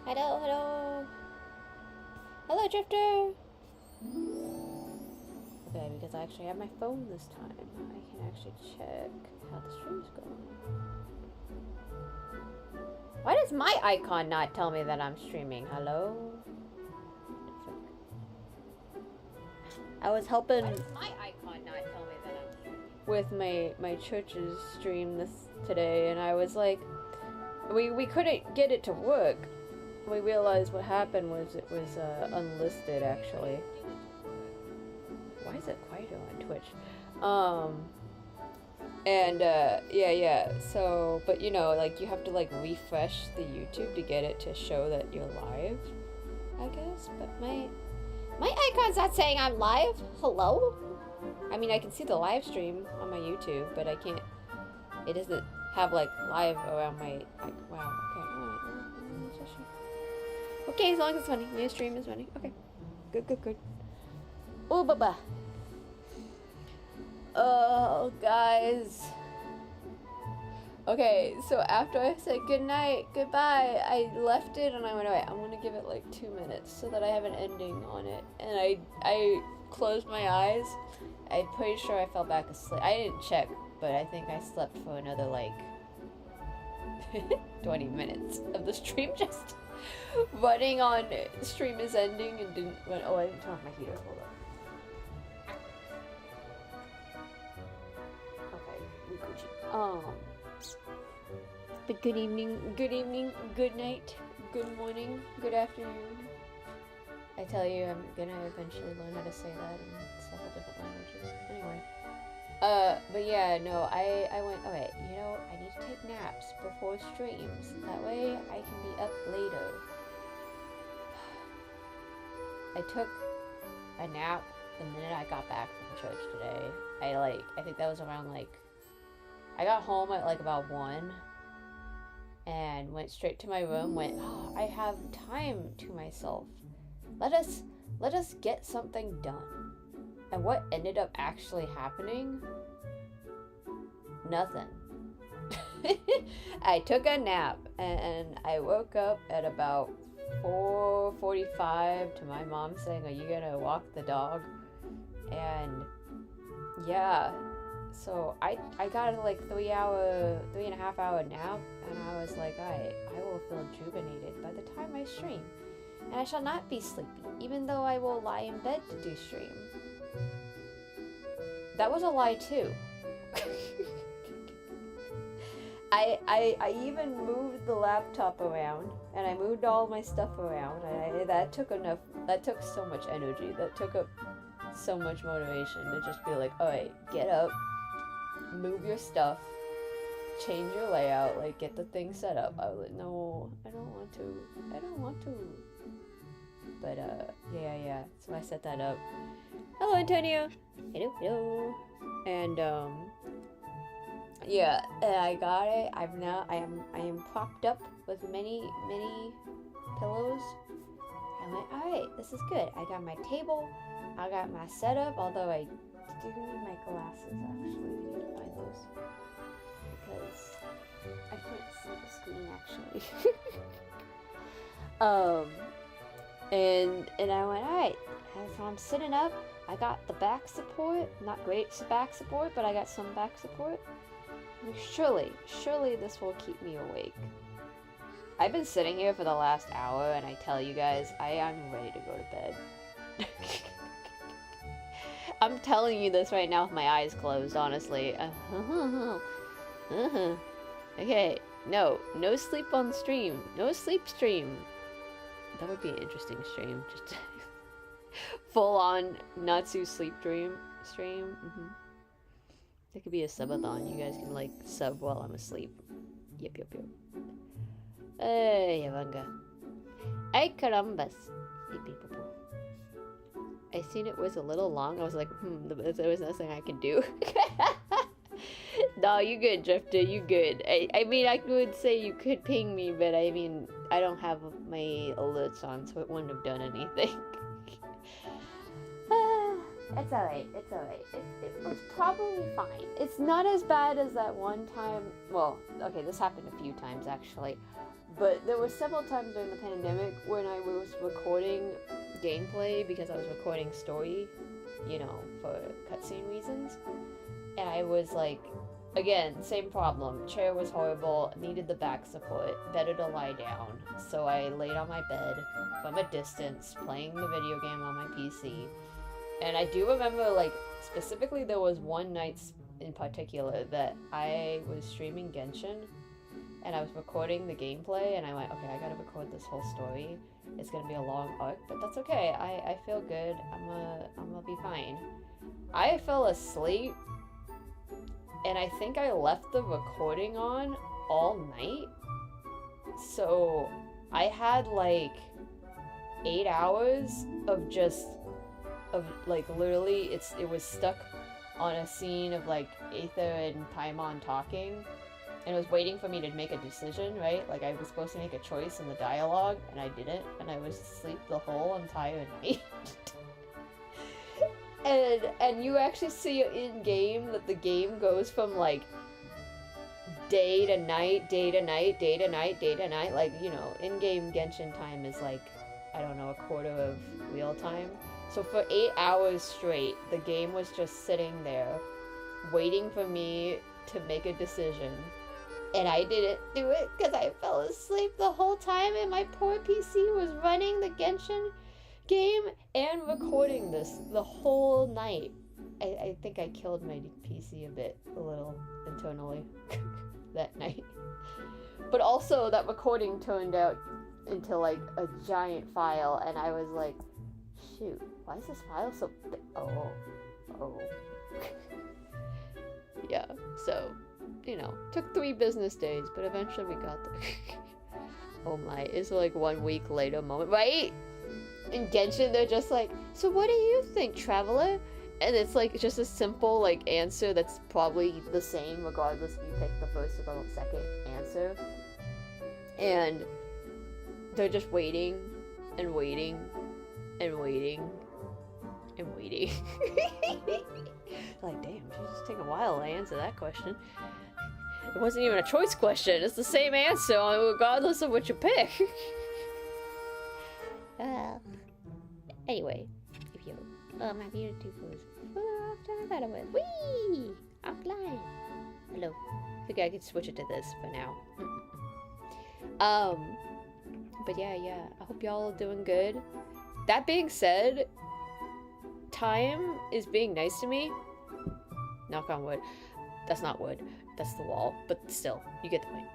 Hello, hello. Hello, Drifter. Okay, because I actually have my phone this time. I can actually check how the stream's going. Why does my icon not tell me that I'm streaming? Hello? I was helping my icon not tell me that I'm streaming with my church's stream today, and I was like, we couldn't get it to work. We realized what happened was it was unlisted actually. Why is it quieter on Twitch? Yeah. So, but you know, like you have to like refresh the YouTube to get it to show that you're live, I guess. But my icon's not saying I'm live. Hello? I mean, I can see the live stream on my YouTube, but I can't. It doesn't have like live around my. Wow. Okay. Okay, as long as it's funny. Your stream is funny. Okay. Good. Oh, baba. Oh, guys. Okay, so after I said goodnight, goodbye, I left it and I went, alright, I'm gonna give it like 2 minutes so that I have an ending on it. And I closed my eyes. I'm pretty sure I fell back asleep. I didn't check, but I think I slept for another like 20 minutes of the stream just running on stream is ending and didn't run. Oh, I didn't turn off my heater. Hold on. Okay, but good evening, good night, good morning, good afternoon. I tell you, I'm gonna eventually learn how to say that in several different languages. Anyway. But yeah, no, I went, okay, you know, I need to take naps before streams. That way I can be up later. I took a nap the minute I got back from church today. I think that was around like, I got home at like about 1 and went straight to my room, oh, I have time to myself. Let us get something done. And what ended up actually happening? Nothing. I took a nap and I woke up at about 4:45 to my mom saying, are you gonna walk the dog? And yeah, so I got a like 3.5 hour nap, and I was like, alright, I will feel rejuvenated by the time I stream. And I shall not be sleepy, even though I will lie in bed to do stream. That was a lie too. I even moved the laptop around, and I moved all my stuff around, and that took so much energy, that took up so much motivation to just be like, alright, get up, move your stuff, change your layout, like get the thing set up. I was like, no, I don't want to. But yeah, so I set that up. Hello, Antonio. Hello. And yeah, I got it. I am propped up with many pillows. I went, alright, this is good. I got my table, I got my setup, although I do need my glasses actually. I need to find those. Because I can't see the screen actually. And I went, alright, so I'm sitting up. I got the back support, not great back support, but I got some back support. Surely this will keep me awake. I've been sitting here for the last hour, and I tell you guys, I am ready to go to bed. I'm telling you this right now with my eyes closed, honestly. Okay, no sleep on stream. No sleep stream. That would be an interesting stream. Just full on Natsu sleep stream. That could be a subathon. You guys can like sub while I'm asleep. Yep. Hey, Yavanga. Ay, carambas. I seen it was a little long. I was like, there was nothing I could do. No, you good, Drifter. You good. I mean, I would say you could ping me, but I mean, I don't have my alerts on, so it wouldn't have done anything. It's alright. It's alright. It was probably fine. It's not as bad as that one time. Well, okay, this happened a few times actually. But there were several times during the pandemic when I was recording gameplay because I was recording story, you know, for cutscene reasons. And I was like, again, same problem. Chair was horrible, needed the back support, better to lie down. So I laid on my bed from a distance, playing the video game on my PC. And I do remember, like, specifically there was one night in particular that I was streaming Genshin and I was recording the gameplay and I went, okay, I gotta record this whole story. It's gonna be a long arc, but that's okay. I feel good. I'm gonna be fine. I fell asleep and I think I left the recording on all night. So I had like 8 hours of just like literally it was stuck on a scene of like Aether and Paimon talking and it was waiting for me to make a decision, right? Like I was supposed to make a choice in the dialogue and I didn't, and I was asleep the whole entire night. and you actually see in game that the game goes from like day to night, day to night, day to night, day to night. Like, you know, in-game Genshin time is like, I don't know, a quarter of real time. So for 8 hours straight, the game was just sitting there, waiting for me to make a decision. And I didn't do it because I fell asleep the whole time and my poor PC was running the Genshin game and recording this the whole night. I think I killed my PC a little internally that night. But also that recording turned out into like a giant file and I was like, shoot, why is this file so big? Oh. Yeah, so, you know, took 3 business days, but eventually we got there. Oh my, it's like 1 week later moment, right? In Genshin, they're just like, so what do you think, traveler? And it's like just a simple like answer that's probably the same regardless if you pick the first or the second answer. And they're just waiting and waiting and waiting and waiting. Like, damn, it should just take a while to answer that question. It wasn't even a choice question. It's the same answer regardless of what you pick. Anyway, if you my beauty was off to the better with. Whee! I'm flying. Hello. I think I can switch it to this for now. But yeah, I hope y'all are doing good. That being said, time is being nice to me. Knock on wood. That's not wood. That's the wall. But still, you get the point.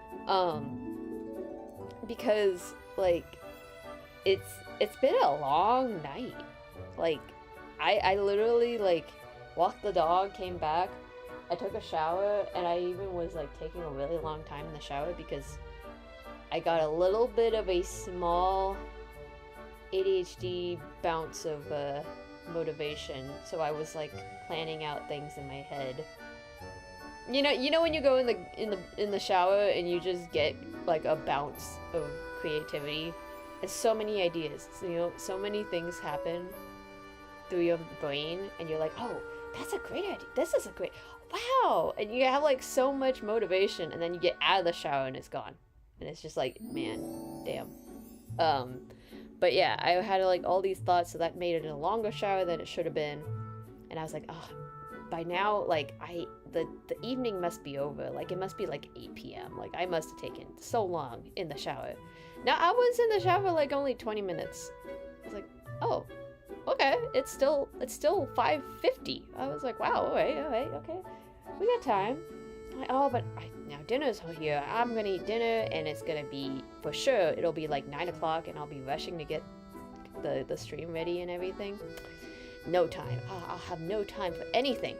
Because like, it's been a long night. Like, I literally like walked the dog, came back, I took a shower, and I even was like taking a really long time in the shower because I got a little bit of a small ADHD bounce of motivation, so I was like planning out things in my head. You know when you go in the shower and you just get like a bounce of creativity, and so many ideas, so many things happen through your brain, and you're like, oh, that's a great idea. This is a great, wow, and you have like so much motivation, and then you get out of the shower and it's gone, and it's just like, man, damn. But yeah, I had like all these thoughts, so that made it a longer shower than it should have been. And I was like, oh, by now, like the evening must be over. Like it must be like 8 p.m. Like I must have taken so long in the shower. Now I was in the shower like only 20 minutes. I was like, oh, okay, it's still 5:50. I was like, wow, all right, okay, we got time. I'm like, oh, but now dinner's here. I'm gonna eat dinner, and it's gonna be, for sure, it'll be like 9 o'clock, and I'll be rushing to get the stream ready and everything. No time. I'll have no time for anything.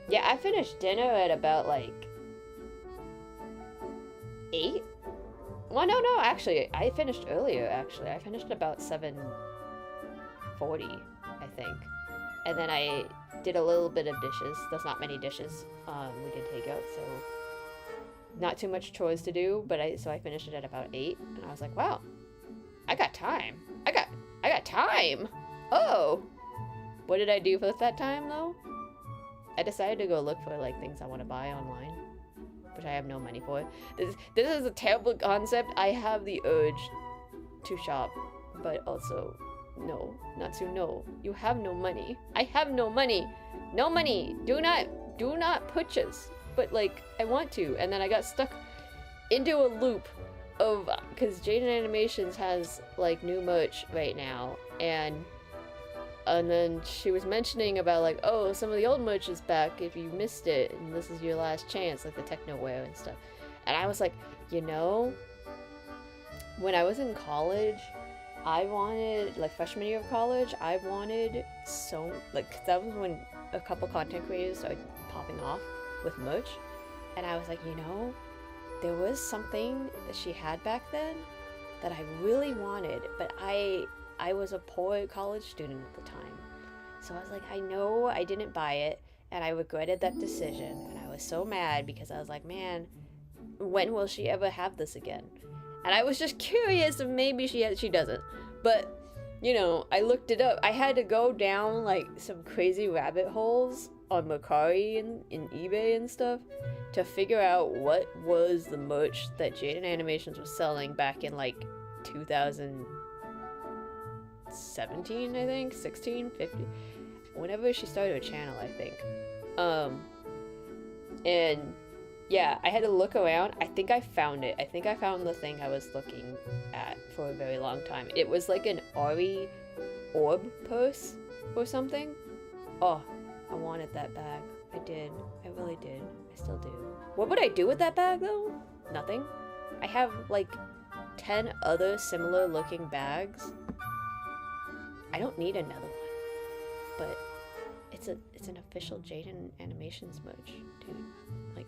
Yeah, I finished dinner at about like 8. Well, no, actually, I finished earlier. Actually, I finished about 7:40, I think, and then I did a little bit of dishes. There's not many dishes. We did take out, so not too much chores to do. But I finished it at about 8, and I was like, wow, I got time. I got time. Oh, What did I do for that time though? I decided to go look for like things I want to buy online, which I have no money for. This is a terrible concept. I have the urge to shop, but also no, Natsu, no. You have no money. I have no money. No money. Do not purchase. But like I want to, and then I got stuck into a loop of, because Jaden Animations has like new merch right now, and then she was mentioning about like, oh, some of the old merch is back if you missed it, and this is your last chance, like the techno wear and stuff. And I was like, you know, when I was in college, I wanted, like freshman year of college, I wanted so, like, that was when a couple content creators started popping off with merch, and I was like, you know, there was something that she had back then that I really wanted, but I was a poor college student at the time. So I was like, I know I didn't buy it, and I regretted that decision, and I was so mad because I was like, man, when will she ever have this again? And I was just curious if maybe she doesn't. But, you know, I looked it up. I had to go down like some crazy rabbit holes on Mercari and in eBay and stuff to figure out what was the merch that Jaden Animations was selling back in like 2017, I think, 16, 15, whenever she started her channel, I think. And yeah, I had to look around. I think I found it. I think I found the thing I was looking at for a very long time. It was like an Ari orb purse or something. Oh, I wanted that bag. I did. I really did. I still do. What would I do with that bag though? Nothing. I have like 10 other similar looking bags. I don't need another one. But it's an official Jaden Animations merch, dude. Like,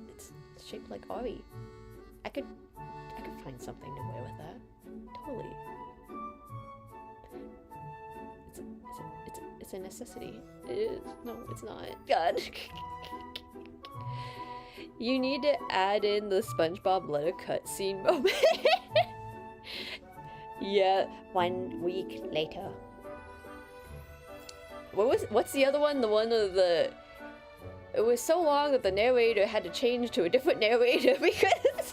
it's shaped like Ari. I could find something to wear with that. Totally. It's a necessity. It is. No, it's not. God. You need to add in the SpongeBob letter cutscene moment. Yeah, 1 week later. What's the other one? The one of the... It was so long that the narrator had to change to a different narrator because...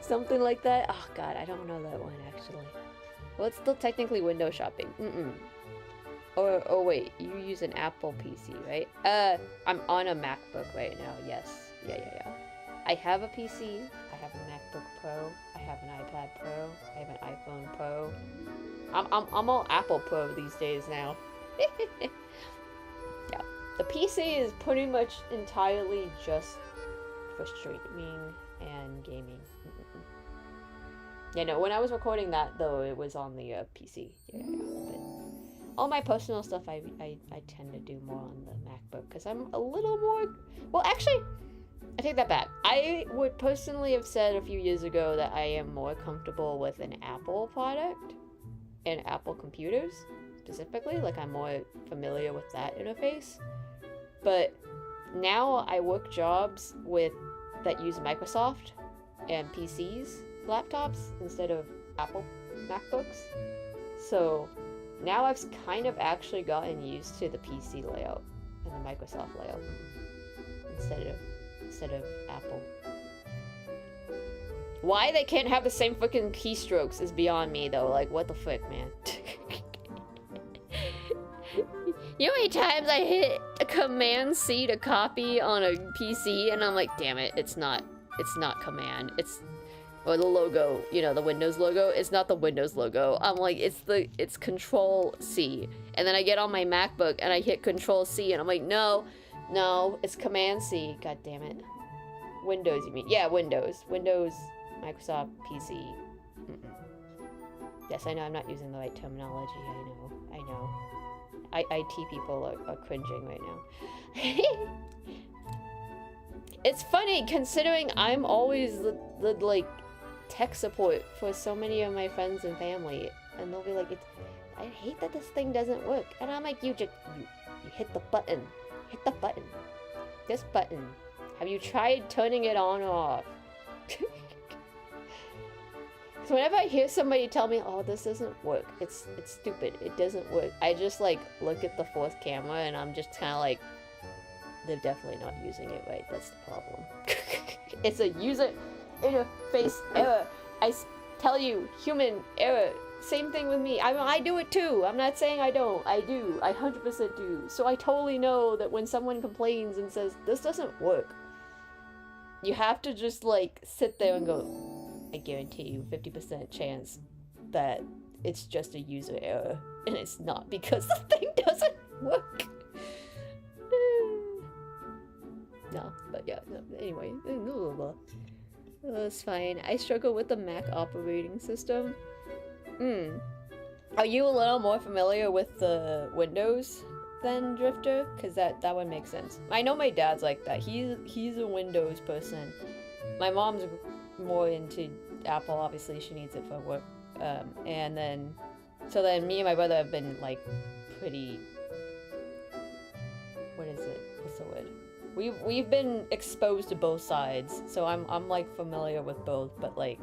something like that. Oh god, I don't know that one actually. Well, it's still technically window shopping. Oh wait, you use an Apple PC, right? I'm on a MacBook right now, yes. Yeah. I have a PC, I have a MacBook Pro, I have an iPad Pro, I have an iPhone Pro. I'm all Apple Pro these days now. Yeah, the PC is pretty much entirely just for streaming and gaming. Yeah, no, when I was recording that though, it was on the PC. Yeah. But all my personal stuff, I tend to do more on the MacBook because I'm a little more. Well, actually, I take that back. I would personally have said a few years ago that I am more comfortable with an Apple product and Apple computers specifically. Like, I'm more familiar with that interface. But now I work jobs that use Microsoft and PCs, laptops, instead of Apple MacBooks. So now I've kind of actually gotten used to the PC layout and the Microsoft layout instead of Apple. Why they can't have the same fucking keystrokes is beyond me though. Like, what the fuck, man? You know how many times I hit a Command C to copy on a PC and I'm like, damn it, it's not Command, or the logo, you know, the Windows logo, it's not the Windows logo. I'm like, it's Control C. And then I get on my MacBook and I hit Control C and I'm like, no, it's Command C. God damn it. Windows, you mean? Yeah, Windows, Microsoft, PC. Yes, I know I'm not using the right terminology. I know. IT people are cringing right now. It's funny considering I'm always the like tech support for so many of my friends and family, and they'll be like, I hate that this thing doesn't work, and I'm like, you hit the button, this button. Have you tried turning it on or off? So whenever I hear somebody tell me, oh, this doesn't work, it's stupid, it doesn't work, I just like look at the fourth camera and I'm just kind of like, they're definitely not using it right, that's the problem. It's a user interface error. I tell you, human error. Same thing with me. I do it too. I'm not saying I don't. I do. I 100% do. So I totally know that when someone complains and says, this doesn't work, you have to just like sit there and go, I guarantee you 50% chance that it's just a user error and it's not because the thing doesn't work. No, but yeah, no, anyway, that's fine. I struggle with the Mac operating system. Are you a little more familiar with the Windows than Drifter? Because that would make sense. I know my dad's like that. He's a Windows person. My mom's more into Apple. Obviously, she needs it for work. And then, so then me and my brother have been like pretty. What is it? What's the word? We've been exposed to both sides, so I'm like familiar with both. But like,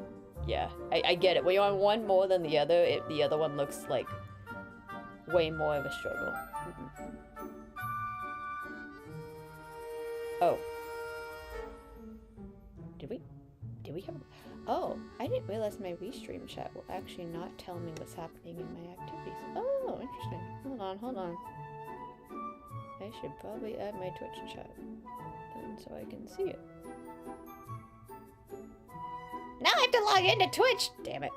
yeah, I get it. When you're on one more than the other, the other one looks like way more of a struggle. Oh. Did we have... Oh, I didn't realize my restream chat will actually not tell me what's happening in my activities. Oh, interesting. Hold on. I should probably add my Twitch chat then so I can see it. Now I have to log into Twitch! Damn it.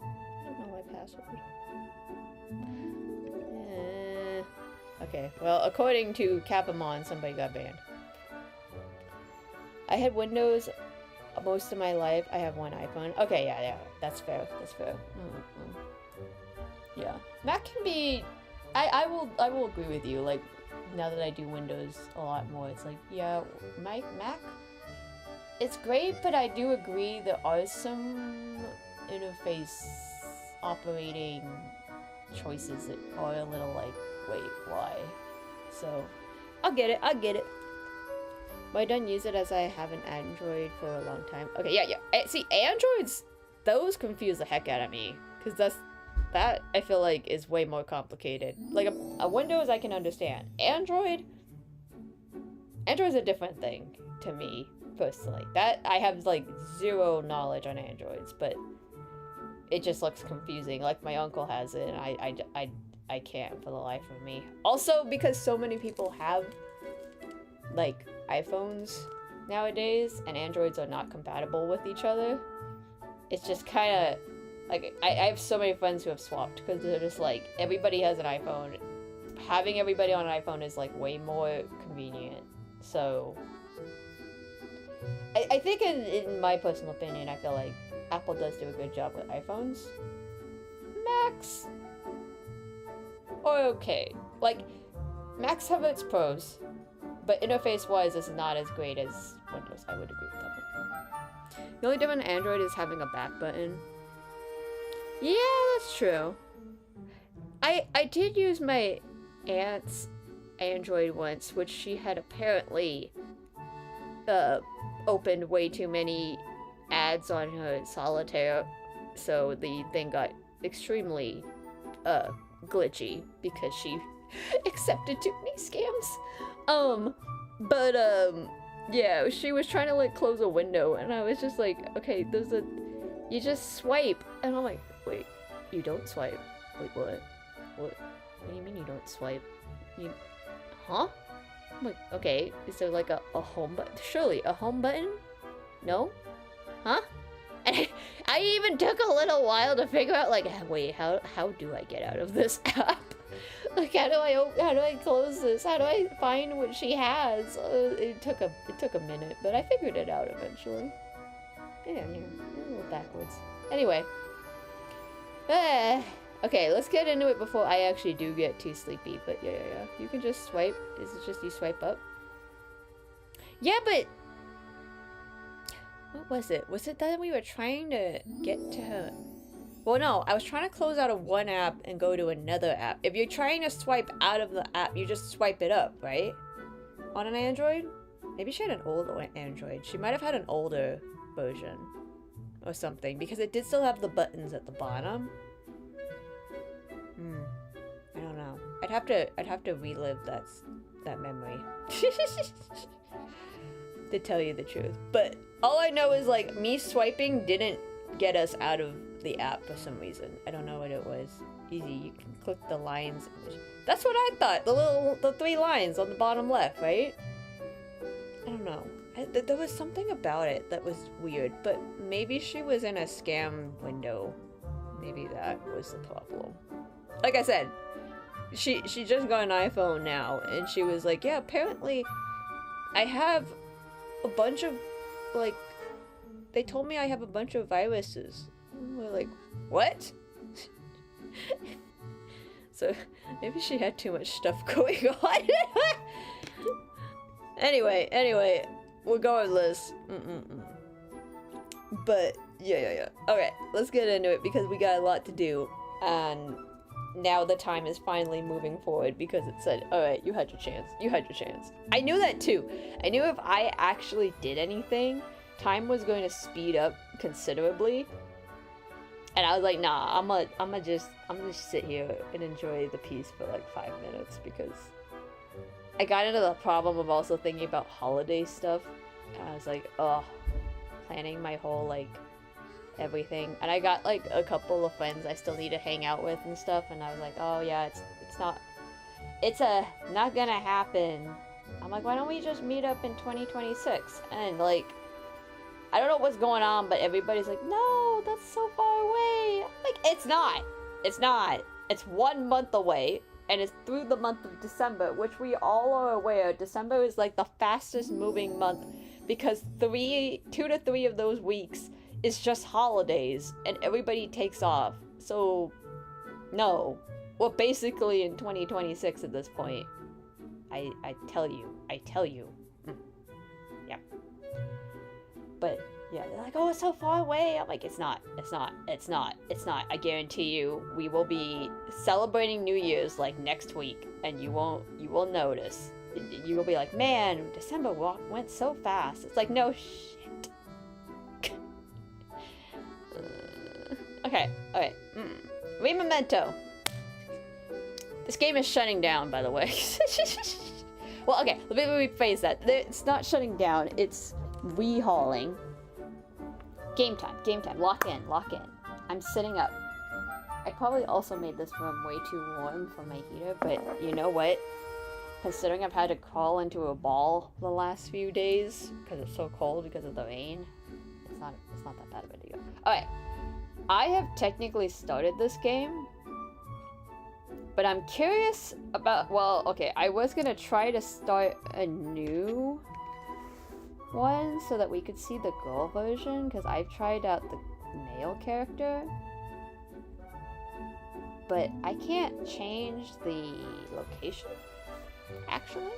I don't know my password. Okay, well, according to Capamon, somebody got banned. I had Windows most of my life. I have one iPhone. Okay, yeah, that's fair. Yeah, Mac can be. I will agree with you. Like, now that I do Windows a lot more, it's like, yeah, my Mac. It's great, but I do agree there are some interface operating choices that are a little like, wait, why? So, I'll get it. But I don't use it as I have an Android for a long time. Okay, yeah. See, Androids, those confuse the heck out of me. Because that I feel like is way more complicated. Like a Windows I can understand. Android's a different thing to me, personally. That I have like zero knowledge on Androids, but it just looks confusing. Like my uncle has it, and I can't for the life of me. Also, because so many people have like iPhones nowadays, and Androids are not compatible with each other. It's just kind of like I have so many friends who have swapped because they're just like, everybody has an iPhone. Having everybody on an iPhone is like way more convenient. So I think in my personal opinion, I feel like Apple does do a good job with iPhones. Macs are okay. Like, Macs have its pros, but interface-wise, it's not as great as Windows. I would agree with that one. The only difference in Android is having a back button. Yeah, that's true. I did use my aunt's Android once, which she had apparently opened way too many ads on her solitaire, so the thing got extremely glitchy because she accepted too many scams. Yeah, she was trying to like close a window, and I was just like, okay, you just swipe, and I'm like, wait, you don't swipe? Wait, what? What do you mean you don't swipe? Huh? I'm like, okay, is there like a home button? Surely, a home button? No? Huh? And I even took a little while to figure out, like, wait, how do I get out of this app? Like, how do I close this? How do I find what she has? It took a minute, but I figured it out eventually. Yeah, a little backwards. Anyway. Okay, let's get into it before I actually do get too sleepy. But yeah. You can just swipe. Is it just you swipe up? Yeah, but what was it? Was it that we were trying to get to her? Well, no, I was trying to close out of one app and go to another app. If you're trying to swipe out of the app, you just swipe it up, right? On an Android? Maybe she had an old Android. She might have had an older version or something, because it did still have the buttons at the bottom. I don't know. I'd have to relive that memory to tell you the truth. But all I know is, like, me swiping didn't get us out of the app for some reason. I don't know what it was. Easy, you can click the lines. That's what I thought. The 3 lines on the bottom left, right? I don't know. There was something about it that was weird, but maybe she was in a scam window. Maybe that was the problem. Like I said, she just got an iPhone now, and she was like, yeah, apparently I have a bunch of, like, they told me I have a bunch of viruses. And we're like, what? So maybe she had too much stuff going on. Anyway, regardless. But yeah. Okay, let's get into it because we got a lot to do, and now the time is finally moving forward because it said, all right, you had your chance. I knew that too. I knew if I actually did anything, time was going to speed up considerably. And I was like, nah, I'm gonna just sit here and enjoy the piece for like 5 minutes, because I got into the problem of also thinking about holiday stuff. And I was like, oh, planning my whole, like, everything. And I got, like, a couple of friends I still need to hang out with and stuff. And I was like, oh yeah, it's not gonna happen. I'm like, why don't we just meet up in 2026? And, like, I don't know what's going on, but everybody's like, no, that's so far away. I'm like, it's not. It's 1 month away, and it's through the month of December, which we all are aware. December is like the fastest moving month because 2 to 3 of those weeks is just holidays, and everybody takes off. So, no. We're basically in 2026 at this point. I tell you. Yeah. But yeah, they're like, oh, it's so far away. I'm like, it's not. I guarantee you, we will be celebrating New Year's like next week, and you will notice. You will be like, man, December went so fast. It's like, no shit. Okay. Memento. This game is shutting down, by the way. Well, okay, let me rephrase that. It's not shutting down, it's rehauling. Game time. Lock in. I'm sitting up. I probably also made this room way too warm for my heater, but you know what? Considering I've had to crawl into a ball the last few days because it's so cold because of the rain, it's not that bad of a deal. Okay, I have technically started this game, but I'm curious about, well, okay, I was gonna try to start a new one so that we could see the girl version, because I've tried out the male character, but I can't change the location, actually.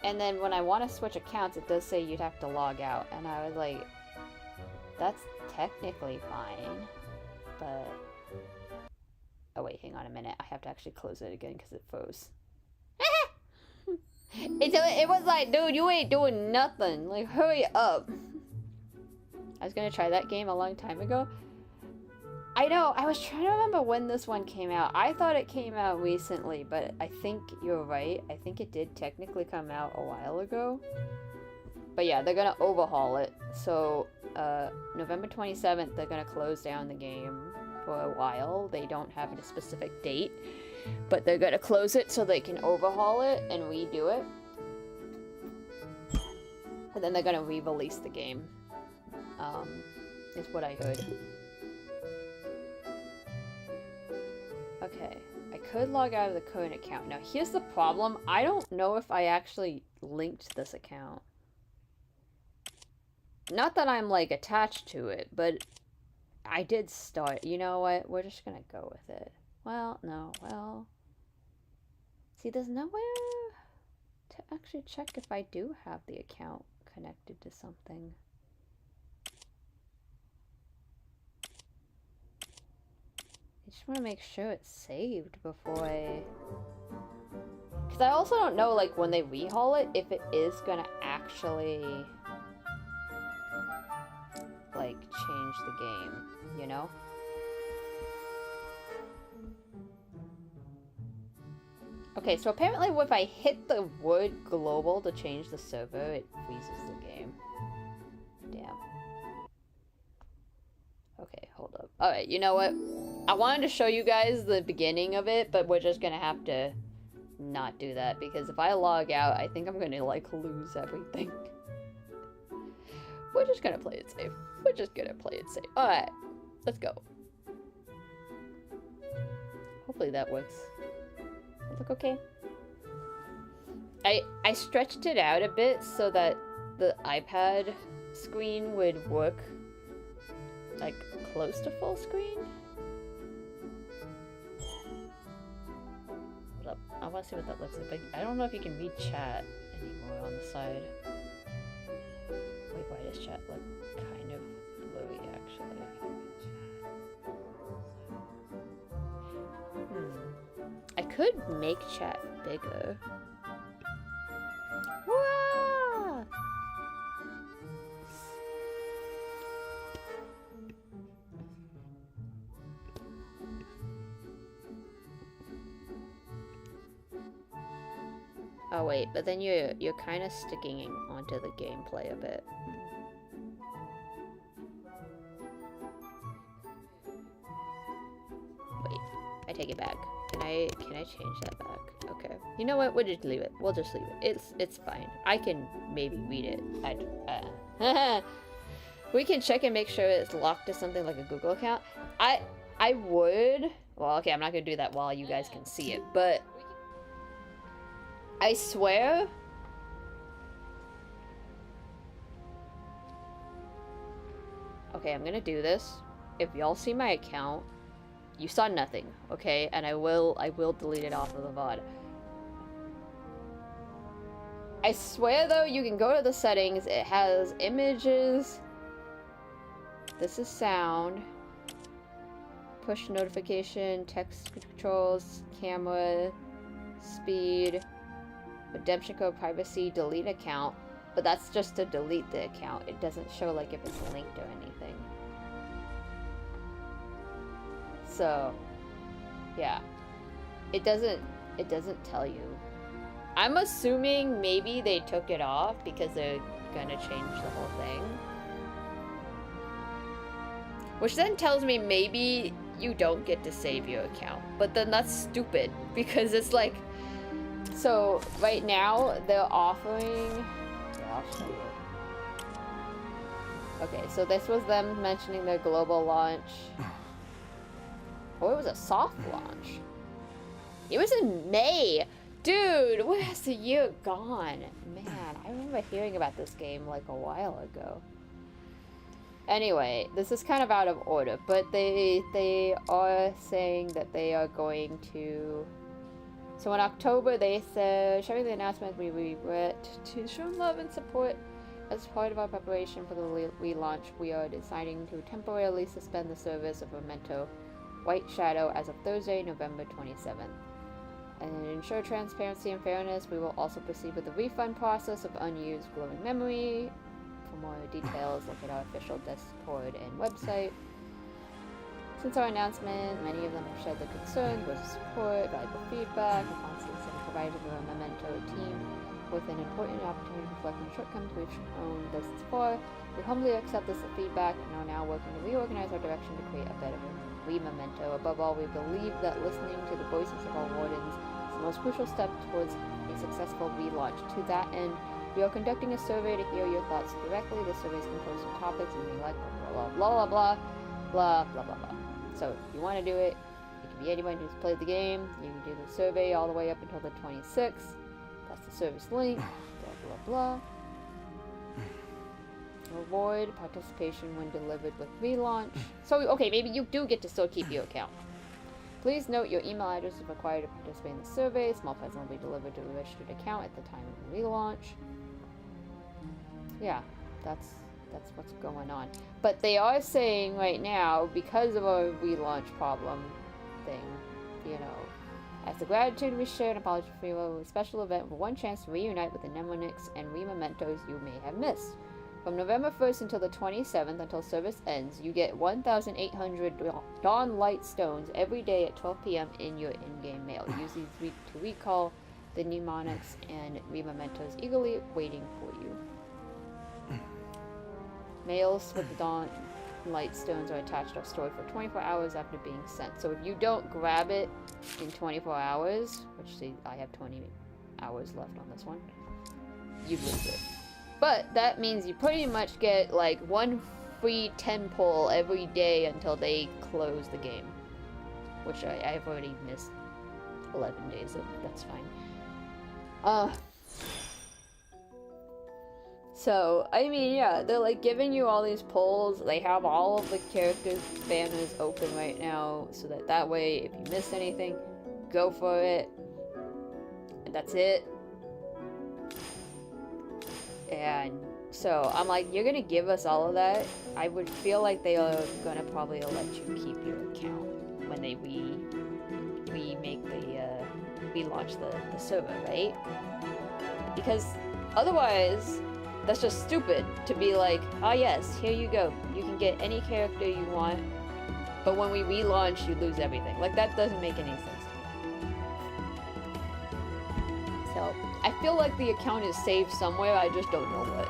And then when I want to switch accounts, it does say you'd have to log out, and I was like, that's technically fine, but... Oh wait, hang on a minute. I have to actually close it again because it froze. It was like, dude, you ain't doing nothing. Like, hurry up. I was gonna try that game a long time ago. I know, I was trying to remember when this one came out. I thought it came out recently, but I think you're right. I think it did technically come out a while ago. But yeah, they're gonna overhaul it. So, November 27th, they're gonna close down the game for a while. They don't have a specific date, but they're gonna close it so they can overhaul it and redo it. And then they're gonna re-release the game. Is what I heard. Okay, I could log out of the current account. Now here's the problem. I don't know if I actually linked this account. Not that I'm like attached to it, but I did start. You know what? We're just gonna go with it. Well, no, well... See, there's nowhere to actually check if I do have the account connected to something. I just want to make sure it's saved before I Because I also don't know, like, when they rehaul it, if it is gonna actually, like, change the game, you know? Okay, so apparently if I hit the word global to change the server, it freezes the game. Damn. Okay, hold up. Alright, you know what? I wanted to show you guys the beginning of it, but we're just gonna have to not do that, because if I log out, I think I'm gonna, like, lose everything. We're just gonna play it safe. We're just gonna play it safe. Alright, let's go. Hopefully that works. Does it look okay? I stretched it out a bit so that the iPad screen would work, like, close to full screen. Hold up. I want to see what that looks like, but I don't know if you can read chat anymore on the side. Wait, why does chat look kind of blurry, actually? I could make chat bigger. Wah! Oh wait, but then you're kind of sticking onto the gameplay a bit. Wait, I take it back. Can I change that back? Okay. You know what? We'll just leave it. We'll just leave it. It's fine. I can maybe read it. We can check and make sure it's locked to something like a Google account. I would. Well, okay, I'm not gonna do that while you guys can see it, but I swear. Okay, I'm gonna do this. If y'all see my account, you saw nothing, okay? And I will delete it off of the VOD. I swear though, you can go to the settings. It has images. This is sound. Push notification, text controls, camera, speed, redemption code, privacy, delete account. But that's just to delete the account. It doesn't show like if it's linked or anything. So, yeah. It doesn't tell you. I'm assuming maybe they took it off because they're gonna change the whole thing. Which then tells me maybe you don't get to save your account. But then that's stupid because it's like, so right now they're offering, I'll show you. Okay, so this was them mentioning their global launch. Oh, it was a soft launch. It was in May. Dude, where's the year gone? Man, I remember hearing about this game like a while ago. Anyway, this is kind of out of order, but they are saying that they are going to... So in October, they said, sharing the announcement, we regret to show love and support. As part of our preparation for the relaunch, we are deciding to temporarily suspend the service of Memento White Shadow as of Thursday, November 27th. And to ensure transparency and fairness, we will also proceed with the refund process of unused glowing memory. For more details, look at our official Discord and website. Since our announcement, many of them have shared their concerns, words of support, valuable feedback, and constantly provided the Memento team with an important opportunity to reflect on the shortcomings we've shown thus far. We humbly accept this feedback and are now working to reorganize our direction to create a better Memento. Above all, we believe that listening to the voices of our wardens is the most crucial step towards a successful relaunch. To that end, we are conducting a survey to hear your thoughts directly. The survey is composed of topics and we like blah blah blah blah blah blah blah blah. So if you want to do it, it can be anyone who's played the game. You can do the survey all the way up until the 26th. That's the service link. Blah blah blah. Reward participation when delivered with relaunch. So, okay, maybe you do get to still keep your account. Please note your email address is required to participate in the survey. Small present will be delivered to the registered account at the time of the relaunch. Yeah, that's what's going on. But they are saying right now, because of a relaunch problem thing, you know, as the gratitude we share and apology for your special event with one chance to reunite with the mnemonics and mementos you may have missed. From November 1st until the 27th, until service ends, you get 1,800 Dawn Light Stones every day at 12 p.m. in your in-game mail. Use these to recall the mnemonics and mementos eagerly waiting for you. Mails with the Dawn Light Stones are attached or stored for 24 hours after being sent. So if you don't grab it in 24 hours, which see, I have 20 hours left on this one, you lose it. But that means you pretty much get like one free 10 pull every day until they close the game. Which I've already missed 11 days of, that's fine. So, I mean, yeah, they're like giving you all these polls. They have all of the characters' banners open right now, so that way, if you missed anything, go for it. And that's it. And so, I'm like, you're gonna give us all of that? I would feel like they are gonna probably let you keep your account when they relaunch the server, right? Because otherwise, that's just stupid to be like, ah yes, here you go. You can get any character you want, but when we relaunch, you lose everything. Like, that doesn't make any sense to me. So, I feel like the account is saved somewhere, I just don't know what.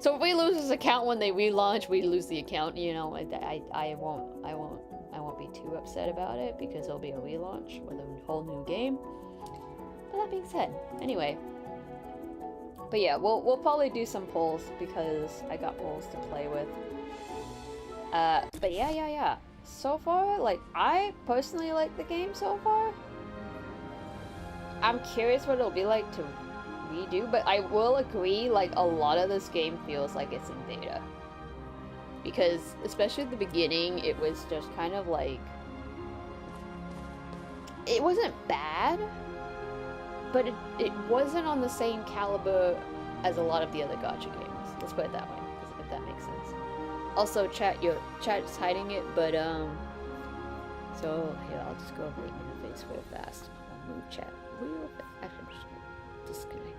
So if we lose this account when they relaunch, we lose the account, you know, I won't be too upset about it because it'll be a relaunch with a whole new game. But that being said, anyway. But yeah, we'll probably do some polls because I got polls to play with. But yeah. So far, like, I personally like the game so far. I'm curious what it'll be like to redo, but I will agree, like, a lot of this game feels like it's in beta. Because, especially at the beginning, it was just kind of like... It wasn't bad, but it wasn't on the same caliber as a lot of the other Gacha games. Let's put it that way, if that makes sense. Also, chat's hiding it, but, so, here, I'll just go over the interface real fast. I'll move chat real fast. Actually, I'm just gonna disconnect.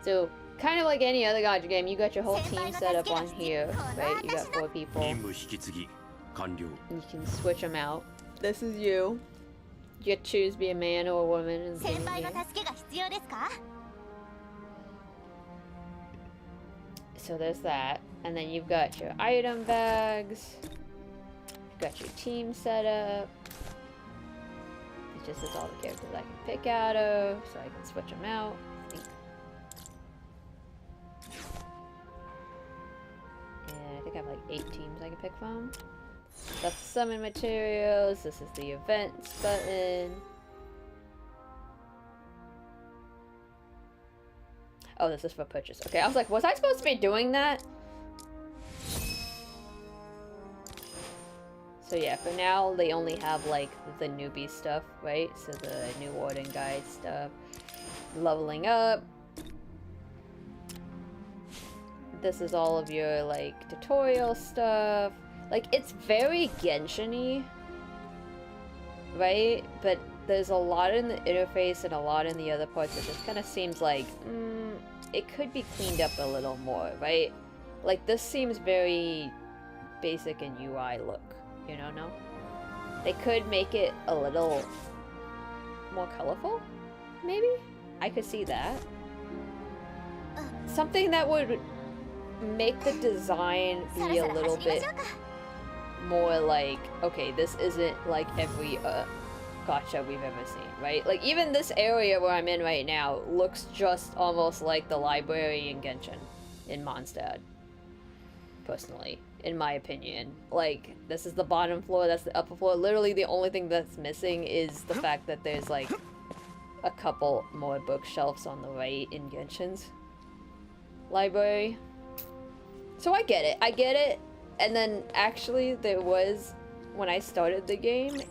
So, kind of like any other Gacha game, you got your whole team set up on here, right? You got 4 people. You can switch them out. This is you. You get to choose be a man or a woman in the game. So there's that. And then you've got your item bags. You've got your team set up. It just says all the characters I can pick out of, so I can switch them out. And I think I have like 8 teams I can pick from. That's the summon materials. This is the events button. Oh, this is for purchase. Okay, I was like, was I supposed to be doing that? So yeah, for now, they only have, like, the newbie stuff, right? So the new Warden Guide stuff. Leveling up. This is all of your, like, tutorial stuff. Like, it's very Genshin-y, right? But there's a lot in the interface and a lot in the other parts that just kind of seems like, it could be cleaned up a little more, right? Like, this seems very basic in UI look, you know, no? They could make it a little more colorful, maybe? I could see that. Something that would make the design be a little bit more like, okay, this isn't like every gacha we've ever seen, right? Like, even this area where I'm in right now looks just almost like the library in Genshin in Mondstadt, personally, in my opinion. Like, this is the bottom floor, that's the upper floor. Literally the only thing that's missing is the fact that there's like a couple more bookshelves on the right in Genshin's library. So I get it. And then actually there was, when I started the game,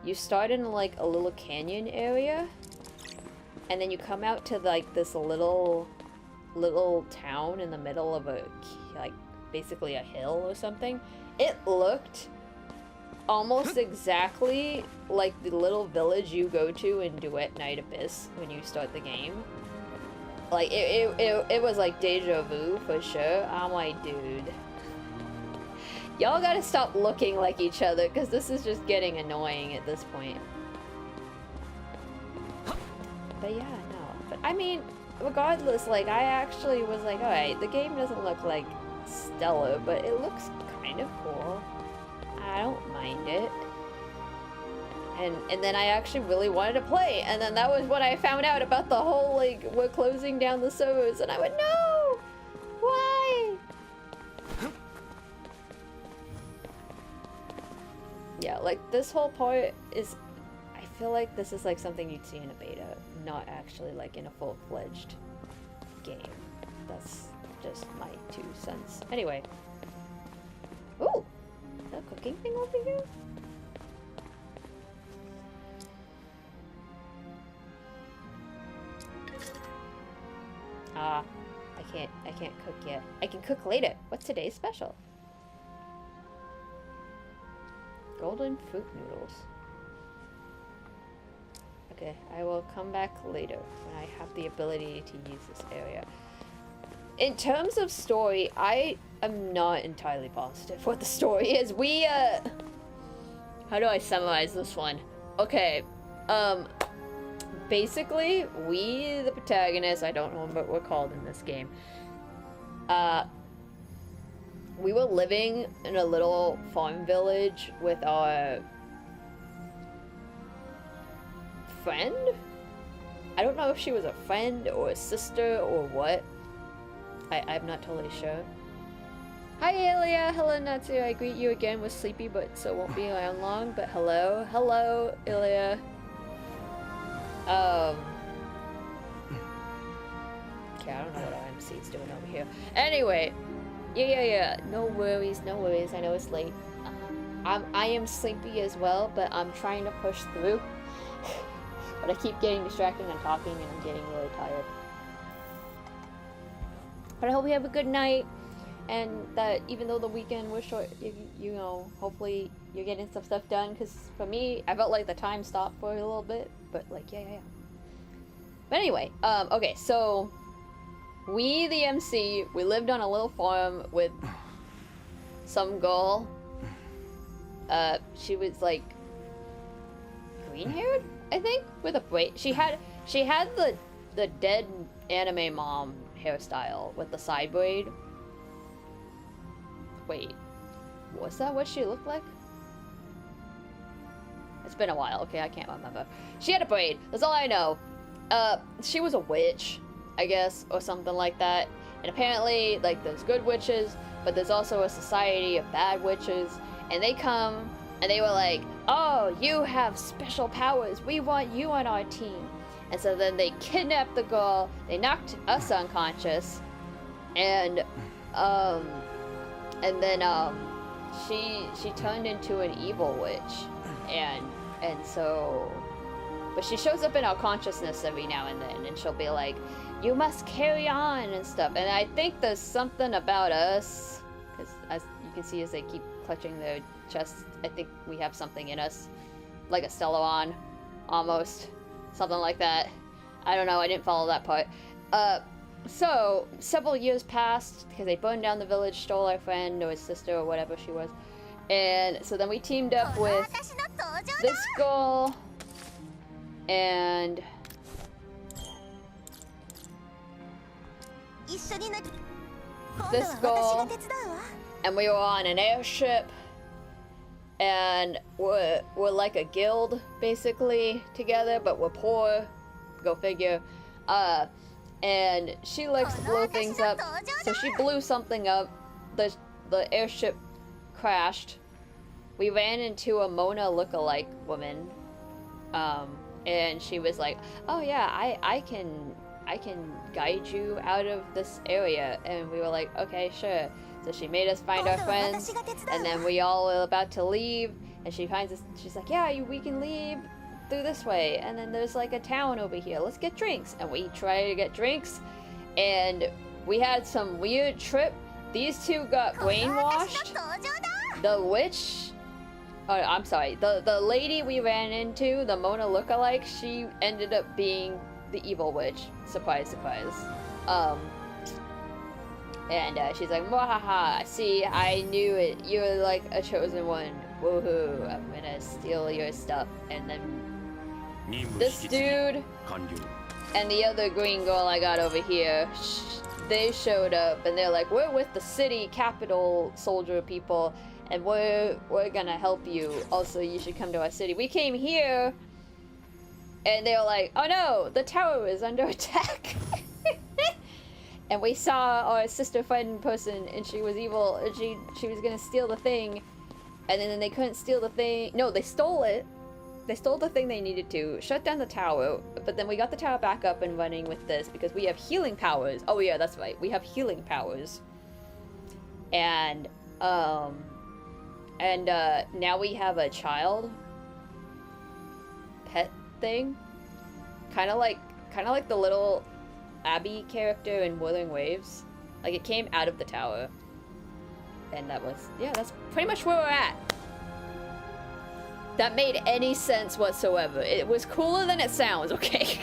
you start in like a little canyon area, and then you come out to like this little town in the middle of a, like, basically a hill or something. It looked almost exactly like the little village you go to in Duet Night Abyss when you start the game. Like, it was like deja vu for sure. I'm like, dude. Y'all gotta stop looking like each other, because this is just getting annoying at this point. But yeah, no. But I mean, regardless, like, I actually was like, alright, the game doesn't look like stellar, but it looks kind of cool. I don't mind it. And then I actually really wanted to play, and then that was when I found out about the whole, like, we're closing down the servers, and I went, no! Why? Yeah, like, this whole part is, I feel like this is, like, something you'd see in a beta, not actually, like, in a full-fledged game. That's just my 2 cents. Anyway. Ooh! Is that a cooking thing over here? Ah, I can't cook yet. I can cook later. What's today's special? Golden fruit noodles. Okay, I will come back later when I have the ability to use this area. In terms of story, I am not entirely positive what the story is. How do I summarize this one? Okay, basically, we, the protagonists, I don't know what we're called in this game, we were living in a little farm village with our friend? I don't know if she was a friend or a sister or what. I'm not totally sure. Hi Ilya, hello Natsu, I greet you again with sleepy but so won't be around long, but hello. Hello Ilya. Okay, I don't know what our MC's doing over here. Anyway, yeah. No worries. I know it's late. I am sleepy as well, but I'm trying to push through. But I keep getting distracted and talking, and I'm getting really tired. But I hope you have a good night, and that even though the weekend was short, you know, hopefully you're getting some stuff done. Because for me, I felt like the time stopped for a little bit, but like yeah. But anyway, okay, so we, the MC, we lived on a little farm with some girl. She was like green-haired, I think, with a braid. She had the dead anime mom hairstyle with the side braid. Wait, was that what she looked like? It's been a while, okay, I can't remember. She had a braid, that's all I know. She was a witch, I guess, or something like that. And apparently, like, there's good witches, but there's also a society of bad witches. And they come, and they were like, oh, you have special powers, we want you on our team. And so then they kidnapped the girl, they knocked us unconscious, and then she turned into an evil witch, and so, but she shows up in our consciousness every now and then, and she'll be like, you must carry on and stuff. And I think there's something about us, because as you can see as they keep clutching their chests, I think we have something in us, like a Stellon, almost. Something like that. I don't know, I didn't follow that part. So, several years passed, because they burned down the village, stole our friend, or his sister, or whatever she was. And so then we teamed up with this girl, and this girl, and we were on an airship, and we're like a guild, basically, together, but we're poor, go figure. And she likes to blow things up, so she blew something up, the airship crashed, we ran into a Mona look-alike woman, and she was like, oh yeah, I can guide you out of this area, and we were like, okay, sure. So she made us find our friends, and then we all were about to leave, and she finds us, she's like, yeah, we can leave through this way, and then there's like a town over here, let's get drinks. And we try to get drinks, and we had some weird trip. These two got brainwashed. The witch Oh, I'm sorry. The lady we ran into, the Mona lookalike, she ended up being the evil witch. Surprise, surprise. And she's like, "Mwahaha! See, I knew it. You're like a chosen one. Woohoo! I'm gonna steal your stuff." And then this dude and the other green girl I got over here, they showed up and they're like, "We're with the city capital soldier people, and we're gonna help you. Also, you should come to our city. We came here," and they were like, "Oh no, the tower is under attack." And we saw our sister friend person, and she was evil, and she was gonna steal the thing, and then they couldn't steal the thing. No, they stole it. They stole the thing they needed to, shut down the tower, but then we got the tower back up and running with this because we have healing powers. Oh yeah, that's right. We have healing powers. And now we have a child pet thing, kind of like the little Abby character in Wuthering Waves. Like, it came out of the tower, and that's pretty much where we're at. That made any sense whatsoever. It was cooler than it sounds, okay?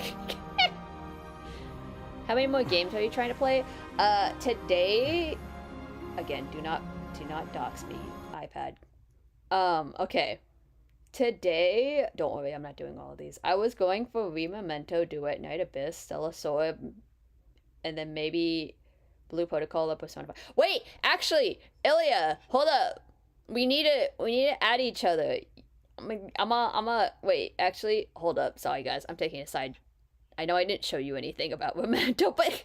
How many more games are you trying to play? Today, again, do not dox me, iPad. Okay. Today, don't worry, I'm not doing all of these. I was going for Rememento, Duet, Night Abyss, Stella Sword, and then maybe Blue Protocol or Persona 5. Wait, actually, Ilya, hold up. We need to add each other. Wait, actually, hold up. Sorry, guys, I'm taking a side. I know I didn't show you anything about Memento, but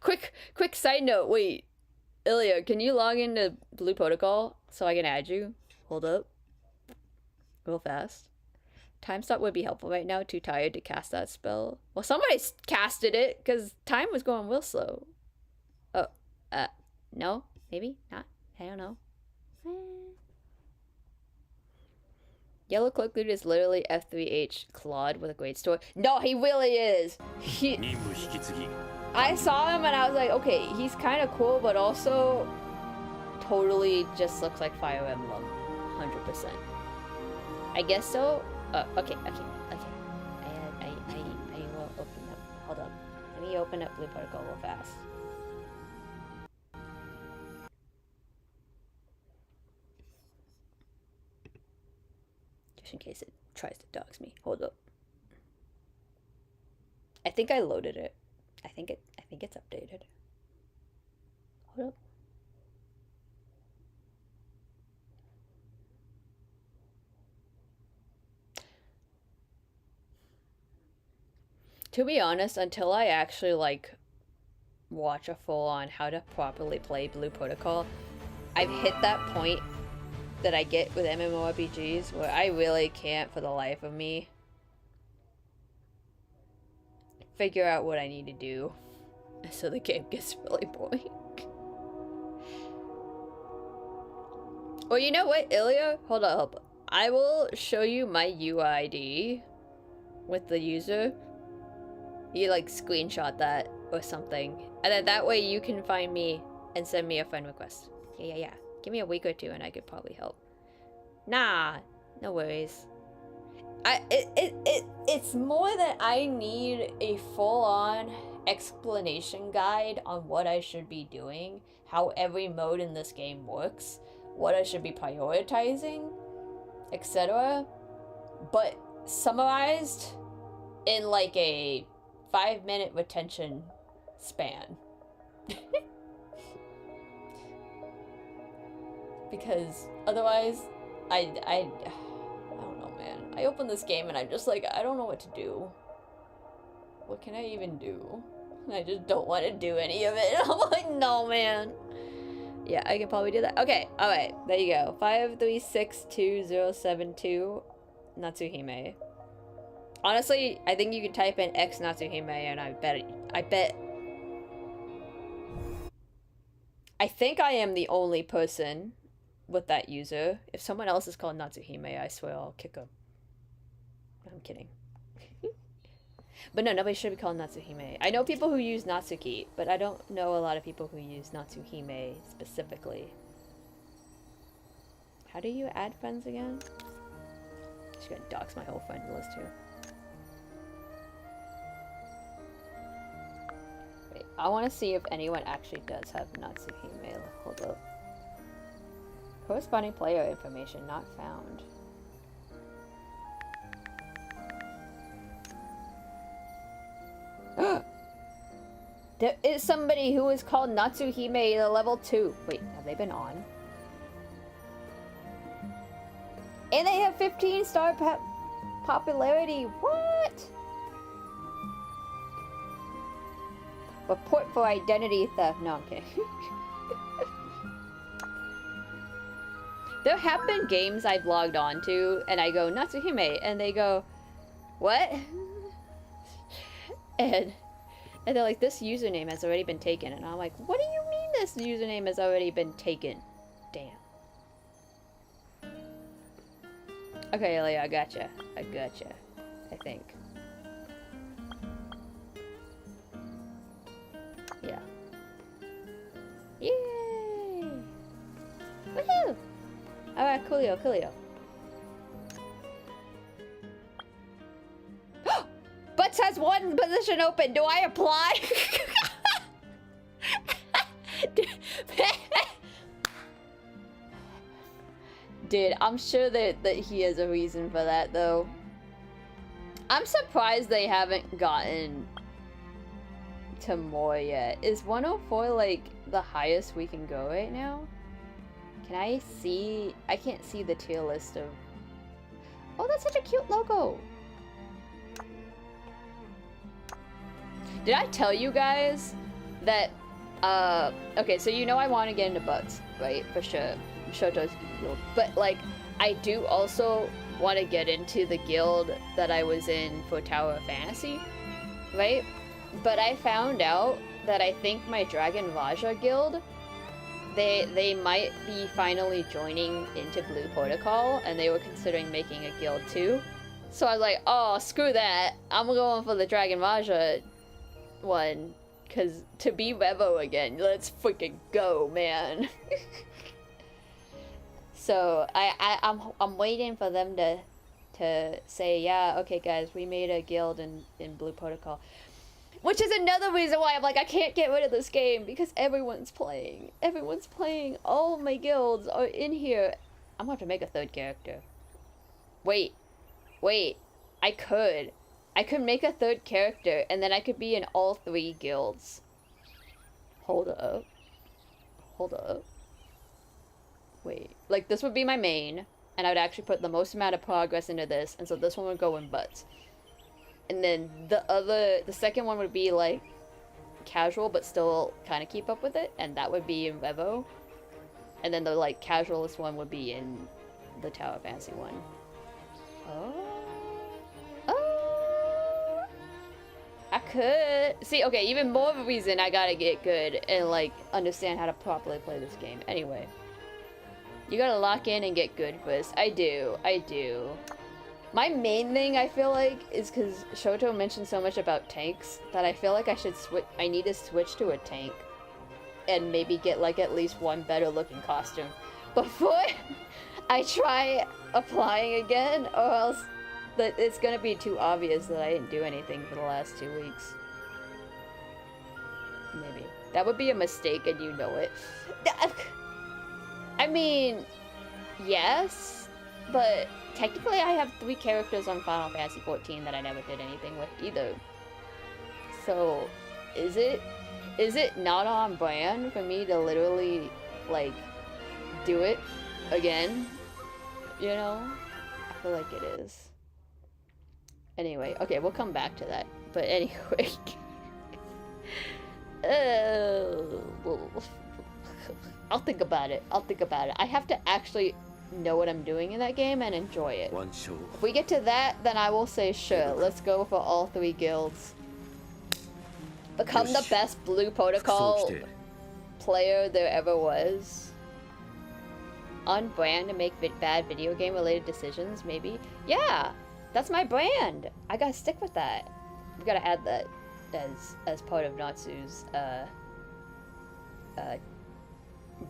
quick side note. Wait, Ilya, can you log into Blue Protocol so I can add you? Hold up. Real fast. Time stop would be helpful right now. Too tired to cast that spell. Well, somebody casted it because time was going real slow. Oh, no, maybe not. I don't know. Yellow Cloak Dude is literally F3H Claude with a great story. No, he really is. I saw him and I was like, okay, he's kind of cool, but also totally just looks like Fire Emblem, 100%. I guess so. Okay. I will open up. Hold up. Let me open up Blue Protocol real fast. Just in case it tries to dox me. Hold up. I think I loaded it. I think it's updated. Hold up. To be honest, until I actually like watch a full-on how to properly play Blue Protocol, I've hit that point that I get with MMORPGs where I really can't for the life of me figure out what I need to do, so the game gets really boring. Well, you know what, Ilya? Hold up. I will show you my UID with the user. You like screenshot that or something, and then that way you can find me and send me a friend request. Yeah. Give me a week or two and I could probably help. Nah, no worries. It's more that I need a full-on explanation guide on what I should be doing, how every mode in this game works, what I should be prioritizing, etc. But summarized in like a 5-minute retention span. Because otherwise, I don't know, man. I open this game and I'm just like, I don't know what to do. What can I even do? And I just don't want to do any of it. I'm like, no, man. Yeah, I can probably do that. Okay, alright, there you go. 5362072 Natsuhime. Honestly, I think you can type in X Natsuhime and I think I am the only person with that user. If someone else is called Natsuhime, I swear I'll kick them. I'm kidding. But no, nobody should be called Natsuhime. I know people who use Natsuki, but I don't know a lot of people who use Natsuhime specifically. How do you add friends again? just gonna dox my whole friend list here. Wait, I want to see if anyone actually does have Natsuhime. Hold up. Corresponding player information not found. There is somebody who is called Natsuhime level 2. Wait, have they been on? And they have 15-star popularity. What? Report for identity theft. No, I'm kidding. There have been games I've logged on to, and I go, Natsuhime, and they go, what? And they're like, this username has already been taken. And I'm like, what do you mean this username has already been taken? Damn. Okay, Ellie, I gotcha. I gotcha. I think. Yeah. Yay! Woohoo! Alright, coolio, coolio. Butts has one position open. Do I apply? Dude, I'm sure that he has a reason for that, though. I'm surprised they haven't gotten to more yet. Is 104, like, the highest we can go right now? Can I see? I can't see the tier list of... Oh, that's such a cute logo! Did I tell you guys that, okay, so you know I want to get into butts, right? For sure. Shoto's guild. But, like, I do also want to get into the guild that I was in for Tower of Fantasy, right? But I found out that I think my Dragon Raja guild, they might be finally joining into Blue Protocol, and they were considering making a guild too. So I was like, oh, screw that. I'm going for the Dragon Raja one, because to be Revo again, let's freaking go, man. So I'm waiting for them to say, yeah, okay guys, we made a guild in Blue Protocol. Which is another reason why I'm like, I can't get rid of this game, because everyone's playing. Everyone's playing. All my guilds are in here. I'm gonna have to make a third character. Wait. I could make a third character, and then I could be in all 3 guilds. Hold up. Wait. Like, this would be my main, and I would actually put the most amount of progress into this, and so this one would go in butts. And then the second one would be, like, casual, but still kind of keep up with it, and that would be in Revo. And then the, like, casualist one would be in the Tower of Fantasy one. I could. See, okay, even more of a reason I gotta get good and, like, understand how to properly play this game. Anyway. You gotta lock in and get good first. I do. My main thing, I feel like, is because Shoto mentioned so much about tanks that I feel like I need to switch to a tank. And maybe get, like, at least one better looking costume before I try applying again, or else it's gonna be too obvious that I didn't do anything for the last 2 weeks. Maybe. That would be a mistake and you know it. I mean, yes, but technically I have 3 characters on Final Fantasy XIV that I never did anything with either. So, is it not on brand for me to literally, like, do it again? You know? I feel like it is. Anyway, okay, we'll come back to that. But anyway. I'll think about it. I have to actually know what I'm doing in that game and enjoy it. If we get to that, then I will say, sure, let's go for all 3 guilds. Become the best Blue Protocol player there ever was. On brand to make bad video game related decisions, maybe. Yeah, that's my brand. I gotta stick with that. We gotta add that as part of Natsu's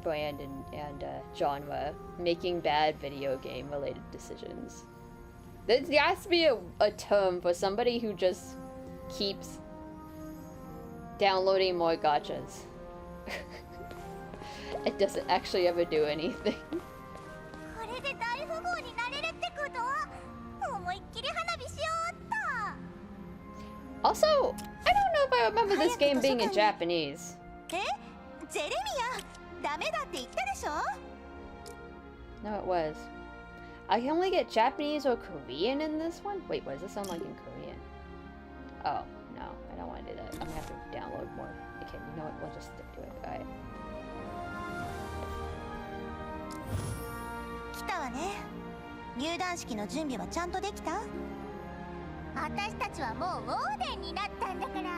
brand and genre, making bad video game related decisions. There has to be a term for somebody who just keeps downloading more gachas. It doesn't actually ever do anything. Also, I don't know if I remember this game being in Japanese. No, it was. I can only get Japanese or Korean in this one? Wait, what does this sound like in Korean? Oh, no, I don't want to do that. I'm gonna have to download more. Okay, you know what? We'll just stick to it. Alright. 来たわね。入団式の準備はちゃんとできた？私たちはもうウォーデンになったんだから。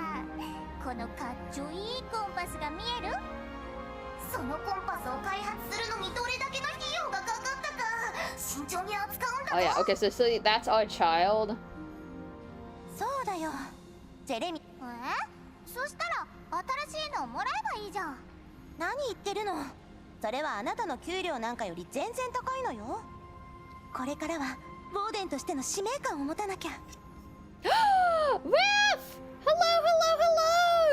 このかっちょいいコンパスが見える？そのコンパスを開発するのにどれだけの費用がかかったか慎重に扱うんだぞ。 Oh yeah, okay, so that's our child. そうだよ。ジェレミ。そしたら新しいのをもらえばいいじゃん。何言ってるの？それはあなたの給料なんかより全然高いのよ。これからはウォーデンとしての使命感を持たなきゃ。Ref! Hello, hello,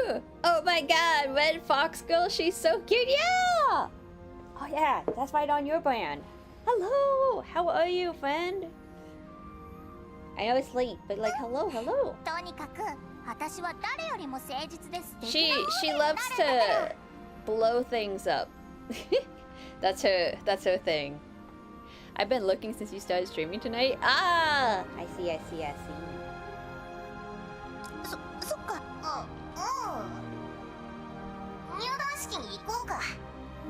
hello! Oh my god, Red Fox Girl, she's so cute, yeah! Oh yeah, that's right on your brand. Hello, how are you, friend? I know it's late, but like, hello, hello. とにかく私は誰よりも誠実です。 She loves to blow things up. That's her thing. I've been looking since you started streaming tonight. Ah! I see. そっか。入団式に行こうか。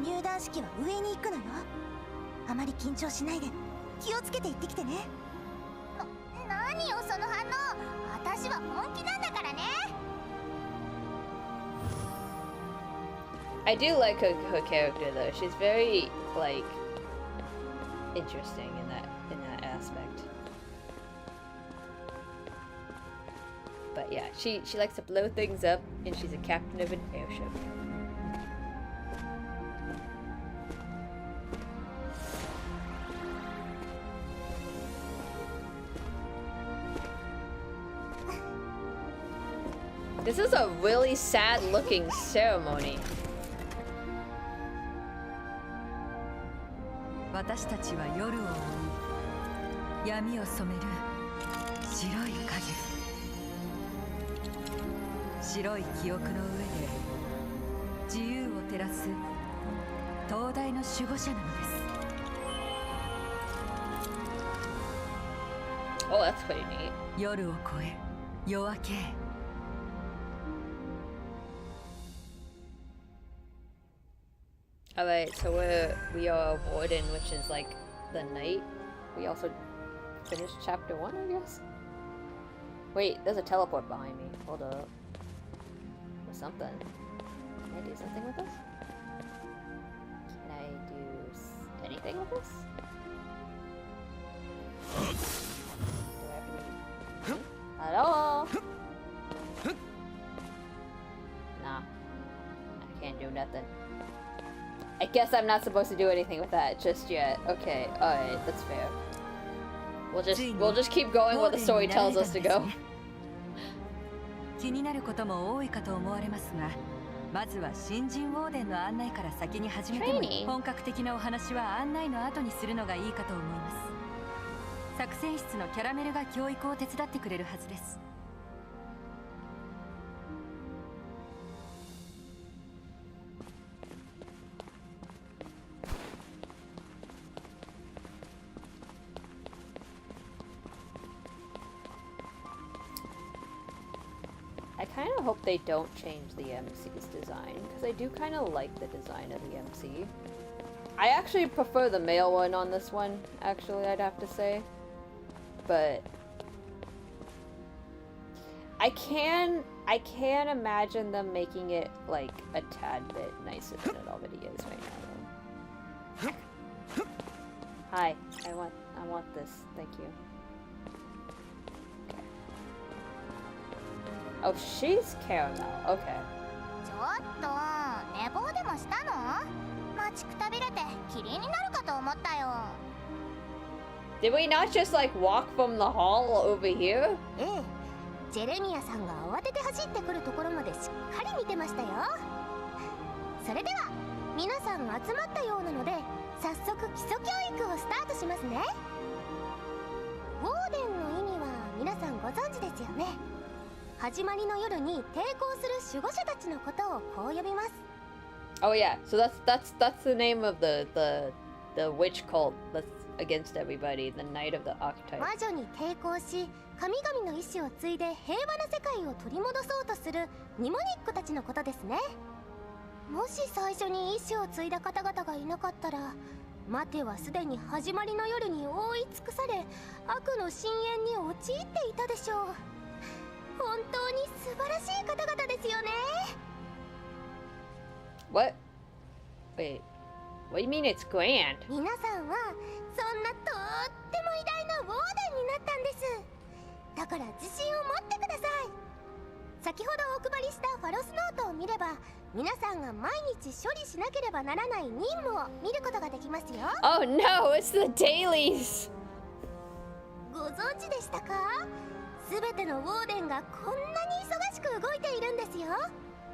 入団式は上に行くのよ。あまり緊張しないで気をつけて行ってきてね。何よその反応。私は本気なんだからね。I do like her character though. She's very like interesting in that aspect. But yeah, she likes to blow things up, and she's a captain of an airship. This is a really sad-looking ceremony. 私たちは夜を追い闇を染める白い影、白い記憶の上で自由を照らす灯台の守護者なのです。 Oh, that's pretty neat. 夜を越え夜明けへ。 Alright, so we are Warden, which is like the night. We also finished chapter 1, I guess? Wait, there's a teleport behind me. Hold up. Or something. Can I do something with this? Can I do anything with this? Do I have to be... Hello? Nah. I can't do nothing. I guess I'm not supposed to do anything with that just yet. Okay, alright, that's fair. We'll just keep going where the story tells us to go. 気になることも多いかと思われますが、まずは新人ウォーデンの案内から先に始めても本格的なお話は案内の後にするのがいいかと思います。作戦室のキャラメルが教育を手伝ってくれるはずです。 I kind of hope they don't change the MC's design, because I do kind of like the design of the MC. I actually prefer the male one on this one, actually, I'd have to say. But I can imagine them making it like a tad bit nicer than it already is right now. Though. Hi, I want this. Thank you. Oh, she's caramel. Okay. ちょっと寝坊でもしたの？待ちくたびれてキリンになるかと思ったよ。Did we not just like walk from the hall over here? ええ、ジェレミアさんが慌てて走ってくるところまでしっかり見てましたよ。それでは皆さん集まったようなので早速基礎教育をスタートしますね。ウォーデンの意味は皆さんご存知ですよね。始まりの夜に抵抗する守護者たちのことをこう呼びます。 Oh yeah, so that's the name of the witch cult that's against everybody, the Knight of the Archetype. 魔女に抵抗し神々の意志を継いで平和な世界を取り戻そうとするニモニックたちのことですね。もし最初に意志を継いだ方々がいなかったら、待てはすでに始まりの夜に覆い尽くされ悪の深淵に陥っていたでしょう。本当に素晴らしい方々ですよね。 What? Wait, what do you mean it's grand? 皆さんはそんなとっても偉大なウォーデンになったんです。だから自信を持ってください。先ほどお配りしたファロスノートを見れば皆さんが毎日処理しなければならない任務を見ることができますよ。 Oh no, it's the dailies! ご存知でしたか？すべてのウォーデンがこんなに忙しく動いているんですよ。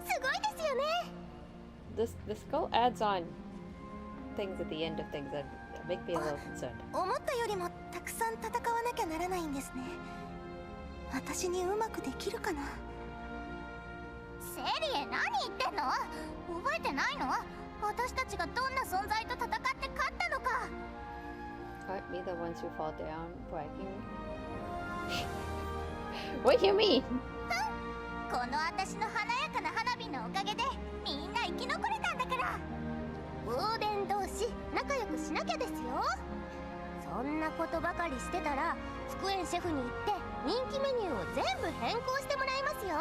すごいですよね。This skull adds on things at the end of things that make me a little concerned. 思ったよりもたくさん戦わなきゃならないんですね。私にうまくできるかな。セリエ、何言ってんの？覚えてないの？私たちがどんな存在と戦って勝ったのか。 Aren't we the ones who fall down bragging? What do you mean? この私の華やかな花火のおかげでみんな生き残れたんだから。ウォーデン同士仲良くしなきゃですよ。そんなことばかりしてたら福園シェフに行って人気メニューを全部変更してもらいますよ。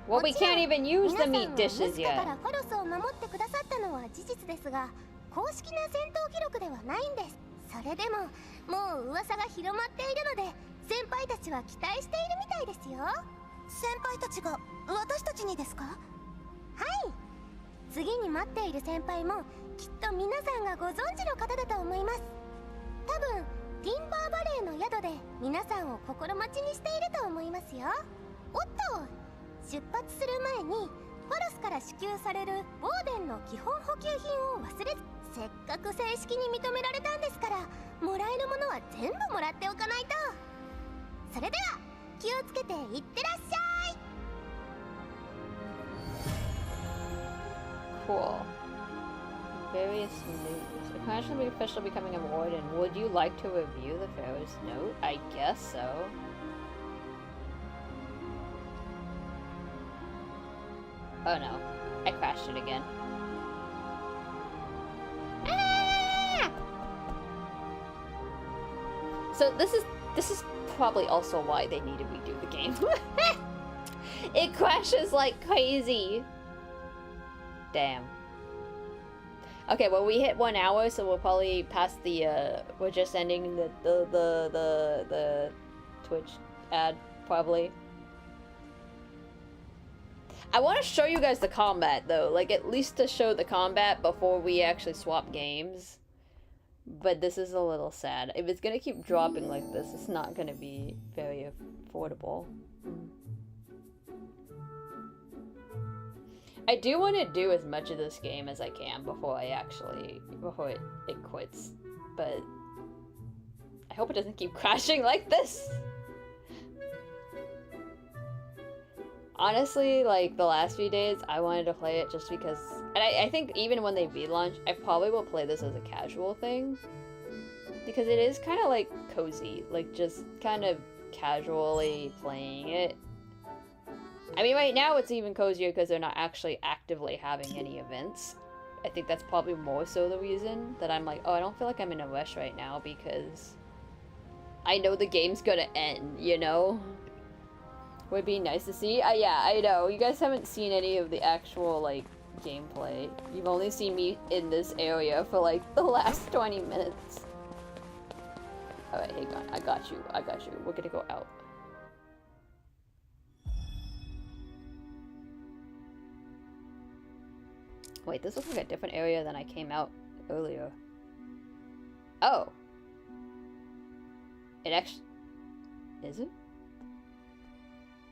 Well, we can't even use the meat dishes 皆さん yet. がムスカからファロスを守ってくださったのは事実ですが、公式な戦闘記録ではないんです。それでももう噂が広まっているので先輩たちは期待しているみたいですよ。先輩たちが私たちにですか？はい、次に待っている先輩もきっと皆さんがご存知の方だと思います。多分ティンバーバレーの宿で皆さんを心待ちにしていると思いますよ。おっと、出発する前にファロスから支給されるウォーデンの基本補給品を忘れず、せっかく正式に認められたんですからもらえるものは全部もらっておかないと。それでは気をつけていってらっしゃい。 Cool. Various news. Occasionally official becoming a warden. Would you like to review the Pharaoh's note? I guess so. Oh no. I crashed it again. Ah! So this is probably also why they need to redo the game. It crashes like crazy. Damn. Okay, well we hit 1 hour, so we'll probably pass the we're just ending the Twitch ad probably. I want to show you guys the combat though, like at least to show the combat before we actually swap games. But this is a little sad. If it's gonna keep dropping like this, it's not gonna be very affordable. I do want to do as much of this game as I can before it quits. But I hope it doesn't keep crashing like this. Honestly, like the last few days, I wanted to play it just because, and I think even when they relaunch, I probably will play this as a casual thing. Because it is kind of like cozy, like just kind of casually playing it. I mean, right now it's even cozier because they're not actually actively having any events. I think that's probably more so the reason that I'm like, oh, I don't feel like I'm in a rush right now because I know the game's gonna end, you know? Would be nice to see. Yeah, I know. You guys haven't seen any of the actual, like, gameplay. You've only seen me in this area for, like, the last 20 minutes. Alright, hang on. I got you. I got you. We're gonna go out. Wait, this looks like a different area than I came out earlier. Oh. It actually... Is it?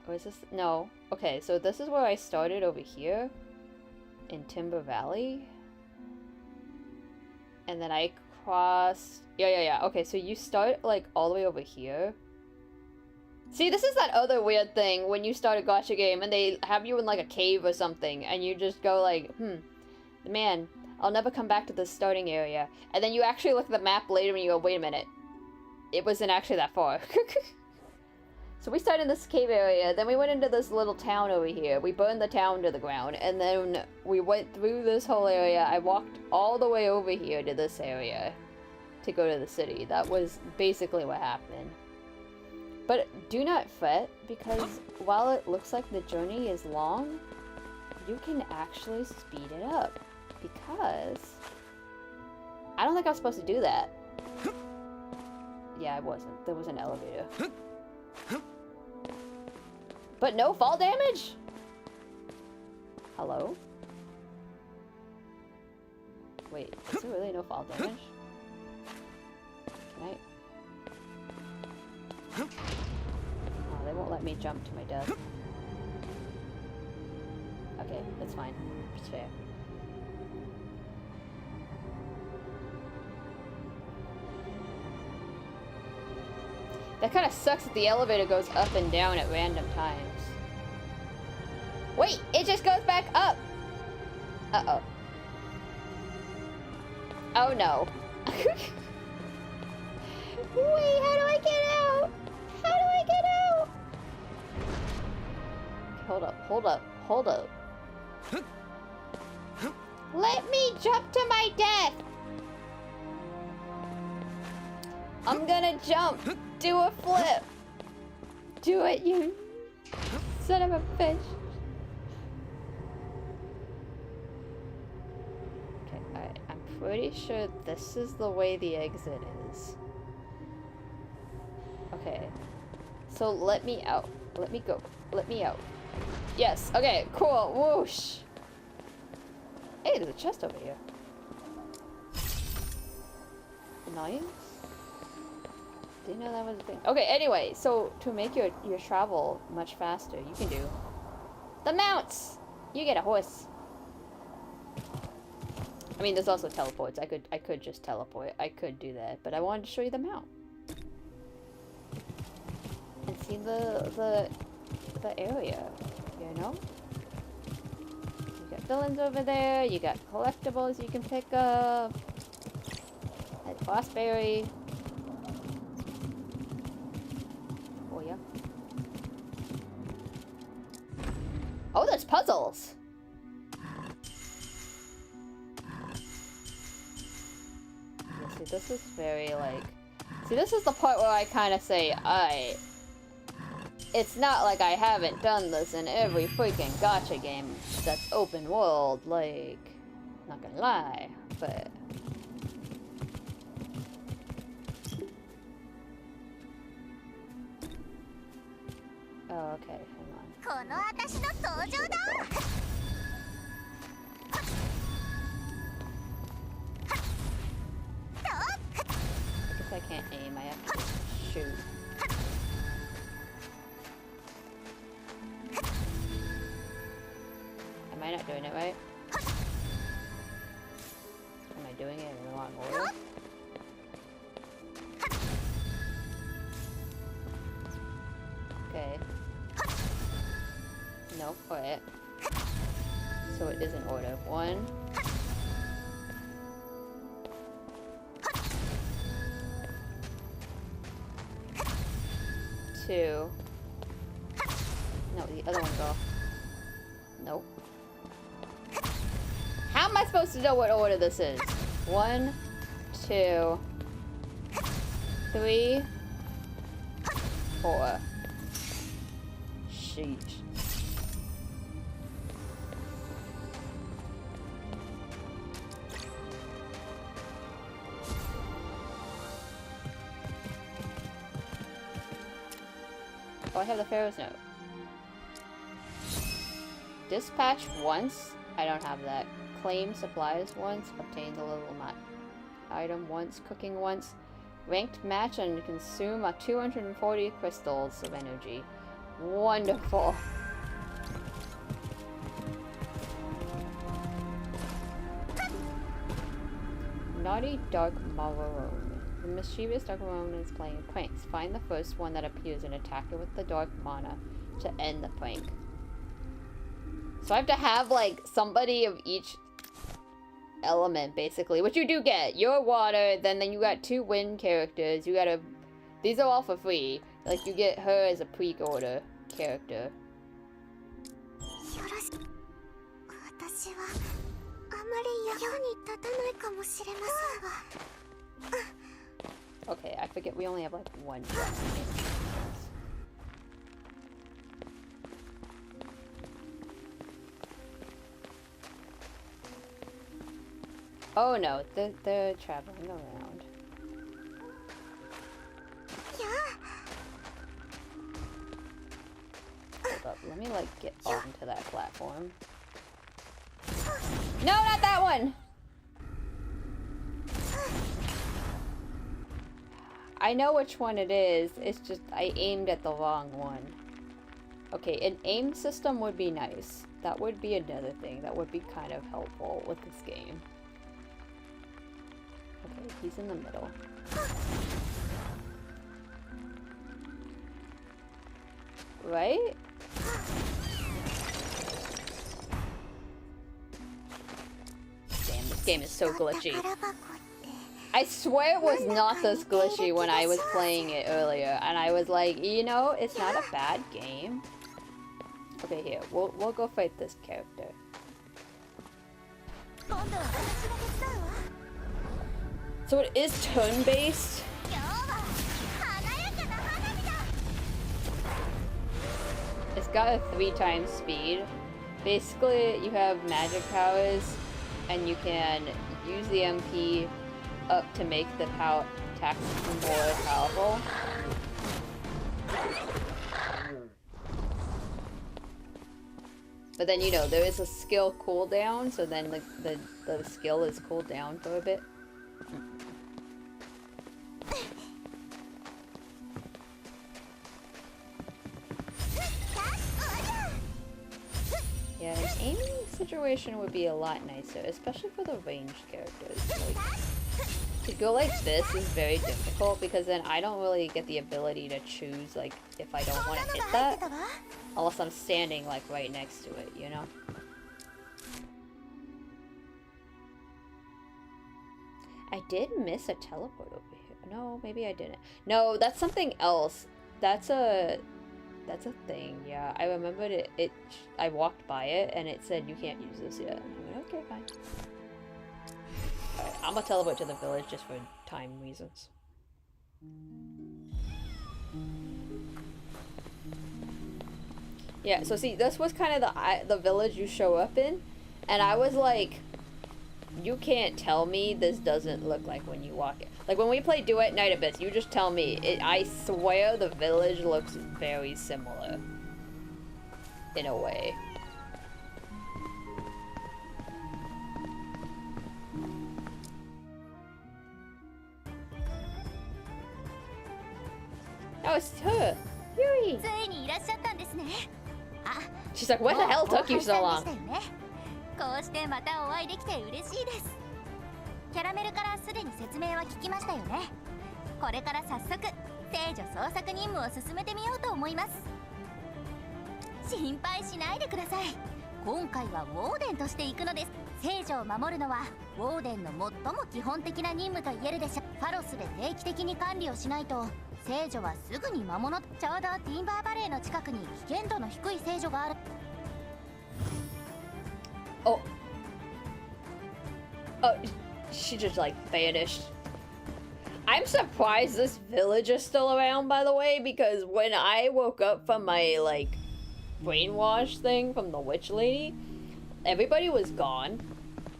Or is this... No. Okay, so this is where I started over here. In Timber Valley. And then I crossed... Yeah. Okay, so you start, like, all the way over here. See, this is that other weird thing when you start a gacha game and they have you in, like, a cave or something. And you just go, like, man, I'll never come back to this starting area. And then you actually look at the map later and you go, wait a minute. It wasn't actually that far. So we started in this cave area, then we went into this little town over here. We burned the town to the ground, and then we went through this whole area. I walked all the way over here to this area to go to the city. That was basically what happened. But do not fret, because while it looks like the journey is long, you can actually speed it up. Because I don't think I was supposed to do that. Yeah, I wasn't. There was an elevator. But no fall damage? Hello? Wait, is there really no fall damage? Can I? Oh, they won't let me jump to my death. Okay, that's fine. It's fair. That kind of sucks that the elevator goes up and down at random times. Wait, it just goes back up! Uh-oh. Oh no. Wait, how do I get out? How do I get out? Hold up. Let me jump to my death! I'm gonna jump! Do a flip! Do it, you son of a bitch. Okay, alright. I'm pretty sure this is the way the exit is. Okay. So let me out. Let me go. Let me out. Yes, okay, cool. Whoosh! Hey, there's a chest over here. Nice. Didn't know that was a thing. Okay, anyway, so to make your travel much faster, you can do the mounts. You get a horse. I mean, there's also teleports. I could just teleport. I could do that, but I wanted to show you the mount and see the area. You know, you got villains over there. You got collectibles you can pick up. Like Bossberry. Oh, there's puzzles! Yeah, see, this is very, like... See, this is the part where I kind of say, it's not like I haven't done this in every freaking gacha game that's open world, like... Not gonna lie, but... Oh, okay, hang on. I guess I can't aim, I have to shoot. Am I not doing it right? Am I doing it in the wrong order? Okay. Nope, alright. So it is in order. 1. 2. No, the other one go. Nope. How am I supposed to know what order this is? 1, 2, 3, 4. Sheesh. Oh, I have the Pharaoh's note. Dispatch once. I don't have that. Claim supplies once. Obtain the little map. item once, cooking once. Ranked match and consume 240 crystals of energy. Wonderful. Naughty Dark Marone. The mischievous Dark Marone is playing pranks. Find the first one that appears and attack it with the Dark Mana to end the prank. So I have to have, like, somebody of each element, basically. Which you do get. You're water, then you got 2 wind characters. You gotta... These are all for free. Like, you get her as a pre-order character. Okay, I forget we only have, like, 1 dress. Oh no, they're traveling around. Hold up, let me like get onto that platform. No, not that one! I know which one it is, it's just I aimed at the wrong one. Okay, an aim system would be nice. That would be another thing that would be kind of helpful with this game. Okay, he's in the middle. Right? Damn, this game is so glitchy. I swear it was not this glitchy when I was playing it earlier, and I was like, you know, it's not a bad game. Okay, here, we'll go fight this character. So it is turn-based. It's got a 3 times speed. Basically, you have magic powers, and you can use the MP up to make the attacks more powerful. But then, you know, there is a skill cooldown, so then the skill is cooled down for a bit. Yeah, an aiming situation would be a lot nicer, especially for the ranged characters. Like, to go like this is very difficult because then I don't really get the ability to choose, like, if I don't want to hit that, unless I'm standing, like, right next to it, you know? I did miss a teleport over here. No, maybe I didn't. No, that's something else. That's a thing, yeah. I remembered it. I walked by it and it said you can't use this yet. I went, okay, fine. Alright, I'm gonna teleport to the village just for time reasons. Yeah, so see, this was kind of the village you show up in, and I was like, you can't tell me this doesn't look like when you walk in. Like, when we play Duet Night Abyss, you just tell me. I swear the village looks very similar. In a way. Oh, it's her! Yuri! She's like, what the hell took you so long? こうしてまたお会いできて嬉しいです。キャラメルからすでに説明は聞きましたよね。これから早速聖女捜索任務を進めてみようと思います。心配しないでください。今回はウォーデンとして行くのです。聖女を守るのはウォーデンの最も基本的な任務と言えるでしょう。ファロスで定期的に管理をしないと聖女はすぐに魔物。ちょうどティンバーバレーの近くに危険度の低い聖女がある。Oh. Oh, she just like vanished. I'm surprised this village is still around, by the way, because when I woke up from my, like, brainwash thing from the witch lady, everybody was gone,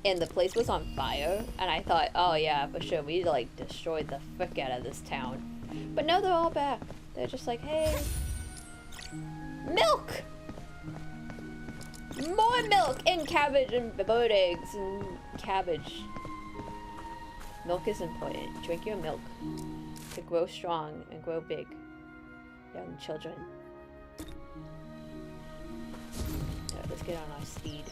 and the place was on fire, and I thought, oh yeah, for sure, we, like, destroyed the frick out of this town. But no, they're all back. They're just like, hey... Milk! More milk and cabbage and bird eggs and cabbage. Milk is important. Drink your milk to grow strong and grow big, young children. Alright, let's get on our steed.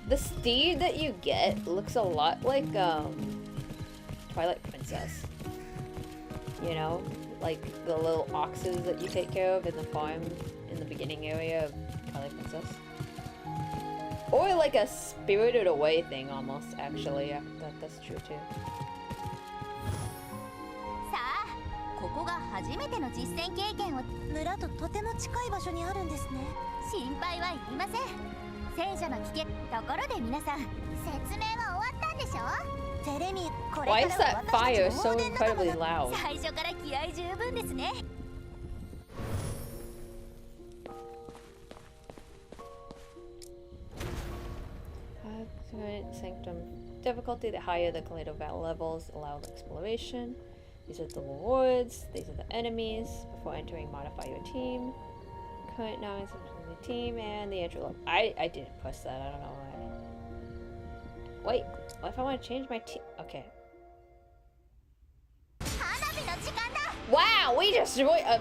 The steed that you get looks a lot like Twilight Princess. You know? Like the little oxes that you take care of in the farm in the beginning area of Twilight Princess. Or like a Spirited Away thing almost, actually. Yeah, that's true too. さあ、ここが初めての実戦経験を。村ととても近い場所にあるんですね。心配はいりません。戦車の危険。ところで皆さん、説明は終わったんでしょ？テレミ、これ Why か is ら that は fire 私たち so の放電仲間 incredibly だ。 loud? 最初から気合十分ですね。Sanctum difficulty. The higher the Kaleido battle levels allow exploration. These are the rewards. These are the enemies. Before entering, modify your team. Current now is the team and the entry level. I didn't press that. I don't know why. Wait, what if I want to change my team? Okay. Wow, we destroyed. I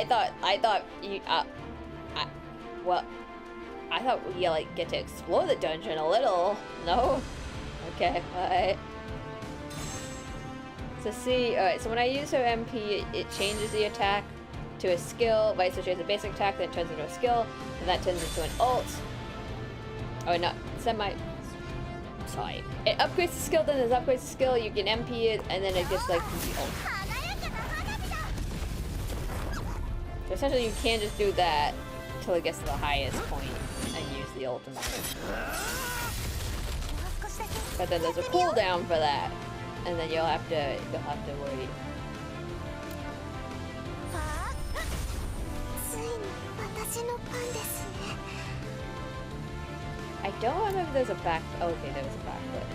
thought you. Well. I thought we like get to explore the dungeon a little. No? Okay, alright. So see, alright, so when I use her MP, it changes the attack to a skill. Vice versa, a basic attack, then it turns into a skill, and that turns into an ult. Oh, no, sorry. It upgrades the skill, then it upgrades the skill, you can MP it, and then it gets like the ult. So essentially you can't just do that until it gets to the highest point. The ultimate. But then there's a cooldown for that, and then you'll have to worry. I don't remember if there's a back. Oh, okay, there was a backfoot.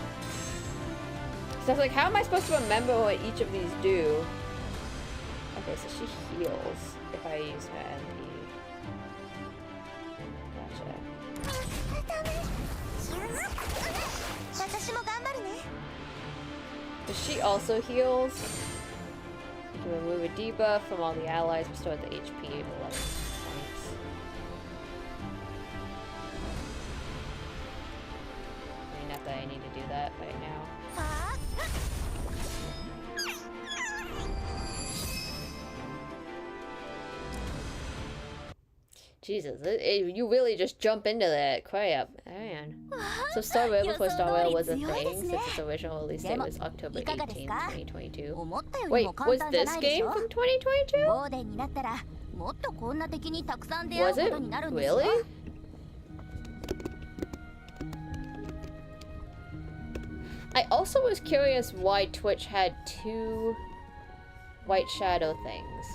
So I was like, how am I supposed to remember what each of these do? Okay, so she heals if I use her MP. But she also heals. You can remove a debuff from all the allies, restore the HP of 11 points. I mean, not that I need to do that right now. Jesus, you really just jump into that crap, man. So Star Rail before Star Rail was a thing, since its original release date was October 18, 2022. Wait, was this game from 2022? Was it? Really? I also was curious why Twitch had 2 White Shadow things.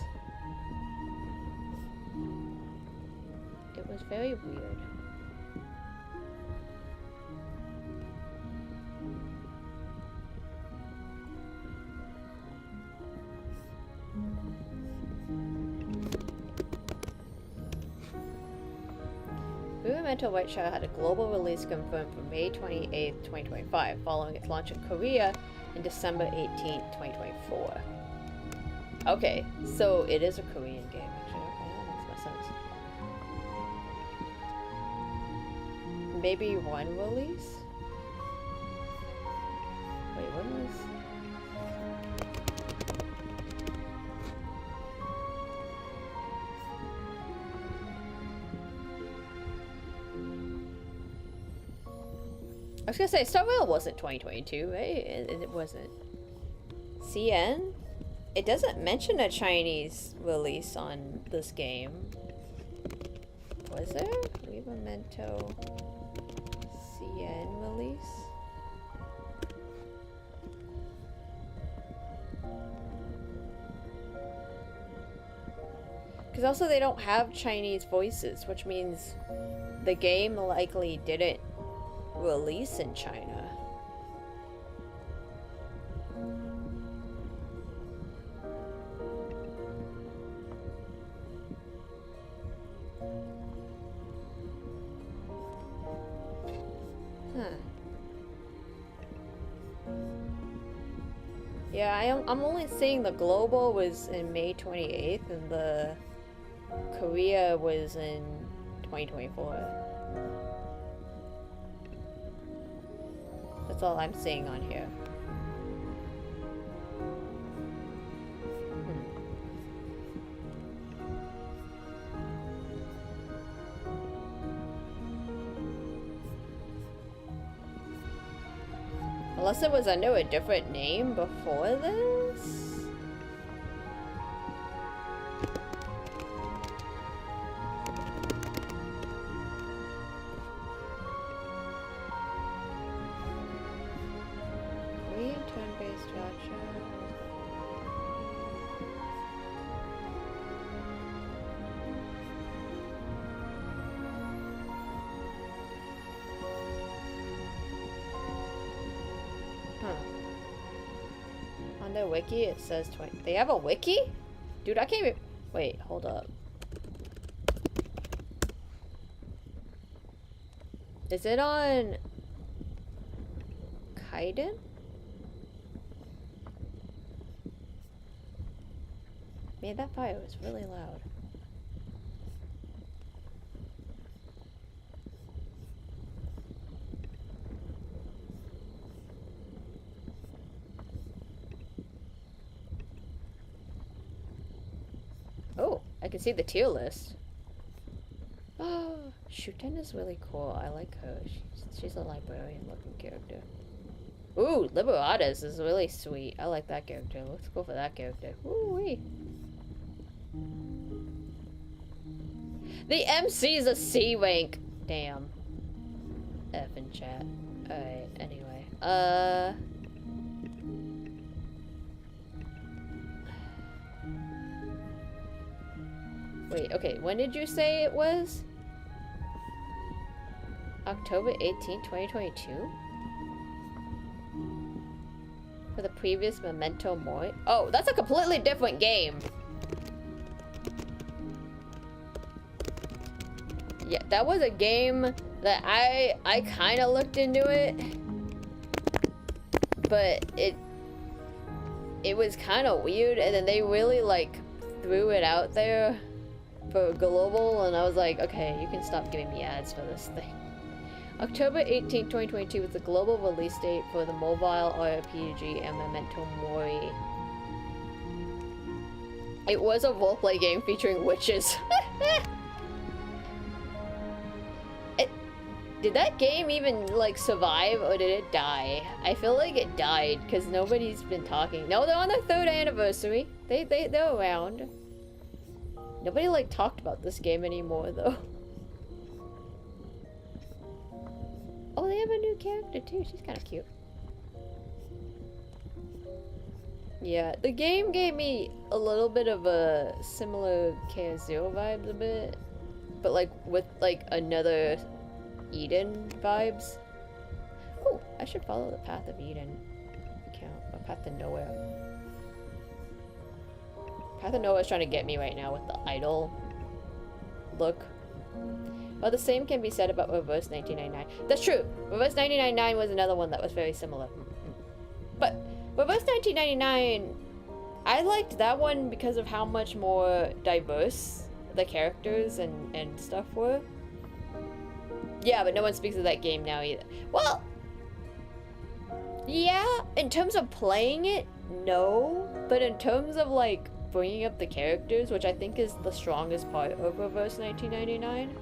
It was very weird. Rudimental White Shadow had a global release confirmed for May 28th, 2025, following its launch in Korea in December 18th, 2024. Okay, so it is a Korean game, actually. Okay, that makes more sense. Maybe one release? Wait, when was... I was gonna say, Star Rail wasn't 2022, right? It wasn't. CN? It doesn't mention a Chinese release on this game. Was there? Memento CN release? Because also they don't have Chinese voices, which means the game likely didn't release in China. Huh. Yeah, I'm only seeing the global was in May 28th and the Korea was in 2024. That's all I'm seeing on here. Unless it was under a different name before this? Korean turn-based gacha. On their wiki it says 20. They have a wiki? Dude, I can't even. Wait, hold up. Is it on Kaiden? Man, that fire was really loud. Oh, I can see the tier list. Oh, Shuten is really cool. I like her. She's a librarian looking character. Ooh, Liberatus is really sweet. I like that character. Let's go for that character. Ooh-wee. The MC is a C rank. Damn. F in chat. Alright, anyway. Wait, okay, when did you say it was? October 18, 2022? For the previous Memento Mori? Oh, that's a completely different game! Yeah, that was a game that I kind of looked into it, but it was kind of weird, and then they really like threw it out there for global, and I was like, okay, you can stop giving me ads for this thing. October 18, 2022 was the global release date for the mobile RPG and Memento Mori. It was a roleplay game featuring witches. Did that game even, like, survive, or did it die? I feel like it died, because nobody's been talking. No, they're on their 3rd anniversary. They're around. Nobody, like, talked about this game anymore, though. Oh, they have a new character, too. She's kind of cute. Yeah, the game gave me a little bit of a similar KS0 vibes a bit. But, like, with, like, another Eden vibes. Oh, I should follow the Path of Eden account. Or Path to Nowhere. Path of Nowhere is trying to get me right now with the idol look. Well, the same can be said about Reverse 1999. That's true. Reverse 1999 was another one that was very similar. But Reverse 1999, I liked that one because of how much more diverse the characters and stuff were. Yeah, but no one speaks of that game now either. Well, yeah, in terms of playing it, no. But in terms of, like, bringing up the characters, which I think is the strongest part of Reverse 1999,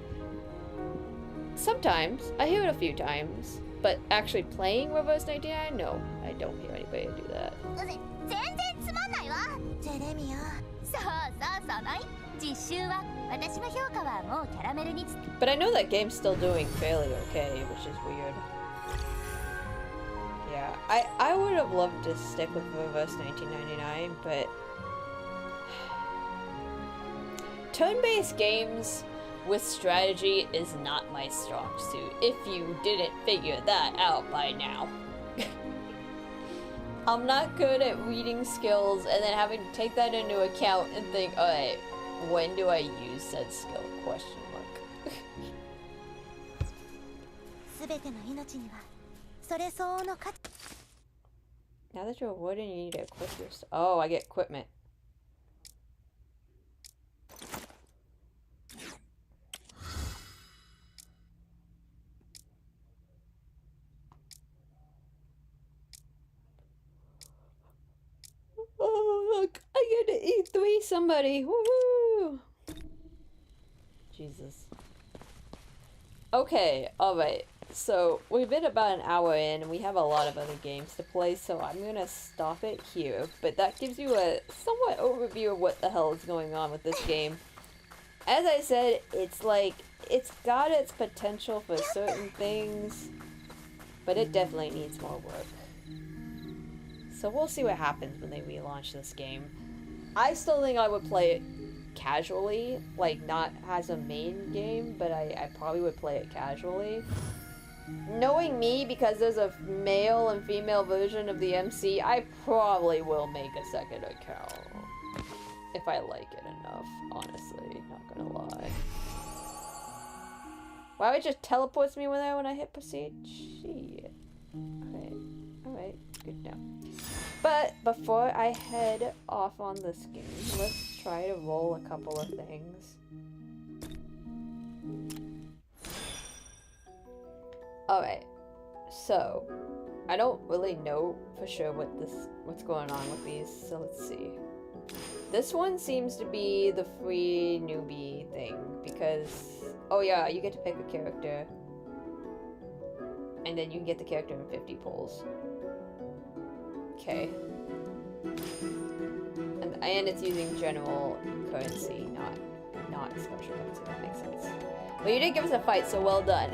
sometimes. I hear it a few times. But actually playing Reverse 99, no. I don't hear anybody do that. But I know that game's still doing fairly okay, which is weird. Yeah, I would have loved to stick with Reverse 1999, but turn-based games with strategy is not my strong suit, if you didn't figure that out by now. I'm not good at reading skills and then having to take that into account and think, alright, when do I use said skill? Question mark. Now that you're a warden, you need to equip your stuff. Oh, I get equipment. Oh, look, I get to E3 somebody. Woohoo! Jesus. Okay, alright. So, we've been about an hour in, and we have a lot of other games to play, so I'm gonna stop it here. But that gives you a somewhat overview of what the hell is going on with this game. As I said, it's like, it's got its potential for certain things, but it definitely needs more work. So we'll see what happens when they relaunch this game. I still think I would play it casually, like not as a main game, but I probably would play it casually. Knowing me, because there's a male and female version of the MC, I probably will make a second account. If I like it enough, honestly, not gonna lie. Why would it just teleports me when I hit proceed? Shit. Okay, alright, good now. But before I head off on this game, let's try to roll a couple of things. Alright, so I don't really know for sure what's going on with these, so let's see. This one seems to be the free newbie thing, because, oh yeah, you get to pick a character, and then you can get the character in 50 pulls. Okay. And it's using general currency, not special currency, that makes sense. Well, you did give us a fight, so well done.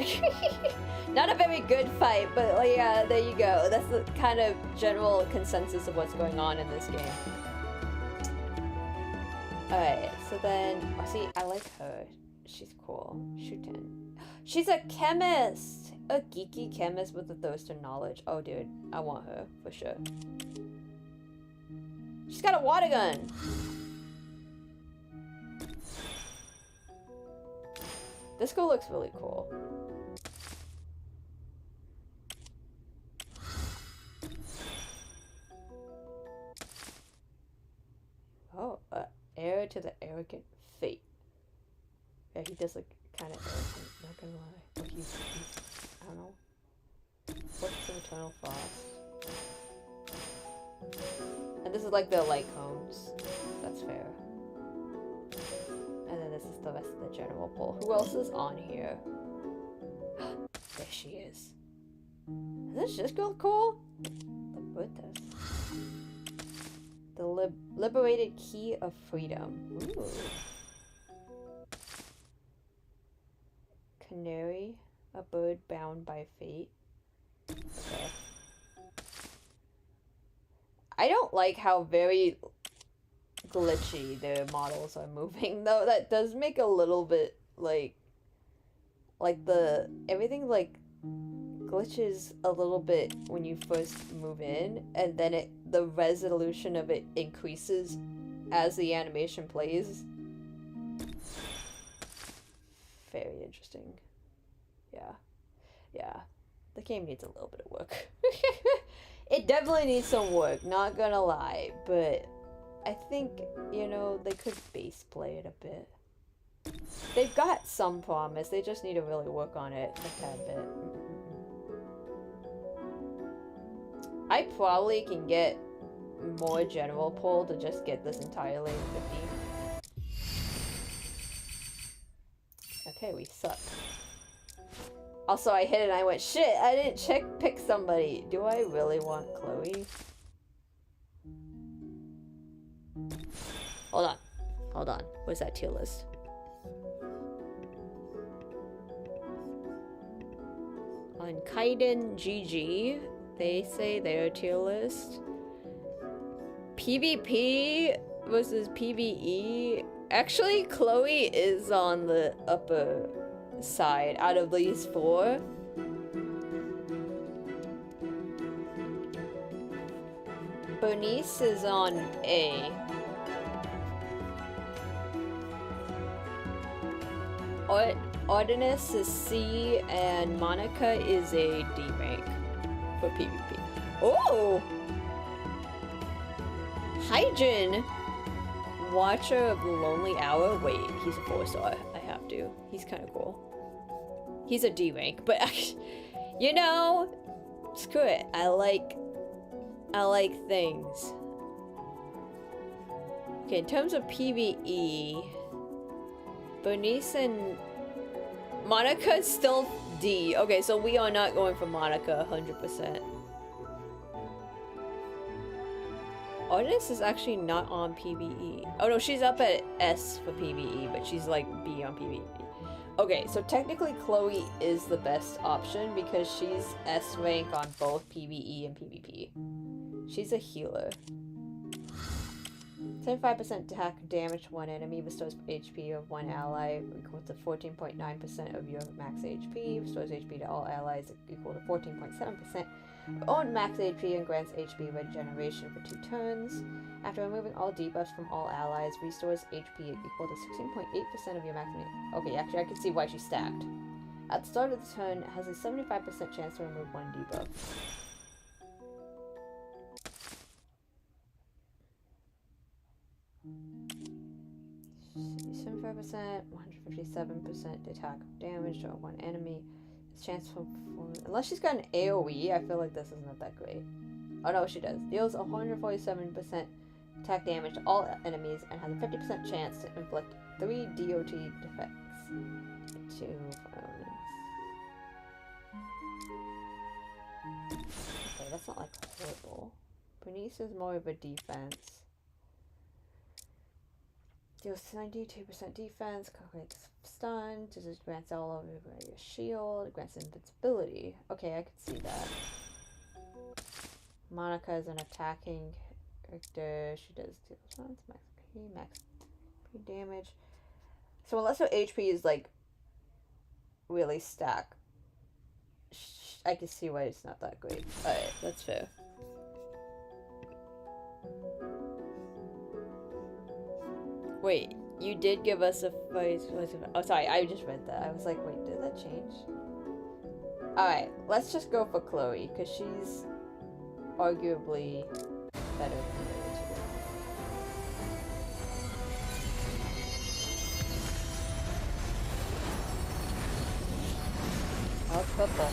Not a very good fight, but like, yeah, there you go. That's the kind of general consensus of what's going on in this game. Alright, so then, oh, see, I like her. She's cool. Shuten. She's a chemist! A geeky chemist with a thirst for knowledge. Oh, dude, I want her, for sure. She's got a water gun! This girl looks really cool. Oh, heir to the arrogant fate. Yeah, he does look kind of arrogant, not gonna lie. Like he's I don't know. What's some eternal frost? And this is like the light combs. That's fair. And then this is the rest of the general pool. Who else is on here? There she is. Isn't this girl cool? Look at this. The liberated key of freedom. Ooh. Canary, a bird bound by fate. Okay. I don't like how very glitchy the models are moving, though. That does make a little bit like everything like glitches a little bit when you first move in, and then the resolution of it increases as the animation plays. Very interesting. Yeah. The game needs a little bit of work. It definitely needs some work, not gonna lie, but I think, you know, they could base play it a bit. They've got some promise, they just need to really work on it a tad bit. I probably can get more general pull to just get this entirely 50. Okay, we suck. Also, I hit it and I went, shit, I didn't pick somebody. Do I really want Chloe? Hold on. Where's that tier list? On Kaiden GG, they say their tier list. PvP versus PvE. Actually, Chloe is on the upper side out of these four. Bernice is on A. Ordinus is C, and Monica is a D rank for PvP. Oh! Hyjin! Watcher of the Lonely Hour. Wait, he's a 4-star. I have to. He's kind of cool. He's a D rank, but you know, screw it. I like things. Okay, in terms of PvE, Bernice and Monica's still D. Okay, so we are not going for Monica 100%. Artist is actually not on PvE. Oh no, she's up at S for PvE, but she's like B on PvE. Okay, so technically Chloe is the best option because she's S rank on both PvE and PvP. She's a healer. 75% attack damage to one enemy, bestows HP of one ally equal to 14.9% of your max HP, restores HP to all allies equal to 14.7% of own max HP, and grants HP regeneration for 2 turns. After removing all debuffs from all allies, restores HP equal to 16.8% of your max HP. Okay, actually I can see why she's stacked. At the start of the turn, it has a 75% chance to remove one debuff. 75%, 157% attack damage to one enemy. This chance for unless she's got an AoE, I feel like this is not that great. Oh no, she does. Deals 147% attack damage to all enemies and has a 50% chance to inflict 3 DOT defects to foes. Okay, that's not like horrible. Bernice is more of a defense. Deals 92% defense, calculates stun, just grants all over your shield, grants invincibility. Okay, I could see that. Monica is an attacking character. She does deal stuns, max P damage. So unless her HP is like really stacked, I can see why it's not that great. Alright, that's fair. Wait, you did give us a fight. Oh, sorry, I just read that. I was like, wait, did that change? Alright, let's just go for Chloe, because she's arguably better than the other two. Oh, it's purple.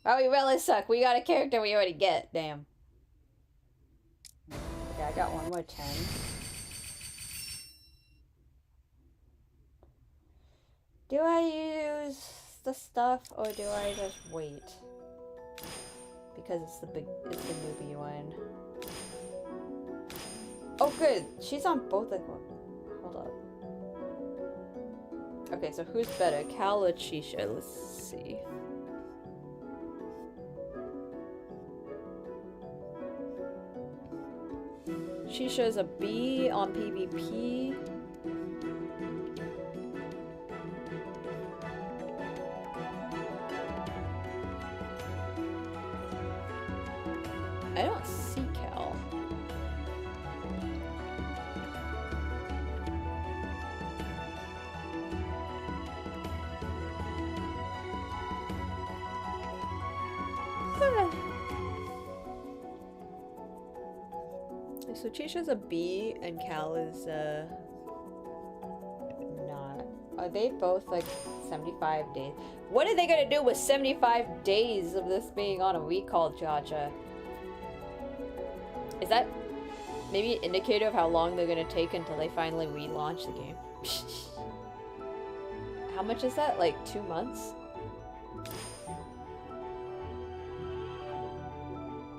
Oh, we really suck. We got a character we already get. Damn. Okay, I got one more 10. Do I use the stuff or do I just wait? Because it's the newbie one. Oh, good. She's on both of them. Hold up. Okay, so who's better, Cal or Chisha? Let's see. Shisha's a B on PvP. I don't see Cal. So Chisha's a B and Cal is not. Are they both like 75 days? What are they gonna do with 75 days of this being on a recall, Gacha? Is that maybe an indicator of how long they're gonna take until they finally relaunch the game? How much is that? Like 2 months?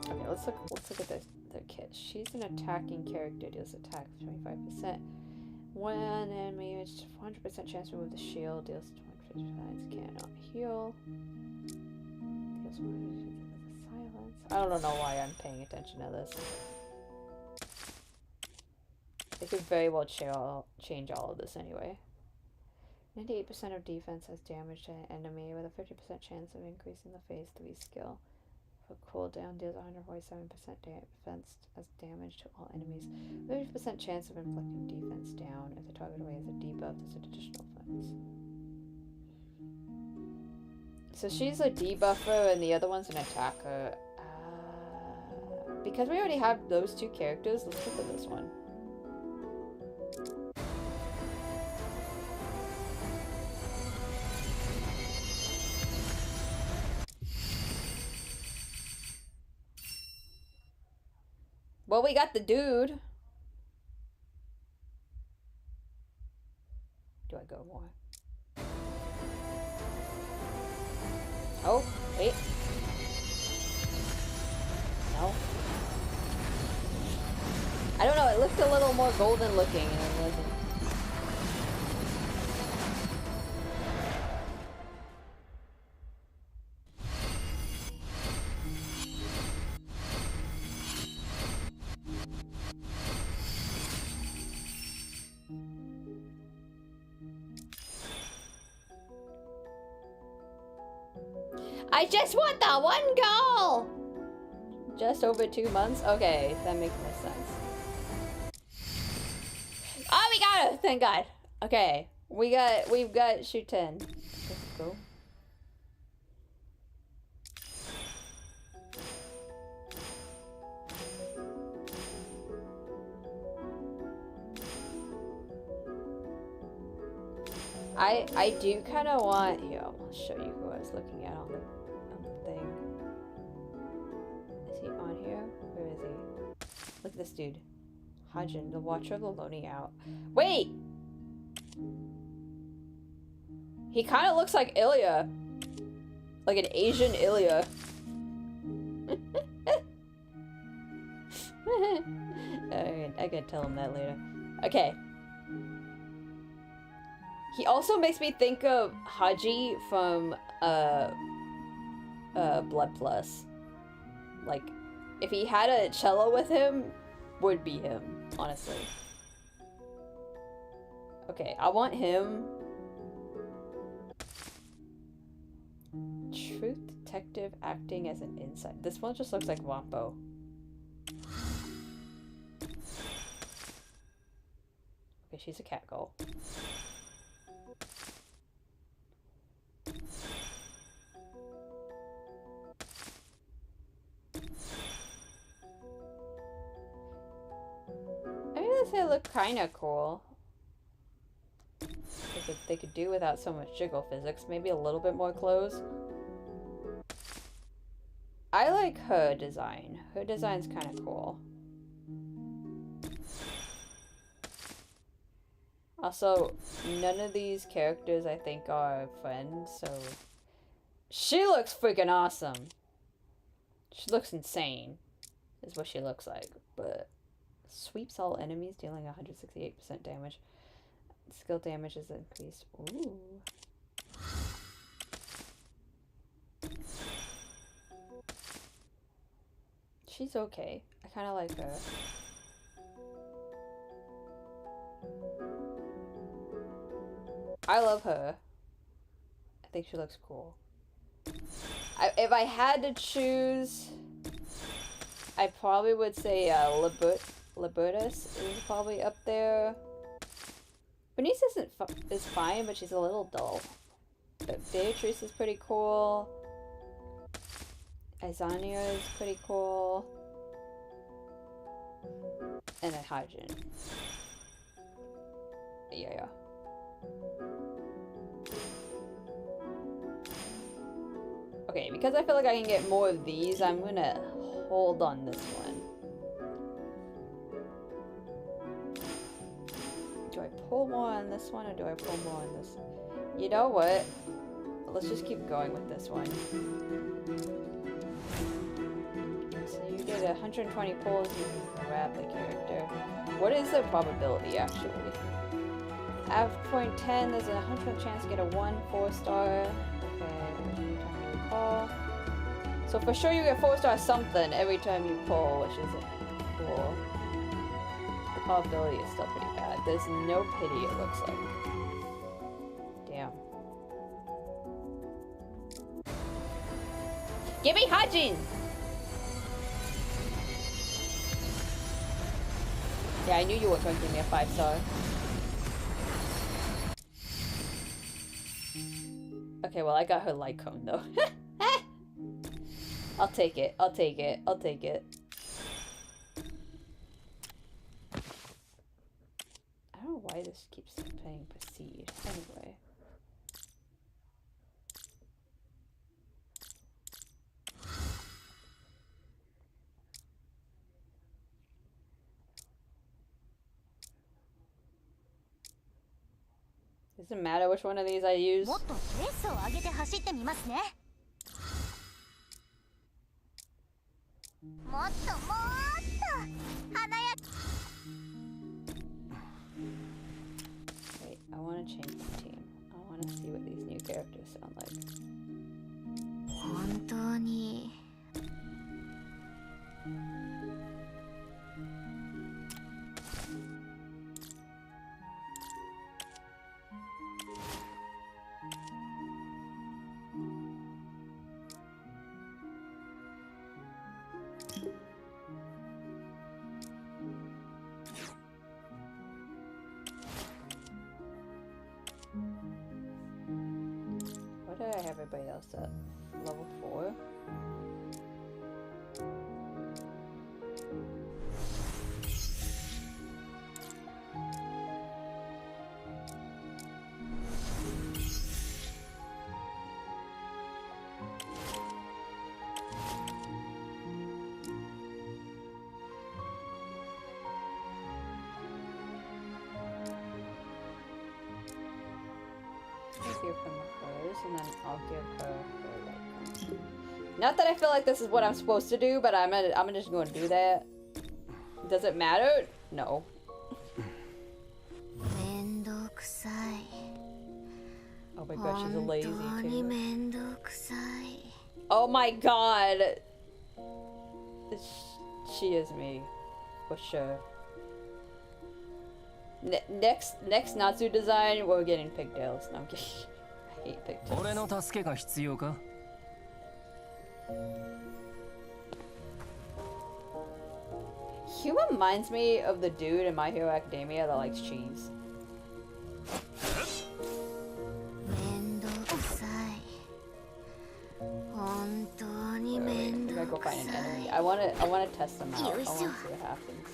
Okay, let's look at this. Their kit. She's an attacking character, deals attack 25%. One enemy is 100% chance to remove the shield, deals 20% times, cannot heal. Deals 100% silence. I don't know why I'm paying attention to this. They could very well change all of this anyway. 98% of defense has damage to an enemy with a 50% chance of increasing the phase 3 skill. Her cooldown deals 147% defense as damage to all enemies. 30% chance of inflicting defense down. If the target away is a debuff, there's an additional defense. So she's a debuffer and the other one's an attacker. Because we already have those two characters, let's look at this one. Well, we got the dude. Do I go more? Oh, wait. No. I don't know, it looked a little more golden looking and it wasn't. I just want the one goal! Just over 2 months? Okay, that makes more sense. Oh, we got it! Thank God. Okay, we've got shoot 10. Let's go. I do kind of want. Here, I'll show you who I was looking at on the thing. Is he on here? Where is he? Look at this dude. Hajin, the Watcher of the Lonely Out. Wait! He kind of looks like Ilya. Like an Asian Ilya. I can tell him that later. Okay. He also makes me think of Haji from Blood Plus. Like, if he had a cello with him, would be him, honestly. Okay, I want him. Truth detective acting as an inside. This one just looks like Wampo. Okay, she's a cat girl. They look kind of cool. They could do without so much jiggle physics. Maybe a little bit more clothes. I like her design. Her design's kind of cool. Also, none of these characters I think are friends, so... She looks freaking awesome. She looks insane, is what she looks like, but... Sweeps all enemies, dealing 168% damage. Skill damage is increased. Ooh. She's okay. I kind of like her. I love her. I think she looks cool. If I had to choose, I probably would say Libertus is probably up there. Bernice is fine, but she's a little dull. But Beatrice is pretty cool. Izania is pretty cool. And then Hajin. Yeah. Okay, because I feel like I can get more of these, I'm gonna hold on this one. Do I pull more on this one or do I pull more on this? You know what? Let's just keep going with this one. So you get 120 pulls, you can grab the character. What is the probability actually? At point 10, there's a 100% chance to get a 4-star. Okay, call. So for sure you get 4-star something every time you pull, which is cool. The probability is still pretty bad. There's no pity, it looks like. Damn. Give me Hajin! Yeah, I knew you weren't going to give me a 5-star. Okay, well, I got her light cone, though. I'll take it. I'll take it. I'll take it. I don't know why this keeps saying proceed. Anyway. Doesn't matter which one of these I use. もっとペースを上げて走ってみますね。もっともっと華や Wait, I want to change the team. I want to see what these new characters sound like. 本当に What did I have everybody else at? Level 4? I'll give him hers, and then I'll give her her light one. Not that I feel like this is what I'm supposed to do, but I'm just going to do that. Does it matter? No. めんどくさい Oh my god, she's lazy 本当に too. めんどくさい Oh my god! She is me. For sure. Next Natsu design, we're getting pigtails. No, I'm kidding. I hate pigtails. 俺の助けが必要か He reminds me of the dude in My Hero Academia that likes cheese. めんどくさい本当に Wait, め wait, ん we ど gotta go くさ find い an enemy. I wanna test them out. I wanna see what happens.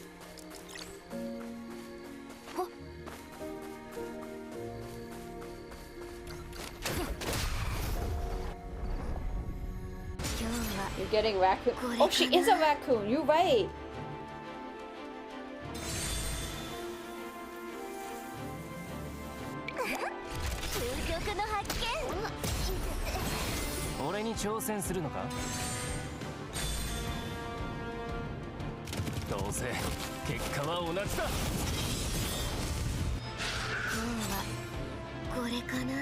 You're getting raccoon. Oh, she is a raccoon. You're right. 究極の発見俺に挑戦するのかどうせ結果は同じだ今日はこれかな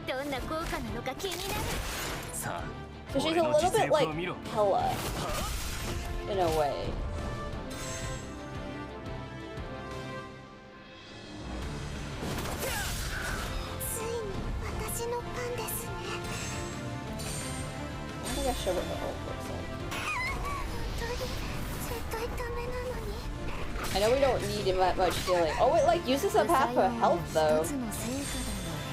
どんな効果なのか気になるさあ So she's 俺 a の little 実 bit 力 like を見ろ Hella in a way. ついに私のパンですね I think I show what the ult looks like. 本当に絶対ダメなのに I know we don't need him that much healing. Oh, it like uses up half her health though. 一つの成果だよね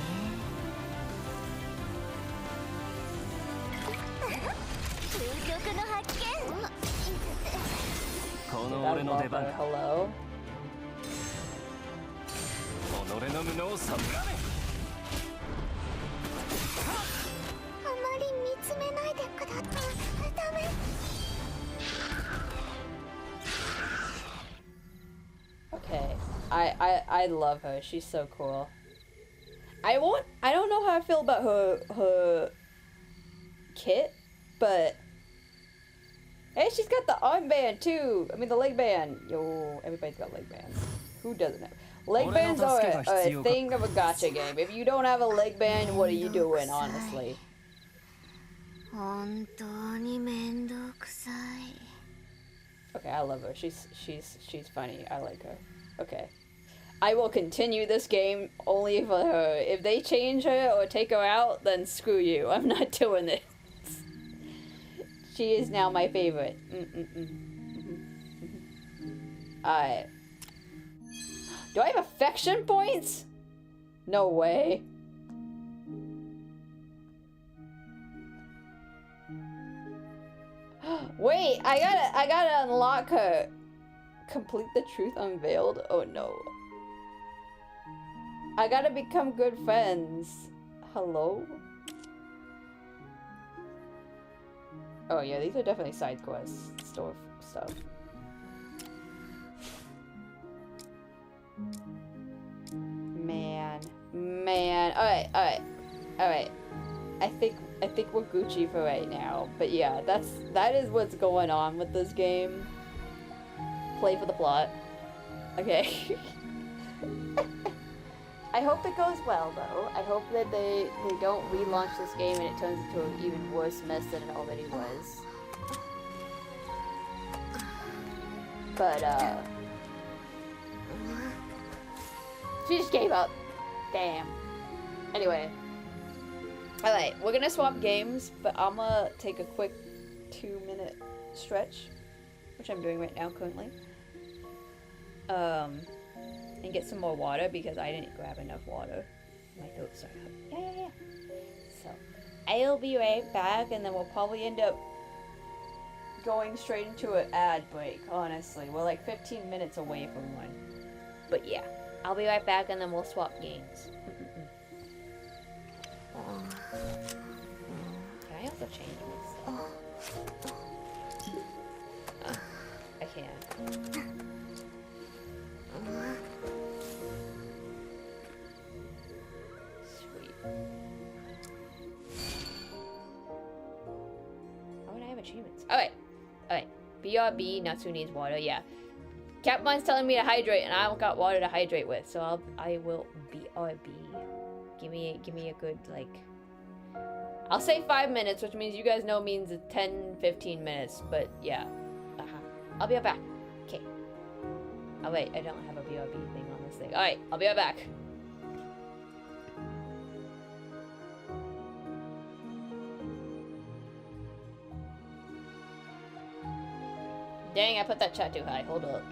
究極の発見この I 俺の love 出番 her. だ Hello. 己の胸をさめあまり見つめないでくださいダメ Okay. I love her. She's so cool. I don't know how I feel about her kit, but hey, she's got the armband too. I mean the leg band. Yo, everybody's got leg bands. Who doesn't have? Leg bands are a thing of a gacha game. If you don't have a leg band, what are you doing, honestly? 本当にめんどくさい Okay, I love her. She's funny. I like her. Okay. I will continue this game only for her. If they change her or take her out, then screw you. I'm not doing this. She is now my favorite. Alright. Do I have affection points? No way. Wait, I gotta unlock her. Complete the truth unveiled? Oh no. I gotta become good friends. Hello? Oh yeah, these are definitely side quests. Store stuff. Man. Alright. I think we're Gucci for right now. But yeah, that is what's going on with this game. Play for the plot. Okay. I hope it goes well though. I hope that they don't relaunch this game and it turns into an even worse mess than it already was. But she just gave up. Damn. Anyway. Alright, we're gonna swap games, but I'm gonna take a quick 2-minute stretch, which I'm doing right now currently. And get some more water because I didn't grab enough water. My throat's starting to hurt. Yeah. So, I'll be right back, and then we'll probably end up going straight into an ad break, honestly. We're like 15 minutes away from one. But yeah, I'll be right back, and then we'll swap games. Can I also change my stuff? I can. Sweet. Oh, and I have achievements. Alright. BRB, Natsu needs water, yeah. Capmine's telling me to hydrate, and I don't got water to hydrate with, so I will BRB. Give me a good, like... I'll say 5 minutes, which means you guys know means 10-15 minutes, but yeah. I'll be right back. Okay. Oh wait, I don't have a BRB thing on this thing. Alright, I'll be right back. Dang, I put that chat too high. Hold up.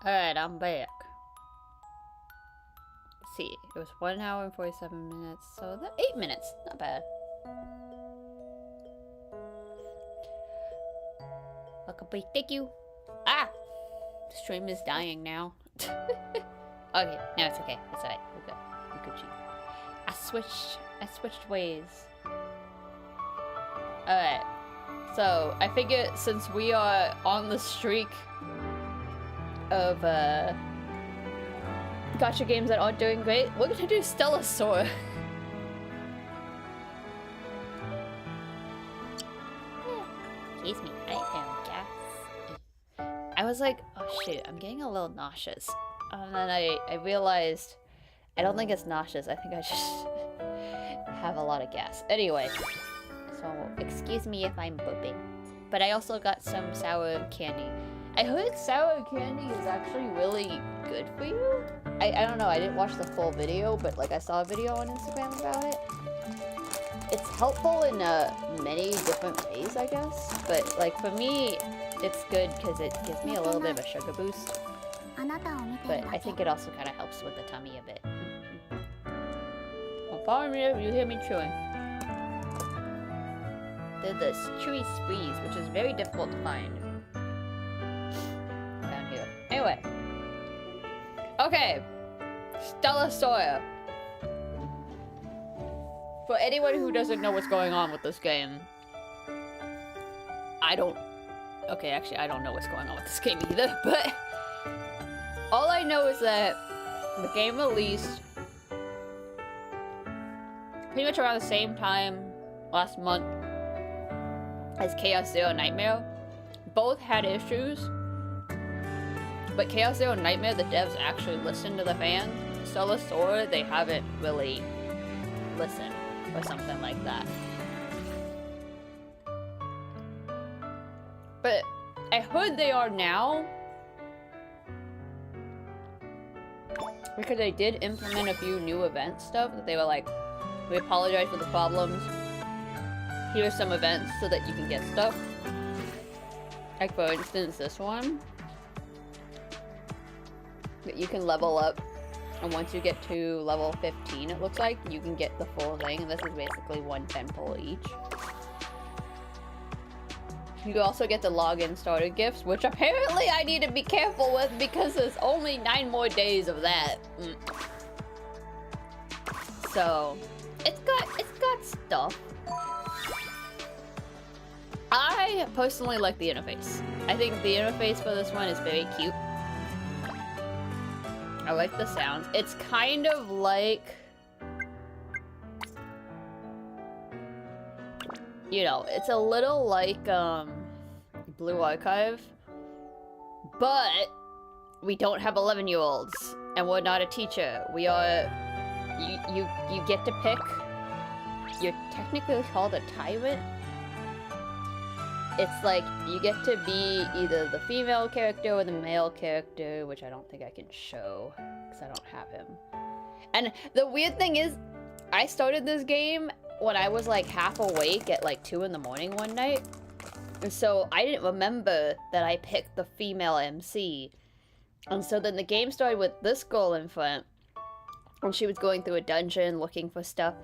Alright, I'm back. Let's see, it was 1 hour and 47 minutes, so 8 minutes, not bad. Welcome, please, thank you. Ah! The stream is dying now. Okay, no, it's okay. It's alright. We're good. We're good, I switched ways. Alright. So, I figure since we are on the streak of, gacha games that aren't doing great, we're gonna do Stellasaur. Excuse me, I am gas. I was like, oh shoot, I'm getting a little nauseous. And then I realized, I don't think it's nauseous, I think I just have a lot of gas. Anyway, so excuse me if I'm booping. But I also got some sour candy. I heard sour candy is actually really good for you. I don't know, I didn't watch the full video, but like I saw a video on Instagram about it. It's helpful in many different ways, I guess. But like for me, it's good because it gives me a little bit of a sugar boost. But I think it also kind of helps with the tummy a bit. I'm following you, you hear me chewing. Did this chewy squeeze, which is very difficult to find. Down here. Anyway. Okay. Stellasaur. For anyone who doesn't know what's going on with this game, okay, actually, I don't know what's going on with this game either, but all I know is that the game released pretty much around the same time last month as Chaos Zero Nightmare. Both had issues, but Chaos Zero Nightmare, the devs actually listened to the fans. Stellasaur, they haven't really listened. Or something like that. But I heard they are now. Because they did implement a few new event stuff that they were like, we apologize for the problems. Here are some events so that you can get stuff. Like for instance, this one. That you can level up. And once you get to level 15, it looks like, you can get the full thing. And this is basically one temple each. You also get the login starter gifts, which apparently I need to be careful with because there's only 9 more days of that. So, it's got stuff. I personally like the interface. I think the interface for this one is very cute. I like the sounds. It's kind of like, you know, it's a little like Blue Archive, but we don't have 11-year-olds and we're not a teacher. We are, you get to pick. You're technically called a tyrant. It's like you get to be either the female character or the male character, which I don't think I can show because I don't have him. And the weird thing is, I started this game when I was like half awake at like 2 in the morning one night. And so I didn't remember that I picked the female MC. And so then the game started with this girl in front. And she was going through a dungeon looking for stuff.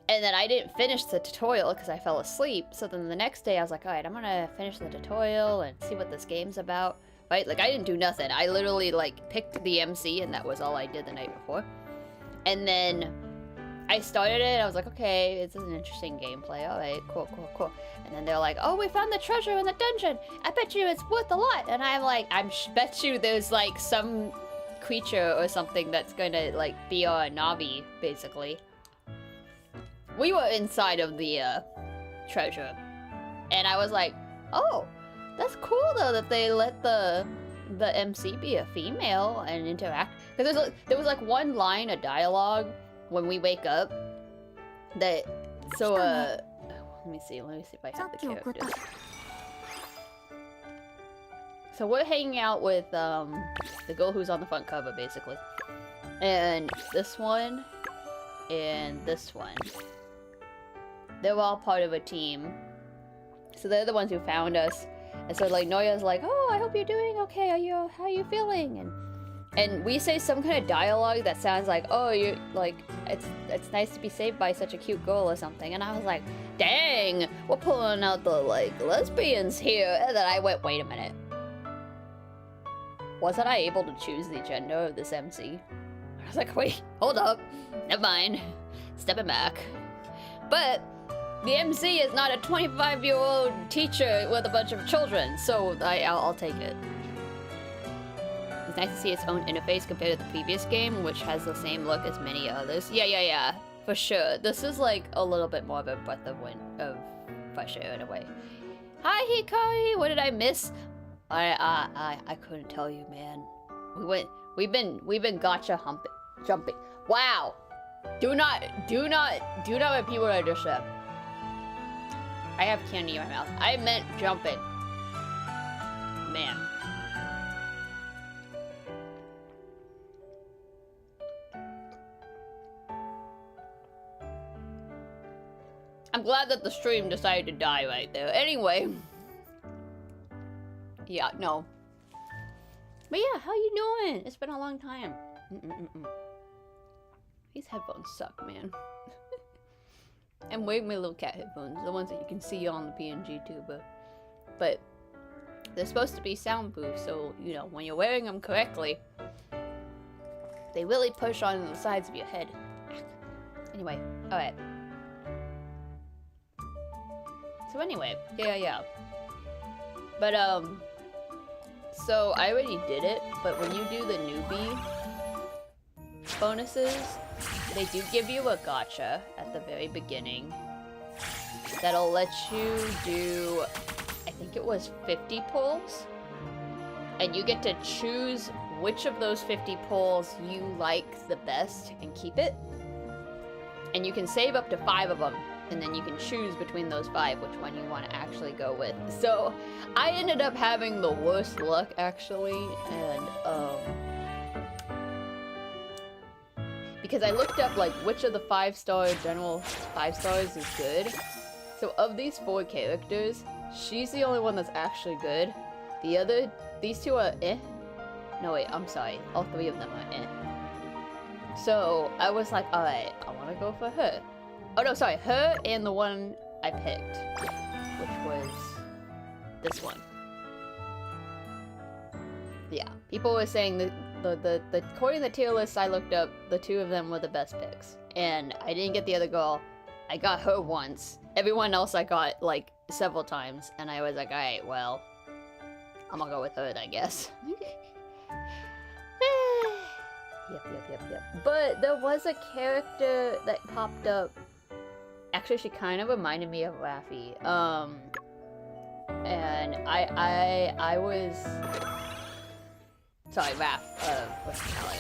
And then I didn't finish the tutorial because I fell asleep. So then the next day I was like, alright, I'm gonna finish the tutorial and see what this game's about. Right? Like, I didn't do nothing. I literally, like, picked the MC and that was all I did the night before. And then I started it and I was like, okay, this is an interesting gameplay. Alright, cool, cool, cool. And then they're like, oh, we found the treasure in the dungeon. I bet you it's worth a lot. And I'm like, bet you there's, like, some creature or something that's gonna, like, be our Navi, basically. We were inside of the treasure, and I was like, "Oh, that's cool though that they let the MC be a female and interact." Because there was like one line of dialogue when we wake up that let me see if I have the characters. So we're hanging out with the girl who's on the front cover, basically, and this one, and this one. They're all part of a team. So they're the ones who found us. And so like Noya's like, oh, I hope you're doing okay. How are you feeling? And we say some kind of dialogue that sounds like, oh, you're like, it's nice to be saved by such a cute girl or something. And I was like, dang, we're pulling out the like lesbians here. And then I went, wait a minute. Wasn't I able to choose the gender of this MC? I was like, wait, hold up. Never mind. Stepping back. But the MC is not a 25-year-old teacher with a bunch of children, so I'll take it. It's nice to see its own interface compared to the previous game, which has the same look as many others. Yeah, for sure. This is like a little bit more of a breath of fresh air in a way. Hi, Hikari. What did I miss? I couldn't tell you, man. We've been gacha jumping. Wow. Do not repeat what I just said. I have candy in my mouth. I meant jumping. Man. I'm glad that the stream decided to die right there. Anyway. Yeah, no. But yeah, how you doing? It's been a long time. These headphones suck, man. I'm wearing my little cat headphones, the ones that you can see on the PNG tuber. But they're supposed to be soundproof, so, you know, when you're wearing them correctly, they really push on the sides of your head. Anyway, alright. So anyway, yeah. But, so I already did it, but when you do the newbie bonuses, they do give you a gacha at the very beginning that'll let you do, I think it was 50 pulls, and you get to choose which of those 50 pulls you like the best and keep it, and you can save up to 5 of them, and then you can choose between those 5 which one you want to actually go with. So I ended up having the worst luck actually, and because I looked up like which of the 5-star general 5 stars is good. So of these 4 characters, she's the only one that's actually good. These 2 are eh. No wait, I'm sorry. All 3 of them are eh. So I was like, alright, I want to go for her. Oh no, sorry, her and the one I picked, which was this one. Yeah, people were saying that according to the tier list I looked up, the two of them were the best picks. And I didn't get the other girl. I got her once. Everyone else I got, like, several times. And I was like, alright, well, I'm gonna go with her, I guess. Yep. But there was a character that popped up. Actually, she kind of reminded me of Raffi. And I was... Sorry, Raph. What's the hell? I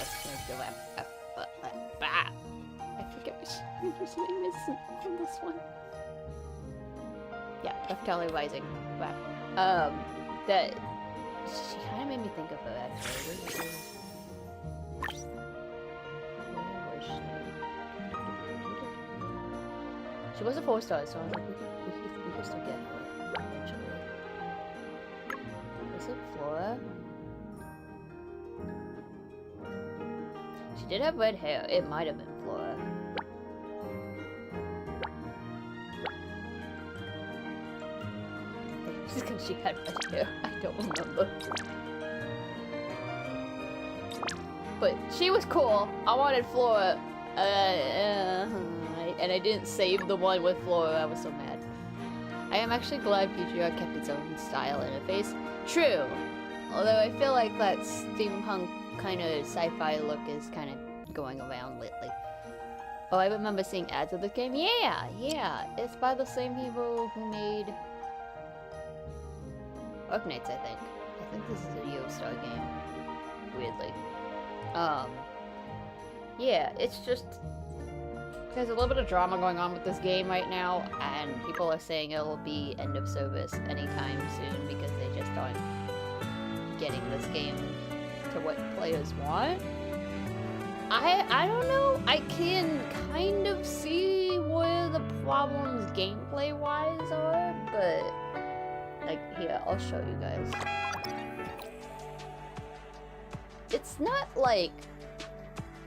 forget which his name is on this one. Yeah, Raftali Rising. Raph. That... She kind of made me think of her, actually. Where was she? She was a 4-star, so I was like, we could still get her eventually. Was it Flora? She did have red hair. It might have been Flora. Just because she had red hair. I don't remember. But she was cool. I wanted Flora. And I didn't save the one with Flora. I was so mad. I am actually glad PGR kept its own style interface. True. Although I feel like that steampunk kind of sci-fi look is kind of going around lately. Oh, I remember seeing ads of this game. Yeah. It's by the same people who made Arknights, I think. I think this is a Eurostar game. Weirdly. Yeah, it's just... There's a little bit of drama going on with this game right now, and people are saying it will be end of service anytime soon because they just aren't getting this game to what players want. I don't know. I can kind of see where the problems gameplay-wise are, but... Like, here, I'll show you guys. It's not, like,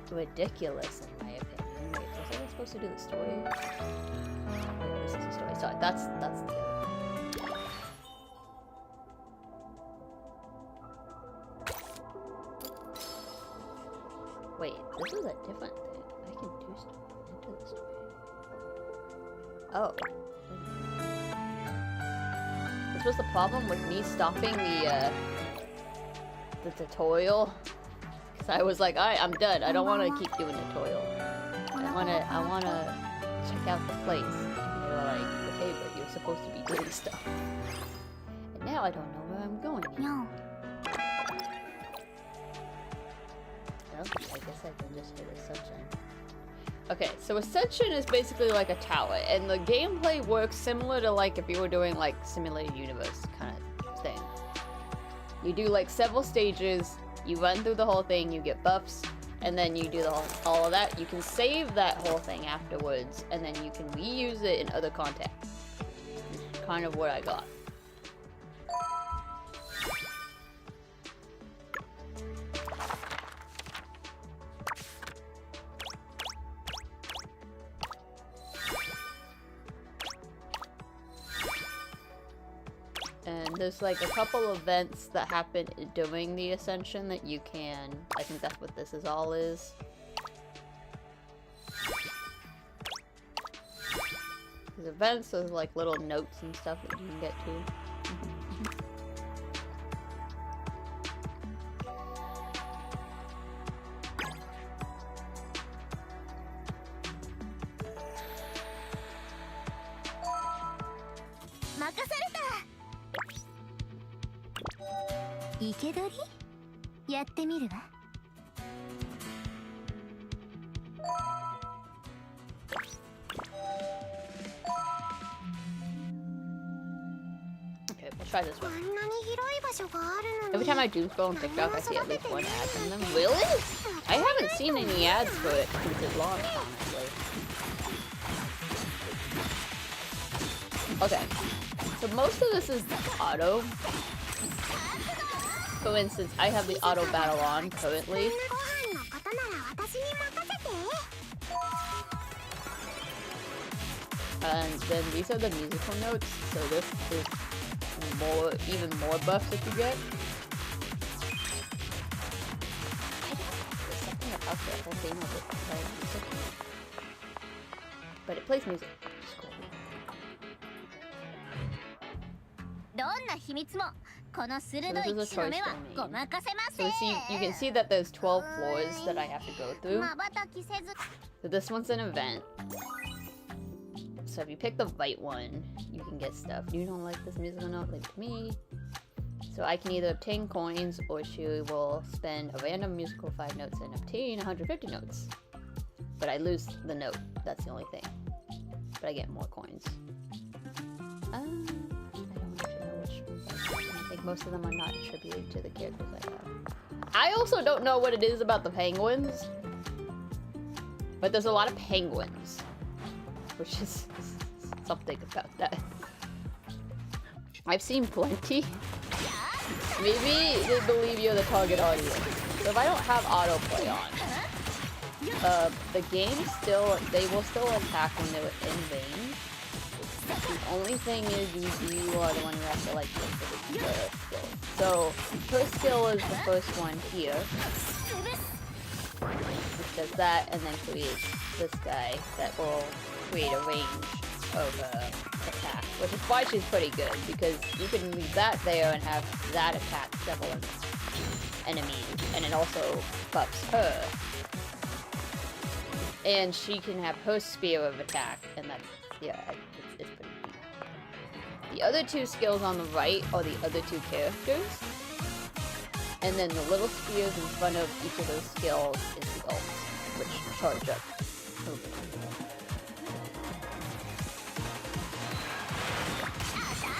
ridiculous in my opinion. Wait, was I supposed to do the story? Oh, yeah, this is the story. Sorry, that's the other thing. Wait, this is a different thing. I can do stuff into the story. Oh. This was the problem with me stopping the tutorial. Because I was like, alright, I'm done. I don't want to keep doing the tutorial. I wanna check out the place. And they were like, okay, but you're supposed to be doing stuff. And now I don't know where I'm going. No. Well, I guess I can just hit Ascension. Okay, so Ascension is basically like a tower, and the gameplay works similar to like if you were doing like Simulated Universe kind of thing. You do like several stages, you run through the whole thing, you get buffs, and then you do all of that. You can save that whole thing afterwards, and then you can reuse it in other content. That's kind of what I got. And there's like a couple events that happen during the Ascension that you can... I think that's what this is all is. There's events with like little notes and stuff that you can get to. Okay, we'll try this one. Every time I do scroll on TikTok, I see at least one ad from them. Really? I haven't seen any ads for it since it launched, honestly. Okay, so most of this is auto. For instance, I have the auto battle on currently. And then these are the musical notes. So this is even more buffs that you get. There's something about the whole thing of it playing music. But it plays music, which is cool. どんな秘密もこの鋭い So this is a 騎士の目は choice domain. ごまかせま So せん you can see that there's 12 floors that I have to go through. まばたきせず So this one's an event. So if you pick the right one, you can get stuff. You don't like this musical note, leave it to me. So I can either obtain coins, or she will spend a random musical 5 notes and obtain 150 notes. But I lose the note, that's the only thing. But I get more coins. I don't actually know which ones I think most of them are not attributed to the characters I have. I also don't know what it is about the penguins. But there's a lot of penguins, which is something about that. I've seen plenty. Maybe they believe you're the target audience. So if I don't have autoplay on, the game they will still attack when they're in range. The only thing is you are the one who has to like look for the skill. So first skill is the first one here. Which does that and then creates this guy that will create a range of attack, which is why she's pretty good, because you can leave that there and have that attack several enemies, and it also buffs her. And she can have her spear of attack, and that's, yeah, it's pretty neat. The other two skills on the right are the other two characters. And then the little spears in front of each of those skills is the ults, which charge up.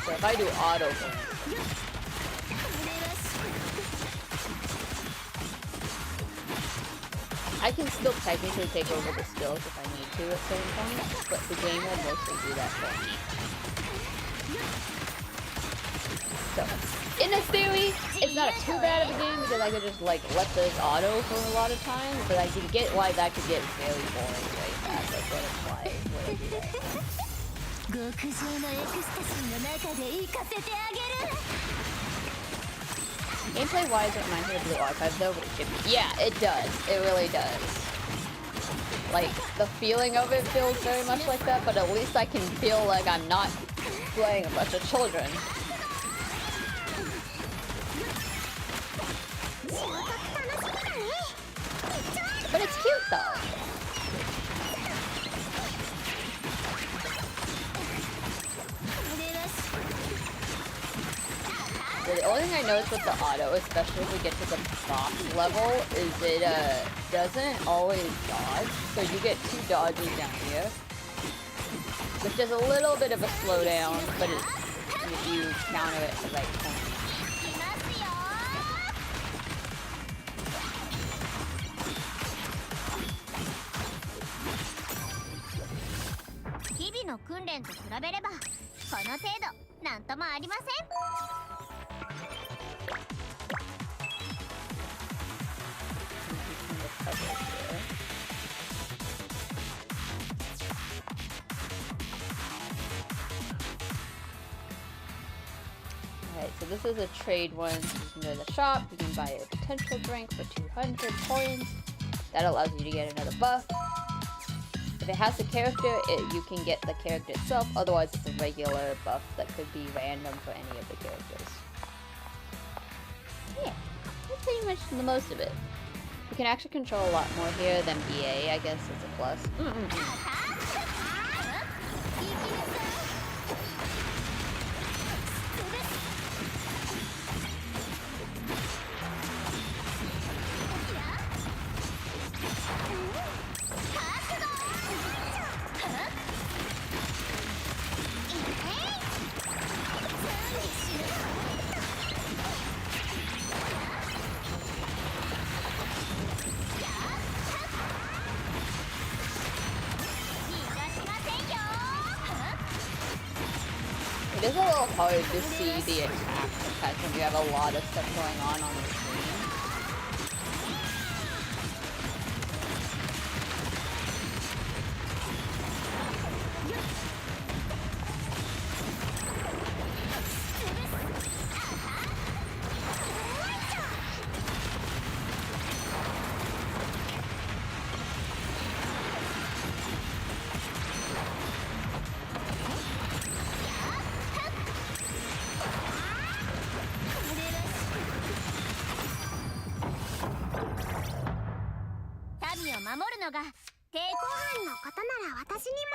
So if I do auto burn, I can still technically take over the skills if I need to at certain points, but the game will mostly do that for me. So, in a theory, it's not too bad of a game because I could just like let this auto for a lot of times, but I can get why that could get very boring very fast. That's what it's like. What I do that. 極上のエクスタシーの中で行かせてあげる Gameplay wise, it reminds me of Blue Archive though, but it should be. Yeah, it does. It really does. Like, the feeling of it feels very much like that, but at least I can feel like I'm not playing a bunch of children. But it's cute though. The only thing I noticed with the auto, especially if we get to the boss level, is it doesn't always dodge. So you get 2 dodges down here, which is a little bit of a slowdown, but if you counter it at the right point. 日々の訓練と比べればこの程度なんともありません Alright, so this is a trade one. So you can go to the shop, you can buy a potential drink for 200 coins. That allows you to get another buff. If it has a character, you can get the character itself. Otherwise, it's a regular buff that could be random for any of the characters. Yeah, that's pretty much the most of it. You can actually control a lot more here than BA, I guess it's a plus. It is a little hard to see the attack sometimes when you have a lot of stuff going on the screen.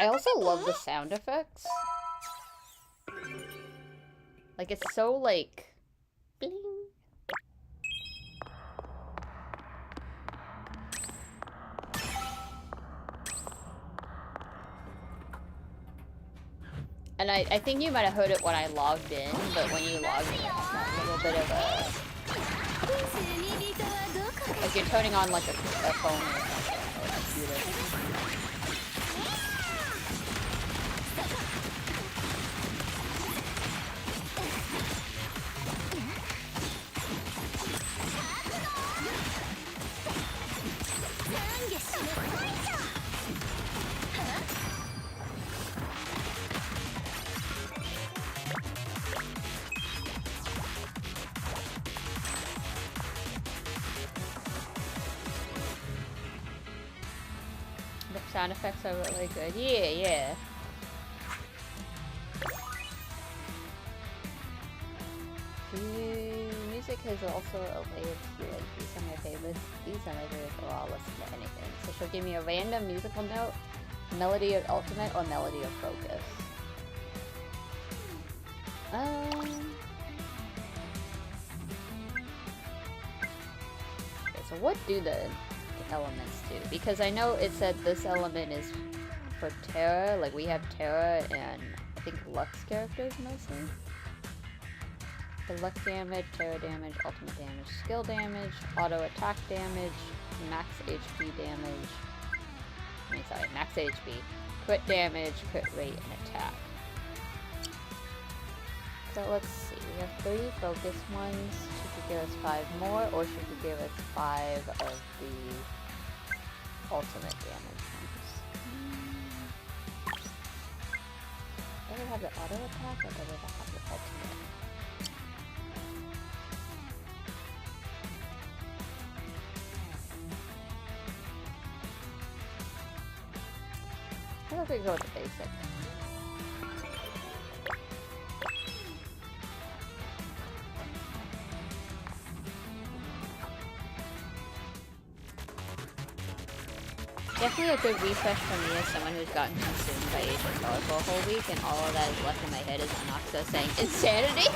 I also love the sound effects. Like, it's so, like... Bling. And I think you might have heard it when I logged in, but when you log in, it's a little bit of a... Like you're turning on like a phone or something, or a computer. Sound effects are really good. Yeah. Music is also a way of healing. These are my favorites. These are my favorites. Oh, I'll listen to anything. So she'll give me a random musical note, melody of ultimate, or melody of focus. Okay, so what do the elements do? Because I know it said this element is for Terra, like we have Terra and I think Lux characters mostly. The Lux damage, Terra damage, ultimate damage, skill damage, auto attack damage, max HP damage, max HP, crit damage, crit rate, and attack. So let's see, we have 3 focus ones. She could give us 5 more, or she could give us 5 of the ultimate damage ones. Does it have the auto attack, or does it have the ultimate? I think we go with the basic. Definitely a good refresh for me as someone who's gotten consumed by Age of Color for a whole week, and all of that is left in my head is Anoxa saying insanity.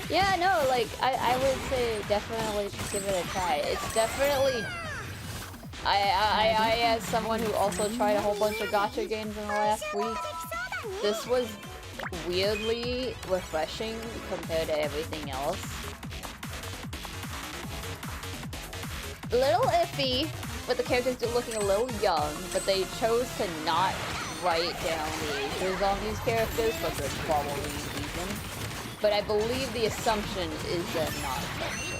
Yeah, no, like I would say definitely just give it a try. It's definitely. I as someone who also tried a whole bunch of gacha games in the last week, this was weirdly refreshing compared to everything else. A little iffy, but the characters are looking a little young, but they chose to not write down the ages on these characters for good probably reason. But I believe the assumption is that not essentially.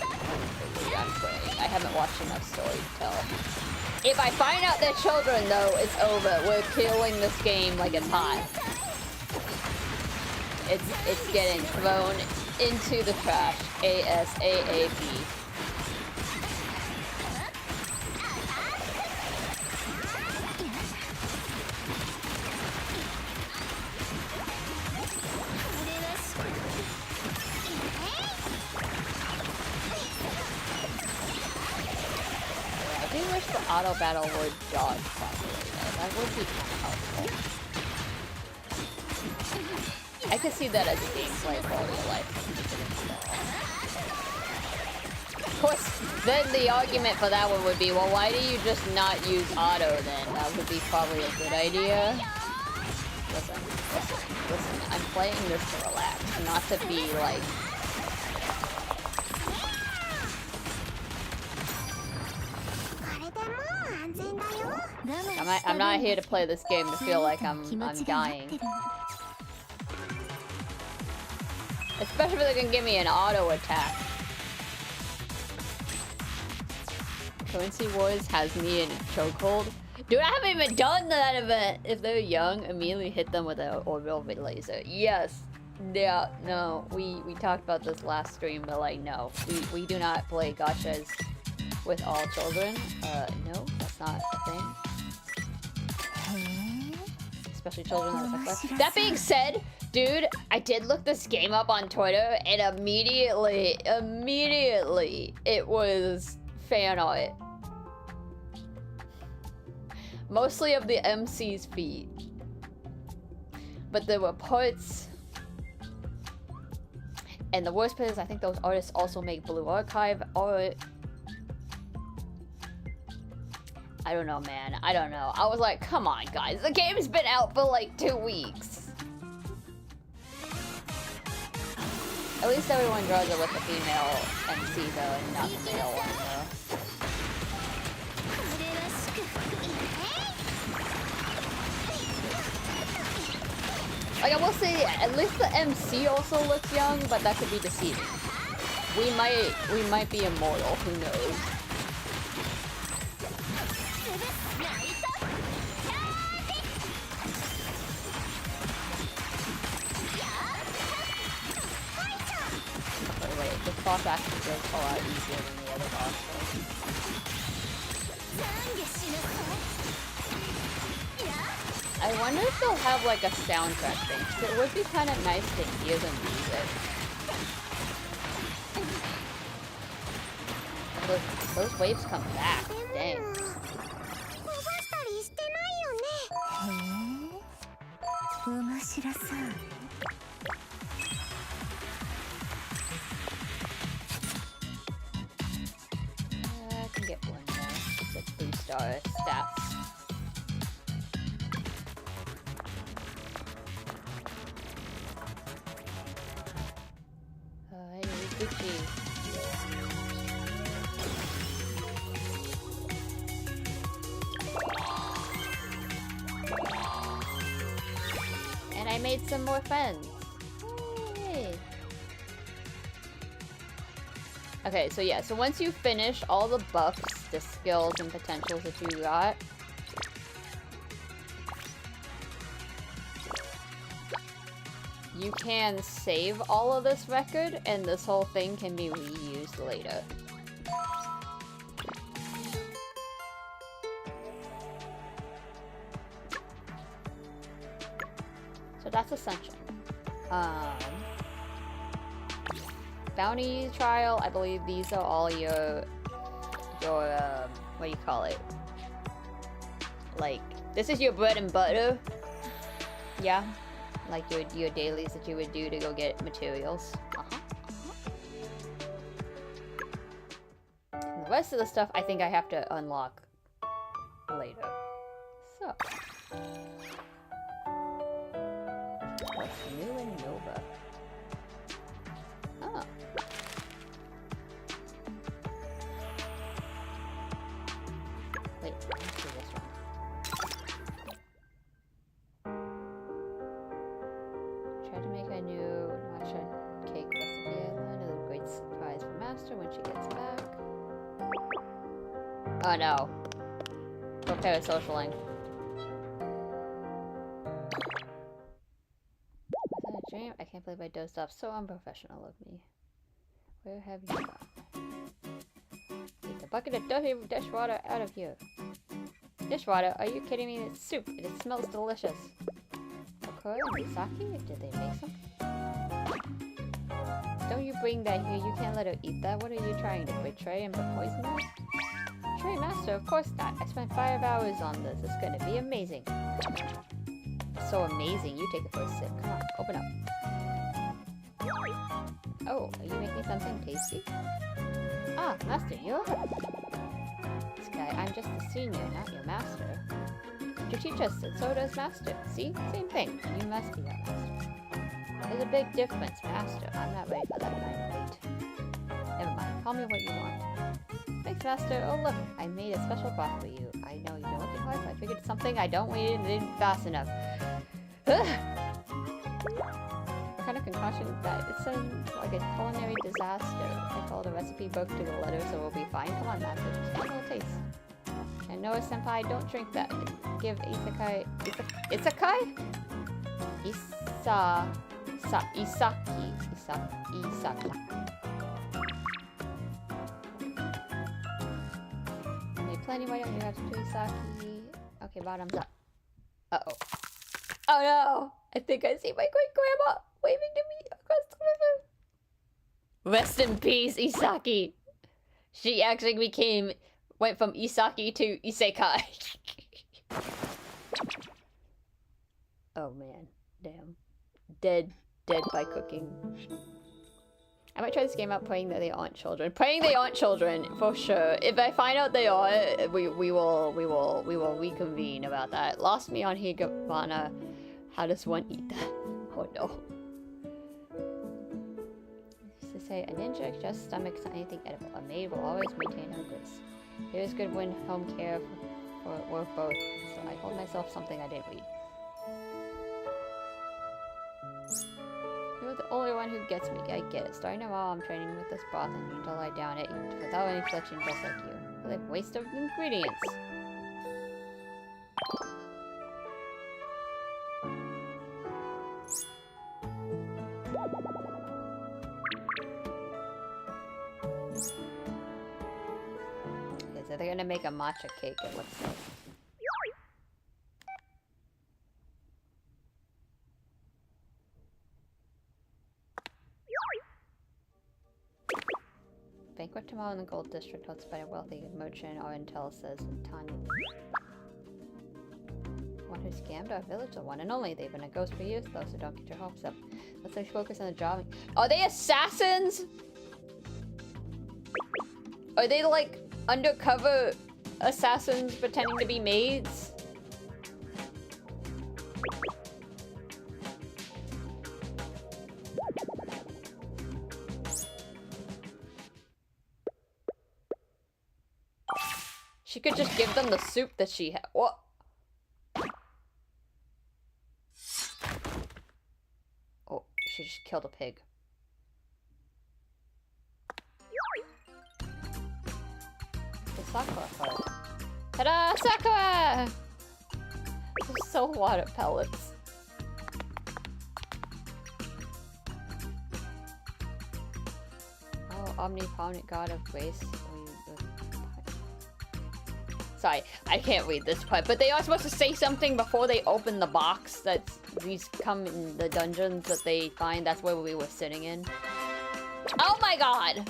I'm praying. I haven't watched enough story to tell. If I find out they're children, though, it's over. We're killing this game like it's hot. It's getting thrown into the trash. ASAP. The auto battle would dodge properly, though. That would be kind of helpful. I could see that as a gameplay quality of life. Of course, then the argument for that one would be, well, why do you just not use auto then? That would be probably a good idea. Listen. I'm playing this to relax, not to be like... I'm not here to play this game to feel like I'm dying. Especially if they're gonna give me an auto attack. Currency Wars has me in a chokehold. Dude, I haven't even done that event! If they're young, immediately hit them with an orbital laser. Yes. Yeah, no. We talked about this last stream, but like, no. We do not play gachas with all children. No, that's not a thing. Especially children that are like that. That being said, dude, I did look this game up on Twitter, and immediately, it was fan art. mostly of the MC's feet. But there were parts, and the worst part is I think those artists also make Blue Archive art. I don't know, man. I don't know. I was like, come on, guys. The game's been out for like 2 weeks. At least everyone draws it with the female MC though, and not the male one though. Like, I will say, at least the MC also looks young, but that could be deceiving. We might be immortal, who knows? Oh, wait, this boss actually does a lot easier than the other boss. I wonder if they'll have like a soundtrack thing, 'cause it would be kind of nice to hear the music. Those waves come back, dang. I can get one more. It's 3-star stats. And I made some more friends. Yay. Okay, so yeah, so once you finish all the buffs, the skills and potentials that you got, you can save all of this record, and this whole thing can be reused later. So that's essential. Bounty trial, I believe these are all your what do you call it? Like, this is your bread and butter. Yeah. Like your dailies that you would do to go get materials. And the rest of the stuff I think I have to unlock later. So. What's new in Nova? Oh. Wait, let's do this one. Try to make a new matcha cake recipe. I learned a great surprise for Master when she gets back. Oh no. Go parasocialing. Was that a dream? I can't believe I dozed off. So unprofessional of me. Where have you gone? Get the bucket of dirty dishwater out of here. Dishwater? Are you kidding me? It's soup and it smells delicious. Okura and sake? Did they make some? Don't you bring that here. You can't let her eat that. What are you trying to betray and poison her? Betray Master? Of course not. I spent 5 hours on this. It's gonna be amazing. So amazing. You take the first sip. Come on, open up. Oh, are you making something tasty? Ah, Master, you're... This guy, I'm just the senior, not your master. You teach us that so does Master. See? Same thing. You must be our master. There's a big difference, Master. I'm not ready for that kind of weight. Never mind. Call me what you want. Thanks, Master. Oh, look. I made a special broth for you. I know you've been looking hard, so I figured it's something I don't wait and didn't fast enough. What kind of concoction is that? It sounds like a culinary disaster. I followed the recipe book to the letter, so we'll be fine. Come on, Master. Just give it a taste. And Noah Senpai, don't drink that. Give Isekai... Isekai? Isaki. I made plenty. Why don't you have two Isaki? Okay, bottoms up. Uh-oh. Oh no! I think I see my great-grandma waving to me across the river. Rest in peace, Isaki. She actually went from Isaki to Isekai. Oh man, damn. Dead by cooking. I might try this game out praying that they aren't children. Praying they aren't children, for sure. If I find out they are, we will reconvene about that. Lost me on Higavana. How does one eat that? Oh no. To say, a ninja just stomachs anything edible. A maid will always maintain her goods. It is good when home care for both. So I told myself something I didn't read. You're the only one who gets me. I get it. Starting tomorrow, I'm training with this broth and need to lie down and eat without any fletching, just like you. Like waste of ingredients. Okay, so they're gonna make a matcha cake, it looks like. Banquet tomorrow in the Gold District hosted by a wealthy merchant, our intel says Tanya. One who scammed our village, the one and only. They've been a ghost for years though, so don't get your hopes up. Let's focus on the job. Are they assassins? Are they like undercover assassins pretending to be maids? She could just give them the soup that she had. What? Oh, she just killed a pig. The Sakura part. Ta-da! Sakura! There's so water pellets. Oh, omnipotent god of grace. Sorry, I can't read this part, but they are supposed to say something before they open the box that these come in the dungeons that they find. That's where we were sitting in. Oh my god!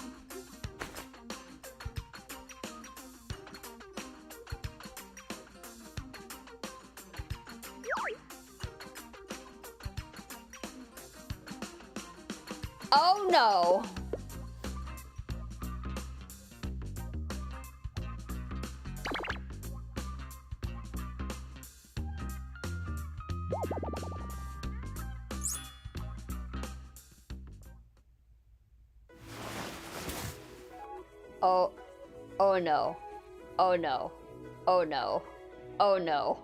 Oh no! Oh no. Oh no. Oh no. Oh no.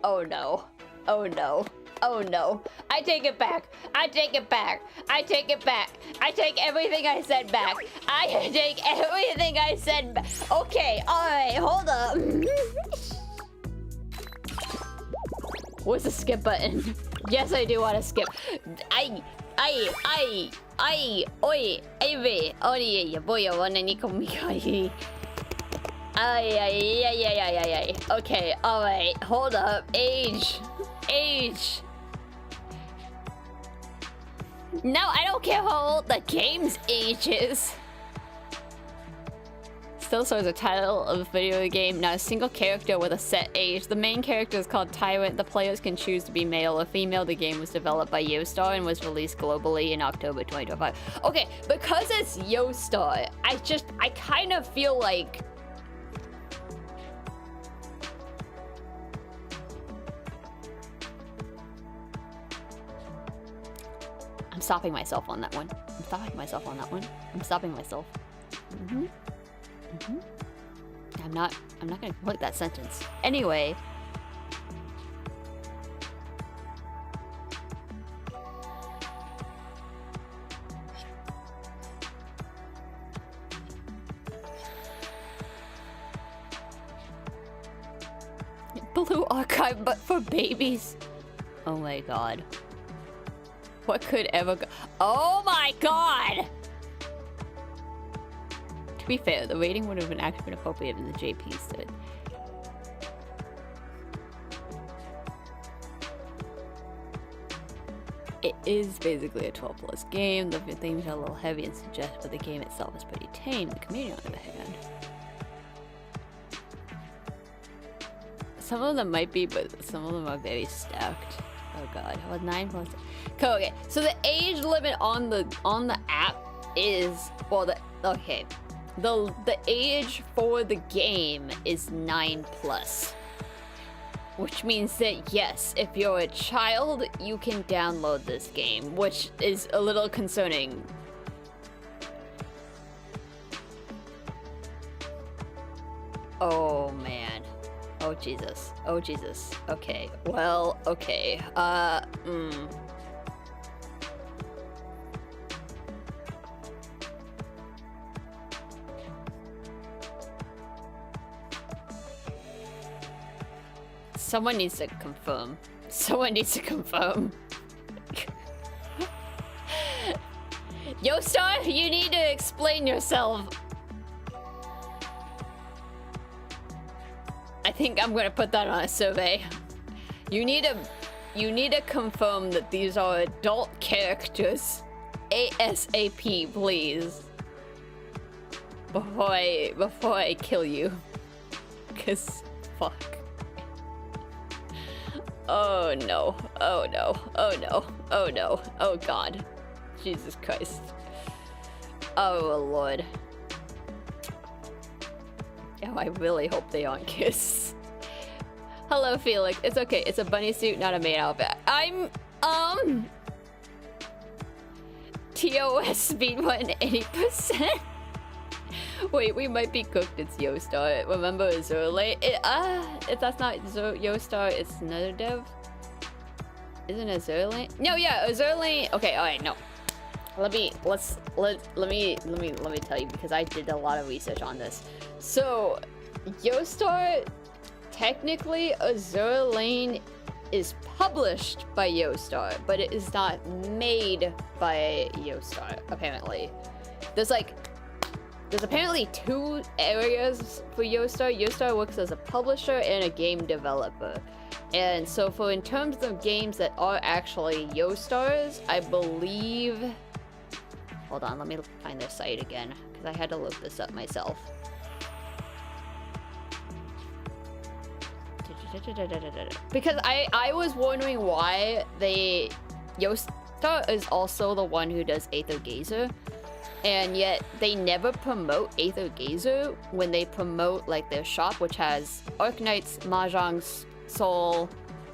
Oh no. Oh no. Oh no. I take it back. I take it back. I take it back. I take everything I said back. I take everything I said back. Okay, alright, hold up. Where's the skip button? Yes, I do want to skip. Oi, Ivy, Ori, boy, one and Nikomikari. Okay, alright, hold up. Age. No, I don't care how old the game's age is. Still serves the title of the video game, not a single character with a set age. The main character is called Tyrant. The players can choose to be male or female. The game was developed by Yoastar and was released globally in October 2025. Okay, because it's Yoastar, I kind of feel like... I'm stopping myself on that one. I'm stopping myself. I'm not gonna complete that sentence. Anyway. Blue archive, but for babies. Oh my god. What could ever go? Oh my god! To be fair, the rating would have been actually been appropriate in the JP stood. It is basically a 12+ game. The themes are a little heavy and suggestive, but the game itself is pretty tame. The community, on the other hand, Some of them might be, but some of them are very stacked. Oh god. Well, 9 plus. Okay, so the age limit on the app is, well, the age for the game is 9 plus. Which means that yes, if you're a child, you can download this game, which is a little concerning. Oh man. Oh Jesus. Oh Jesus. Okay. Well, okay. Someone needs to confirm. Someone needs to confirm. Yo, Star, you need to explain yourself. I think I'm gonna put that on a survey. You need to confirm that these are adult characters. ASAP, please. Before I kill you. 'Cause fuck. Oh no. Oh no. Oh no. Oh no. Oh god. Jesus Christ. Oh lord. Oh, I really hope they aren't kids. Hello, Felix. It's okay. It's a bunny suit, not a maid outfit. I'm TOS speed 180%. Wait, we might be cooked. It's Yostar. Remember Azurlane? If that's not Yostar, it's another dev. Isn't Azurlane? No, yeah, Azurlane. Okay, all right, no. Let me tell you, because I did a lot of research on this. So, Yostar, technically, Azurlane is published by Yostar, but it is not made by Yostar. Apparently, there's apparently 2 areas for Yostar. Yostar works as a publisher and a game developer. And so in terms of games that are actually Yostar's, I believe... Hold on, let me find their site again, because I had to look this up myself. Because I was wondering why Yostar is also the one who does Aether Gazer. And yet, they never promote Aether Gazer when they promote, like, their shop, which has Arknights, Mahjong's Soul,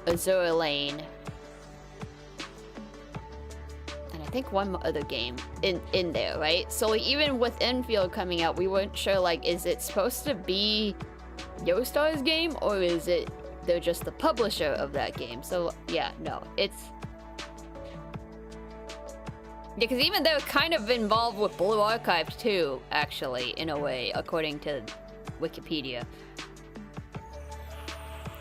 Azurlane, and I think one other game in there, right? So, like, even with Enfield coming out, we weren't sure, like, is it supposed to be Yostar's game, or is it they're just the publisher of that game? So, yeah, no, it's... Yeah, because even they're kind of involved with Blue Archive too, actually, in a way, according to Wikipedia.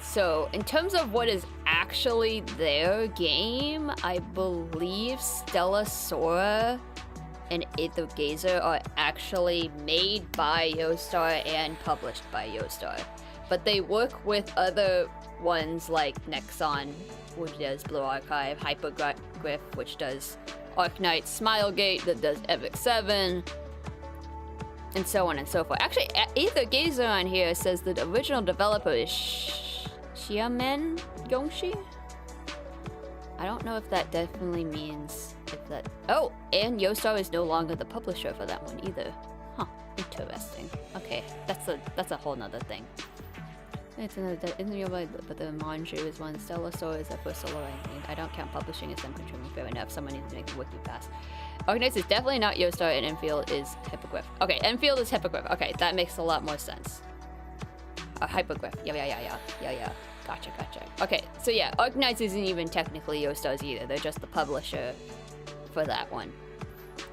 So, in terms of what is actually their game, I believe Stella Sora and Aether Gazer are actually made by Yostar and published by Yostar. But they work with other ones like Nexon, which does Blue Archive, Hyperglyph, which does Arknight, Smilegate, that does Epic 7, and so on and so forth. Actually, Aether Gazer on here says that the original developer is Xiamen Gongxi? I don't know if that definitely means if that... Oh, and Yostar is no longer the publisher for that one either. Huh, interesting. Okay, that's a whole nother thing. It's another, isn't your right, but the Manju is one. Stella Sora is the first solo ranking. I don't count publishing as them contributing. Fair enough. Someone needs to make the wiki pass. Organized is definitely not Yostar, and Enfield is Hippogriff. Okay, Enfield is Hippogriff. Okay, that makes a lot more sense. Hypogriff. Yeah. Gotcha. Okay, so yeah, Organized isn't even technically Yostar's either. They're just the publisher for that one.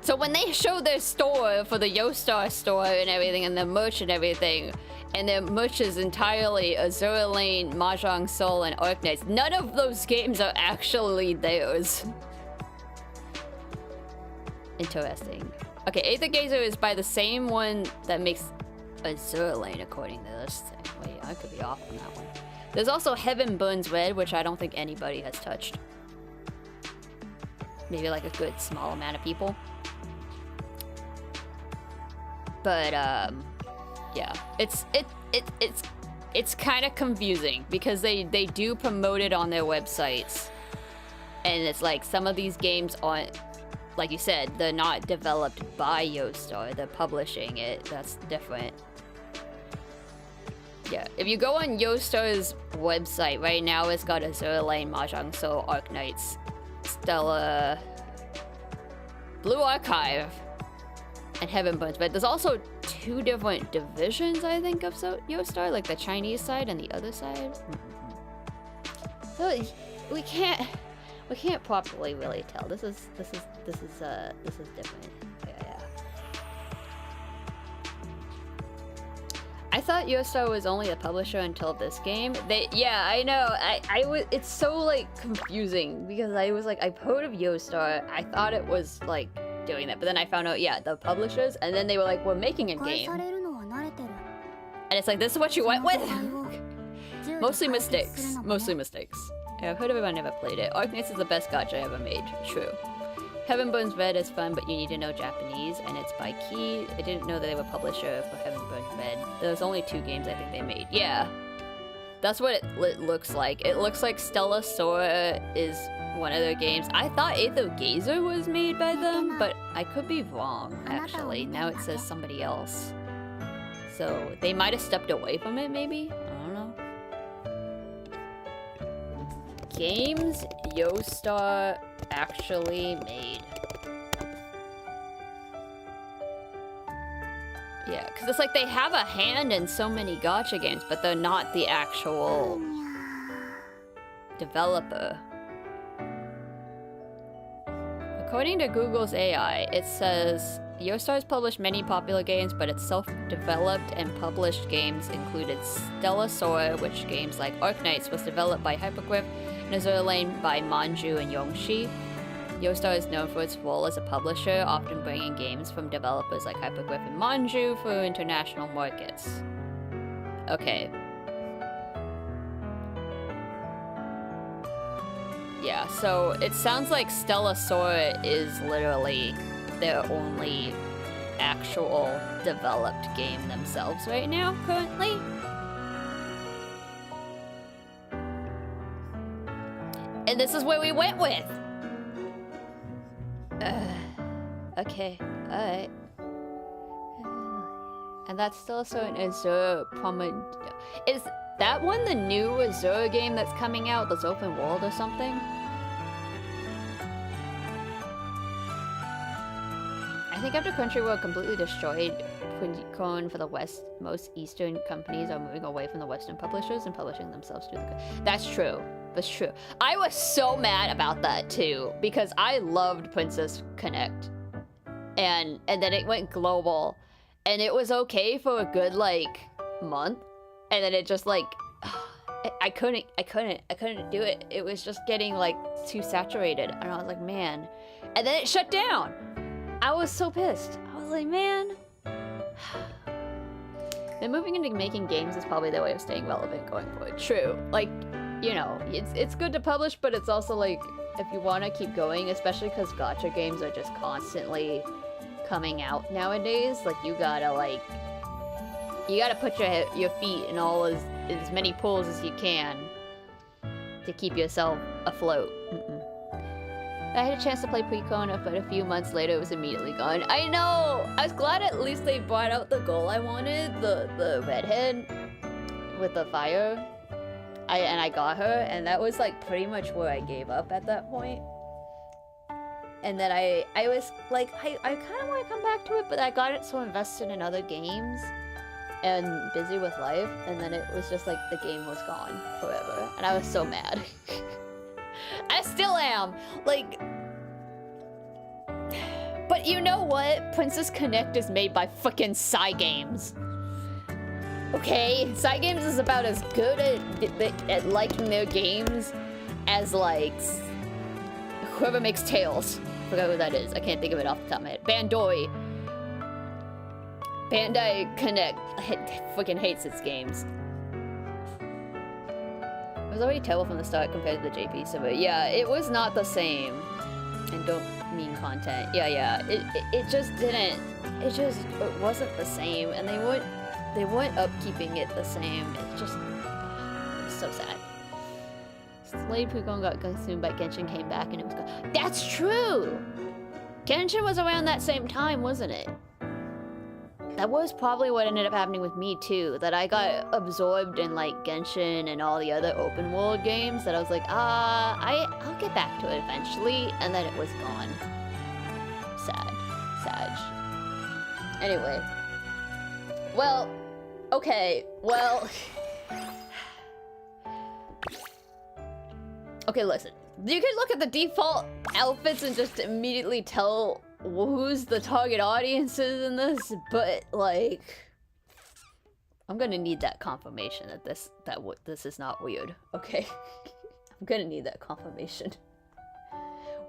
So when they show their store for the Yostar store and everything, and the merch and everything, and their merch is entirely Azurlane, Mahjong Soul, and Arknights, none of those games are actually theirs. Interesting. Okay, Aether Gazer is by the same one that makes Azurlane, according to this thing. Wait, I could be off on that one. There's also Heaven Burns Red, which I don't think anybody has touched. Maybe like a good small amount of people. But yeah, it's it's kind of confusing because they do promote it on their websites, and it's like some of these games aren't, like you said, they're not developed by Yoastar, they're publishing it. That's different. Yeah, if you go on Yoastar's website right now, it's got Azure Lane, Mahjong Soul, Arknights, Stella, Blue Archive, and Heaven Burns. But there's also 2 different divisions, I think, of Yoastar, like the Chinese side and the other side. So we can't properly really tell. This is different. Yeah. I thought Yoastar was only a publisher until this game. I know. I was. It's so like confusing because I was like, I've heard of Yoastar. I thought it was like doing that, but then I found out, yeah, the publishers, and then they were like, we're making a game, and it's like, this is what you went with. Mostly mistakes. Yeah, I've heard of it, but I never played it. Arknights is the best gacha I ever made. True. Heaven Burns Red is fun, but you need to know Japanese, and it's by Key. I didn't know that they were publisher for Heaven Burns Red. There's only 2 games I think they made. Yeah. That's what it looks like. It looks like Stella Sora is one of their games. I thought Aether Gazer was made by them, but I could be wrong, actually. Now it says somebody else. So they might have stepped away from it, maybe? I don't know. Games Yoastar actually made. Yeah, because it's like they have a hand in so many gacha games, but they're not the actual developer. According to Google's AI, it says Yoastar has published many popular games, but its self-developed and published games included Stella Sora, which games like Arknights was developed by Hyperglyph, and Azure Lane by Manju and Yongshi. Yoastar is known for its role as a publisher, often bringing games from developers like Hyperglyph and Manju for international markets. Okay. Yeah, so it sounds like Stella Sora is literally their only actual developed game themselves right now, currently. And this is where we went with. Okay, alright. And that's Stella Sora and Azure Is that one the new Azure game that's coming out, that's open world or something? I think after Crunchyroll completely destroyed Quinticon for the West, most Eastern companies are moving away from the Western publishers and publishing themselves through the... That's true. That's true. I was so mad about that too, because I loved Princess Connect. And then it went global. And it was okay for a good, like, month. And then it just, like... I couldn't do it. It was just getting, like, too saturated. And I was like, man. And then it shut down. I was so pissed. I was like, man. Then moving into making games is probably their way of staying relevant going forward. True. Like, you know, it's good to publish, but it's also like, if you want to keep going, especially because gacha games are just constantly coming out nowadays, like, you gotta put your feet in all as many pools as you can to keep yourself afloat. I had a chance to play Precon, but a few months later it was immediately gone. I know! I was glad at least they brought out the goal I wanted, the redhead with the fire. I got her, and that was like pretty much where I gave up at that point. And then I was like, I kind of want to come back to it, but I got it so invested in other games and busy with life, and then it was just like the game was gone forever, and I was so mad. I still am, like, but you know what? Princess Connect is made by fucking Cygames. Okay, Cygames is about as good at liking their games as, like, whoever makes Tales. I forgot who that is. I can't think of it off the top of my head. Bandai Connect fucking hates its games. It was already terrible from the start compared to the JP server. Yeah, it was not the same. And don't mean content. Yeah. It just didn't. It wasn't the same. And they weren't they weren't upkeeping it the same. It's just, it was so sad. Slave Pugon got consumed by Genshin, came back, and it was gone. That's true! Genshin was around that same time, wasn't it? That was probably what ended up happening with me too, that I got absorbed in like Genshin and all the other open world games that I was like, I'll get back to it eventually, and then it was gone. Sad. Anyway. Well, okay, well... Okay, listen. You can look at the default outfits and just immediately tell who's the target audiences in this, but like, I'm gonna need that confirmation that this is not weird. Okay, I'm gonna need that confirmation.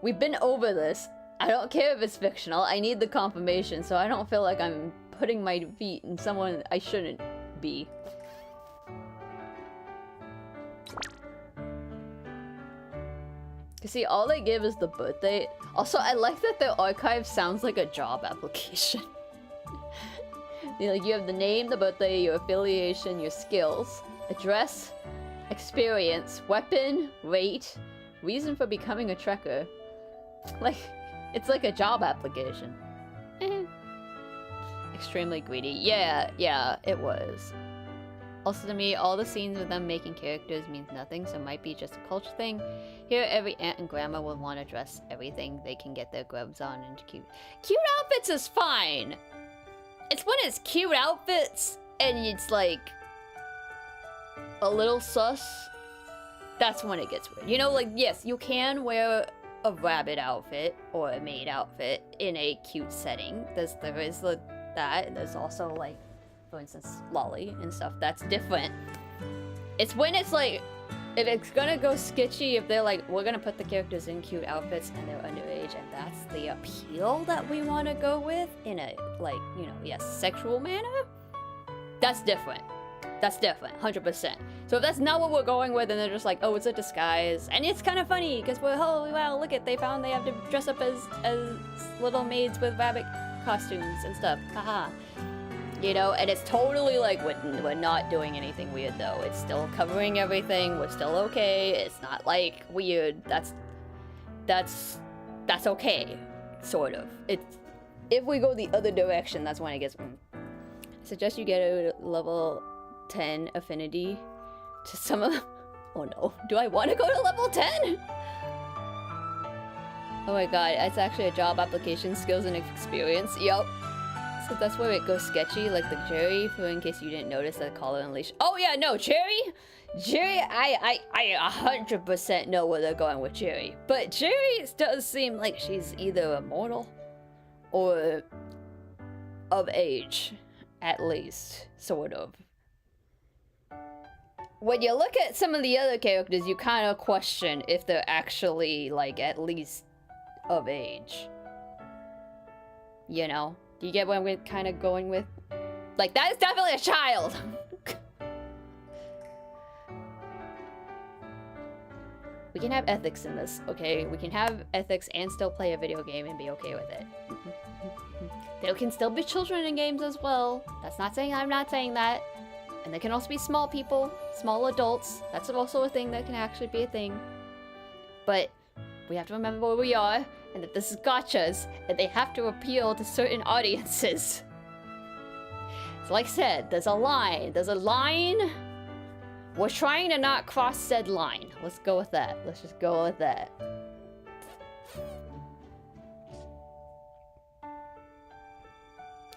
We've been over this. I don't care if it's fictional. I need the confirmation so I don't feel like I'm putting my feet in someone I shouldn't be. Cause see, all they give is the birthday. Also, I like that the archive sounds like a job application. Like, you have the name, the birthday, your affiliation, your skills, address, experience, weapon, rate, reason for becoming a trekker. Like, it's like a job application. Extremely greedy. Yeah, it was. Also to me, all the scenes with them making characters means nothing, so it might be just a culture thing. Here, every aunt and grandma will want to dress everything they can get their grubs on into cute. Cute outfits is fine! It's when it's cute outfits, and it's like... a little sus. That's when it gets weird. You know, like, yes, you can wear a rabbit outfit, or a maid outfit, in a cute setting. There is that. There's also, like, for instance, lolly and stuff. That's different. It's when it's like, if it's gonna go sketchy, if they're like, we're gonna put the characters in cute outfits and they're underage, and that's the appeal that we want to go with in a, like, you know, yes, sexual manner. That's different. That's different, 100%. So if that's not what we're going with, and they're just like, oh, it's a disguise, and it's kind of funny because we're, oh wow, look at, they found they have to dress up as little maids with rabbit costumes and stuff. Haha. You know, and it's totally like, we're not doing anything weird though. It's still covering everything. We're still okay. It's not like weird. That's okay, sort of. It's, if we go the other direction, that's when it gets. I suggest you get a level 10 affinity to some of. Oh no, do I want to go to level 10? Oh my god, it's actually a job application, skills and experience. Yup. So that's where it goes sketchy, like the Jerry, for in case you didn't notice that collar and leash. Oh yeah, no, Jerry, I 100% know where they're going with Jerry. But Jerry does seem like she's either immortal or of age, at least, sort of. When you look at some of the other characters, you kind of question if they're actually, like, at least of age. You know? Do you get what I'm kind of going with? Like, that is definitely a child! We can have ethics in this, okay? We can have ethics and still play a video game and be okay with it. There can still be children in games as well. That's not saying I'm not saying that. And there can also be small people, small adults. That's also a thing that can actually be a thing. But we have to remember where we are, and that this is gachas, and they have to appeal to certain audiences. So like I said, there's a line. We're trying to not cross said line. Let's go with that. Let's just go with that.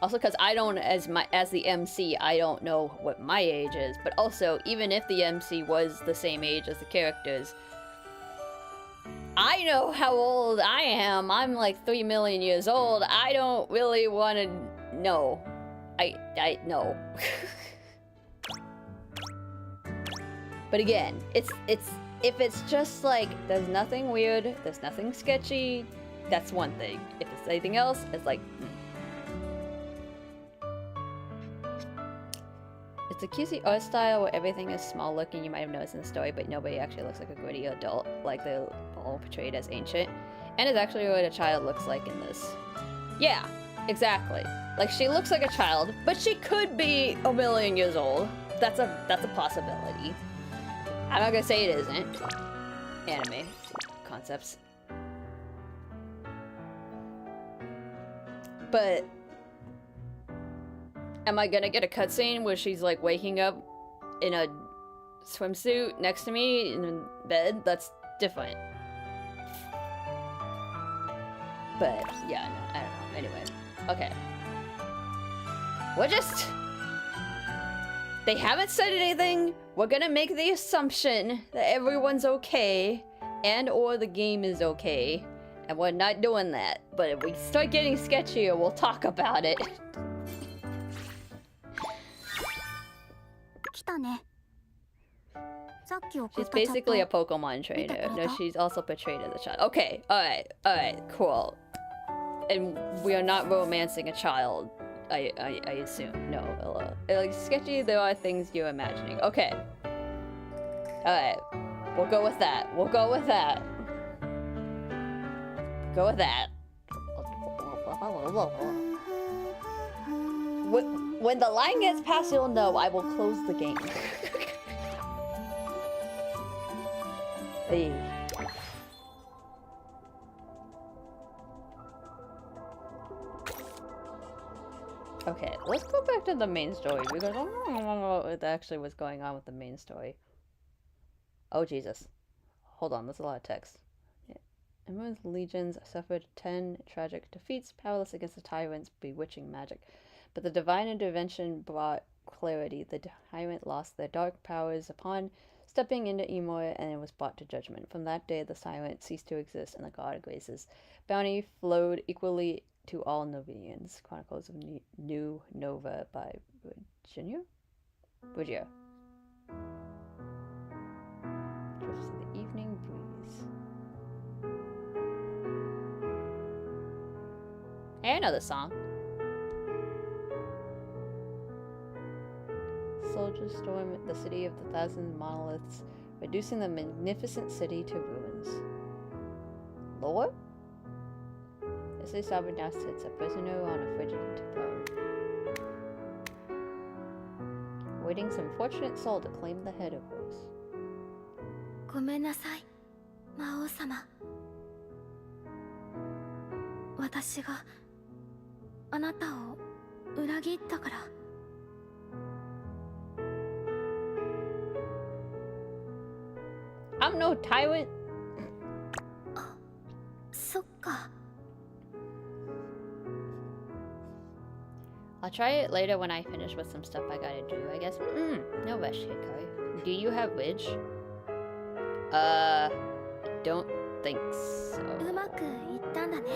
Also, because I don't, as the MC, I don't know what my age is. But also, even if the MC was the same age as the characters, I know how old I am. I'm like 3 million years old. I don't really want to know. I know. But again, if it's just like, there's nothing weird, there's nothing sketchy, that's one thing. If it's anything else, it's like, It's a cutesy art style where everything is small looking, you might have noticed in the story, but nobody actually looks like a gritty adult, like they're all portrayed as ancient. And it's actually what a child looks like in this. Yeah, exactly. Like, she looks like a child, but she could be a million years old. That's a possibility. I'm not gonna say it isn't. Anime concepts. But am I gonna get a cutscene where she's like waking up in a swimsuit next to me in bed? That's different. But yeah, no, I don't know. Anyway, okay. We're just... They haven't said anything. We're gonna make the assumption that everyone's okay and or the game is okay. And we're not doing that. But if we start getting sketchier, we'll talk about it. She's basically a Pokemon trainer. No, she's also portrayed as a child. Okay, alright, cool. And we are not romancing a child, I assume. No, like, sketchy, there are things you're imagining. Okay. Alright. We'll go with that. We'll go with that. Go with that. When the line gets past, you'll know I will close the game. Hey. Okay, let's go back to the main story because I don't know what actually was going on with the main story. Oh Jesus. Hold on, that's a lot of text. Yeah. Emma's legions suffered 10 tragic defeats, powerless against the tyrant's bewitching magic. But the divine intervention brought clarity. The tyrant lost their dark powers upon stepping into Emor, and it was brought to judgment. From that day, the tyrant ceased to exist, and the god of graces bounty flowed equally to all Novians. Chronicles of New Nova by Virginia? Just the evening breeze. Hey, another song. Soldiers storm the city of the thousand monoliths, reducing the magnificent city to ruins. Lore? This Sabernas sits a prisoner on a frigid throne, waiting some fortunate soul to claim the head of Rose. ごめんなさい、魔王様。私があなたを裏切ったから。I'm no tyrant. あ、そっか。I'll try it later when I finish with some stuff I gotta do, I guess. No rush, Hikari. Do you have Ridge? Don't think so. うまくいったんだね。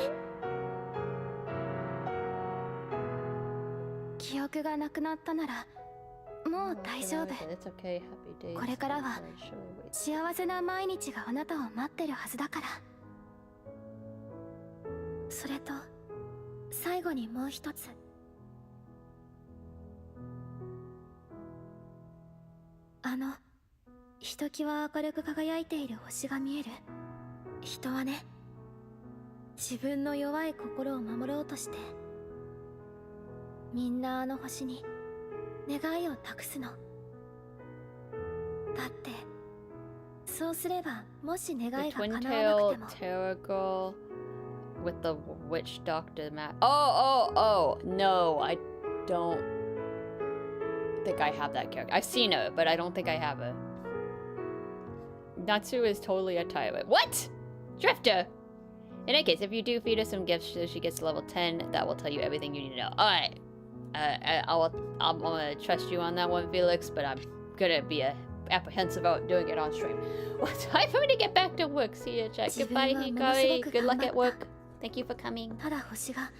記憶がなくなったならもう大丈夫。これからは幸せな毎日があなたを待ってるはずだから。それと最後にもう一つ。ひときわ明るく輝いている星が見える。人はね、自分の弱い心を守ろうとしてみんなあの星に願いを託すの。だってそうすればもし願いが叶わなくても。 Terror girl with the witch doctor mat. Oh, no, I don't think I have that character. I've seen her, but I don't think I have her. Natsu is totally a tyrant. What? Drifter! In any case, if you do feed her some gifts so she gets to level 10, that will tell you everything you need to know. Alright. I'm gonna trust you on that one, Felix, but I'm gonna be apprehensive about doing it on stream. Well, time for me to get back to work. See you, Jack. Goodbye, Hikari. Good luck at work. Thank you for coming. ただ星が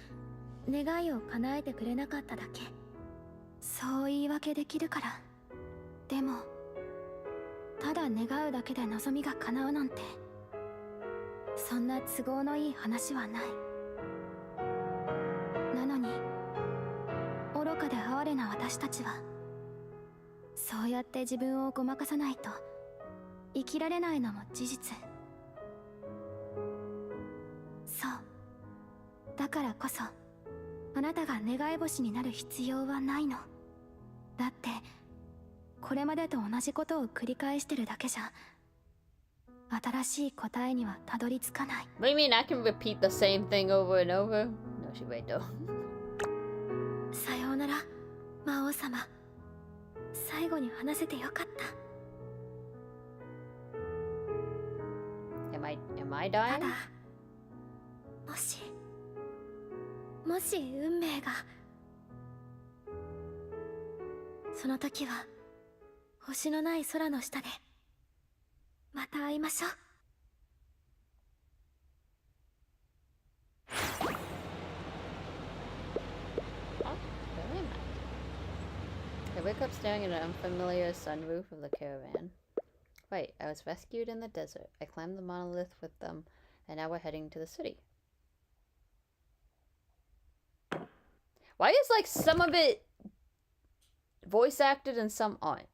願いを叶えてくれなかっただけ。そう言い訳できるから。でもただ願うだけで望みが叶うなんて、そんな都合のいい話はない。なのに愚かで哀れな私たちはそうやって自分をごまかさないと生きられないのも事実。そうだからこそあなたが願い星になる必要はないの。だってこれまでと同じことを繰り返してるだけじゃ新しい答えにはたどり着かない。 What do you mean I can repeat the same thing over and over? No, she right though. さようなら魔王様。最後に話せてよかった。 Am I た dying? だもし運命が、その時は星のない空の下でまた会いましょう。 Really nice. I wake up staring at an unfamiliar sunroof of the caravan. Right, I was rescued in the desert. I climbed the monolith with them, and now we're heading to the city. Why is like some of it voice acted and some aren't?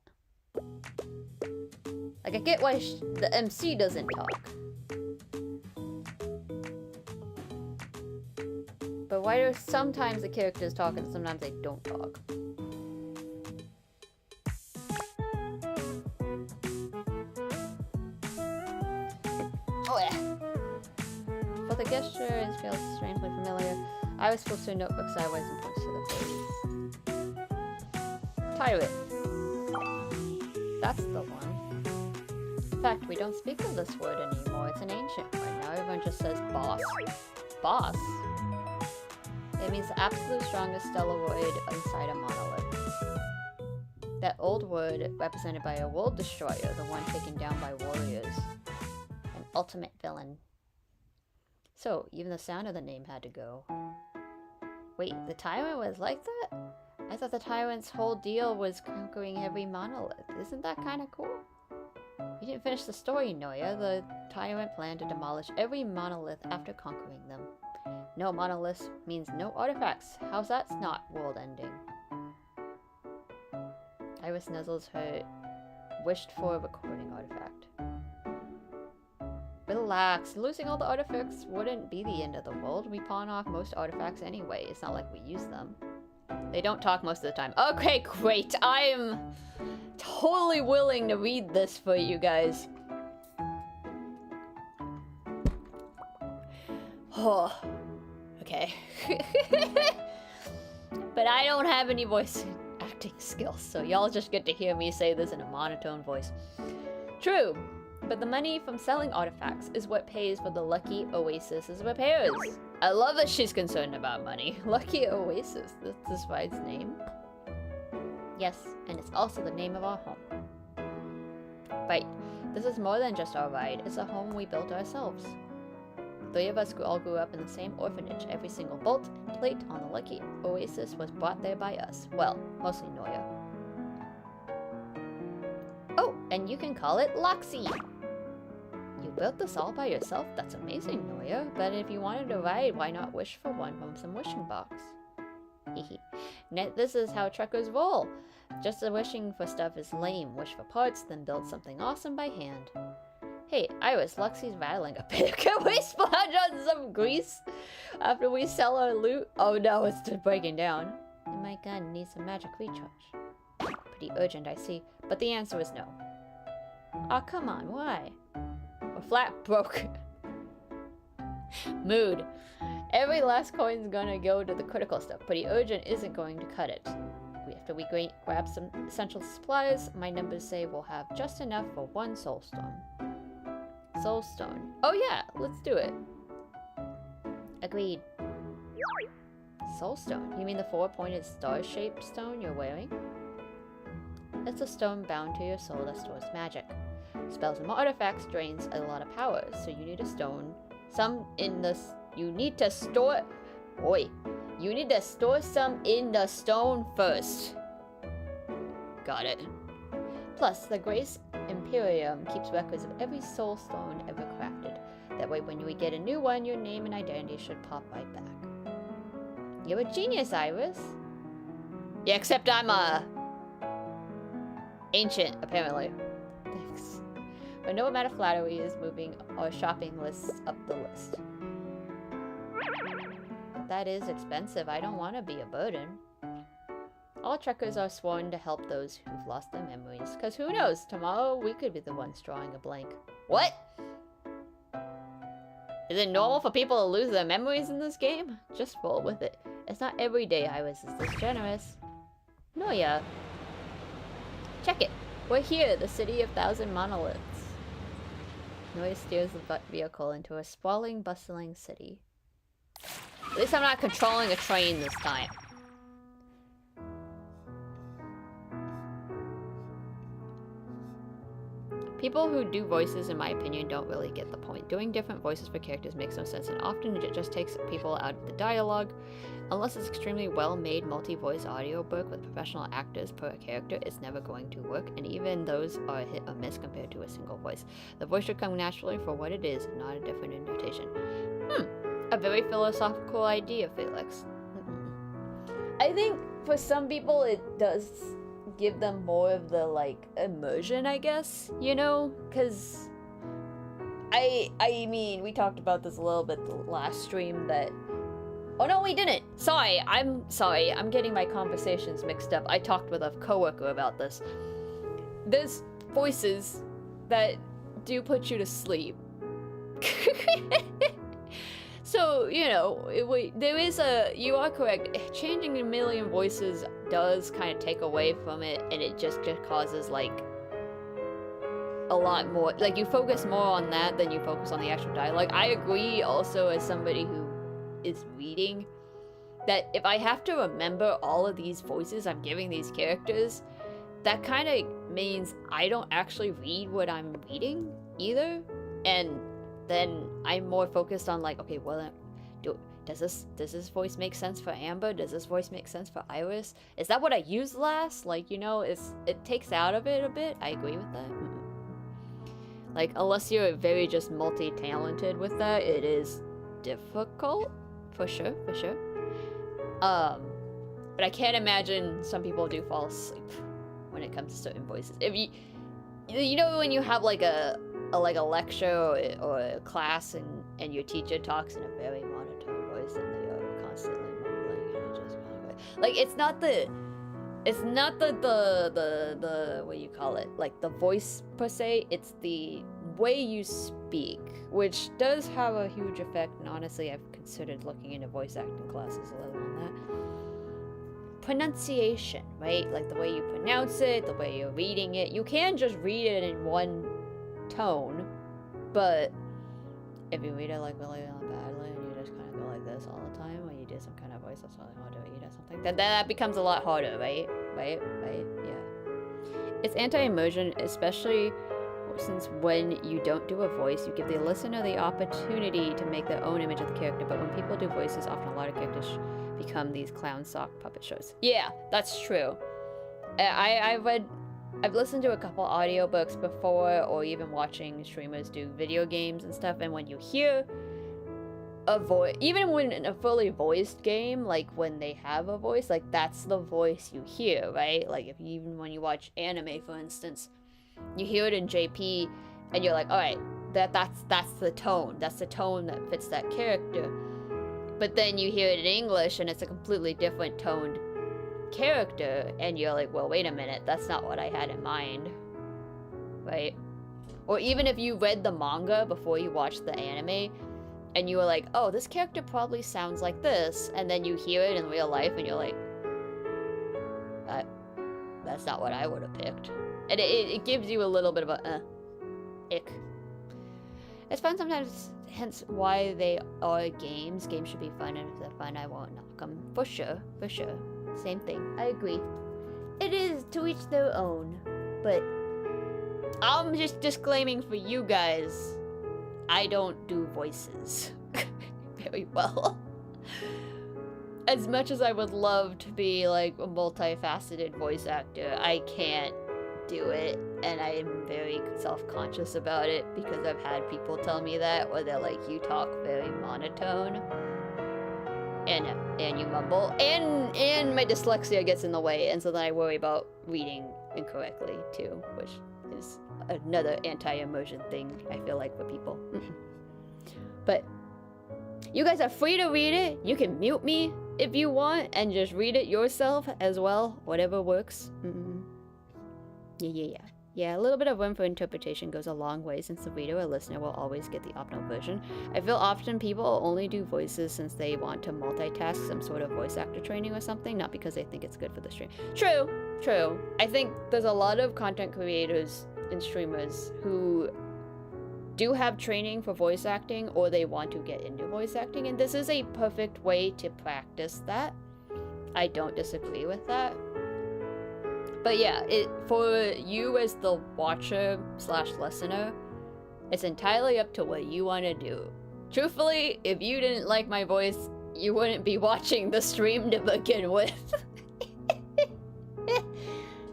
Like I get why the MC doesn't talk. But why do sometimes the characters talk and sometimes they don't talk? Oh yeah. For the gesture, it feels strangely familiar. I was supposed to notebook sideways and points to the face. Tyrant. That's the one. In fact, we don't speak of this word anymore. It's an ancient word. Now everyone just says boss. Boss? It means the absolute strongest stellar-void inside a monolith. That old word represented by a world destroyer, the one taken down by warriors. An ultimate villain. So, even the sound of the name had to go. Wait, the tyrant was like that? I thought the tyrant's whole deal was conquering every monolith. Isn't that kind of cool? You didn't finish the story, Noya. The tyrant planned to demolish every monolith after conquering them. No monoliths means no artifacts. How's that not world-ending? Iris nuzzles her wished-for recording artifact. Relax. Losing all the artifacts wouldn't be the end of the world. We pawn off most artifacts anyway. It's not like we use them. They don't talk most of the time. Okay, great. I am totally willing to read this for you guys. Oh, okay. But I don't have any voice acting skills, so y'all just get to hear me say this in a monotone voice. True. But the money from selling artifacts is what pays for the Lucky Oasis's repairs. I love that she's concerned about money. Lucky Oasis, that's this ride's name. Yes, and it's also the name of our home. Right, this is more than just our ride, it's a home we built ourselves. 3 of us all grew up in the same orphanage. Every single bolt and plate on the Lucky Oasis was brought there by us. Well, mostly Noya. Oh, and you can call it Loxy. You built this all by yourself? That's amazing, Noya. But if you wanted a ride, why not wish for one from some wishing box? Hehe. This is how truckers roll. Just the wishing for stuff is lame. Wish for parts, then build something awesome by hand. Hey, Iris, Luxy's rattling a bit. Can we splash on some grease after we sell our loot? Oh no, it's just breaking down. And my gun needs some magic recharge. Pretty urgent, I see. But the answer is no. Aw, come on, why? We're flat broke. Mood. Every last coin's gonna go to the critical stuff. Pretty urgent isn't going to cut it. After we grab some essential supplies, my numbers say we'll have just enough for 1 soulstone. Soulstone. Oh yeah, let's do it. Agreed. Soulstone? You mean the 4-pointed star-shaped stone you're wearing? It's a stone bound to your soul that stores magic. Spells and artifacts drains a lot of power, so you need a stone. You need to store some in the stone first. Got it. Plus, the Grace Imperium keeps records of every soul stone ever crafted. That way, when you get a new one, your name and identity should pop right back. You're a genius, Iris. Yeah, except I'm a ancient, apparently. Thanks. But no amount of flattery is moving our shopping lists up the list. That is expensive. I don't want to be a burden. All trekkers are sworn to help those who've lost their memories. Because who knows, tomorrow we could be the ones drawing a blank. What? Is it normal for people to lose their memories in this game? Just roll with it. It's not every day Iris is this generous. No, yeah. Check it. We're here, the city of thousand monoliths. Noise steers the vehicle into a sprawling, bustling city. At least I'm not controlling a train this time. People who do voices, in my opinion, don't really get the point. Doing different voices for characters makes no sense, and often it just takes people out of the dialogue. Unless it's extremely well-made multi-voice audiobook with professional actors per character, it's never going to work, and even those are hit or miss compared to a single voice. The voice should come naturally for what it is, not a different intonation. A very philosophical idea, Felix. I think for some people it does give them more of the, like, immersion, I guess, you know? Because I mean, we talked about this a little bit the last stream that... Oh no, we didn't! I'm sorry, I'm getting my conversations mixed up. I talked with a coworker about this. There's voices that do put you to sleep. So, you know, there is you are correct. Changing a million voices does kind of take away from it, and it just causes, like, a lot more. Like, you focus more on that than you focus on the actual dialogue. I agree also, as somebody who is reading, that if I have to remember all of these voices I'm giving these characters, that kind of means I don't actually read what I'm reading either, and then I'm more focused on, like, okay, well, does this voice make sense for Amber? Does this voice make sense for Iris? Is that what I used last? Like, you know, it takes out of it a bit. I agree with that. Like, unless you're very just multi-talented with that, it is difficult, for sure. But I can't imagine some people do fall asleep when it comes to certain voices. If you know, when you have like a lecture or a class and your teacher talks in a very monotone voice and they are constantly mumbling and just kind of like it's not the what do you call it, like the voice per se, it's the way you speak, which does have a huge effect, and honestly I've considered looking into voice acting classes a little on that. Pronunciation, right? Like the way you pronounce it, the way you're reading it. You can just read it in one tone, but if you read it like really badly and you just kind of go like this all the time, or you do some kind of voice that's really hard to read or something, then that becomes a lot harder, right? Yeah. It's anti-immersion, especially since when you don't do a voice, you give the listener the opportunity to make their own image of the character, but when people do voices, often a lot of characters become these clown sock puppet shows. Yeah, that's true. I've listened to a couple audiobooks before, or even watching streamers do video games and stuff, and when you hear a voice, even when in a fully voiced game, like when they have a voice, like that's the voice you hear, right? Like even when you watch anime, for instance, you hear it in JP and you're like, all right, that's the tone. That's the tone that fits that character. But then you hear it in English and it's a completely different toned character, and you're like, well, wait a minute, that's not what I had in mind, right? Or even if you read the manga before you watched the anime and you were like, oh, this character probably sounds like this, and then you hear it in real life and you're like, that's not what I would have picked. And it gives you a little bit of a ick. It's fun sometimes, hence why they are games. Games should be fun, and if they're fun, I won't knock them. For sure. Same thing. I agree. It is to each their own. But I'm just disclaiming for you guys, I don't do voices very well. As much as I would love to be like a multifaceted voice actor, I can't do it, and I am very self-conscious about it because I've had people tell me that, where they're like, you talk very monotone and you mumble, and my dyslexia gets in the way, and so then I worry about reading incorrectly too, which is another anti-immersion thing I feel like for people. But You guys are free to read it. You can mute me if you want and just read it yourself as well. Whatever works. Yeah. Yeah, a little bit of room for interpretation goes a long way since the reader or listener will always get the optional version. I feel often people only do voices since they want to multitask some sort of voice actor training or something, not because they think it's good for the stream. True. I think there's a lot of content creators and streamers who do have training for voice acting or they want to get into voice acting, and this is a perfect way to practice that. I don't disagree with that. But yeah, for you as the watcher / listener, it's entirely up to what you want to do. Truthfully, if you didn't like my voice, you wouldn't be watching the stream to begin with.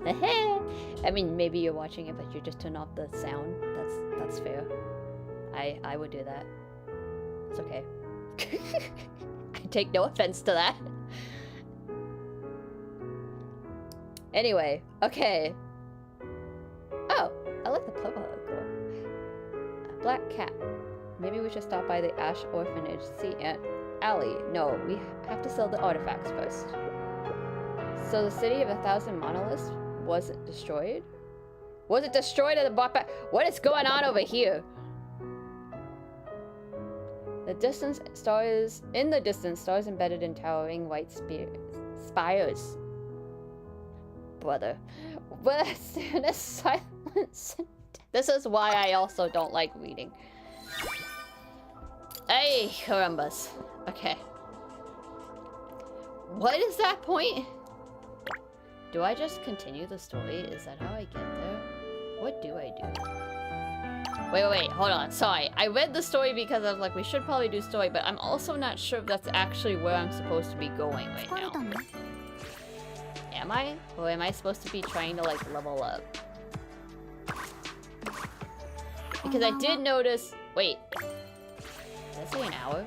I mean, maybe you're watching it, but you just turn off the sound. That's fair. I would do that. It's okay. I take no offense to that. Anyway, okay. Oh, I like the purple girl. A black cat. Maybe we should stop by the Ash Orphanage to see Aunt Allie. No, we have to sell the artifacts first. So the city of 1,000 monoliths wasn't destroyed? Was it destroyed at the bottom? What is going on over here? In the distance, stars embedded in towering white spires. Brother. In a silence. This is why I also don't like reading. Hey, carambas. Okay. What is that point? Do I just continue the story? Is that how I get there? What do I do? Wait, hold on. Sorry. I read the story because I was like, we should probably do story, but I'm also not sure if that's actually where I'm supposed to be going right now. Am I? Or am I supposed to be trying to, like, level up? Because I did notice... Wait. Did I say an hour?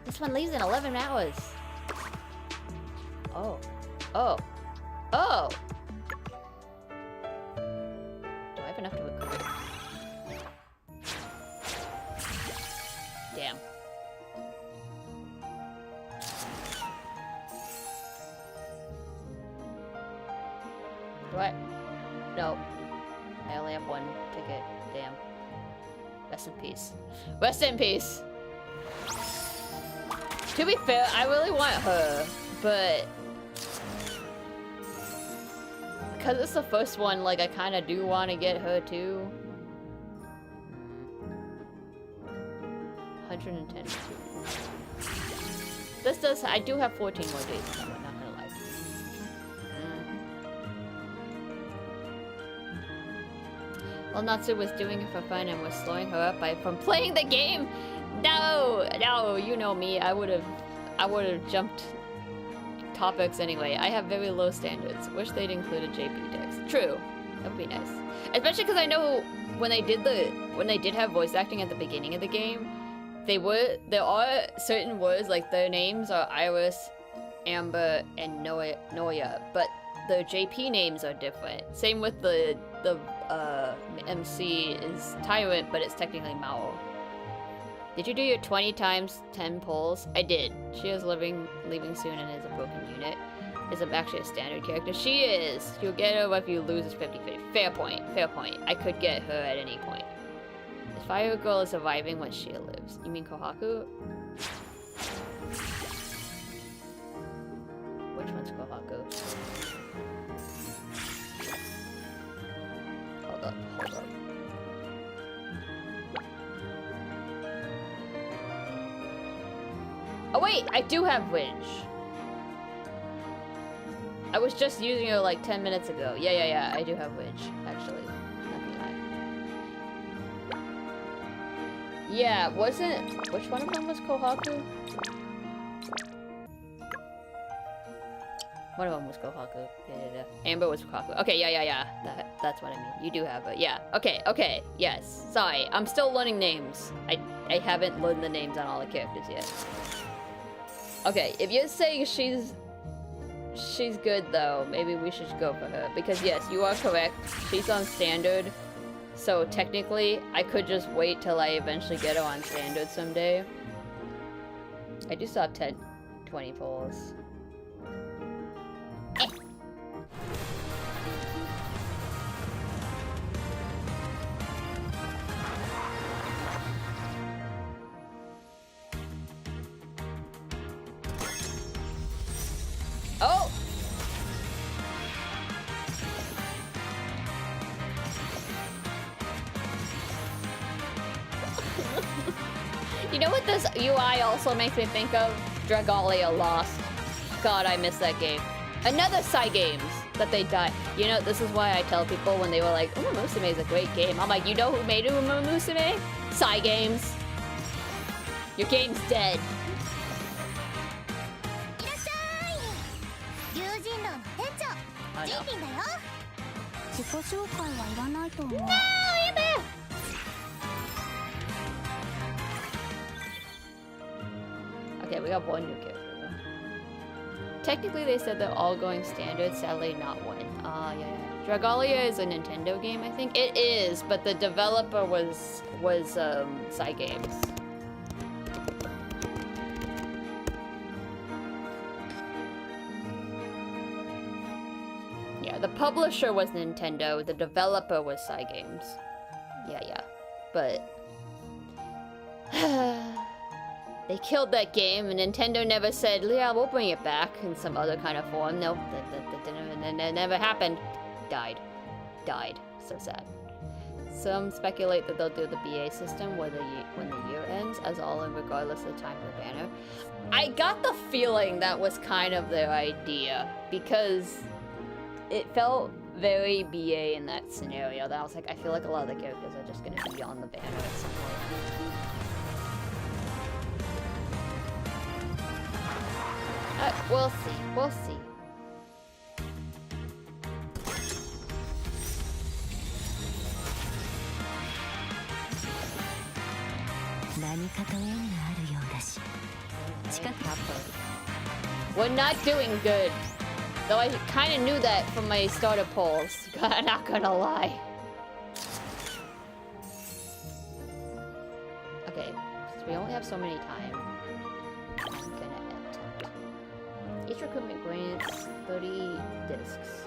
This one leaves in 11 hours. Oh. Do I have enough to recruit? Damn. Do I? No. I only have one ticket. Damn. Rest in peace. Rest in peace! To be fair, I really want her, but... because it's the first one, like, I kind of do want to get her too. 110. This does... I do have 14 more days, so I'm not gonna lie. Well, Natsu was doing it for fun and was slowing her up from playing the game. No, you know me. I would have jumped topics anyway. I have very low standards. Wish they'd included JP text. True, that would be nice. Especially because I know when they did have voice acting at the beginning of the game, there are certain words like their names are Iris, Amber, and Noya, but the JP names are different. Same with the MC is Tyrant, but it's technically Mao. Did you do your 20 times 10 pulls? I did. She is leaving soon and is a broken unit. Is actually a standard character. She is. You'll get her if you lose. It's 50-50. Fair point. I could get her at any point. The Fire Girl is surviving when she lives. You mean Kohaku? Which one's Kohaku? Hold up. Oh wait, I do have Ridge. I was just using her like 10 minutes ago. Yeah, I do have Ridge, actually. Not gonna lie. Yeah, wasn't... Which one of them was Kohaku? One of them was Kohaku. Yeah. Amber was Kohaku. Okay, yeah. That's what I mean. You do have it. Yeah. Okay. Yes. Sorry. I'm still learning names. I haven't learned the names on all the characters yet. Okay, if you're saying she's good though, maybe we should go for her. Because yes, you are correct. She's on standard. So technically, I could just wait till I eventually get her on standard someday. I do still have 20 polls. Oh! You know what this UI also makes me think of? Dragalia Lost. God, I miss that game. Another Psy Games that they died. You know, this is why I tell people when they were like, Uma Musume is a great game. I'm like, you know who made Uma Musume? Psy Games. Your game's dead. 龍神楼の店長 Oh ジン no. リンだよ。自己紹介はいらないと思う。 Okay, we got one new character. Technically, they said they're all going standard. Sadly, not one. Yeah. Dragalia is a Nintendo game, I think. It is, but the developer was Psy Games. Yeah, the publisher was Nintendo. The developer was Psy Games. Yeah. But they killed that game, and Nintendo never said, yeah, we'll bring it back in some other kind of form. Nope, that never happened. Died. So sad. Some speculate that they'll do the BA system when the year ends, as all in regardless of the time of the banner. I got the feeling that was kind of their idea, because it felt very BA in that scenario, that I was like, I feel like a lot of the characters are just gonna be on the banner at some point. We'll see. 何かと縁があるようだし。近く We're not doing good. Though I kind of knew that from my starter polls. I'm not gonna lie. Okay, since we only have so many time, I'm gonna attempt. Each recruitment grants 30 discs.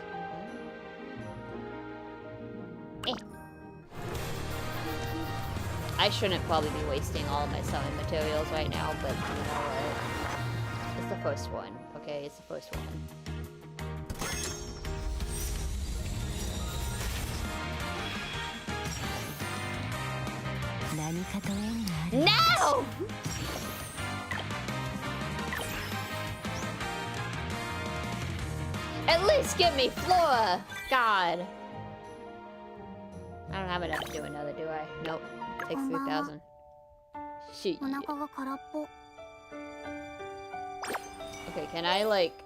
I shouldn't probably be wasting all of my sewing materials right now, but you know what? It's the first one, okay? It's the first one. No! At least give me Flora! God. I don't have enough to do another, do I? Nope. It takes 3,000. Shit. お腹が空っぽ。 Okay, can I, like,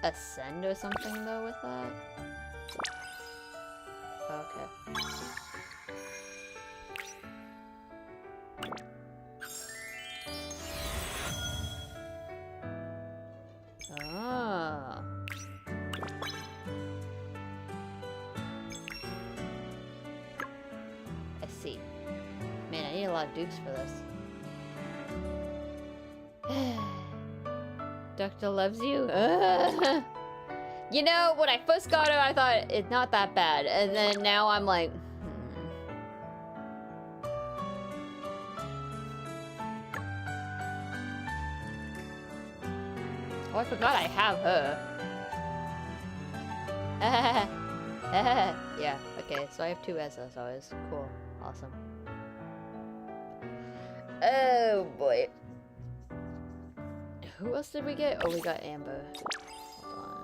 ascend or something, though, with that? Okay. Oh. I see. Man, I need a lot of dukes for this. Doctor loves you? You know, when I first got her, I thought it's not that bad. And then now I'm like, Oh, I forgot I have her. Yeah, okay, so I have 2 SSRs. Cool. Awesome. Oh, boy. Who else did we get? Oh, we got Amber. Hold on.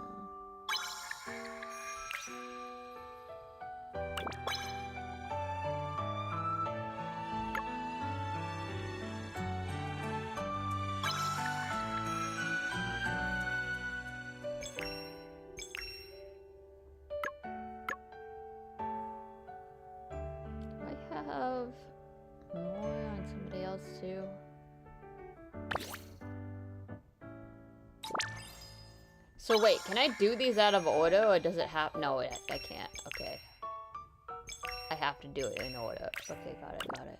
Do I have more on somebody else too? So wait, can I do these out of order, or does it have? No, I can't. Okay. I have to do it in order. Okay, got it, got it.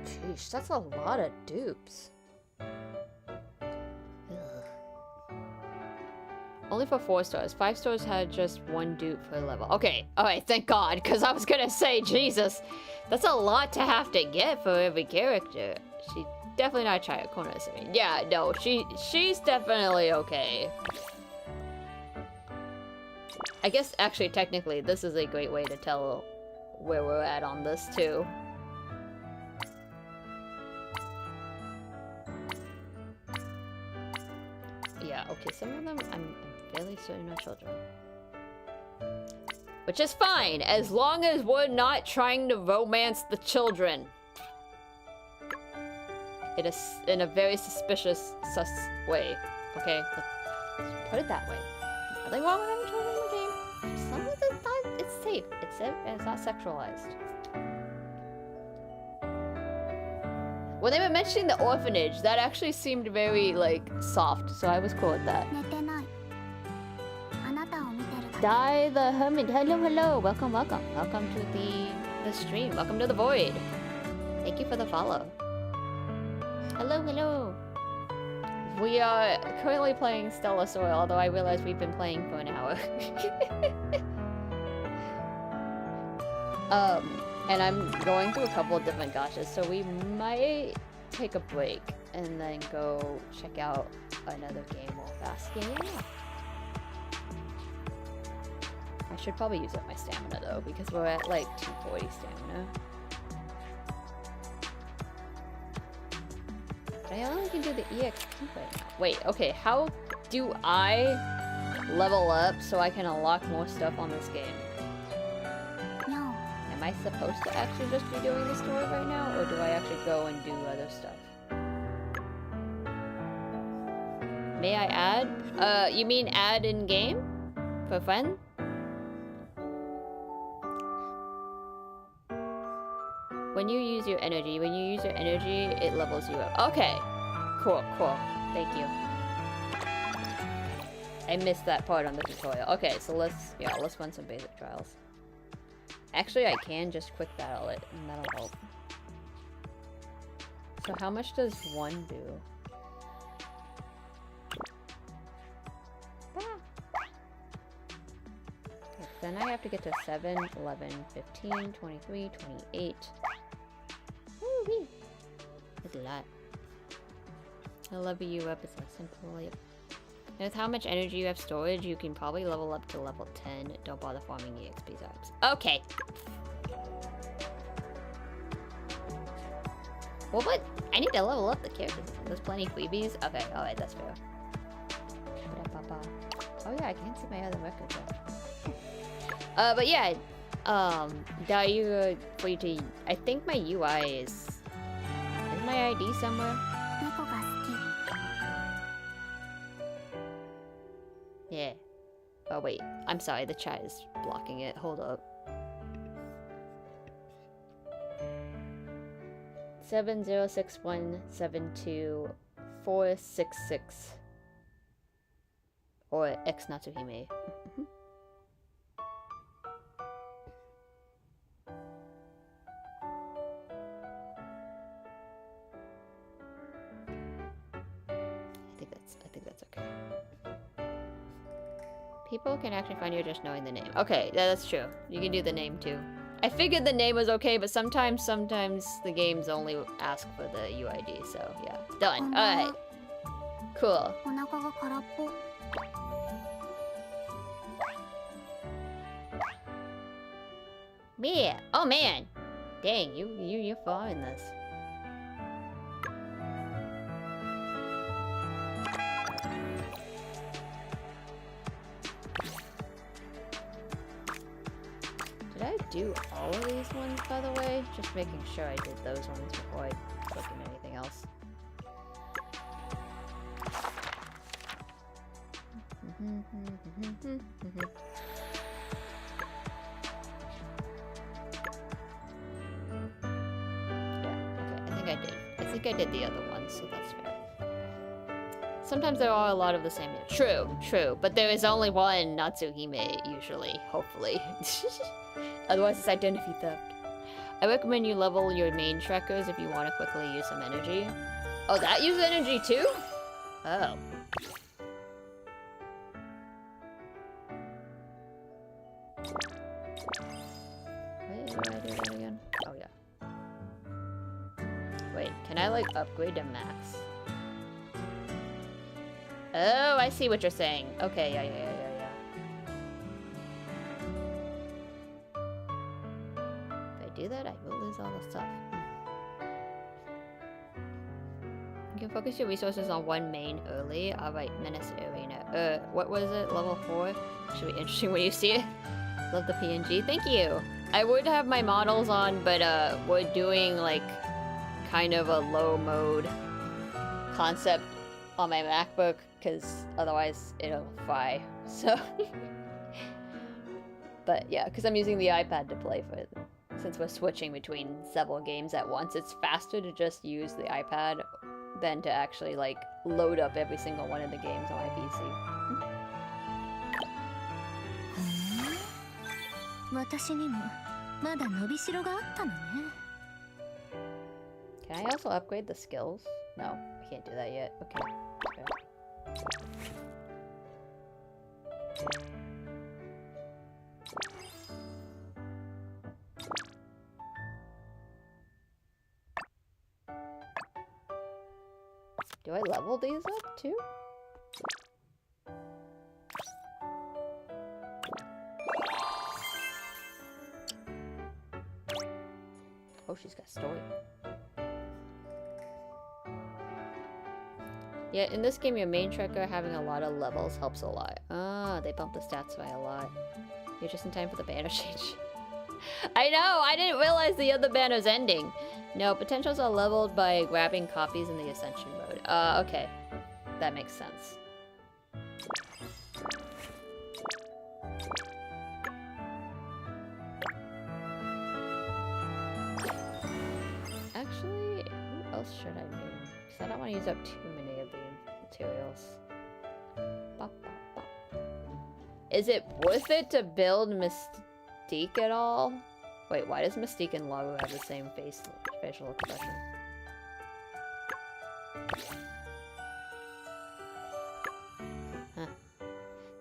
Jeez, that's a lot of dupes. Ugh. Only for 4 stars. 5 stars had just 1 dupe per level. Okay, alright, thank God, because I was gonna say, Jesus, that's a lot to have to get for every character. She definitely not Chayakona. I mean, yeah, no, she's definitely okay. I guess, actually, technically, this is a great way to tell where we're at on this, too. Yeah, okay, some of them I'm fairly certain are children. Which is fine, as long as we're not trying to romance the children. It is in a very suspicious way. Okay, let's put it that way. Nothing wrong with having children in the game. As long as it's safe. It's safe and it's not sexualized. When they were mentioning the orphanage, that actually seemed very, like, soft, so I was cool with that. Die the Hermit. Hello, hello. Welcome, welcome. Welcome to the stream. Welcome to the Void. Thank you for the follow. Hello, hello. We are currently playing Stellar Soil, although I realize we've been playing for an hour. And I'm going through a couple of different gachas, so we might take a break and then go check out another game while Backseating. I should probably use up my stamina though, because we're at like 240 stamina. But I only can do the EXP right now. Wait, okay, how do I level up so I can unlock more stuff on this game? Am I supposed to actually just be doing the story right now, or do I actually go and do other stuff? May I add? You mean add in game? For fun? When you use your energy, it levels you up. Okay. Cool, cool. Thank you. I missed that part on the tutorial. Okay, so let's run some basic trials. Actually, I can just quick battle it, and that'll help. So how much does 1 do? Ah. Okay, then I have to get to 7, 11, 15, 23, 28. Woo-wee. That's a lot. I love you up is like simple. Yep. And with how much energy you have storage, you can probably level up to level 10. Don't bother farming EXP types. Okay. Well, but I need to level up the characters. There's plenty of freebies. Okay, alright, that's fair. Oh yeah, I can't see my other records though. But yeah, for you to, I think my UI is my ID somewhere? Yeah. Oh wait, I'm sorry, the chat is blocking it. Hold up. 706172466 or X Natsuhime. I think that's okay. People can actually find you just knowing the name. Okay, yeah, that's true. You can do the name too. I figured the name was okay, but sometimes the games only ask for the UID, so yeah. Done. Alright. Cool. Yeah. Oh man. Dang, you're far in this. Did I do all of these ones, by the way? Just making sure I did those ones before I look at anything else. Yeah, okay, I think I did the other ones, so that's fair. sometimes there are a lot of the same names. True. But there is only one Natsuhime, usually. Hopefully. Otherwise, it's identity theft. I recommend you level your main trackers if you want to quickly use some energy. Oh, that uses energy too? Oh. Wait, how do I do that again? Oh, yeah. Wait, can I, like, upgrade to max? Oh, I see what you're saying. Okay, yeah. If I do that, I will lose all the stuff. You can focus your resources on one main early. Alright, Menace Arena. What was it? Level 4? Should be interesting when you see it. Love the PNG. Thank you! I would have my models on, but we're doing, like, kind of a low mode concept on my MacBook, because otherwise it'll fry. So, but yeah, because I'm using the iPad to play for it. Since we're switching between several games at once, it's faster to just use the iPad than to actually, like, load up every single one of the games on my PC. 私にもまだ伸びしろがあったのね。 Can I also upgrade the skills? No, I can't do that yet. Okay. Do I level these up too? Oh, she's got story. Yeah, in this game, your main tracker having a lot of levels helps a lot. Ah, they bumped the stats by a lot. You're just in time for the banner change. I know! I didn't realize the other banner's ending. No, potentials are leveled by grabbing copies in the Ascension mode. Okay. That makes sense. Actually, who else should I name? Because I don't want to use up too many of the materials. Is it worth it to build Mystique at all? Wait, why does Mystique and Laru have the same facial expression? Huh.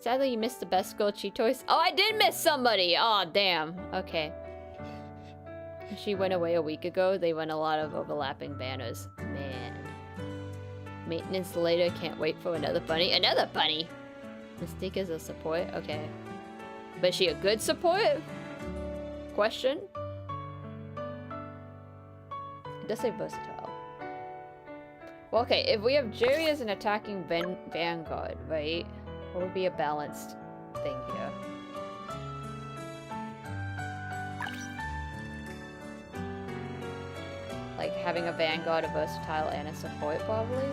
Sadly, you missed the best girl cheat toys. Oh, I did miss somebody! Oh, damn. Okay. She went away a week ago. They run a lot of overlapping banners. Man. Maintenance later. Can't wait for another bunny. Another bunny! Mystique is a support? Okay. But is she a good support? Question? It does say versatile. Well, okay, if we have Jerry as an attacking vanguard, right? What would be a balanced thing here? Like having a vanguard, a versatile, and a support, probably?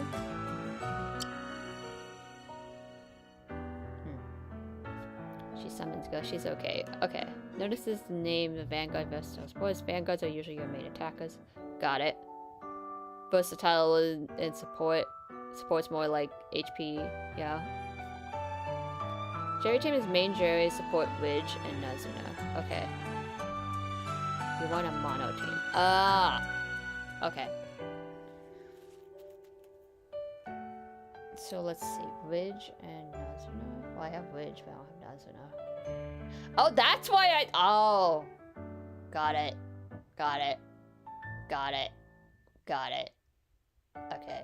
She summons Ghost. She's okay. Okay. Notices the name of Vanguard, Versatile, Supports. Vanguards are usually your main attackers. Got it. Versatile and support. Support's more like HP. Yeah. Jerry team is main Jerry, support Ridge, and Nazuna. Okay. You want a mono team. Ah! Okay. So let's see. Ridge and Nazuna. Well, I have Ridge, but I don't have Nazuna. Oh, that's why I... Oh. Got it. Got it. Got it. Got it. Okay.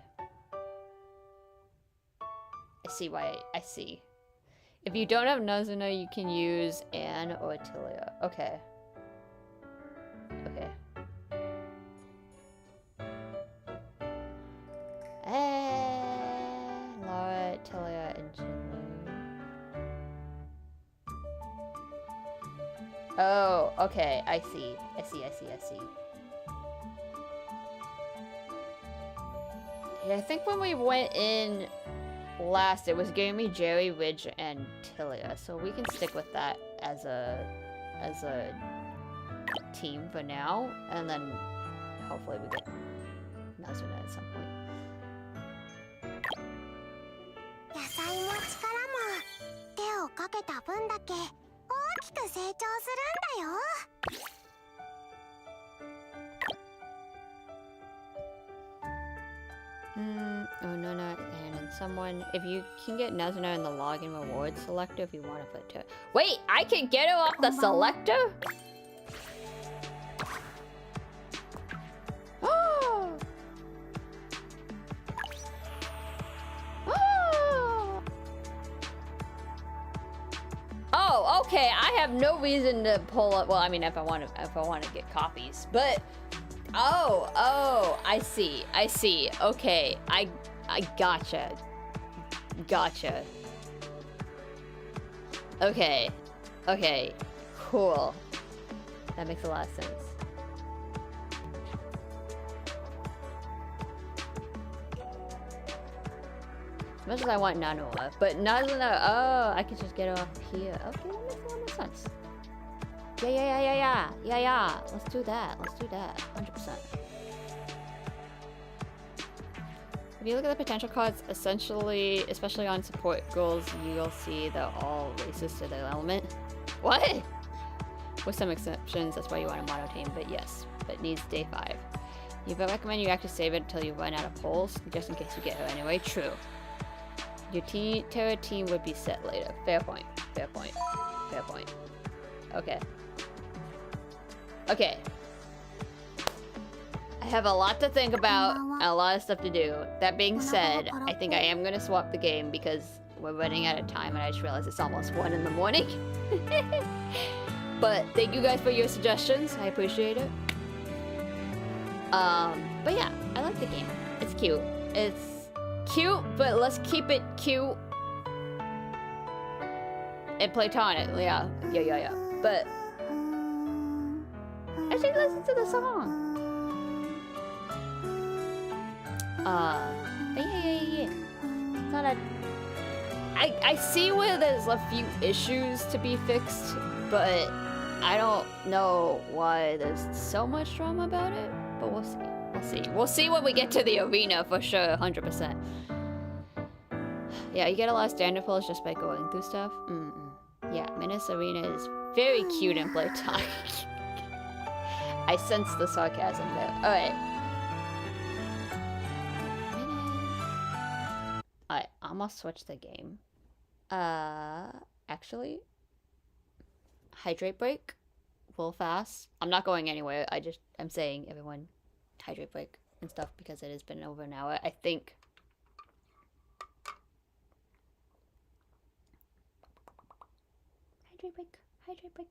I see why... I see. If you don't have Nazuna, you can use Anne or Attilia. Okay. Okay. And Laura, Attilia, and Jinlu. Oh, okay. I see. I see. Yeah, I think when we went in last, it was giving me Jerry, Ridge, and Tilia, so we can stick with that as a team for now, and then hopefully we get Nazuna at some point. えた分だけ大きく成長するんだよ。Oh no, not and someone. If you can get Nazuna in the login reward selector, if you want to put to. Wait, I can get her off the selector. Oh. Oh, okay. I have no reason to pull up. Well, I mean, if I want to get copies, but oh, I see. Okay, I gotcha. Okay, cool. That makes a lot of sense. As much as I want Nanua, but Nazuna, oh, I can just get her off here. Okay, that makes a lot of sense. Yeah. Let's do that. 100%. If you look at the potential cards, essentially, especially on support goals, you'll see they're all racist to their element. What? With some exceptions, that's why you want a mono team, but yes, but needs day 5. You recommend you actually save it until you run out of polls, just in case you get her anyway. True. Your Terra team would be set later. Fair point. Okay. I have a lot to think about and a lot of stuff to do. That being said, I think I am going to swap the game because we're running out of time and I just realized it's almost 1 in the morning. But thank you guys for your suggestions. I appreciate it. But yeah, I like the game. It's cute. It's cute, but let's keep it cute. And platonic, yeah. But actually, listen to the song. But yeah. It's not a. I see where there's a few issues to be fixed, but I don't know why there's so much drama about it. But we'll see. We'll see when we get to the arena for sure, 100%. Yeah, you get a lot of standard pulls just by going through stuff. Yeah, Menace Arena is very cute and platonic. I sense the sarcasm there. Alright. Alright, I'm gonna switch the game. Actually, hydrate break. Full fast. I'm not going anywhere. I'm saying everyone hydrate break and stuff because it has been over an hour. I think. Hydrate break.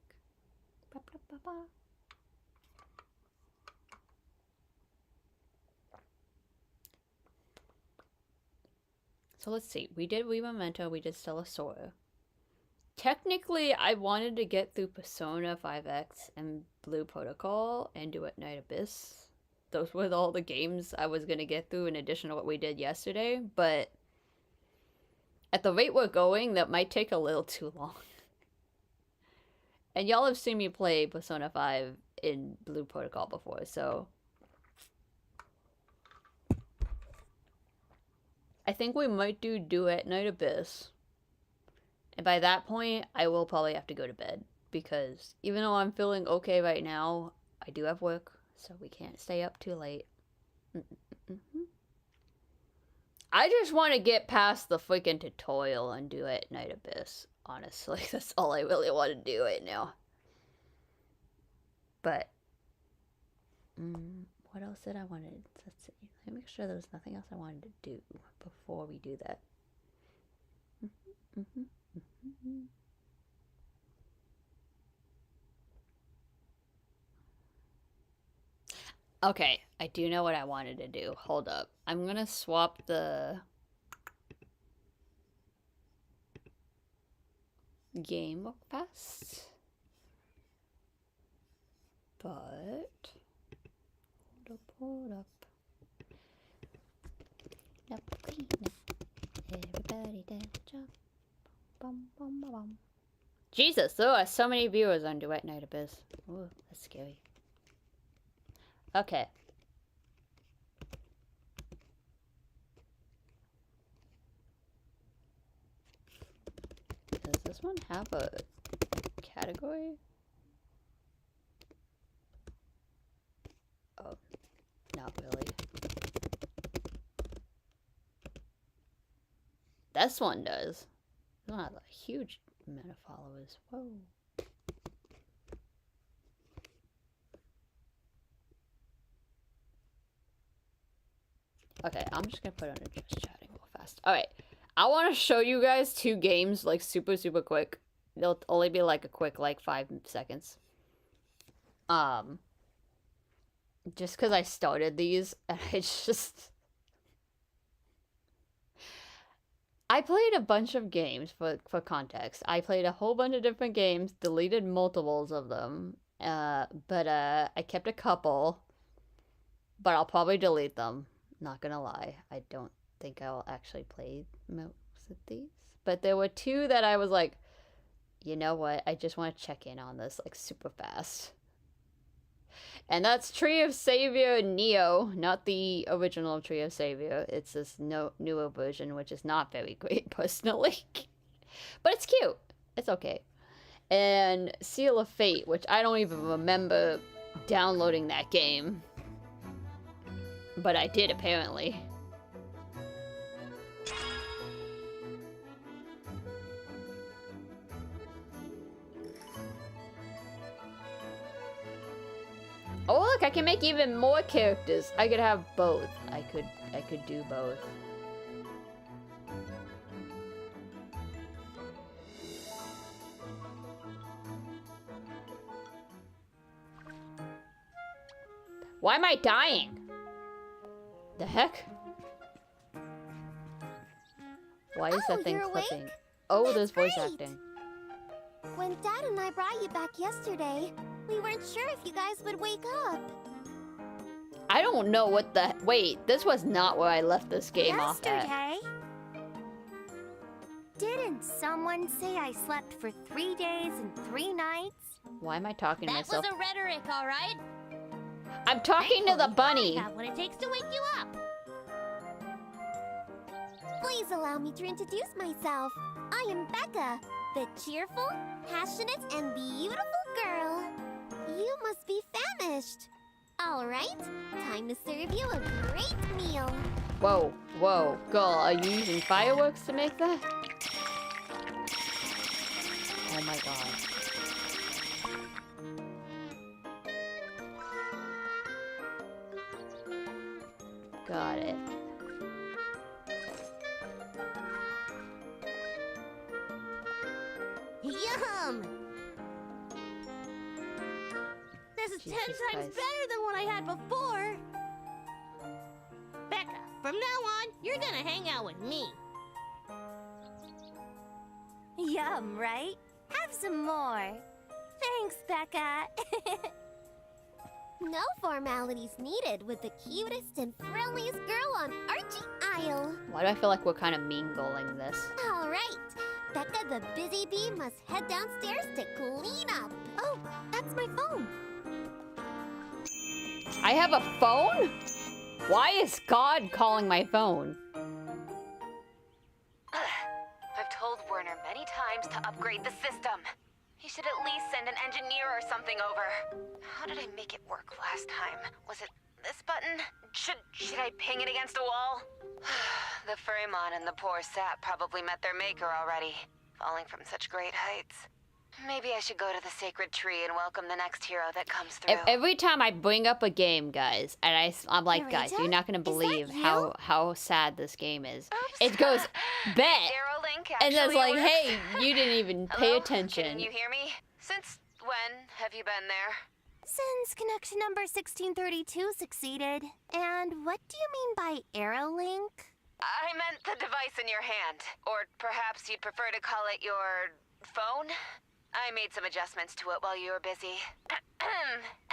Ba, ba, ba, ba. So let's see. We did Memento. We did Stellasora. Technically, I wanted to get through Persona 5X and Blue Protocol and do it Night Abyss. Those were all the games I was going to get through in addition to what we did yesterday. But at the rate we're going, that might take a little too long. And y'all have seen me play Persona 5 in Blue Protocol before, so I think we might do Duet Night Abyss. And by that point, I will probably have to go to bed. Because even though I'm feeling okay right now, I do have work, so we can't stay up too late. I just want to get past the freaking tutorial and do it Night Abyss. Honestly, that's all I really want to do right now. But, what else did I want to, let's see. Let me make sure there was nothing else I wanted to do before we do that. Okay, I do know what I wanted to do. Hold up. I'm gonna swap the game fast. But hold up. Clean up. Everybody does a job. Bum, bum, bum, bum. Jesus, there are so many viewers on Duet Night Abyss. Ooh, that's scary. Okay. Because this one have a category? Oh, not really. This one does. This one has a huge amount of followers. Whoa. Okay, I'm just gonna put it under just chatting real fast. Alright, I want to show you guys 2 games, like, super quick. They'll only be, like, a quick, like, 5 seconds. Just because I started these, and it's just... I played a bunch of games, for context. I played a whole bunch of different games, deleted multiples of them, but I kept a couple, but I'll probably delete them. Not gonna lie, I don't think I'll actually play most of these. But there were 2 that I was like, you know what, I just want to check in on this, like, super fast. And that's Tree of Savior Neo, not the original Tree of Savior. It's this newer version, which is not very great, personally. But it's cute. It's okay. And Seal of Fate, which I don't even remember downloading that game. But I did, apparently. Oh look, I can make even more characters. I could have both. I could do both. Why am I dying? The heck? Why is that thing clipping? Oh, there's voice acting. When Dad and I brought you back yesterday, we weren't sure if you guys would wake up. I don't know what the... Wait, this was not where I left this game off at. Yesterday? Didn't someone say I slept for 3 days and 3 nights? Why am I talking to myself? That was a rhetoric, all right? I'm talking to the bunny. I have what it takes to wake you up. Please allow me to introduce myself. I am Becca, the cheerful, passionate, and beautiful girl. You must be famished. All right, time to serve you a great meal. Whoa, whoa, girl, are you using fireworks to make that? Oh my god. Got it. Yum! This is Jesus 10 times Christ. better than what I had before. Becca, from now on, you're gonna hang out with me. Yum, right? Have some more. Thanks, Becca. No formalities needed with the cutest and friendliest girl on Archie Isle. Why do I feel like we're kind of mingling this? All right. Becca the busy bee must head downstairs to clean up. Oh, that's my phone. I have a phone? Why is God calling my phone? I've told Werner many times to upgrade the system. He should at least send an engineer or something over. How did I make it work last time? Was it this button? Should I ping it against a wall? The Fremon and the poor sap probably met their maker already, falling from such great heights. Maybe I should go to the sacred tree and welcome the next hero that comes through. Every time I bring up a game, guys, and I'm like, guys, Narita? you're not gonna Is that believe you? how sad this game is. Oops. It goes, bet! Aerolink And then it's like, actually hey, works. you didn't even pay Hello? attention. Can you hear me? Since when have you been there? Since connection number 1632 succeeded. And what do you mean by Aerolink? I meant the device in your hand. Or perhaps you'd prefer to call it your phone? I made some adjustments to it while you were busy.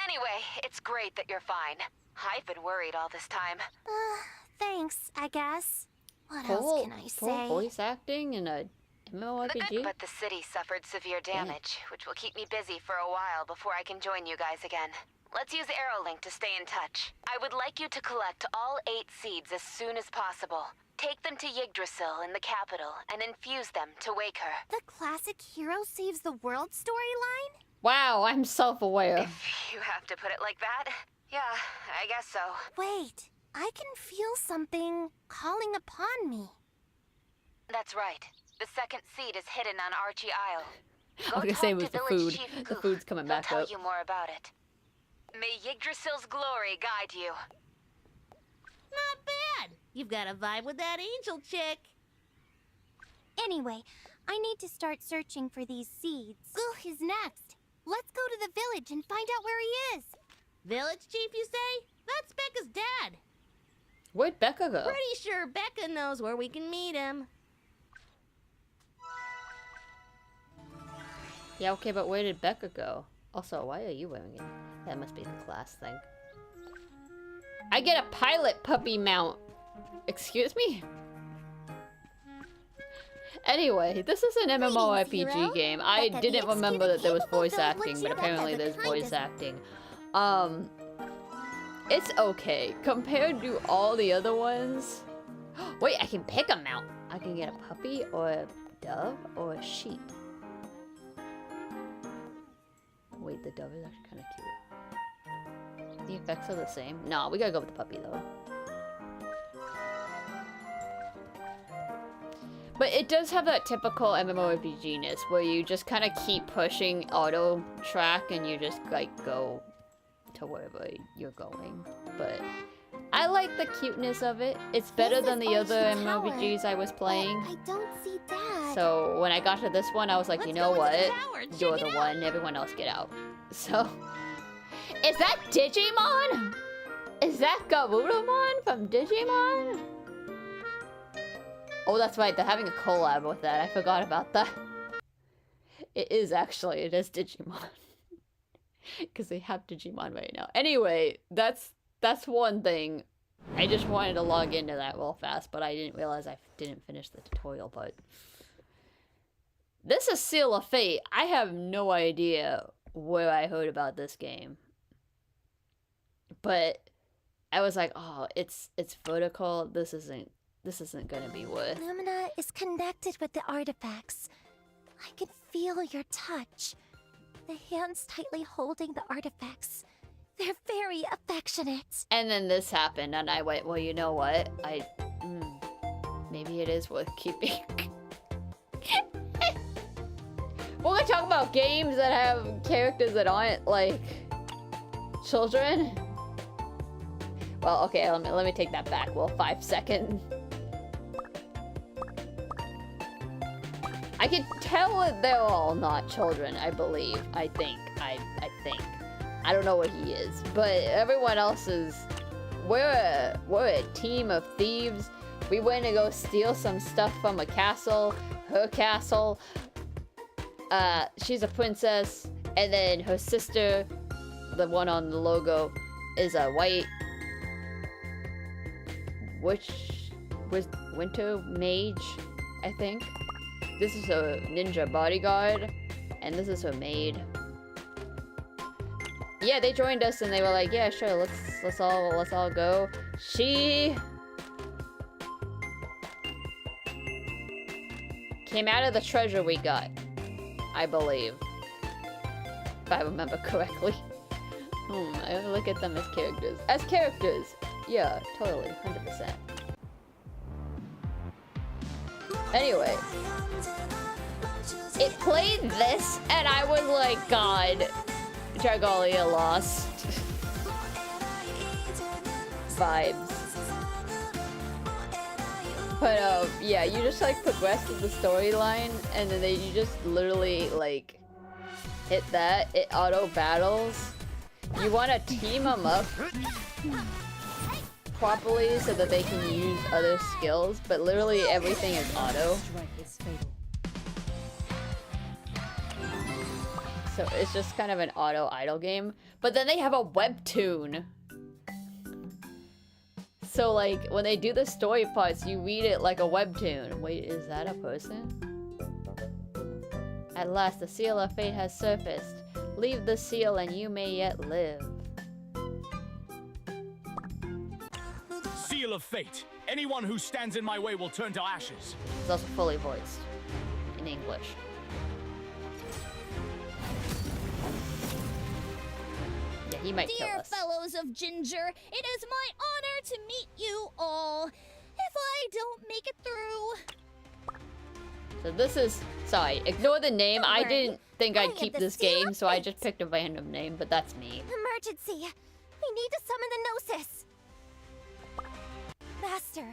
Anyway, it's great that you're fine. I've been worried all this time. Thanks, I guess. What else Full, can I full say? voice acting in a The MMORPG? good, but the city suffered severe damage, which will keep me busy for a while before I can join you guys again. Let's use Aerolink to stay in touch. I would like you to collect all 8 seeds as soon as possible. Take them to Yggdrasil in the capital and infuse them to wake her. The classic hero saves the world storyline? Wow, I'm self-aware. If you have to put it like that. Yeah, I guess so. Wait, I can feel something calling upon me. That's right. The second seed is hidden on Archie Isle. I was gonna say it was the food. Chief The Gu. food's coming He'll back tell up. you more about it. May Yggdrasil's glory guide you. Not bad. You've got a vibe with that angel chick. Anyway, I need to start searching for these seeds. Ugh is next. Let's go to the village and find out where he is. Village chief, you say? That's Becca's dad. Where'd Becca go? Pretty sure Becca knows where we can meet him. Yeah, okay, but where did Becca go? Also, why are you wearing it? That must be the class thing. I get a pilot puppy mount. Excuse me? Anyway, this is an MMORPG hero. game. I Becca, didn't the remember that there was executive voice capable acting, but village apparently of the there's voice kindest. acting. It's okay. Compared to all the other ones... Wait, I can pick a mount. I can get a puppy, or a dove, or a sheep. Wait, the dove is actually kind of cute. The effects are the same. No, we gotta go with the puppy though. But it does have that typical MMORPG-ness where you just kind of keep pushing auto track and you just like go to wherever you're going. But I like the cuteness of it. It's better than the other MMORPGs I was playing. I don't see Dad. So when I got to this one, I was like, you Let's know go into the what? tower and You're check the it one. Everyone else get out. So, is that Digimon? Is that Garurumon from Digimon? Oh, that's right. They're having a collab with that. I forgot about that. It is actually. It is Digimon. Because they have Digimon right now. Anyway, that's one thing. I just wanted to log into that real fast, but I didn't realize I didn't finish the tutorial part. This is Seal of Fate. I have no idea where I heard about this game. But I was like, oh, it's vertical. This isn't gonna be worth. Lumina is connected with the artifacts. I can feel your touch. The hands tightly holding the artifacts. They're very affectionate. And then this happened, and I went, well, you know what? Maybe it is worth keeping. We're gonna talk about games that have characters that aren't, like, children. Well, okay, let me take that back. Well, 5 seconds. I can tell that they're all not children, I believe. I think. I don't know what he is, but everyone else is... We're a team of thieves. We went to go steal some stuff from a castle. Her castle. She's a princess. And then her sister, the one on the logo, is a white... Which was Winter Mage, I think. This is a ninja bodyguard, and this is her maid. Yeah, they joined us and they were like, yeah, sure, let's all go. She came out of the treasure we got, I believe. If I remember correctly. I look at them as characters. As characters! Yeah, totally, 100%. Anyway. It played this, and I was like, God, Dragalia lost. Vibes. But, yeah, you just, like, progress with the storyline, and then you just literally, like, hit that. It auto-battles. You want to team them up properly so that they can use other skills, but literally everything is auto. So it's just kind of an auto idle game. But then they have a webtoon. So like when they do the story parts, you read it like a webtoon. Wait, is that a person? At last the seal of fate has surfaced. Leave the seal and you may yet live. Seal of fate. Anyone who stands in my way will turn to ashes. It's also fully voiced in English. Yeah, he might kill Dear us. fellows of Ginger, it is my honor to meet you all. If I don't make it through... So this is... Sorry, ignore the name. Don't I worry. didn't think I I'd am keep the this seal game, of so I fate. just picked a random name, but that's me. Emergency! We need to summon the Gnosis. Master,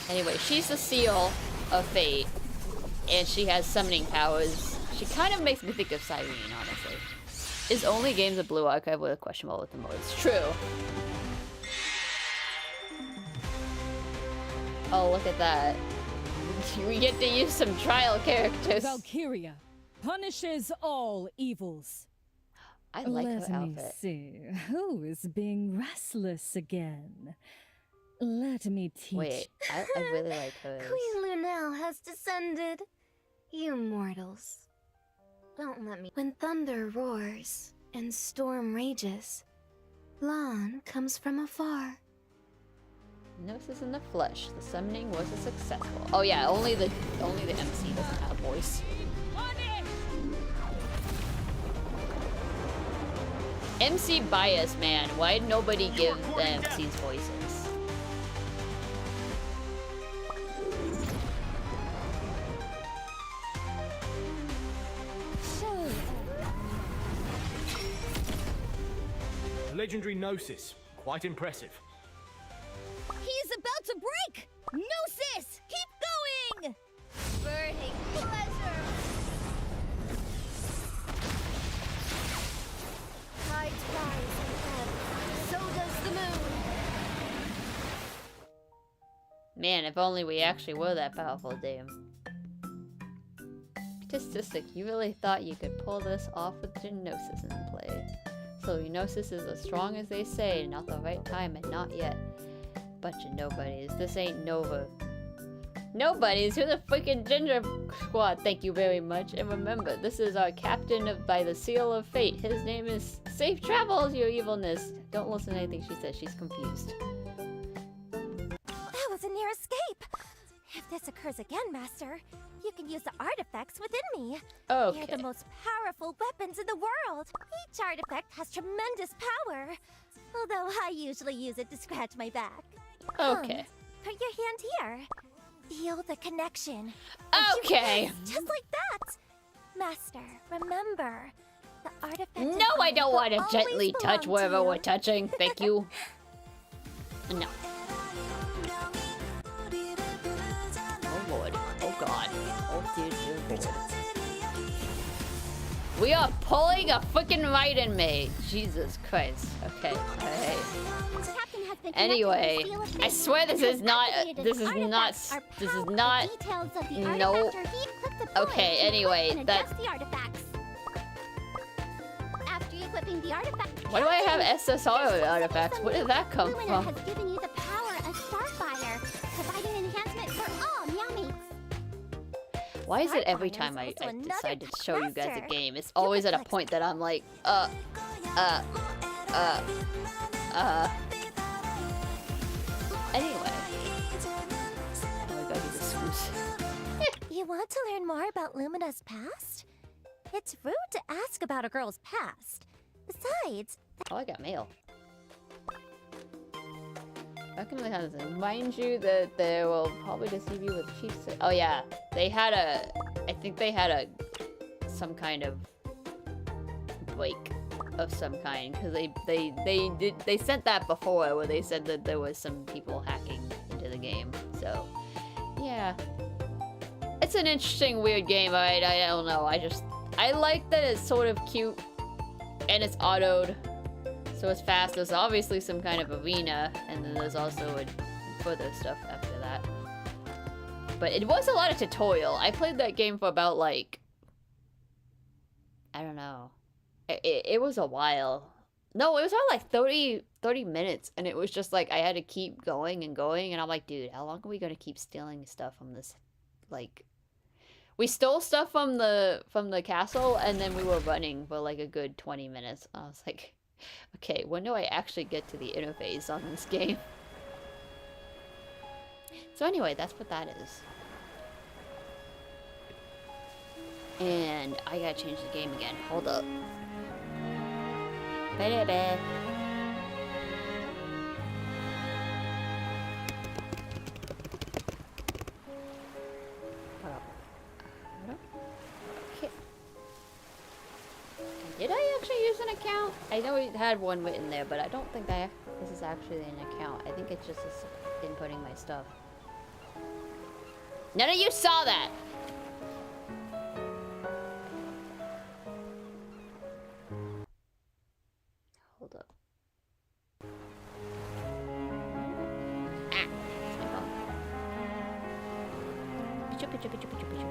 Anyway, she's the seal of fate, and she has summoning powers. She kind of makes me think of Cyrene, honestly. Is only games of Blue Archive with a question mark with the modes? True. Oh, look at that. We get to use some trial characters. Valkyria punishes all evils. I like Let her me outfit. see. Who is being restless again? Let me teach. Wait, I really like hers. Queen Lunel has descended. You mortals. Don't let me. When thunder roars and storm rages, Lan comes from afar. Gnosis in the flesh. The summoning was a successful. Oh yeah, only the MC doesn't have a voice. MC bias, man. Why did nobody give the MCs voices? Legendary Gnosis. Quite impressive. he's about to break! Gnosis! Keep going! Burning pleasure! Tides rise and ebb. So does the moon. Man, if only we actually were that powerful, damn. Statistic, you really thought you could pull this off with Gnosis in play. So Gnosis is as strong as they say, not the right time and not yet. Bunch of nobodies. This ain't Nova. Nobodies? Who the freaking Ginger Squad? Thank you very much. And remember, this is our captain by the seal of fate. His name is Safe Travels, your evilness. Don't listen to anything she says. She's confused. That was a near escape! If this occurs again, Master, you can use the artifacts within me. Okay. They're the most powerful weapons in the world. Each artifact has tremendous power. Although I usually use it to scratch my back. Okay. Put your hand here. Feel the connection. Okay. Just like that. Master, remember, the artifact. No, I don't want to gently touch wherever we're touching. Thank you. No. Oh lord. Oh god. Oh dear, dear lord. We are pulling a freaking right in me. Jesus Christ. Okay. Alright. Anyway, I swear this is not. No. Okay. Anyway, that. After equipping the artifact. Why do I have SSR artifacts? Where did that come Lumina from? has given you the power of Starfire, providing enhancement for all meow mates. Why is it every time I decide to show you guys a game, it's always at a point that I'm like, Anyway. Oh my god, he's a spruce. You want to learn more about Lumina's past? It's rude to ask about a girl's past. Besides, Oh, I got mail. Recommend has remind you that they will probably deceive you with cheap. Oh yeah, they had a. I think they had some kind of break of some kind because they sent that before where they said that there was some people hacking into the game. So yeah, it's an interesting weird game. I don't know. I like that it's sort of cute and it's autoed. So it's fast. There's obviously some kind of arena, and then there's also further stuff after that. But it was a lot of tutorial. I played that game for about like, I don't know. It was a while. No, it was about like 30 minutes, and it was just like I had to keep going and going, and I'm like, dude, how long are we gonna keep stealing stuff from this? Like, we stole stuff from the castle, and then we were running for like a good 20 minutes. I was like, okay, when do I actually get to the interface on this game? So anyway, that's what that is. And I gotta change the game again. Hold up. Baby. Did I actually use an account? I know it had one written there, but I don't think this is actually an account. I think it's just inputting my stuff. None of you saw that! Hold up. Ah! It's my phone. Pichu, pichu, pichu, pichu, pichu.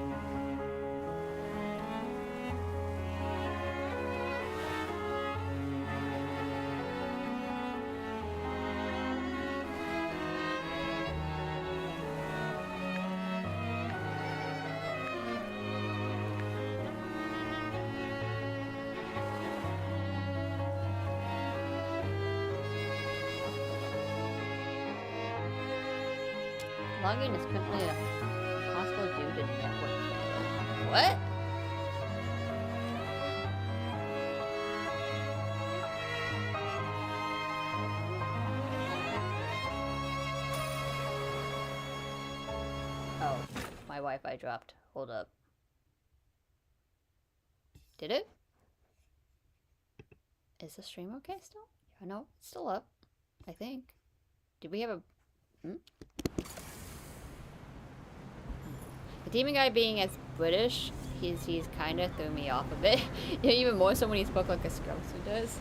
Logging is quickly possible due to network failure. What? Oh, my Wi-Fi dropped. Hold up. Did it? Is the stream okay still? Yeah, no, it's still up. I think. Did we have a... The demon guy being as British, he's kind of threw me off a bit. Even more so when he spoke like a Scouser does.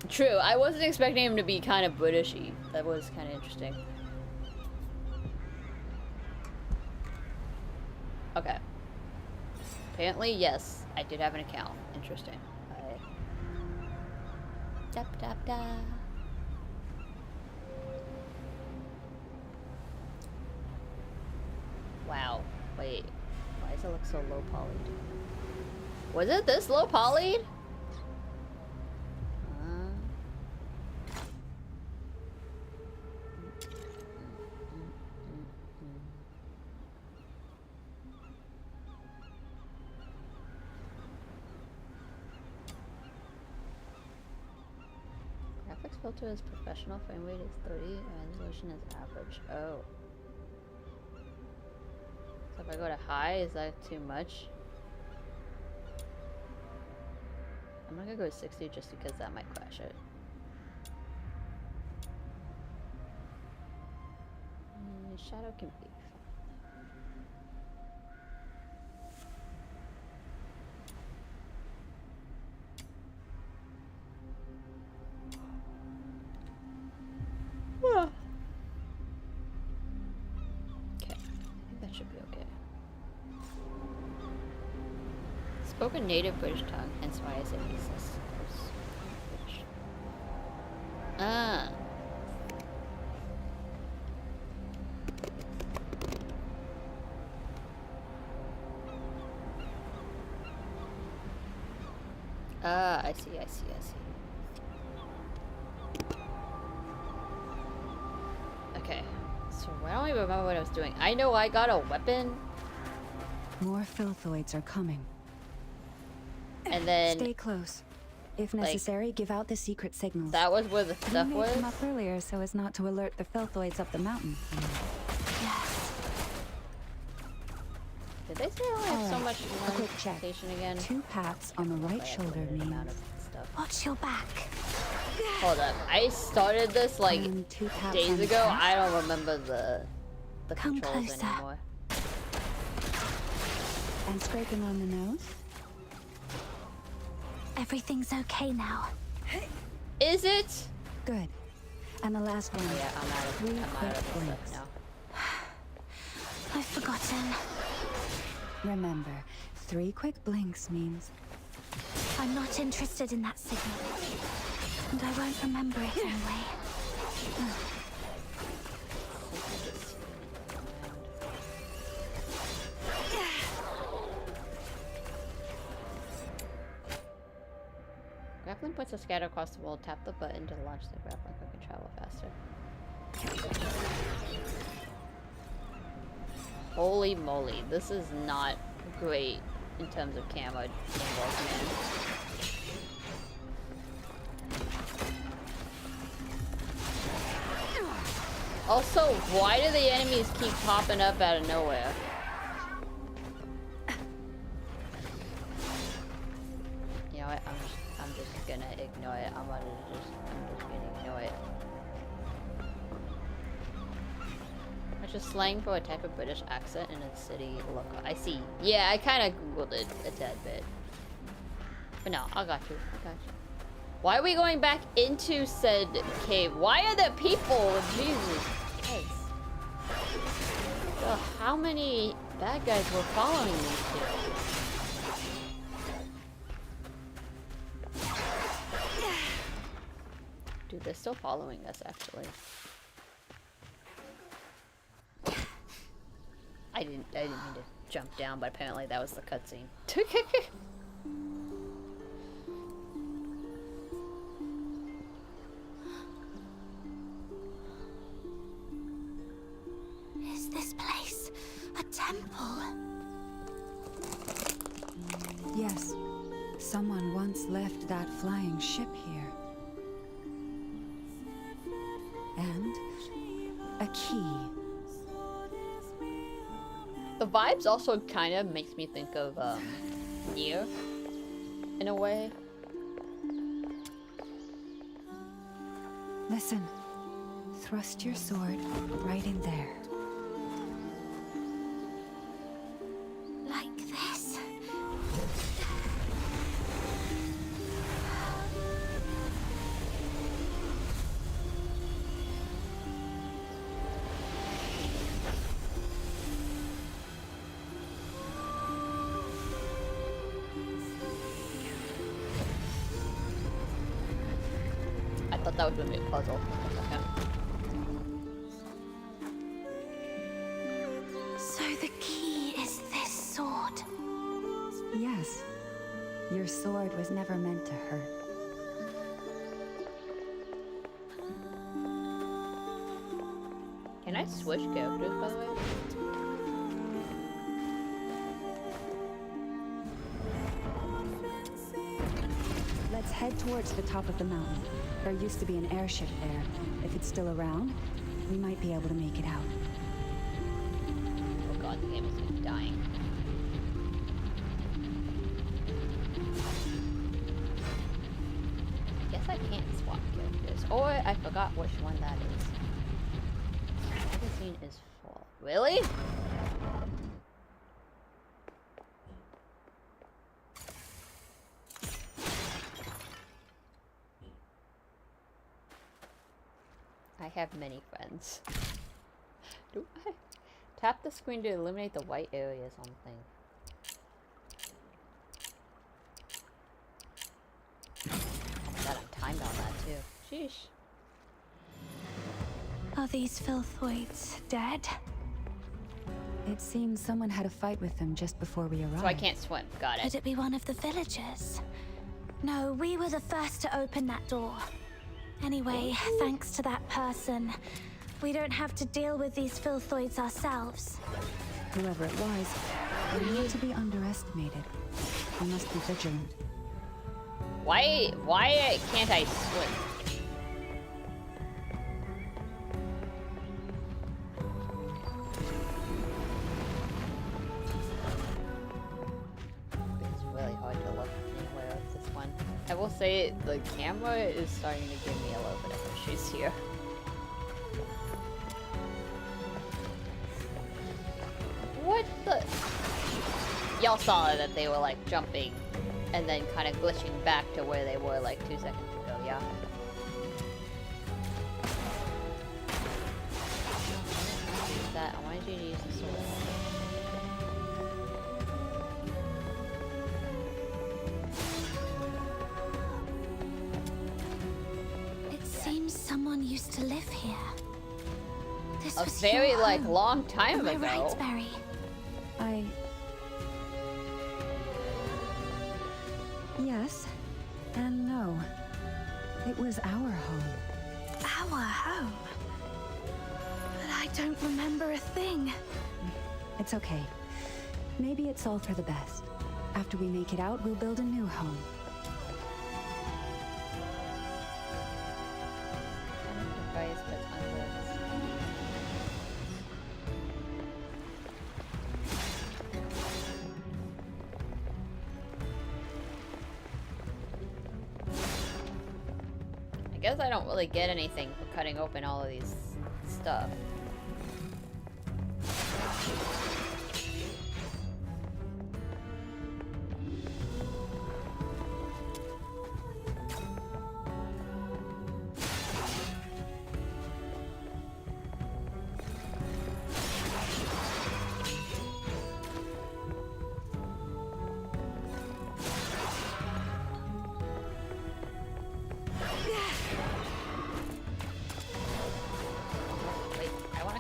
True, I wasn't expecting him to be kind of Britishy. That was kind of interesting. Okay. Apparently, yes, I did have an account. Interesting. Alright. Dap dap da. Wow. Wait. Why does it look so low polyed? Was it this low polyed? Graphics filter is professional, frame rate is 30, and resolution is average. Oh. So if I go to high, is that too much? I'm not gonna go to 60 just because that might crash it. Shadow can be fine. Okay, I think that should be okay. Spoken native British tongue, hence why I say British. Ah. Ah, I see. Okay, so I don't even remember what I was doing. I know I got a weapon. More filthoids are coming. And then... Stay close. If necessary, give out the secret signals. That was where the stuff you was? come up earlier so as not to alert the filthoids up the mountain. Yes. Did they say I only have so much a quick check. station again? 2 pats on the right shoulder means... Watch your back. Hold up. I started this like days ago. I don't remember the Come controls closer. anymore. And scraping on the nose? Everything's okay now. Is it? Good. And the last one. Yeah, I'm out of 3 I'm out quick of this blinks. stuff now. I've forgotten. Remember, 3 quick blinks means... I'm not interested in that signal. And I won't remember it anyway. Grappling puts a scatter across the world. Tap the button to launch the grappling hook and travel faster. Holy moly, this is not great in terms of camera angles, man. Also, why do the enemies keep popping up out of nowhere? You know what? I'm just gonna ignore it. I'm just gonna ignore it. It's just slang for a type of British accent in a city local. I see. Yeah, I kind of googled it a tad bit. But no, I got you. I got you. Why are we going back into said cave? Why are there people? Jesus Christ. Ugh, how many bad guys were following these two? Dude, they're still following us, actually. I didn't mean to jump down, but apparently that was the cutscene. Is this place a temple? Yes. Someone once left that flying ship here. And a key. The vibes also kind of makes me think of Nier, in a way. Listen. Thrust your sword right in there. Like this? I thought that was gonna be a puzzle. Okay. So the key is this sword? Yes. Your sword was never meant to hurt. Can I switch characters, by the way? Let's head towards the top of the mountain. There used to be an airship there. If it's still around, we might be able to make it out. Oh god, the game is dying. Guess I can't swap characters. Or I forgot which one that is. Magazine is full. Really? I have many friends. Do I? Tap the screen to eliminate the white areas on the thing. Oh my god, I'm timed on that too. Sheesh. Are these filthoids dead? It seems someone had a fight with them just before we arrived. So I can't swim. Got Could it. it be one of the villagers? No, we were the first to open that door. Anyway, thanks to that person, we don't have to deal with these filthoids ourselves. Whoever it was, they need to be underestimated. We must be vigilant. Why can't I swim? It's really hard to look anywhere with this one. I will say the camera is starting to give me a little bit of issues here. What the? Y'all saw that they were like jumping and then kind of glitching back to where they were like 2 seconds ago, yeah? Use that. I wanted you to use the sword. It seems someone used to live here. This A was very your like home. long time Am I ago. right, Barry? Yes, and no. It was our home. Our home? But I don't remember a thing. It's okay. Maybe it's all for the best. After we make it out, we'll build a new home. Device, but I guess I don't really get anything for cutting open all of these stuff.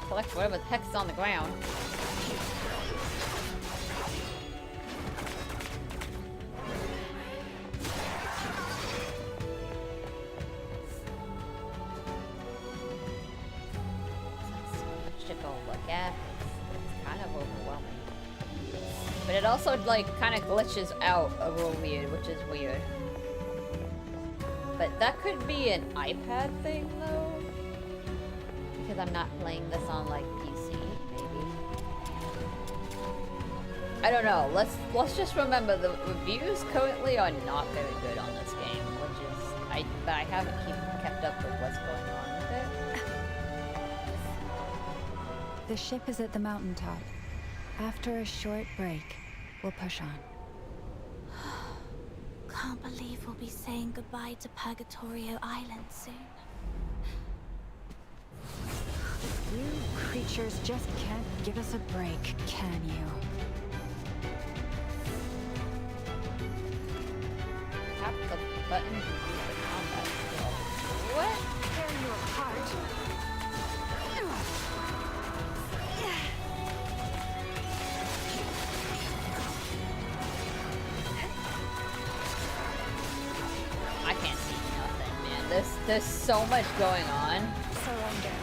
Collect whatever the heck's on the ground. That's to go look at. It's kind of overwhelming. But it also like kind of glitches out a little weird, which is weird. But that could be an iPad thing though. Because I'm not playing this on like PC, maybe. I don't know. Let's just remember the reviews currently are not very good on this game, which is but I haven't kept up with what's going on with it. The ship is at the mountaintop. After a short break, we'll push on. Can't believe we'll be saying goodbye to Purgatorio Island soon. You creatures just can't give us a break, can you? Tap the button to use the combat skill. What? Tear you apart. I can't see nothing, man. There's so much going on. Surrender.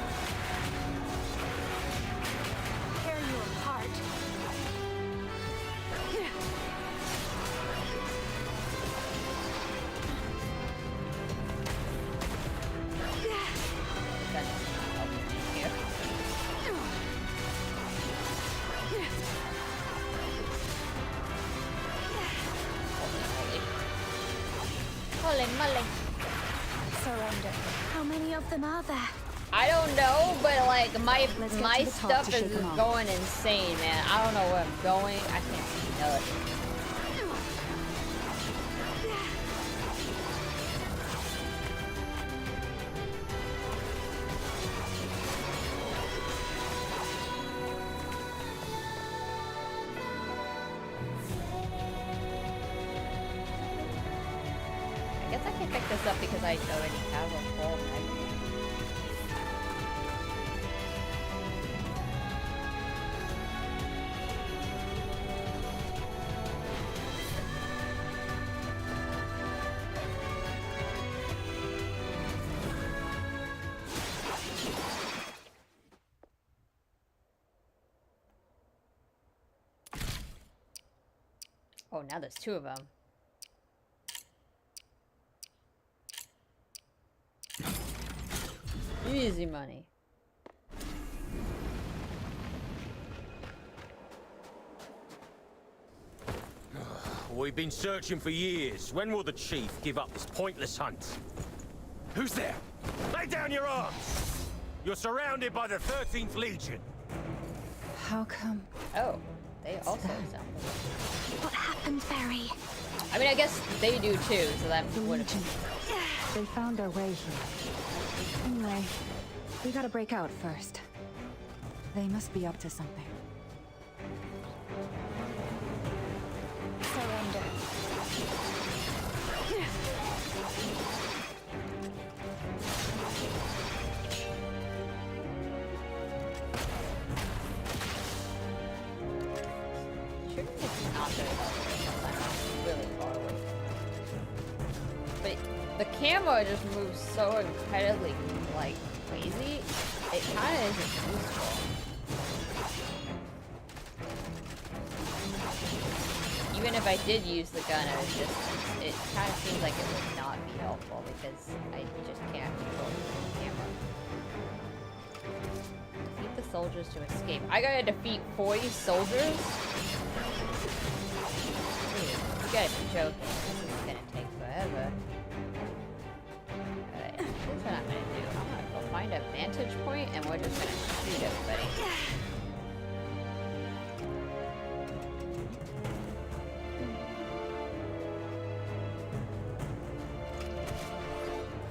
Surrender. How many of them are there? I don't know, but like my stuff is going insane, man. I don't know where I'm going. I can't see nothing. I guess I can pick this up because I already have a full mag. Oh, now there's two of them. Easy money. We've been searching for years. When will the chief give up this pointless hunt? Who's there? Lay down your arms! You're surrounded by the 13th Legion. How come? Oh, they also sound. What happened, Barry? I mean, I guess they do too, so that would have been. They found our way here. Anyway, we gotta break out first. They must be up to something. Surrender. Shooting is not very helpful. I'm really far away. But the camera just moves so incredibly, like, crazy. It kind of isn't useful. even if I did use the gun, it kind of seems like it would not be helpful because I just can't control the camera. Defeat the soldiers to escape. I gotta defeat 40 soldiers? Dude, you gotta be joking. This is gonna take forever. Alright, here's what I'm gonna do. I'm gonna go find a vantage point and we're just gonna shoot everybody.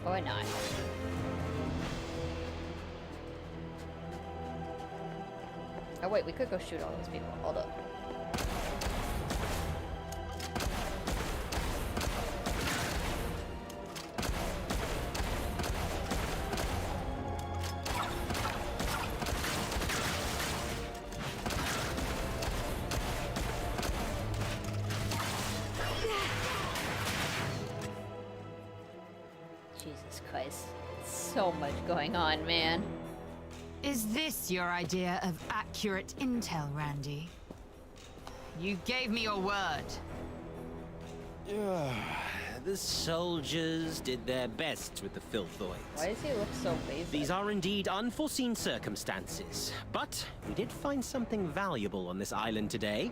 Or not. Oh wait, we could go shoot all those people. Hold up. Jesus Christ. So much going on, man. Is this your idea of accurate intel, Randy? You gave me your word. The soldiers did their best with the filthoids. Why does he look so basic? These are indeed unforeseen circumstances, but we did find something valuable on this island today.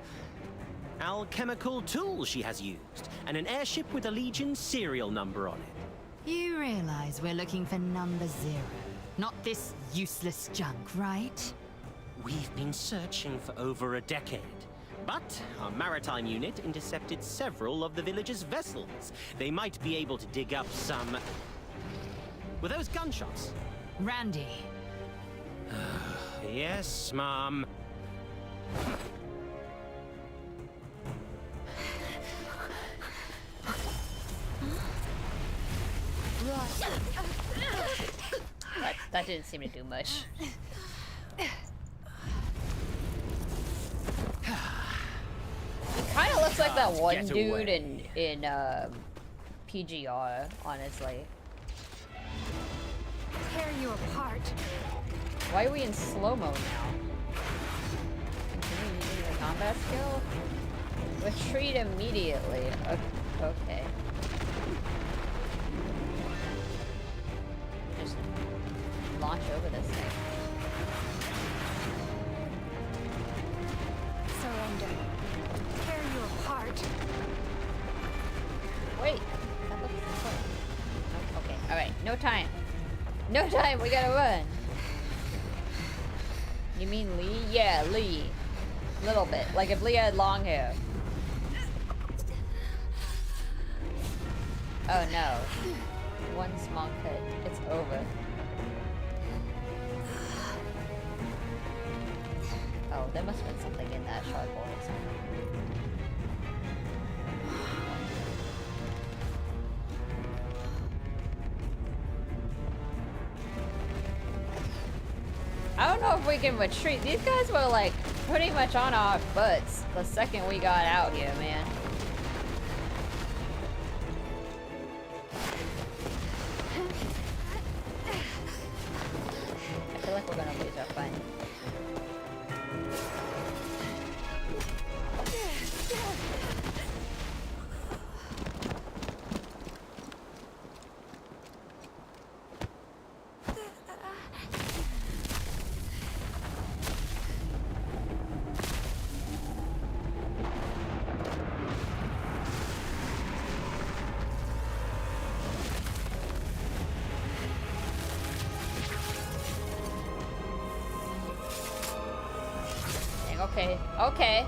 Alchemical tools she has used, and an airship with a Legion serial number on it. You realize we're looking for number 0, not this useless junk, right? We've been searching for over a decade, but our maritime unit intercepted several of the village's vessels. They might be able to dig up some... Were those gunshots? Randy. Yes, Mom. That didn't seem to do much. He kind of looks like that one dude in PGR, honestly. Tear you apart. Why are we in slow-mo now? Continue using the combat skill? Retreat immediately. Okay. Just launch over this thing. Surrender. Tear you apart. Wait. That looks important. Oh, okay. Alright. No time. No time. We gotta run. You mean Lee? Yeah, Lee. Little bit. Like if Lee had long hair. Oh no. One small cut. It's over. Oh, there must have been something in that sharp hole or something. I don't know if we can retreat. These guys were like pretty much on our butts the second we got out here, man. I feel like we're gonna lose our fun. Okay.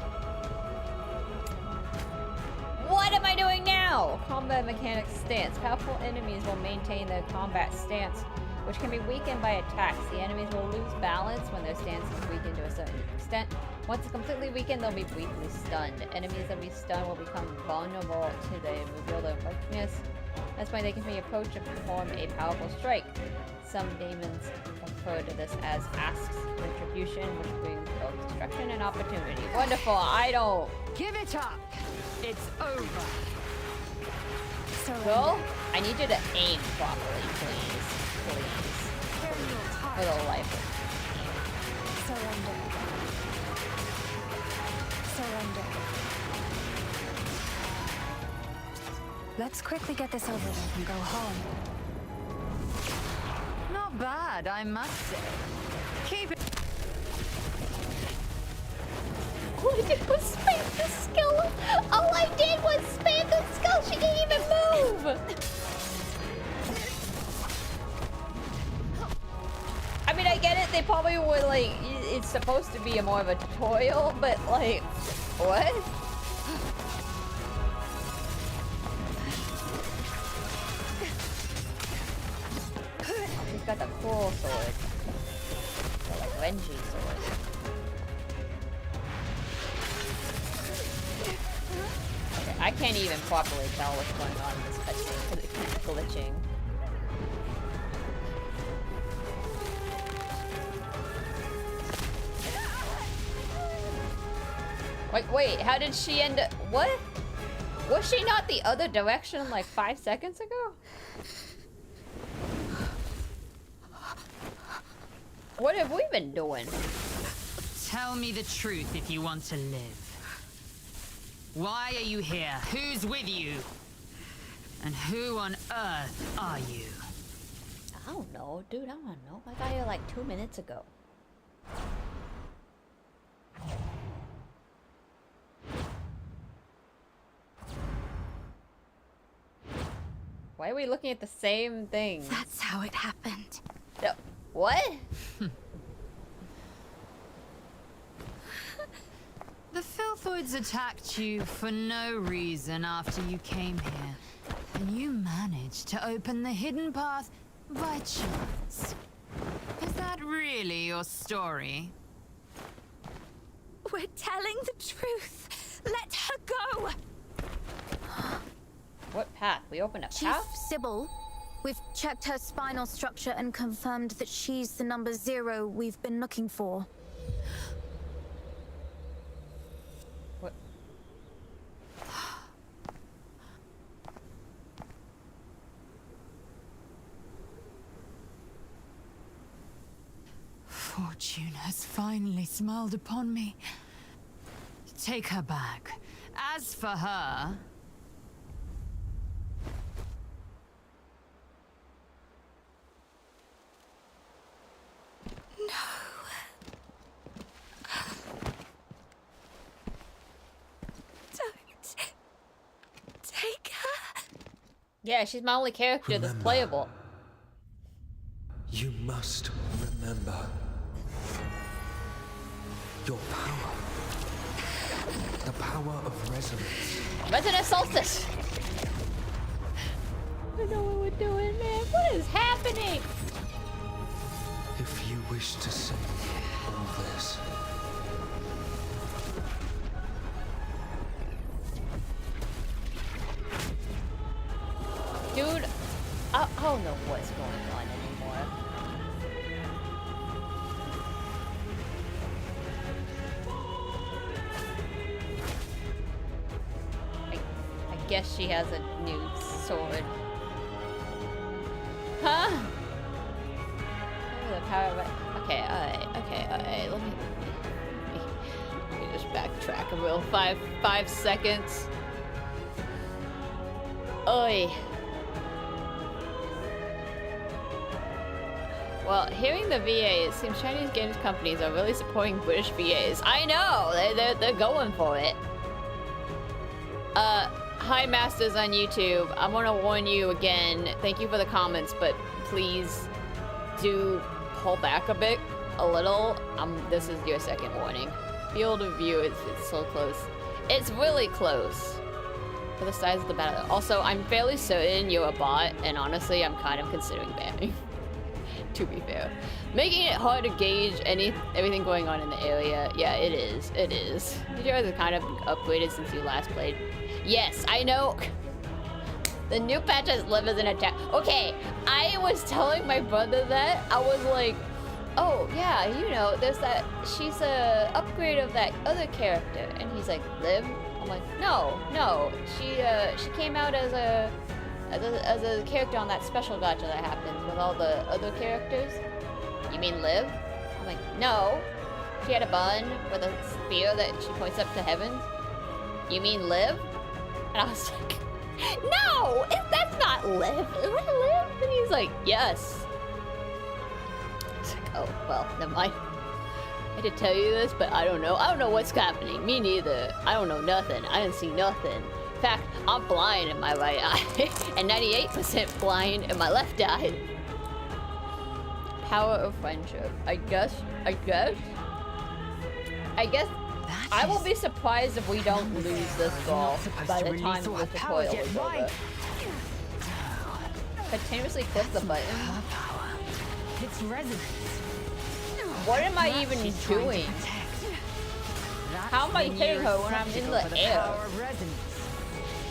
What am I doing now? Combat mechanics stance. Powerful enemies will maintain their combat stance, which can be weakened by attacks. The enemies will lose balance when their stance is weakened to a certain extent. Once it's completely weakened, they'll be briefly stunned. Enemies that be stunned will become vulnerable to the reveal their weakness. That's why they can be approached to perform a powerful strike. Some demons refer to this as Ask's Retribution, which brings both destruction and opportunity. Wonderful, I don't... Give it up! It's over! Will, I need you to aim properly, please. Please. For the life of me. Surrender. Surrender. Let's quickly get this over with and go home. Not bad, I must say. Keep it. All I did was spank the skull. All I did was spank the skull. She didn't even move. I mean, I get it. They probably would like. It's supposed to be a more of a tutorial, but like, what? He's got the cool sword, the like Renji sword. Okay, I can't even properly tell what's going on in this cutscene because it keeps glitching. Wait, how did she end up? What? Was she not the other direction like 5 seconds ago? What have we been doing? Tell me the truth if you want to live. Why are you here? Who's with you? And who on earth are you? I don't know, dude. I don't know. I got here like 2 minutes ago. Why are we looking at the same thing? That's how it happened. No. What? The Filthoids attacked you for no reason after you came here. And you managed to open the hidden path by chance. Is that really your story? We're telling the truth. Let her go. What path? We opened a Chief path? Sybil, we've checked her spinal structure and confirmed that she's the number 0 we've been looking for. What? Fortune has finally smiled upon me. Take her back. As for her... Take her. Yeah, she's my only character that's playable. You must remember your power. The power of resonance. Resonant Solstice! I know what we're doing, man. What is happening? If you wish to save all this, dude, I don't know what's going on anymore. I guess she has a new sword. Huh? The power of it. Okay, alright. Let me just backtrack a real 5 seconds. Oi. Well, hearing the VA, it seems Chinese games companies are really supporting British VAs. I know! They're going for it. Hi Masters on YouTube. I want to warn you again. Thank you for the comments, but please do pull back a little. This is your second warning. Field of view, it's so close. It's really close. For the size of the battle. Also, I'm fairly certain you're a bot, and honestly, I'm kind of considering banning. To be fair. Making it hard to gauge everything going on in the area. Yeah, it is. It is. You guys have kind of upgraded since you last played. Yes, I know. The new patch has live as an attack. Okay, I was telling my brother that. I was like, oh, yeah, you know, there's that. She's a upgrade of that other character. And he's like, Liv? I'm like, no. She came out as a character on that special gacha that happens with all the other characters. You mean Liv? I'm like, no. She had a bun with a spear that she points up to heaven. You mean Liv? And I was like, No! That's not Liv. Is that Liv? And he's like, yes. It's like, oh, well, never mind. I had to tell you this, but I don't know. I don't know what's happening. Me neither. I don't know nothing. I didn't see nothing. In fact, I'm blind in my right eye and 98% blind in my left eye. Power of friendship. I guess I will be surprised if we don't lose this goal by the time the tutorial is over. Continuously click the button. It's resonance. What am I even doing? How am I hitting her when I'm in the air?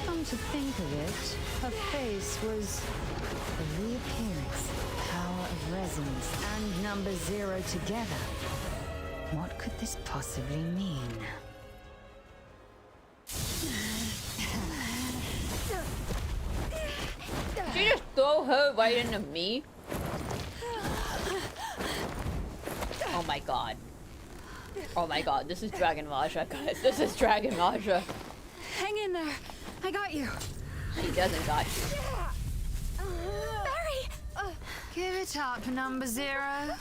Come to think of it, her face was the reappearance of the power of resonance and number 0 together. What could this possibly mean? Did you just throw her right into me? Oh my god. Oh my god, this is Dragon Raja, guys. This is Dragon Raja. Hang in there. I got you. He doesn't got you. Barry! Give it up, number 0.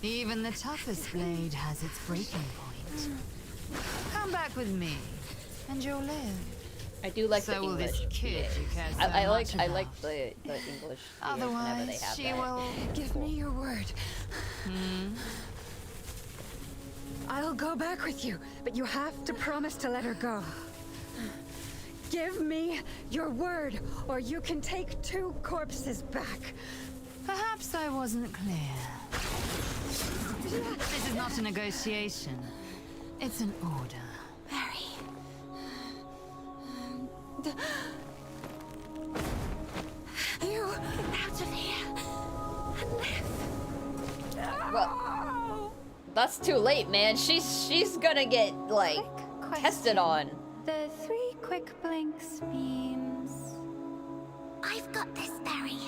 Even the toughest blade has its breaking point. Come back with me, and you'll live. I do like so the will English. This kid you care so I like much the English. Otherwise, whenever they have she that. will give me your word. I'll go back with you, but you have to promise to let her go. Give me your word, or you can take 2 corpses back. Perhaps I wasn't clear. This is not a negotiation. It's an order. Barry. You out of here and live. Well, that's too late, man. She's gonna get like tested on. The 3 quick blinks means. I've got this, Barry.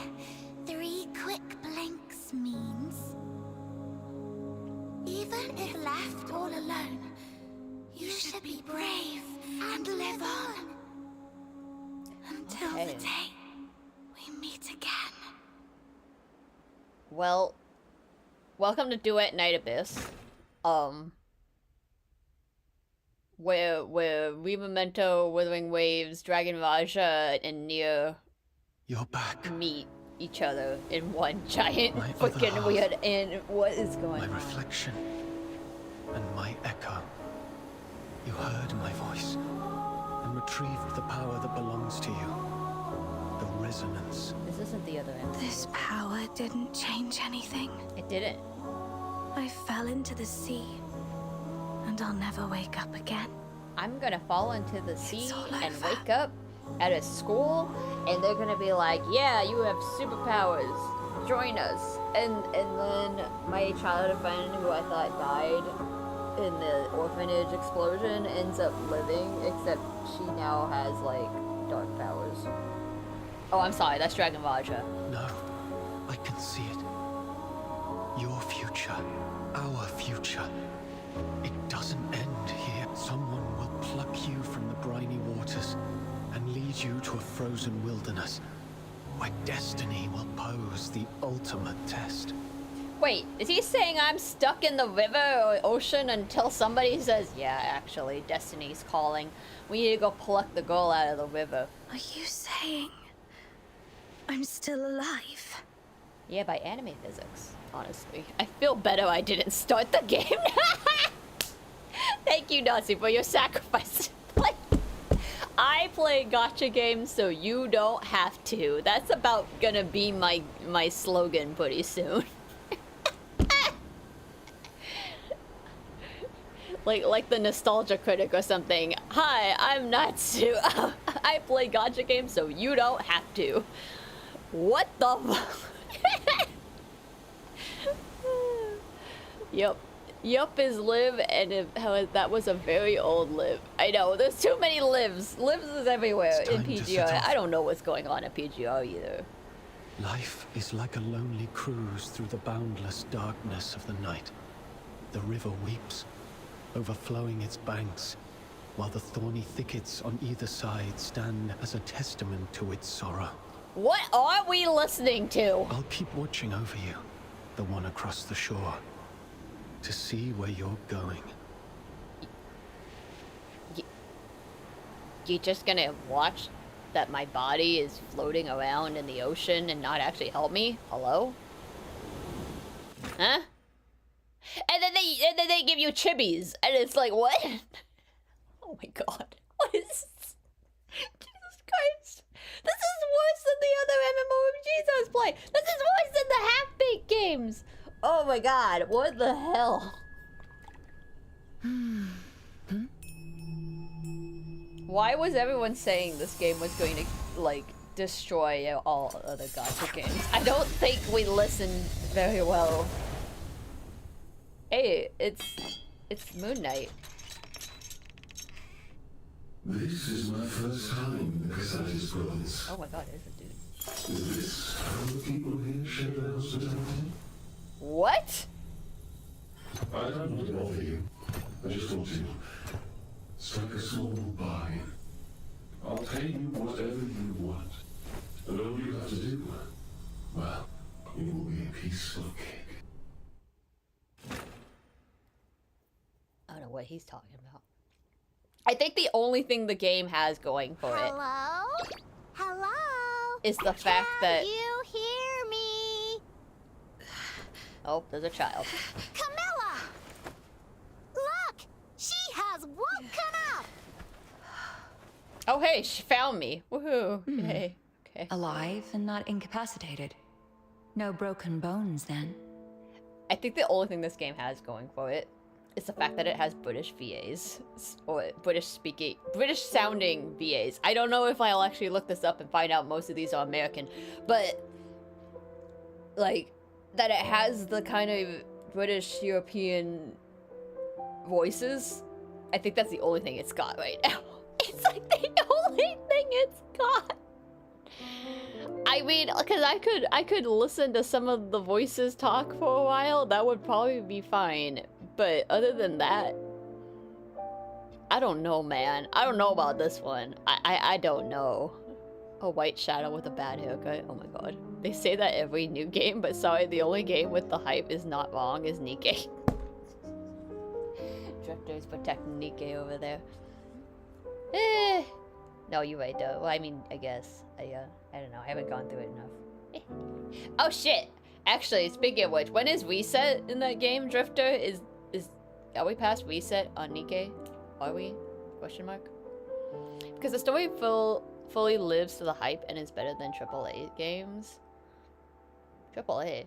3 quick blinks means. Even if left all alone, you should be brave and live on. Until the day we meet again. Well, welcome to Duet Night Abyss. Where Rememento, Withering Waves, Dragon Raja, and Nier You're back. Meet each other in one giant My other freaking half. weird. And what is going My on? reflection and my echo. You heard my voice and retrieved the power that belongs to you. The resonance. This isn't the other end. This power didn't change anything. It didn't. I fell into the sea, and I'll never wake up again. I'm gonna fall into the sea and wake up at a school, and they're gonna be like, yeah, you have superpowers, join us. And then my childhood friend who I thought died in the orphanage explosion ends up living, except she now has like dark powers. Oh, I'm sorry, that's Dragon Raja. No, I can see it. Your future, our future. It doesn't end here. Someone will pluck you from the briny waters and lead you to a frozen wilderness where destiny will pose the ultimate test. Wait, is he saying I'm stuck in the river or ocean until somebody says, yeah, actually, destiny's calling. We need to go pluck the girl out of the river. Are you saying I'm still alive? Yeah, by anime physics, honestly. I feel better I didn't start the game. Thank you, Nazi, for your sacrifice. I play gacha games so you don't have to. That's about gonna be my slogan pretty soon. like the nostalgia critic or something. Hi, I'm Natsu. I play gacha games so you don't have to. What the fuck? Yup is Liv, and that was a very old Liv. I know, there's too many Livs. Livs is everywhere in PGR. I don't know what's going on in PGR either. Life is like a lonely cruise through the boundless darkness of the night. The river weeps, overflowing its banks, while the thorny thickets on either side stand as a testament to its sorrow. What are we listening to? I'll keep watching over you, the one across the shore, to see where you're going. You just gonna watch that my body is floating around in the ocean and not actually help me? Hello? Huh? And then they give you chibis, and it's like, what? Oh my god. What is this? Jesus Christ. This is worse than the other MMORPGs I was playing. This is worse than the half-baked games. Oh my god, what the hell? Why was everyone saying this game was going to, like, destroy all other Gacha games? I don't think we listened very well. Hey, it's Moon Knight. This is my first time in the Casatis province. Oh my god, there's a dude. Is this how the people here share their hospitality? What? I don't want to bother you. I just want to strike a small bargain. I'll pay you whatever you want. And all you have to do, well, it will be a piece of cake. I don't know what he's talking about. I think the only thing the game has going for it Hello? Hello? is the fact that... Can you hear me? Oh, there's a child. Camilla! Look! She has woken up! Oh, hey, she found me. Woohoo. Yay. Okay. Alive and not incapacitated. No broken bones, then. I think the only thing this game has going for it is the fact that it has British VAs. Or British sounding VAs. I don't know if I'll actually look this up and find out most of these are American. But, like, that it has the kind of British European voices. I think that's the only thing it's got right now. It's like the only thing it's got. I mean, because I could listen to some of the voices talk for a while. That would probably be fine. But other than that, I don't know, man. I don't know about this one. I don't know. A white shadow with a bad haircut. Oh my god. They say that every new game, but sorry, the only game with the hype is not wrong is Nikke. Drifters protecting Nikke over there. No, you're right though. Well, I mean, I guess. I don't know. I haven't gone through it enough. Oh shit! Actually, speaking of which, when is reset in that game, Drifter? Are we past reset on Nikke? Are we? Question mark? Because the story fully lives to the hype and is better than AAA games. AAA.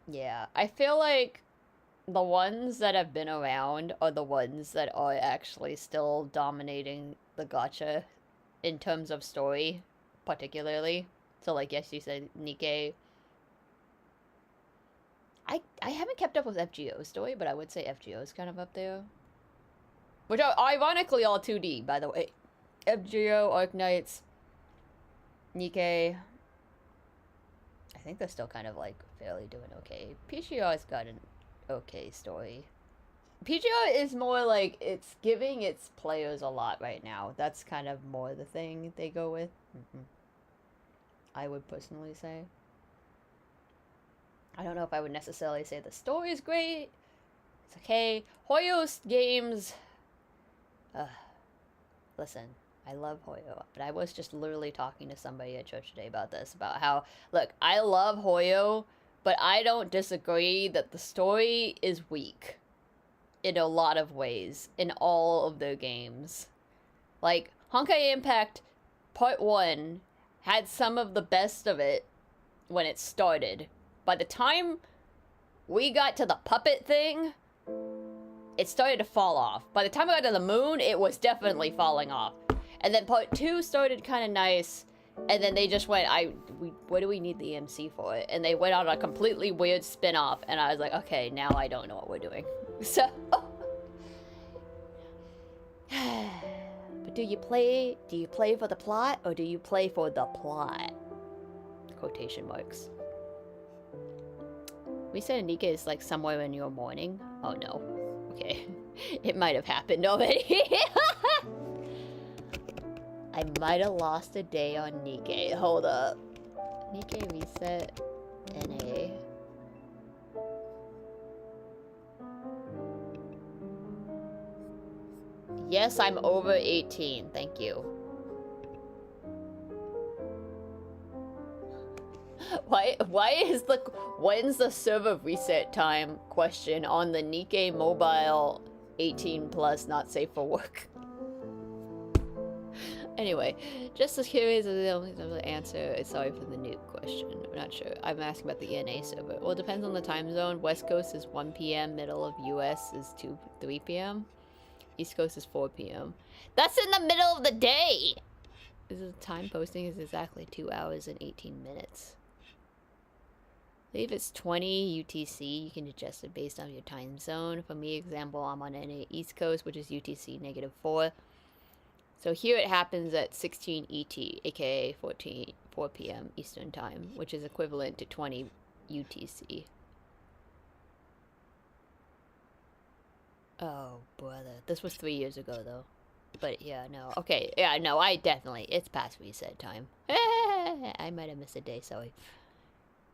Yeah, I feel like the ones that have been around are the ones that are actually still dominating the gacha in terms of story, particularly. So, like, yes, you said Nikke. I haven't kept up with FGO's story, but I would say FGO is kind of up there. Which are ironically all 2D, by the way. FGO, Arknights, Nikke. I think they're still kind of, like, fairly doing okay. PGR's got an okay story. PGR is more like it's giving its players a lot right now. That's kind of more the thing they go with. I would personally say. I don't know if I would necessarily say the story is great. It's okay. Hoyo's games. Listen, I love Hoyo, but I was just literally talking to somebody at church today about this, about how, look, I love Hoyo, but I don't disagree that the story is weak in a lot of ways in all of their games. Like, Honkai Impact Part 1 had some of the best of it when it started. By the time we got to the puppet thing, it started to fall off. By the time we got to the moon, it was definitely falling off. And then Part 2 started kind of nice, and then they just went, what do we need the MC for it? And they went on a completely weird spin-off, and I was like, okay, now I don't know what we're doing. So, but do you play for the plot, or do you play for the plot? Quotation marks. We said Nikke is like somewhere in your morning. Oh no. Okay. It might have happened already. I might have lost a day on Nikkei. Hold up. Nikkei reset NA. Yes, I'm over 18. Thank you. Why is the when's the server reset time question on the Nikkei mobile 18 plus not safe for work? Anyway, just as curious as the only answer. Sorry for the noob question. I'm not sure. I'm asking about the NA server. Well, it depends on the time zone. West Coast is 1 p.m. Middle of US is 3 p.m. East Coast is 4 p.m. That's in the middle of the day! This is time posting is exactly 2 hours and 18 minutes. I believe it's 20 UTC. You can adjust it based on your time zone. For me, example, I'm on NA East Coast, which is UTC -4. So here it happens at 16 ET, aka 4 p.m. Eastern Time, which is equivalent to 20 UTC. Oh, brother. This was 3 years ago, though. But yeah, no. Okay, yeah, no, it's past reset time. I might have missed a day, sorry.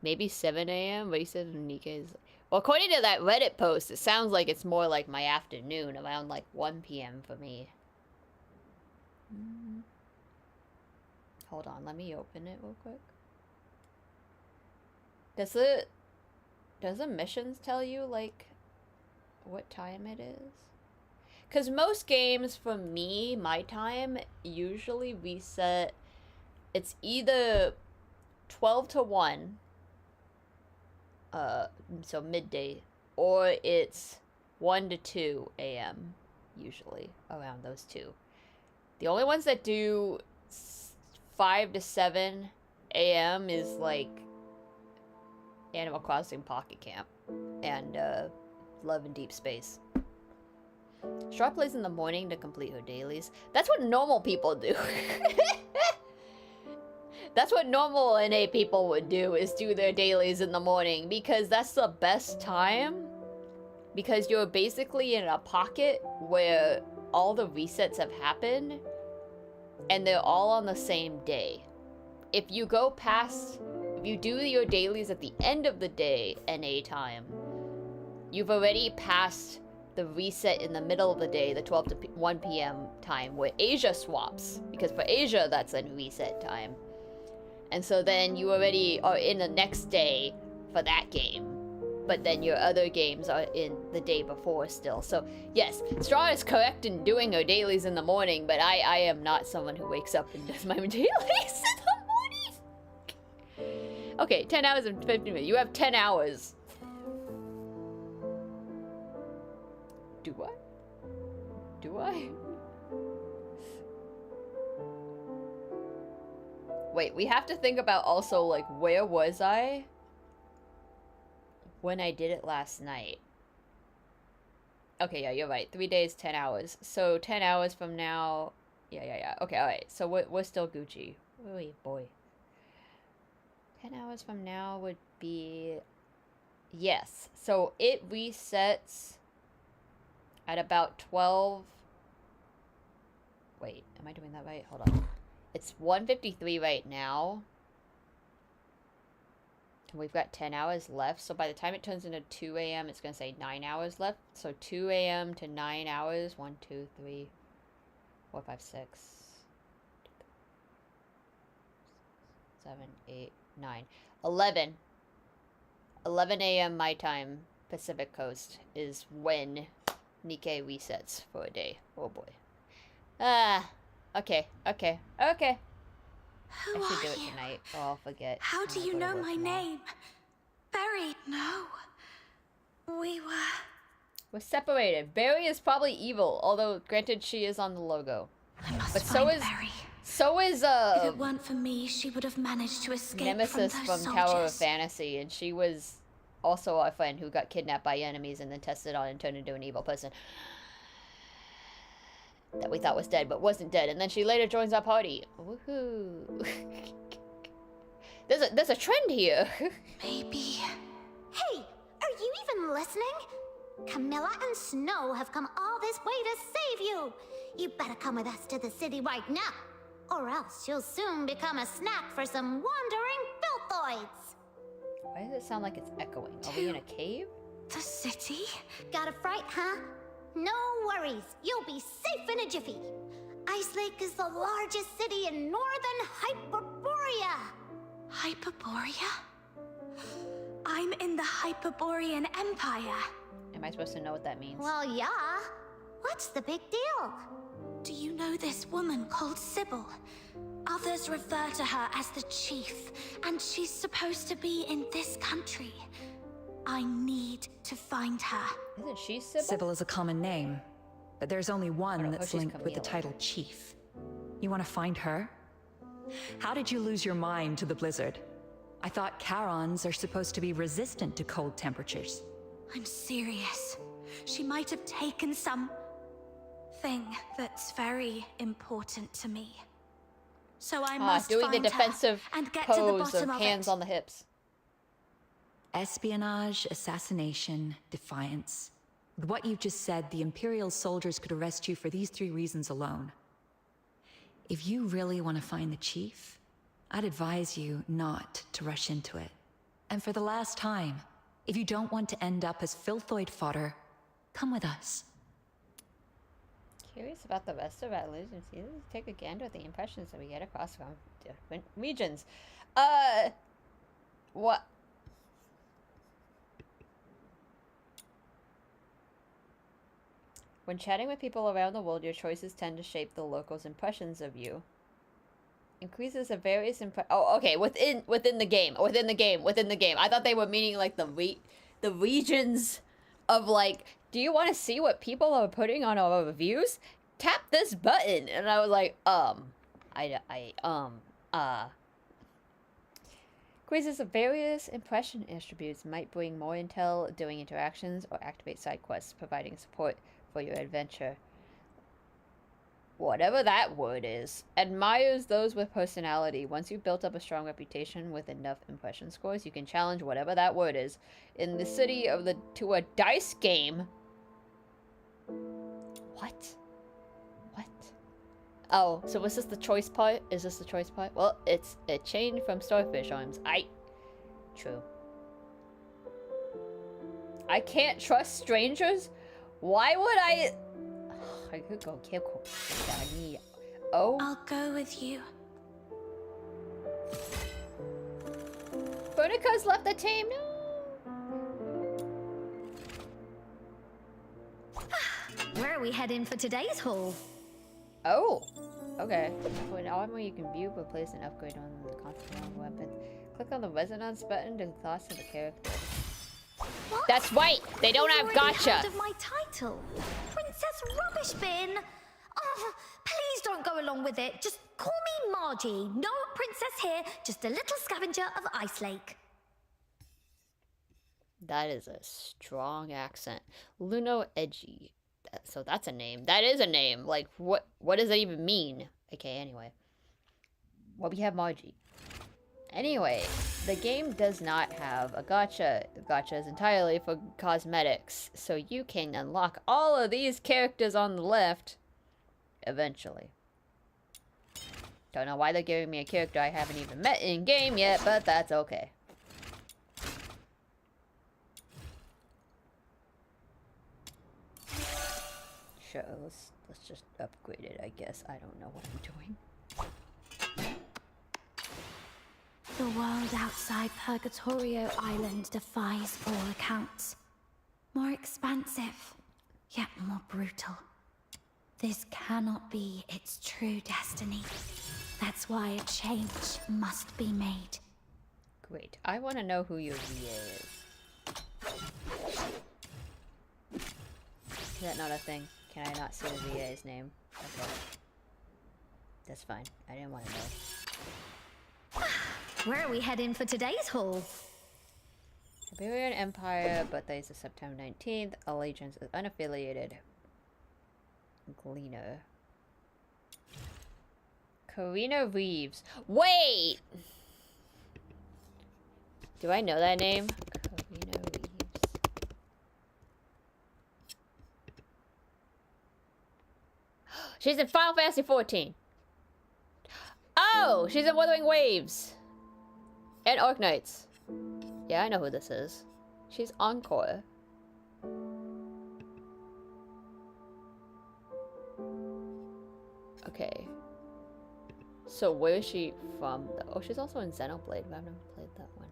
Maybe 7 a.m. Reset in Nikkei's. Well, according to that Reddit post, it sounds like it's more like my afternoon, around like 1 p.m. for me. Hold on, let me open it real quick. Does the missions tell you, like, what time it is? Because most games, for me, my time, usually reset, it's either 12 to 1, so midday, or it's 1 to 2 a.m., usually, around those two. The only ones that do 5 to 7 a.m. is, like, Animal Crossing Pocket Camp and Love in Deep Space. Straw plays in the morning to complete her dailies. That's what normal people do. That's what normal NA people would do, is do their dailies in the morning, because that's the best time. Because you're basically in a pocket where all the resets have happened, and they're all on the same day. If you do your dailies at the end of the day, NA time, you've already passed the reset in the middle of the day, the 12 to 1 p.m. time, where Asia swaps. Because for Asia, that's a reset time. And so then you already are in the next day for that game. But then your other games are in the day before still. So yes, Straw is correct in doing her dailies in the morning, but I am not someone who wakes up and does my dailies in the morning. Okay, 10 hours and 15 minutes. You have 10 hours. Do I? Do I? Wait, we have to think about also, like, where was I when I did it last night? Okay, yeah, you're right. 3 days, 10 hours. So 10 hours from now... Yeah. Okay, alright. So we're still Gucci. Oy, boy. 10 hours from now would be... Yes. So it resets at about 12... Wait, am I doing that right? Hold on. It's 1:53 right now. And we've got 10 hours left. So by the time it turns into 2 a.m., it's going to say 9 hours left. So 2 a.m. to 9 hours. 1, 2, 3, 4, 5, 6, 7, 8, 9. 11 a.m. my time, Pacific Coast, is when Nikkei resets for a day. Oh boy. Okay. Who I should do are it you? tonight, or I'll forget. How do you know my name? Barry, no. We're separated. Barry is probably evil, although granted she is on the logo. But so is Barry. So is If it weren't for me, she would have managed to escape Nemesis from from those Tower of soldiers. Fantasy, and she was also our friend who got kidnapped by enemies and then tested on and turned into an evil person that we thought was dead but wasn't dead, and then she later joins our party. Woohoo! There's a trend here. Maybe. Hey, are you even listening? Camilla and Snow have come all this way to save you. You better come with us to the city right now, or else you'll soon become a snack for some wandering filthoids. Why does it sound like it's echoing? Are we in a cave? The city? Got a fright, huh? No worries, you'll be safe in a jiffy. Ice Lake is the largest city in northern Hyperborea. Hyperborea? I'm in the Hyperborean Empire. Am I supposed to know what that means? Well, yeah. What's the big deal? Do you know this woman called Sybil? Others refer to her as the Chief, and she's supposed to be in this country. I need to find her. Isn't she Sybil? Sybil is a common name, but there's only one that's linked with the Camille. title Chief. You want to find her? How did you lose your mind to the blizzard? I thought Charons are supposed to be resistant to cold temperatures. I'm serious. She might have taken something that's very important to me. So I must doing find the defensive her and get to the pose bottom of of hands it. on the hips. Espionage, assassination, defiance. With what you've just said, the Imperial soldiers could arrest you for these 3 reasons alone. If you really want to find the Chief, I'd advise you not to rush into it. And for the last time, if you don't want to end up as filthoid fodder, come with us. Curious about the rest of our legends. Let's take a gander at the impressions that we get across from different regions. What? When chatting with people around the world, your choices tend to shape the locals' impressions of you. Increases of various oh, okay, within the game. I thought they were meaning like the regions of like, do you want to see what people are putting on our reviews? Tap this button. And I was like, Quizzes of various impression attributes might bring more intel during interactions or activate side quests, providing support for your adventure. Whatever that word is. Admires those with personality. Once you've built up a strong reputation with enough impression scores, you can challenge whatever that word is in the city of to a dice game. What? Oh, so was this the choice part? Is this the choice part? Well, it's a chain from starfish arms. True. I can't trust strangers? Why would I could go kill Danny. Oh. I'll go with you. Veronica's left the team. No. Where are we heading for today's haul? Oh. Okay. When armor you can view, replace, and upgrade on the constructively weapon. Click on the resonance button to class of the character. What? That's right. They don't have Gacha. Heard of my title, Princess Rubbish Bin. Oh, please don't go along with it. Just call me Margie. No princess here. Just a little scavenger of Ice Lake. That is a strong accent. Luno Edgy. So that's a name. That is a name. Like, what does that even mean? Okay, anyway. Well, we have Margie. Anyway, the game does not have a gacha. The gacha is entirely for cosmetics. So you can unlock all of these characters on the left eventually. Don't know why they're giving me a character I haven't even met in game yet, but that's okay. Sure, let's just upgrade it, I guess. I don't know what I'm doing. The world outside Purgatorio Island defies all accounts. More expansive, yet more brutal. This cannot be its true destiny. That's why a change must be made. Great. I want to know who your VA is. Is that not a thing? Can I not see the VA's name? Okay. That's fine. I didn't want to know. Where are we heading for today's haul? Iberian Empire, birthdays of September 19th. Allegiance is unaffiliated. Gleaner. Karina Reeves. Wait! Do I know that name? Karina Reeves. She's in Final Fantasy 14. Oh, she's in Wuthering Waves. And Arknights. Yeah, I know who this is. She's Encore. Okay. So where is she from? Oh, she's also in Xenoblade, but I've never played that one.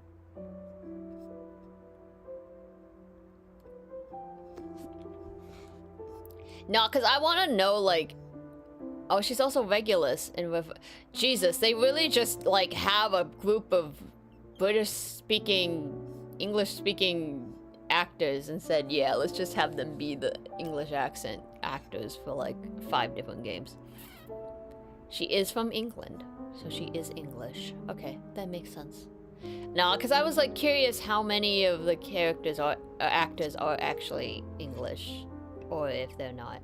No, because I want to know, like... Oh, she's also Regulus. And Jesus, they really just, like, have a group of British-speaking, English-speaking actors and said, yeah, let's just have them be the English accent actors for, like, 5 different games. She is from England, so she is English. Okay, that makes sense. No, because I was, like, curious how many of the characters or actors are actually English. Or if they're not.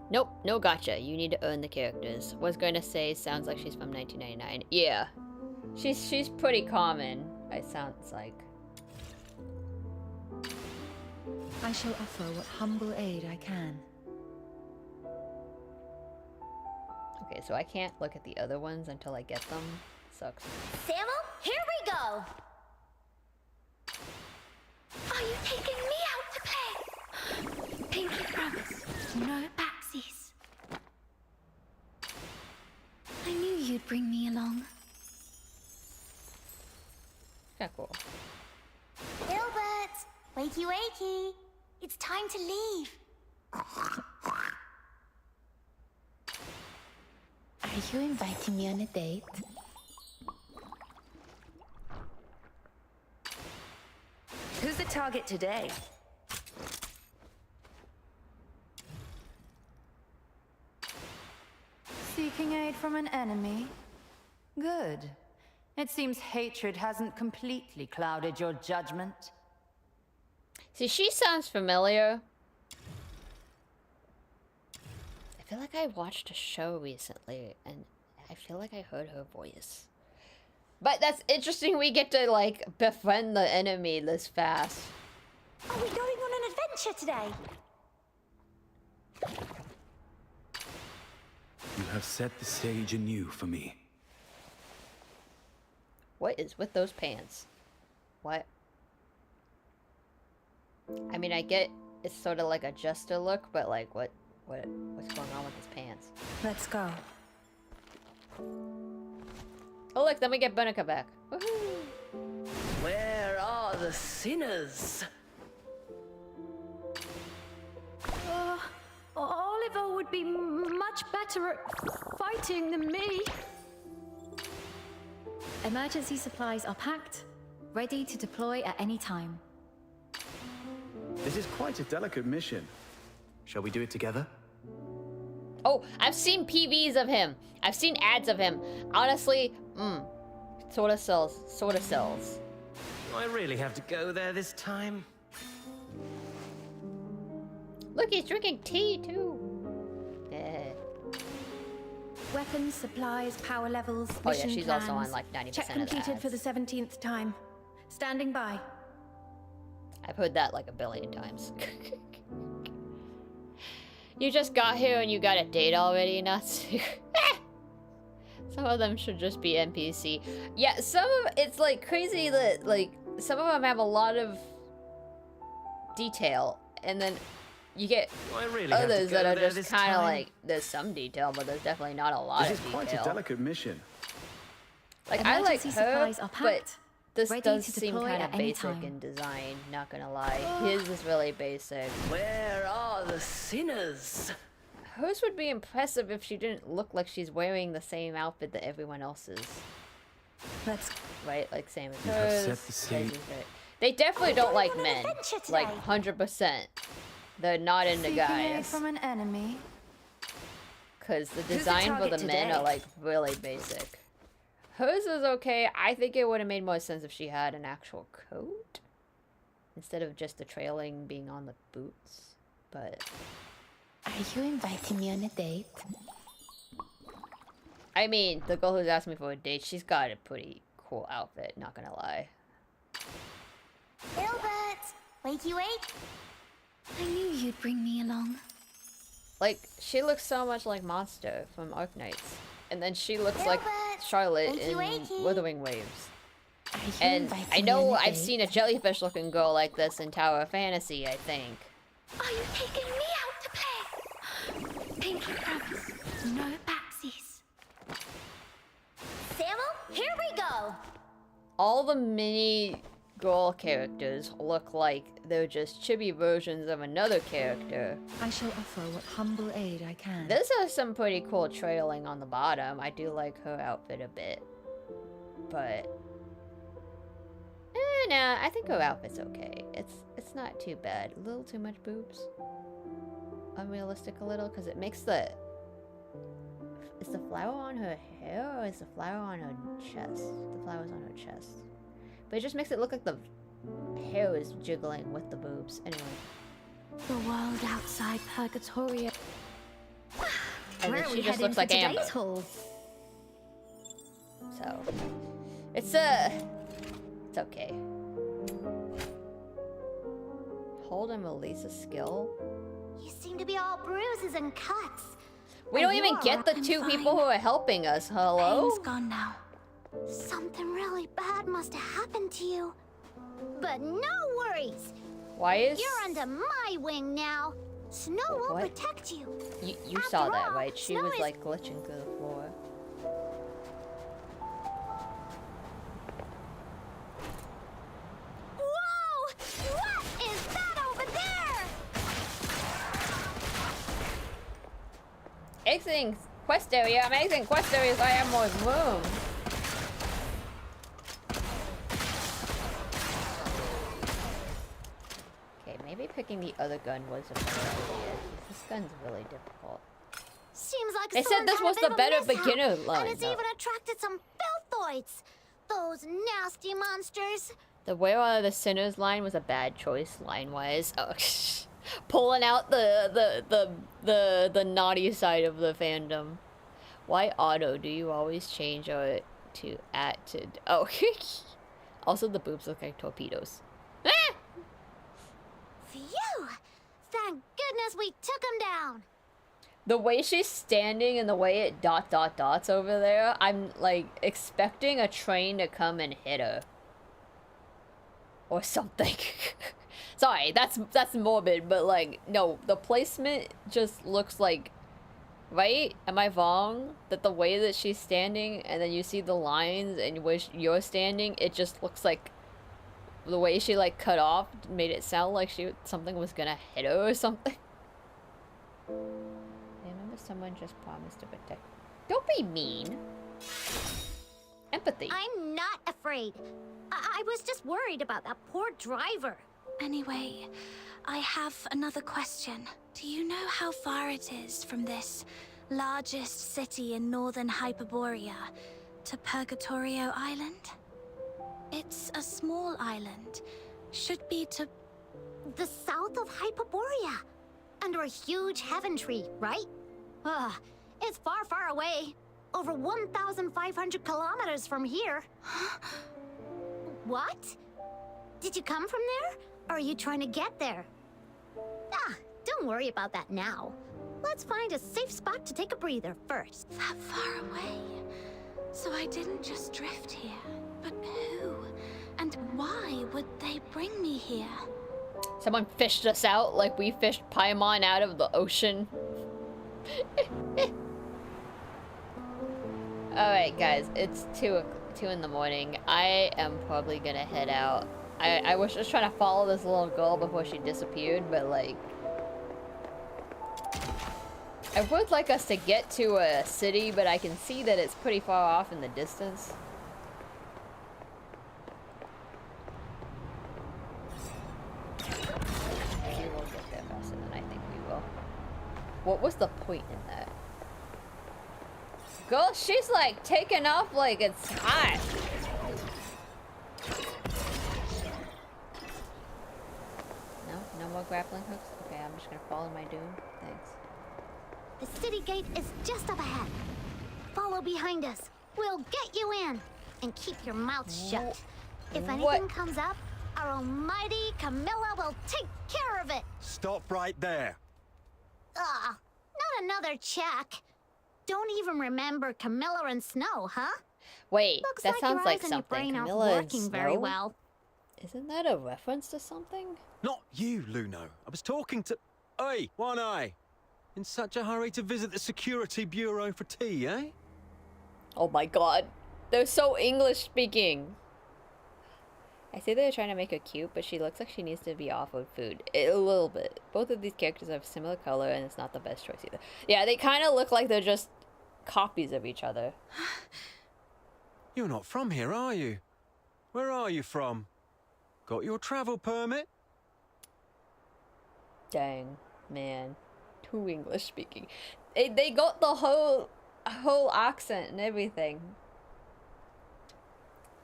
Nope, no gotcha. You need to earn the characters. Was going to say, sounds like she's from 1999. Yeah. She's pretty common, it sounds like. I shall offer what humble aid I can. Okay, so I can't look at the other ones until I get them. Sucks. Samuel, here we go! Are you taking me out to play? Pinky promise, no backsies. I knew you'd bring me along. Yeah, cool. Gilbert, wakey wakey. It's time to leave. Are you inviting me on a date? Who's the target today? Seeking aid from an enemy? Good. It seems hatred hasn't completely clouded your judgment. See, she sounds familiar. I feel like I watched a show recently, and I feel like I heard her voice. But that's interesting we get to, like, befriend the enemy this fast. Are we going on an adventure today? You have set the stage anew for me. What is with those pants? What? I mean, I get it's sort of like a Jester look, but like, what's going on with his pants? Let's go. Oh look, then we get Bonica back. Where are the sinners? Oliver would be much better at fighting than me. Emergency supplies are packed, ready to deploy at any time. This is quite a delicate mission. Shall we do it together? Oh, I've seen PVs of him. I've seen ads of him. Honestly, sort of sells. Sort of sells. Do I really have to go there this time? Look, he's drinking tea too. Yeah. Weapons, supplies, power levels, Oh yeah, mission she's plans. also on like 90% Check of the completed ads. for the 17th time. Standing by. I've heard that like a billion times. You just got here and you got a date already, nuts. Some of them should just be NPC. Yeah, some of it's like crazy that like some of them have a lot of detail, and then you get others that are just kind of like there's some detail, but there's definitely not a lot This of is detail. quite a delicate mission. Like I like Emergency her, supplies are but packed, this ready does to seem deploy kind at of any basic time. in design. Not gonna lie, his is really basic. Where are the sinners? Hers would be impressive if she didn't look like she's wearing the same outfit that everyone else is. Let's right, like same as You have hers. set the stage. They definitely don't like on an men, adventure like today. 100%. They're not into Seeking aid guys, from an enemy? because the the design for target the men today? are like really basic. Hers is okay. I think it would have made more sense if she had an actual coat instead of just the trailing being on the boots. But Are you inviting me on a date? I mean, the girl who's asking me for a date, she's got a pretty cool outfit. Not gonna lie. Gilbert, wakey wake. I knew you'd bring me along. Like, she looks so much like Monster from Arknights. And then she looks like Charlotte in Withering Waves. And I know I've seen a jellyfish looking girl like this in Tower of Fantasy, I think. Are you taking me out to play? Pinky promise. No backsies. Samuel, here we go. All the mini girl characters look like they're just chibi versions of another character. I shall offer what humble aid I can. This has some pretty cool trailing on the bottom. I do like her outfit a bit. But nah, I think her outfit's okay. It's not too bad. A little too much boobs. Unrealistic a little, because it makes the... Is the flower on her hair or is the flower on her chest? The flower's on her chest. But it just makes it look like the hair is jiggling with the boobs. Anyway. The world outside Purgatorio. And then she just looks like Amber. So it's okay. Hold and release a skill. You seem to be all bruises and cuts. We don't even get the two people who are helping us. Hello? Pain's gone now. Something really bad must have happened to you. But no worries. Why is... You're under my wing now. Snow will protect you. You saw that, right? She was like glitching through the floor. Whoa! What is that over there? Exiting quest area. I'm exiting quest area so I have more room. Okay, maybe picking the other gun was a better idea. This gun's really difficult. Seems like they said this was the better beginner line. And it's even attracted some filthoids. Those nasty monsters. The Where Are the Sinners line was a bad choice line-wise. Oh, pulling out the naughty side of the fandom. Why auto? Do you always change to at to? Oh, also the boobs look like torpedoes. Ah! Phew! Thank goodness we took him down. The way she's standing and the way it dots over there, I'm like expecting a train to come and hit her. Or something. Sorry, that's morbid, but like, no, the placement just looks like, right? Am I wrong? That the way that she's standing and then you see the lines and where you're standing, it just looks like the way she like cut off made it sound like something was gonna hit her or something. I remember someone just promised to protect. Don't be mean. Empathy. I'm not afraid. I was just worried about that poor driver. Anyway, I have another question. Do you know how far it is from this largest city in northern Hyperborea to Purgatorio Island? It's a small island. Should be to... the south of Hyperborea. Under a huge heaven tree, right? It's far, far away. Over 1,500 kilometers from here. What? Did you come from there? Or are you trying to get there? Don't worry about that now. Let's find a safe spot to take a breather first. That far away? So I didn't just drift here. But who? And why would they bring me here? Someone fished us out like we fished Paimon out of the ocean. Alright guys, it's 2 in the morning. I am probably gonna head out. I was just trying to follow this little girl before she disappeared, but like... I would like us to get to a city, but I can see that it's pretty far off in the distance. We will get there faster than I think we will. What was the point in that? Girl, she's like taking off like it's hot. No more grappling hooks? Okay, I'm just gonna fall in my doom. Thanks. The city gate is just up ahead. Follow behind us. We'll get you in. And keep your mouth shut. If anything comes up, our almighty Camilla will take care of it. Stop right there. another check. Don't even remember Camilla and Snow, huh? Wait, Looks that like sounds your like eyes and your something. brain aren't Camilla and working very Snow? well. Isn't that a reference to something? Not you, Luno. I was talking to... Oi, One Eye. In such a hurry to visit the Security Bureau for tea, eh? Oh my god. They're so English speaking. I say they're trying to make her cute, but she looks like she needs to be offered food. A little bit. Both of these characters have similar color, and it's not the best choice either. Yeah, they kind of look like they're just copies of each other. You're not from here, are you? Where are you from? Got your travel permit? Dang, man. Too English speaking. They got the whole accent and everything.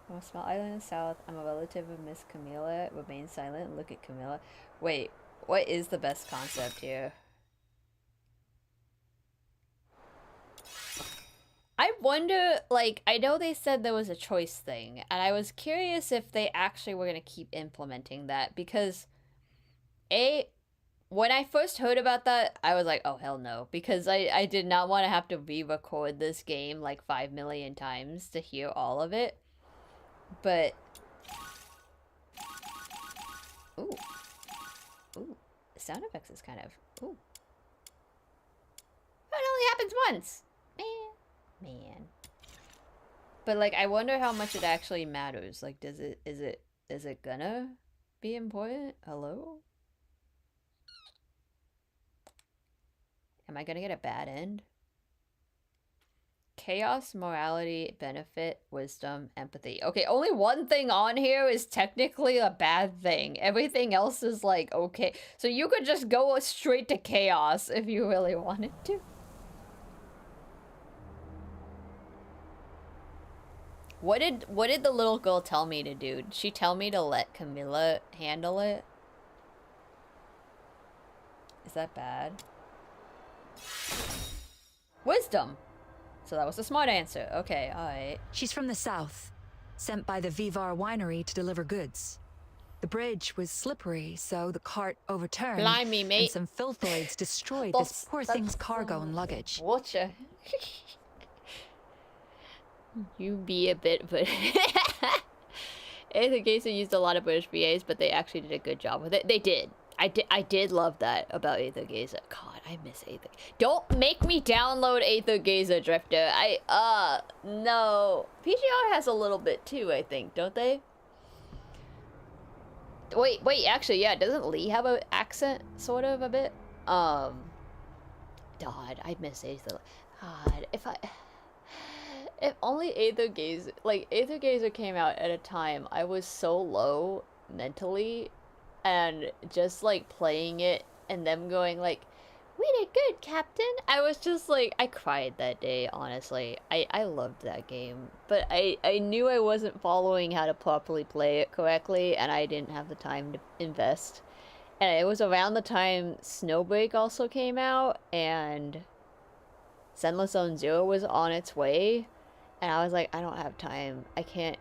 From a small island in the south, I'm a relative of Miss Camilla. Remain silent and look at Camilla. Wait, what is the best concept here? I wonder, like, I know they said there was a choice thing, and I was curious if they actually were going to keep implementing that, because when I first heard about that, I was like, oh, hell no, because I did not want to have to re-record this game like 5 million times to hear all of it. But, ooh, the sound effects is kind of, ooh. It only happens once, man. But like, I wonder how much it actually matters. Like, is it gonna be important? Hello? Am I gonna get a bad end? Chaos, morality, benefit, wisdom, empathy. Okay, only one thing on here is technically a bad thing. Everything else is like, okay. So you could just go straight to chaos if you really wanted to. What did the little girl tell me to do? Did she tell me to let Camilla handle it? Is that bad? Wisdom. So that was a smart answer. Okay, alright. She's from the south, sent by the Vivar winery to deliver goods. The bridge was slippery, so the cart overturned. Blimey, mate. And some filthoids destroyed this poor thing's cargo and luggage. Watcha. You be a bit, but Aether Gazer used a lot of British VAs, but they actually did a good job with it. They did. I did love that about Aether Gazer. God, I miss Aether. Don't make me download Aether Gazer, Drifter. No. PGR has a little bit too, I think, don't they? Wait, actually, yeah, doesn't Lee have an accent, sort of, a bit? God, I miss Aether. God, if only Aether Gazer came out at a time I was so low mentally, and just like playing it and them going like, we did good, Captain. I was just like, I cried that day, honestly. I loved that game, but I knew I wasn't following how to properly play it correctly, and I didn't have the time to invest. And it was around the time Snowbreak also came out, and Zenless Zone Zero was on its way. And I was like, I don't have time. I can't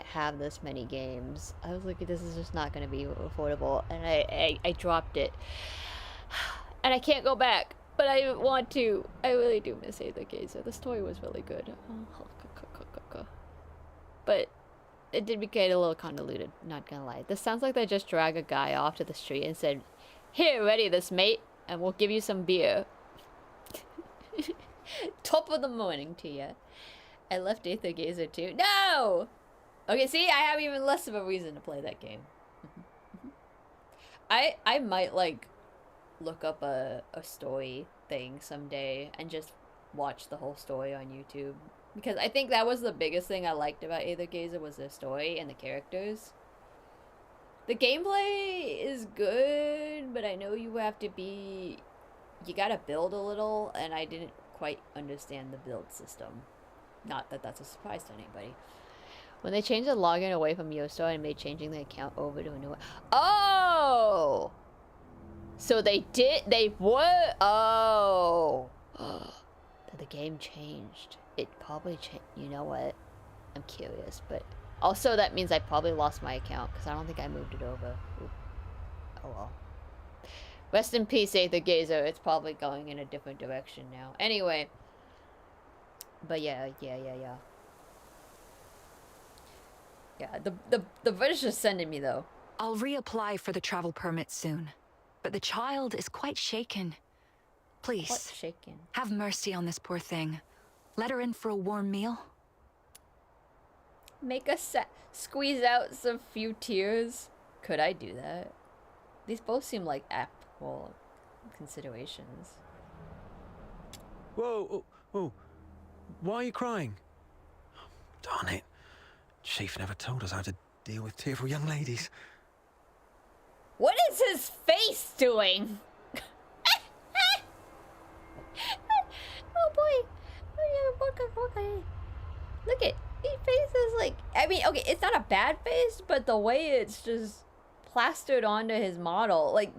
have this many games. I was like, this is just not going to be affordable. And I dropped it. And I can't go back. But I want to. I really do miss Aether Gazer. The story was really good. But it did get a little convoluted, not gonna lie. This sounds like they just dragged a guy off to the street and said, here, ready this, mate. And we'll give you some beer. Top of the morning to you. I left Aether Gazer too. No! Okay, see, I have even less of a reason to play that game. I might, like, look up a story thing someday and just watch the whole story on YouTube. Because I think that was the biggest thing I liked about Aether Gazer was the story and the characters. The gameplay is good, but I know you have to be... You gotta build a little, and I didn't quite understand the build system. Not that that's a surprise to anybody. When they changed the login away from Yosto and made changing the account over to a new one. Oh! So they were... Oh! The game changed. It probably changed. You know what? I'm curious, but... Also, that means I probably lost my account, because I don't think I moved it over. Ooh. Oh well. Rest in peace, Aether Gazer. It's probably going in a different direction now. Anyway. But yeah. Yeah, the British are sending me, though. I'll reapply for the travel permit soon. But the child is quite shaken. Please, Quite shaken. Have mercy on this poor thing. Let her in for a warm meal. Make us squeeze out some few tears. Could I do that? These both seem like applicable considerations. Whoa, whoa. Why are you crying? Darn it. Chief never told us how to deal with tearful young ladies. What is his face doing? Oh boy. Look at his face is like, I mean, okay, it's not a bad face, but the way it's just plastered onto his model, like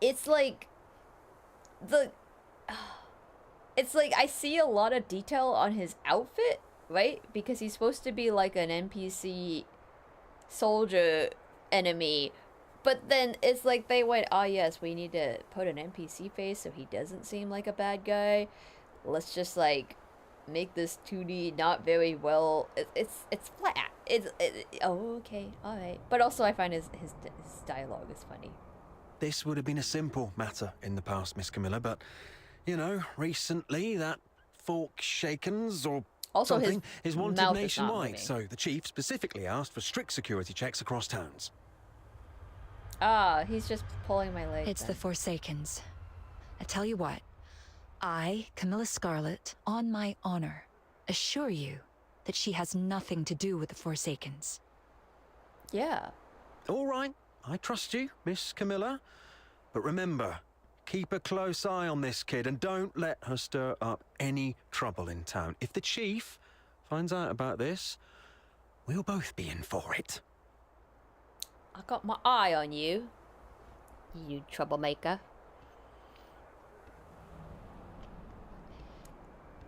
it's like I see a lot of detail on his outfit, right? Because he's supposed to be like an NPC soldier enemy. But then it's like they went, oh yes, we need to put an NPC face so he doesn't seem like a bad guy. Let's just like make this 2D not very well. It's flat. Oh, okay, all right. But also I find his dialogue is funny. This would have been a simple matter in the past, Miss Camilla, but you know, recently that fork shakens or also something is wanted mouth is nationwide. So the chief specifically asked for strict security checks across towns. Ah, he's just pulling my leg. It's the Forsakens. I tell you what, I, Camilla Scarlet, on my honor, assure you that she has nothing to do with the Forsakens. Yeah. All right, I trust you, Miss Camilla. But remember, keep a close eye on this kid and don't let her stir up any trouble in town. If the chief finds out about this, we'll both be in for it. I got my eye on you, you troublemaker.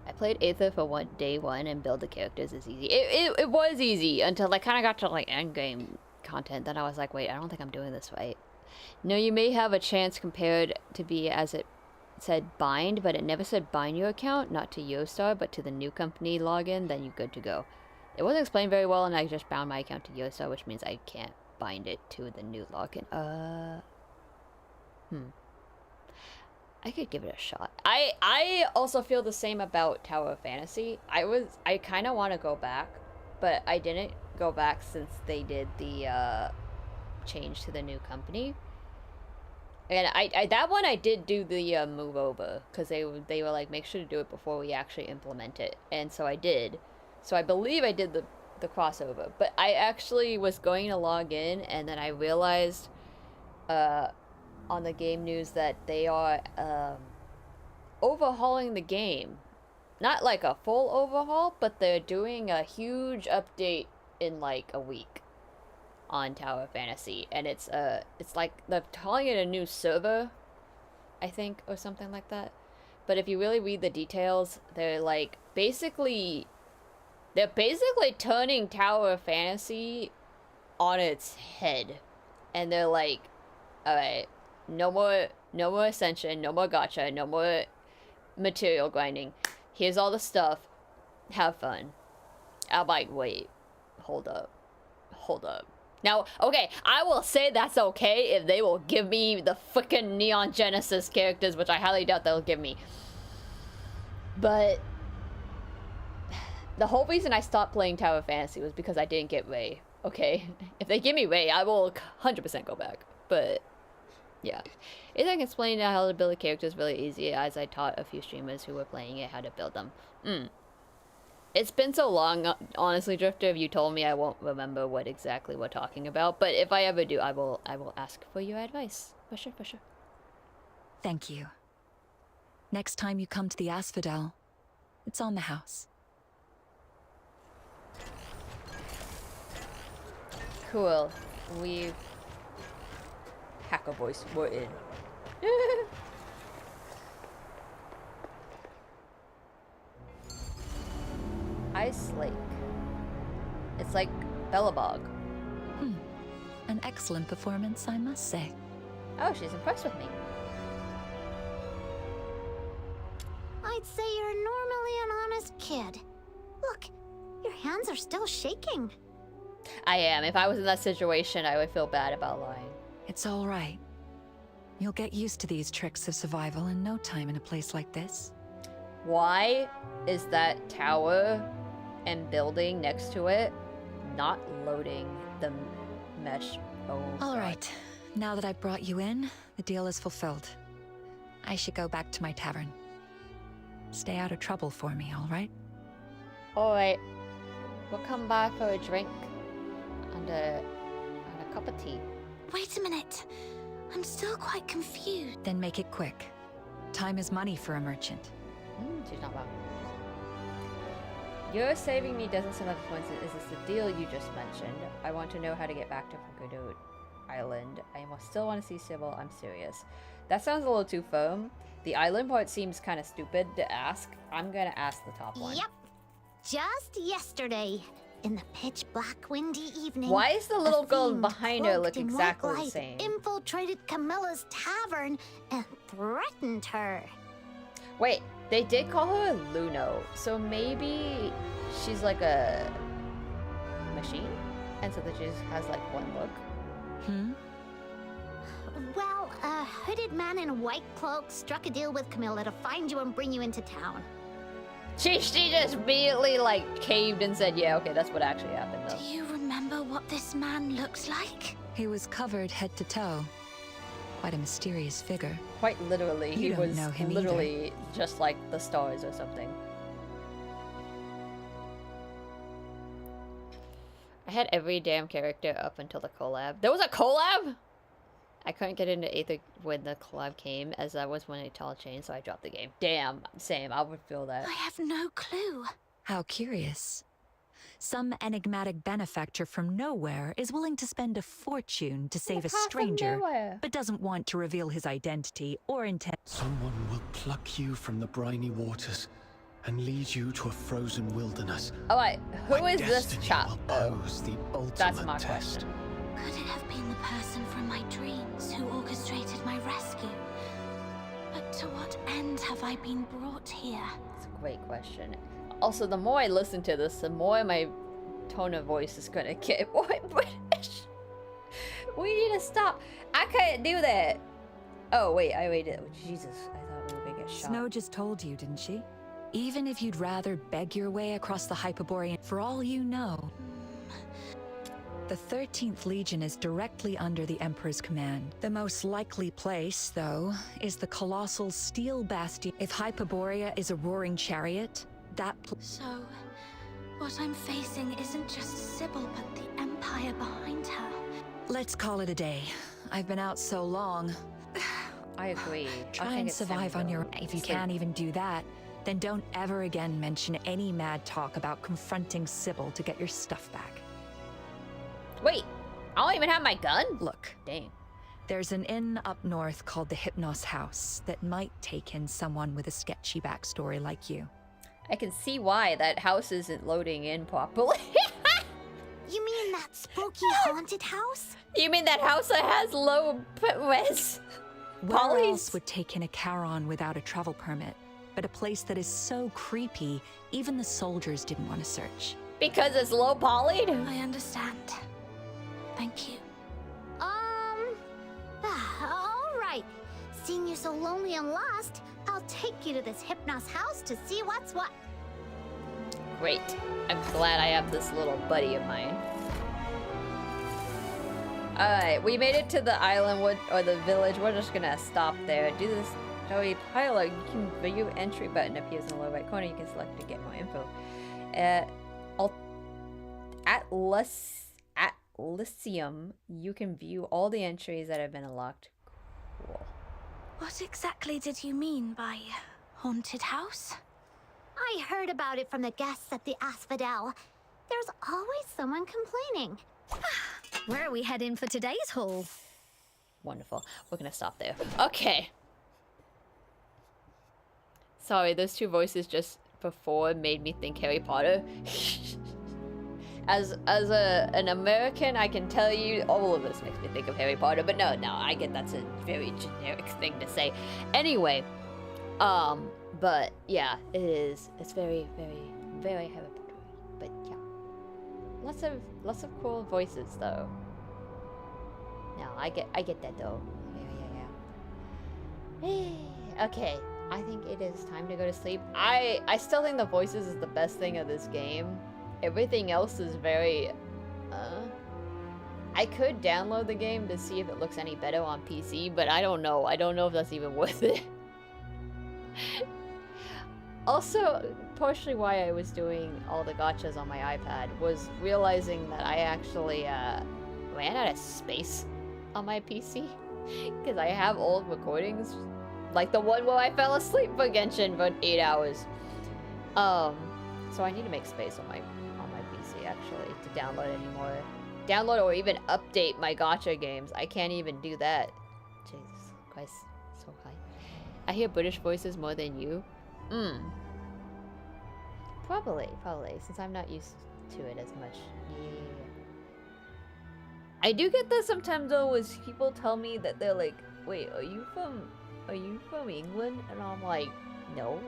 I played Aether for day one and build the characters is easy. It was easy until I kind of got to like endgame content. Then I was like, wait, I don't think I'm doing this right. No, you may have a chance compared to be as it said bind, but it never said bind your account, not to Eurostar, but to the new company login, then you're good to go. It wasn't explained very well and I just bound my account to Eurostar, which means I can't bind it to the new login. I could give it a shot. I also feel the same about Tower of Fantasy. I kind of want to go back, but I didn't go back since they did the change to the new company. And I that one I did do the move over because they were like, make sure to do it before we actually implement it, and so I did. So I believe I did the crossover, but I actually was going to log in and then I realized on the game news that they are overhauling the game. Not like a full overhaul, but they're doing a huge update in like a week on Tower of Fantasy, and it's like they're calling it a new server, I think, or something like that. But if you really read the details, they're basically turning Tower of Fantasy on its head. And they're like, alright, no more Ascension, no more Gacha, no more material grinding. Here's all the stuff. Have fun. I'm like, wait, hold up. Now, okay, I will say that's okay if they will give me the frickin' Neon Genesis characters, which I highly doubt they'll give me. But the whole reason I stopped playing Tower of Fantasy was because I didn't get Ray, okay? If they give me Ray, I will 100% go back. But, yeah. If I can explain how to build a character is really easy, as I taught a few streamers who were playing it how to build them. It's been so long, honestly, Drifter, if you told me I won't remember what exactly we're talking about. But if I ever do, I will ask for your advice. For sure. Thank you. Next time you come to the Asphodel, it's on the house. Cool. We've... Hacker voice, we're in. Ice Lake. It's like Bellabog. An excellent performance, I must say. Oh, she's impressed with me. might say you're normally an honest kid. Look, your hands are still shaking. I am. If I was in that situation, I would feel bad about lying. It's all right. You'll get used to these tricks of survival in no time in a place like this. Why is that tower and building next to it not loading the mesh? Oh, all God. right. Now that I've brought you in, the deal is fulfilled. I should go back to my tavern. Stay out of trouble for me, all right? All right. We'll come by for a drink and a cup of tea. Wait a minute. I'm still quite confused. Then make it quick. Time is money for a merchant. She's not wrong. You're saving me dozens of other points. Is this the deal you just mentioned? I want to know how to get back to Fukudo Island. I still want to see Sybil. I'm serious. That sounds a little too firm. The island part seems kind of stupid to ask. I'm gonna ask the top one. Yep. Just yesterday, in the pitch black windy evening. Why is the little girl fiend behind her look cloaked in exactly white the light same? Infiltrated Camilla's tavern and threatened her. Wait, they did call her Luno, so maybe she's like a machine? And so that she just has like one look? Well, a hooded man in a white cloak struck a deal with Camilla to find you and bring you into town. She just immediately like caved and said, yeah, okay, that's what actually happened though. Do you remember what this man looks like? He was covered head to toe. Quite a mysterious figure. Quite literally, You he don't was know him literally just like the stars or something. I had every damn character up until the collab. There was a collab?! I couldn't get into Aether when the collab came, as that was when I tall chain, so I dropped the game. Damn, same, I would feel that. I have no clue. How curious. Some enigmatic benefactor from nowhere is willing to spend a fortune to save a stranger, but doesn't want to reveal his identity or intent. Someone will pluck you from the briny waters and lead you to a frozen wilderness. Alright, who where is this destiny chap? will pose the That's ultimate my test. question. Could it have been the person from my dreams who orchestrated my rescue? But to what end have I been brought here? It's a great question. Also, the more I listen to this, the more my tone of voice is gonna get more British. We need to stop. I can't do that. Oh, wait, I waited. Oh, Jesus, I thought we were gonna get shot. Snow just told you, didn't she? Even if you'd rather beg your way across the Hyperborean, for all you know, the 13th Legion is directly under the Emperor's command. The most likely place, though, is the colossal steel bastion. If Hyperborea is a roaring chariot, So, what I'm facing isn't just Sybil, but the Empire behind her. Let's call it a day. I've been out so long. I agree. Try and survive on your own. If you can't even do that, then don't ever again mention any mad talk about confronting Sybil to get your stuff back. Wait, I don't even have my gun? Look. Dang. There's an inn up north called the Hypnos House that might take in someone with a sketchy backstory like you. I can see why that house isn't loading in properly. You mean that spooky haunted house? You mean that house that has low res? Where else would take in a Charon without a travel permit? But a place that is so creepy, even the soldiers didn't want to search. Because it's low polyed? I understand. Thank you. All right. Seeing you so lonely and lost, I'll take you to this Hypnos house to see what's what. Great. I'm glad I have this little buddy of mine. Alright, we made it to the island or the village. We're just gonna stop there. Do this. Joey Pilo, you can view entry button appears in the lower right corner. You can select to get more info. At Lyceum, you can view all the entries that have been unlocked. Cool. What exactly did you mean by haunted house? I heard about it from the guests at the Asphodel. There's always someone complaining. Where are we heading for today's haul? Wonderful. We're gonna stop there. Okay. Sorry, those two voices just before made me think Harry Potter. As an American, I can tell you all of this makes me think of Harry Potter, but no, I get that's a very generic thing to say. Anyway, But yeah, it is. It's very, very, very Harry Potter. But yeah, lots of cool voices though. No, I get that though. Yeah. Okay, I think it is time to go to sleep. I still think the voices is the best thing of this game. Everything else is very. I could download the game to see if it looks any better on PC, but I don't know. I don't know if that's even worth it. Also, partially why I was doing all the gachas on my iPad was realizing that I actually ran out of space on my PC. Because I have old recordings, like the one where I fell asleep for Genshin for 8 hours. So I need to make space on my PC actually to download anymore. Download or even update my gacha games. I can't even do that. Jesus Christ, so high. I hear British voices more than you. Probably, since I'm not used to it as much. Yeah. I do get that sometimes though, is people tell me that they're like, wait, are you from England? And I'm like, no.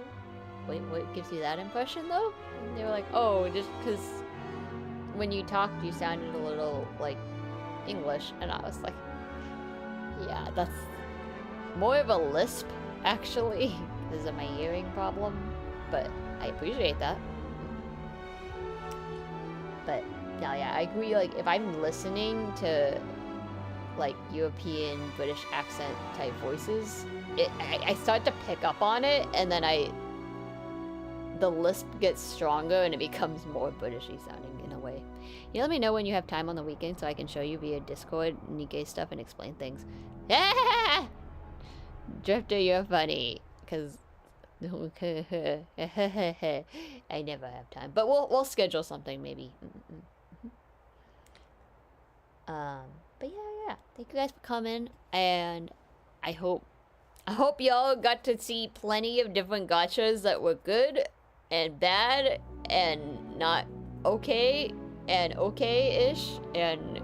Wait, what gives you that impression though? And they were like, oh, just because when you talked you sounded a little like English. And I was like, yeah, that's more of a lisp actually because of my hearing problem, but I appreciate that. But no, yeah, I agree. Like if I'm listening to like European British accent type voices, I start to pick up on it, and then the lisp gets stronger and it becomes more Britishy sounding in a way. You let me know when you have time on the weekend so I can show you via Discord Nikkei stuff and explain things. Drifter, you're funny, because I never have time, but we'll schedule something maybe. But yeah, thank you guys for coming, and I hope y'all got to see plenty of different gachas that were good and bad and not okay and okay-ish. And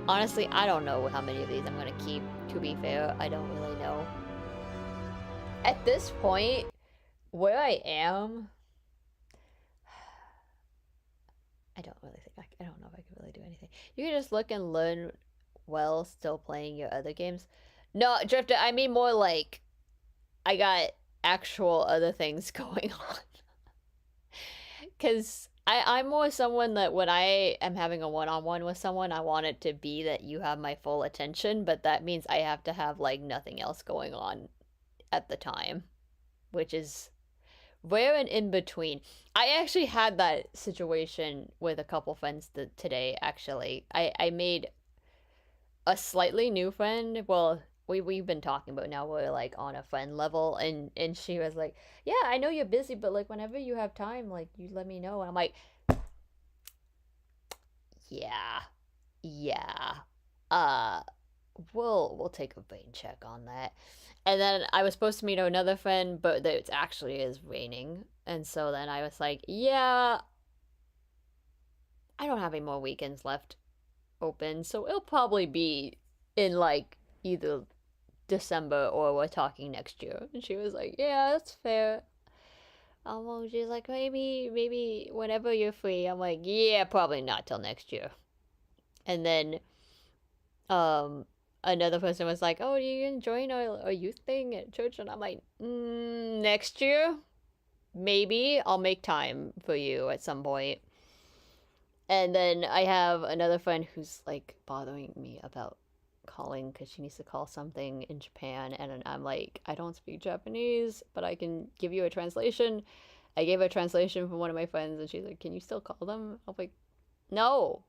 honestly, I don't know how many of these I'm gonna keep, to be fair. I don't really know. At this point, where I am, I don't really think I don't know if I can really do anything. You can just look and learn while still playing your other games. No, Drifter, I mean more like I got actual other things going on. Because I'm more someone that when I am having a one-on-one with someone, I want it to be that you have my full attention, but that means I have to have like nothing else going on at the time, which is rare and in between. I actually had that situation with a couple friends today, actually. I made a slightly new friend. Well, we've been talking, but now we're like on a friend level, and she was like, yeah, I know you're busy, but like whenever you have time, like you let me know. And I'm like, yeah, we'll take a brain check on that. And then I was supposed to meet another friend, but it actually is raining. And so then I was like, yeah, I don't have any more weekends left open, so it'll probably be in like either December or we're talking next year. And she was like, yeah, that's fair. Well, she's like, maybe whenever you're free. I'm like, yeah, probably not till next year. And then another person was like, oh, are you gonna join our youth thing at church? And I'm like, next year? Maybe. I'll make time for you at some point. And then I have another friend who's like bothering me about calling because she needs to call something in Japan. And I'm like, I don't speak Japanese, but I can give you a translation. I gave a translation from one of my friends, and she's like, can you still call them? I'm like, no.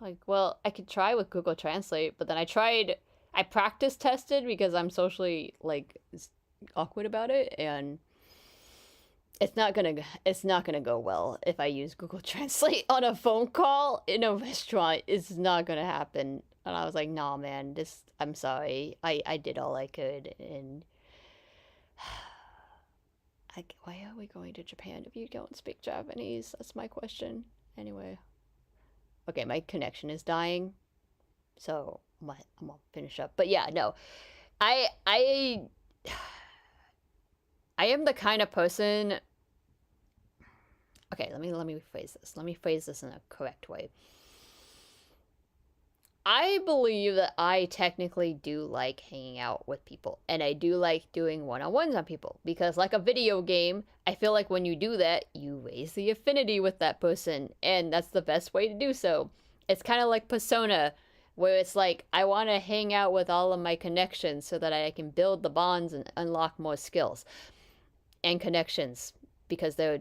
Like, well, I could try with Google Translate, but then I practice tested because I'm socially like awkward about it, and it's not gonna go well if I use Google Translate on a phone call in a restaurant. It's not gonna happen. And I was like, nah, man, I'm sorry. I did all I could, and why are we going to Japan if you don't speak Japanese? That's my question. Anyway. Okay, my connection is dying, so I'm gonna finish up. But yeah, no, I I am the kind of person. Okay, let me rephrase this. Let me phrase this in a correct way. I believe that I technically do like hanging out with people, and I do like doing one-on-ones on people, because like a video game, I feel like when you do that, you raise the affinity with that person, and that's the best way to do so. It's kind of like Persona, where it's like, I want to hang out with all of my connections so that I can build the bonds and unlock more skills and connections, because their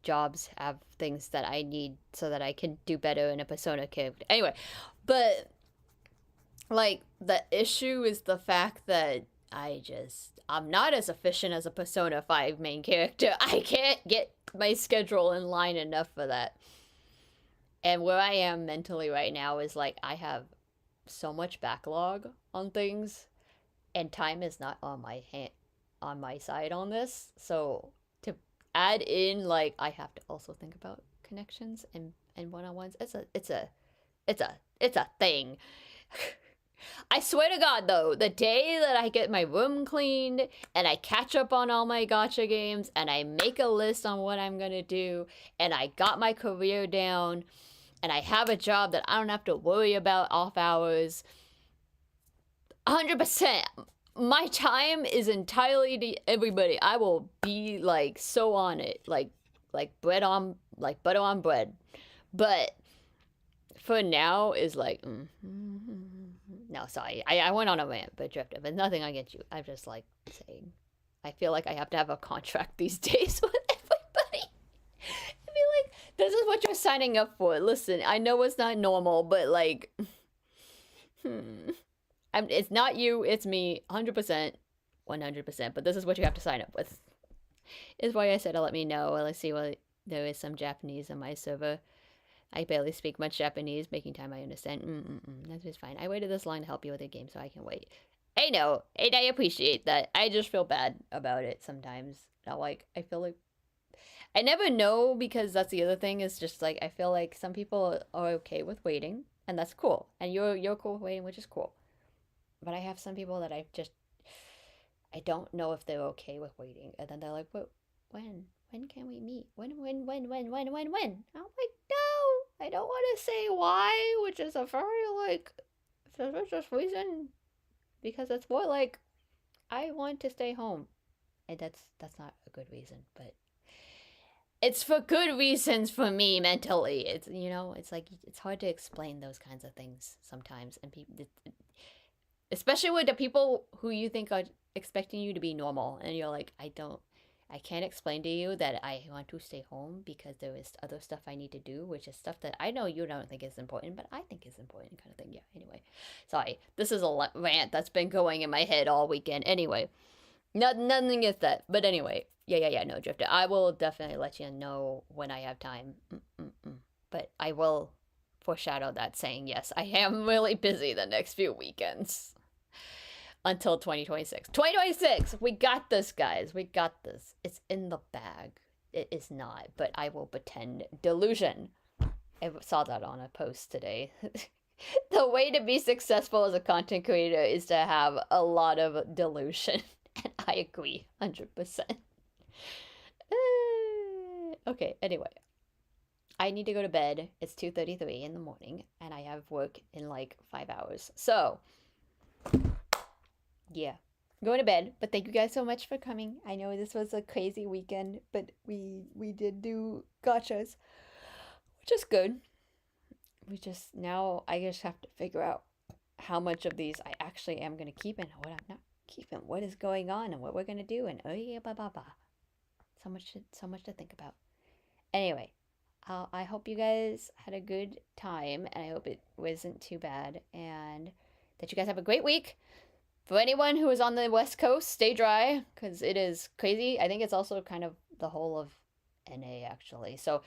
jobs have things that I need so that I can do better in a Persona character. Anyway, but like the issue is the fact that I'm not as efficient as a Persona 5 main character. I can't get my schedule in line enough for that. And where I am mentally right now is like, I have so much backlog on things, and time is not on my side on this. So to add in, like, I have to also think about connections and one-on-ones. It's a thing. I swear to God, though, the day that I get my room cleaned and I catch up on all my gacha games and I make a list on what I'm gonna do and I got my career down and I have a job that I don't have to worry about off hours, 100%. My time is entirely to everybody. I will be like so on it, like butter on bread. But for now is like, no, sorry. I went on a rant, but Drifter, but nothing against you. I'm just like saying, I feel like I have to have a contract these days with everybody. I feel like this is what you're signing up for. Listen, I know it's not normal, but like, it's not you, it's me, 100%, 100%, but this is what you have to sign up with. Is why I said, let me know. Let's see what there is some Japanese on my server. I barely speak much Japanese, making time I understand. That's just fine. I waited this long to help you with the game, so I can wait. I know, and I appreciate that. I just feel bad about it sometimes. I feel like I never know, because that's the other thing, is just like, I feel like some people are okay with waiting, and that's cool. And you're cool with waiting, which is cool. But I have some people that I don't know if they're okay with waiting. And then they're like, "What? When can we meet? When? I'm like, no, I don't want to say why, which is a very, like, suspicious reason. Because it's more like, I want to stay home. And that's not a good reason, but it's for good reasons for me mentally. It's, it's like, it's hard to explain those kinds of things sometimes. And people, especially with the people who you think are expecting you to be normal, and you're like, I can't explain to you that I want to stay home because there is other stuff I need to do, which is stuff that I know you don't think is important, but I think is important, kind of thing. Yeah, anyway. Sorry, this is a rant that's been going in my head all weekend. Anyway, nothing is that. But anyway, yeah, no, Drifter. I will definitely let you know when I have time. But I will foreshadow that saying, yes, I am really busy the next few weekends. Until 2026. 2026! We got this, guys. We got this. It's in the bag. It is not, but I will pretend. Delusion. I saw that on a post today. The way to be successful as a content creator is to have a lot of delusion. And I agree, 100%. Okay, anyway. I need to go to bed. It's 2:33 in the morning, and I have work in like 5 hours. So, yeah, I'm going to bed, but thank you guys so much for coming. I know this was a crazy weekend, but we did do gachas, which is good. Now I just have to figure out how much of these I actually am going to keep and what I'm not keeping, what is going on and what we're going to do, and so much to think about. Anyway, I hope you guys had a good time, and I hope it wasn't too bad, and that you guys have a great week. For anyone who is on the West Coast, stay dry, because it is crazy. I think it's also kind of the whole of NA, actually. So,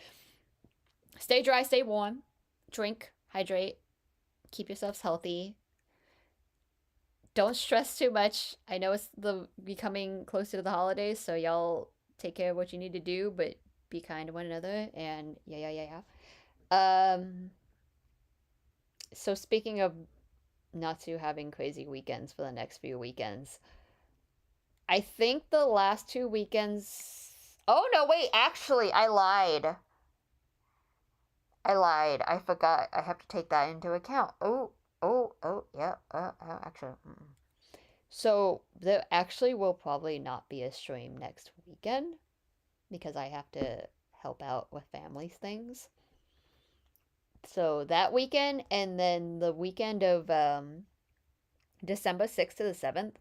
stay dry, stay warm, drink, hydrate, keep yourselves healthy. Don't stress too much. I know it's becoming closer to the holidays, so y'all take care of what you need to do, but be kind to one another, and yeah. So speaking of Natsu having crazy weekends for the next few weekends, I think the last 2 weekends... Oh, no, wait, actually, I lied. I forgot. I have to take that into account. Yeah, actually. So, there actually will probably not be a stream next weekend because I have to help out with family's things. So, that weekend, and then the weekend of December 6th to the 7th,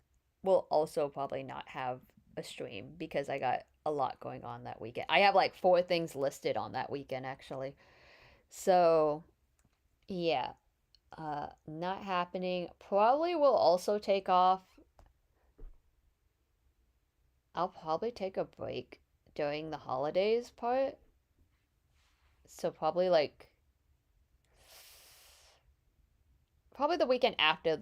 will also probably not have a stream because I got a lot going on that weekend. I have like 4 things listed on that weekend, actually. So, yeah, not happening. Probably will also take off. I'll probably take a break during the holidays part. So probably like, probably the weekend after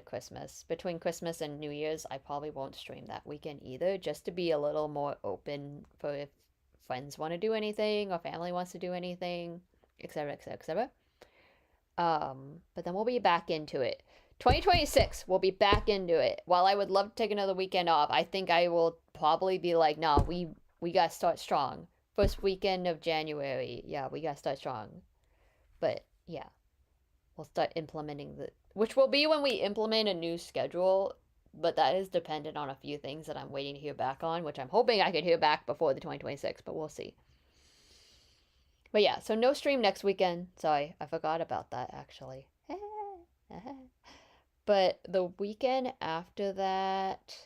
Christmas. Between Christmas and New Year's, I probably won't stream that weekend either, just to be a little more open for if friends want to do anything or family wants to do anything, etc, etc, etc. But then we'll be back into it. 2026, we'll be back into it. While I would love to take another weekend off, I think I will probably be like, nah, we gotta start strong. First weekend of January, yeah, we gotta start strong. But, yeah, we'll start implementing which will be when we implement a new schedule, but that is dependent on a few things that I'm waiting to hear back on, which I'm hoping I could hear back before the 2026, but we'll see. But yeah, so no stream next weekend. Sorry, I forgot about that, actually. But the weekend after that,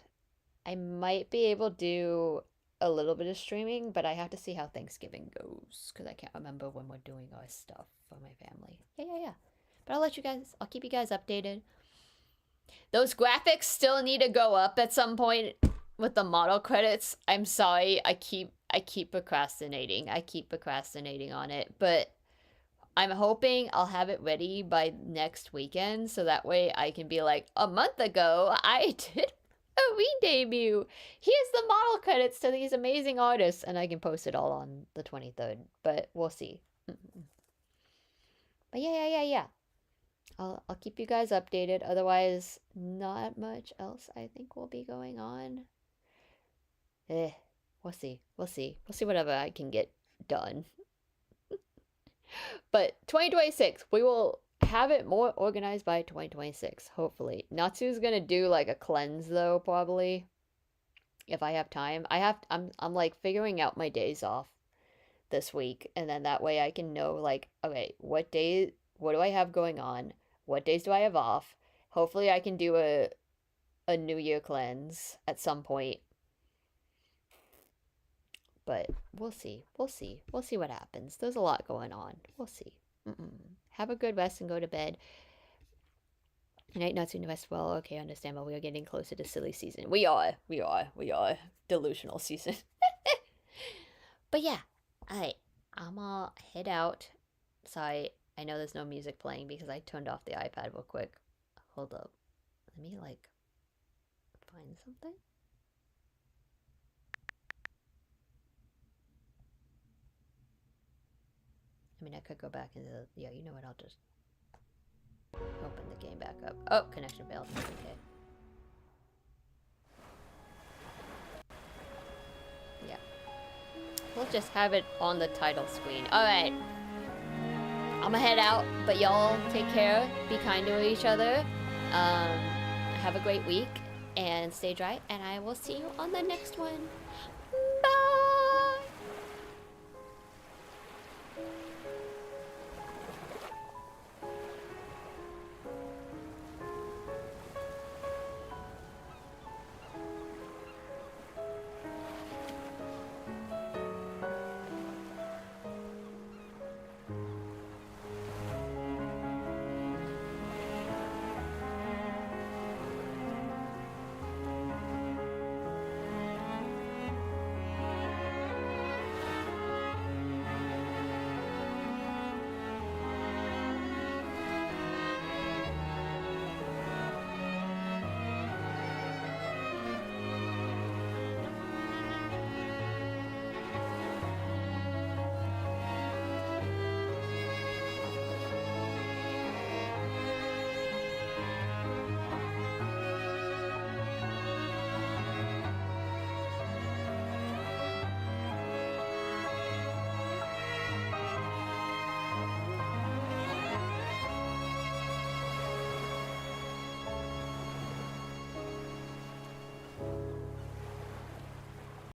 I might be able to do a little bit of streaming, but I have to see how Thanksgiving goes, because I can't remember when we're doing our stuff for my family. Yeah. But I'll keep you guys updated. Those graphics still need to go up at some point with the model credits. I'm sorry, I keep procrastinating. I keep procrastinating on it, but I'm hoping I'll have it ready by next weekend, so that way I can be like, a month ago, I did a re-debut. Here's the model credits to these amazing artists, and I can post it all on the 23rd, but we'll see. But yeah. I'll keep you guys updated. Otherwise, not much else I think will be going on. We'll see. We'll see whatever I can get done. But 2026, we will have it more organized by 2026, hopefully. Natsu's gonna do like a cleanse though, probably. If I have time. I'm like figuring out my days off this week, and then that way I can know like, okay, what do I have going on? What days do I have off? Hopefully I can do a New Year cleanse at some point. But we'll see. We'll see what happens. There's a lot going on. We'll see. Have a good rest and go to bed. Good night, Natsu, rest well. Okay, understand, but we are getting closer to silly season. We are. Delusional season. But yeah. Alright. I'm gonna head out. Sorry, I know there's no music playing because I turned off the iPad real quick. Hold up. Let me, like, find something. I mean, I could go back into the... Yeah, you know what? I'll just open the game back up. Oh, connection failed. Okay. Yeah. We'll just have it on the title screen. Alright. I'm gonna head out, but y'all take care. Be kind to each other. Have a great week. And stay dry. And I will see you on the next one.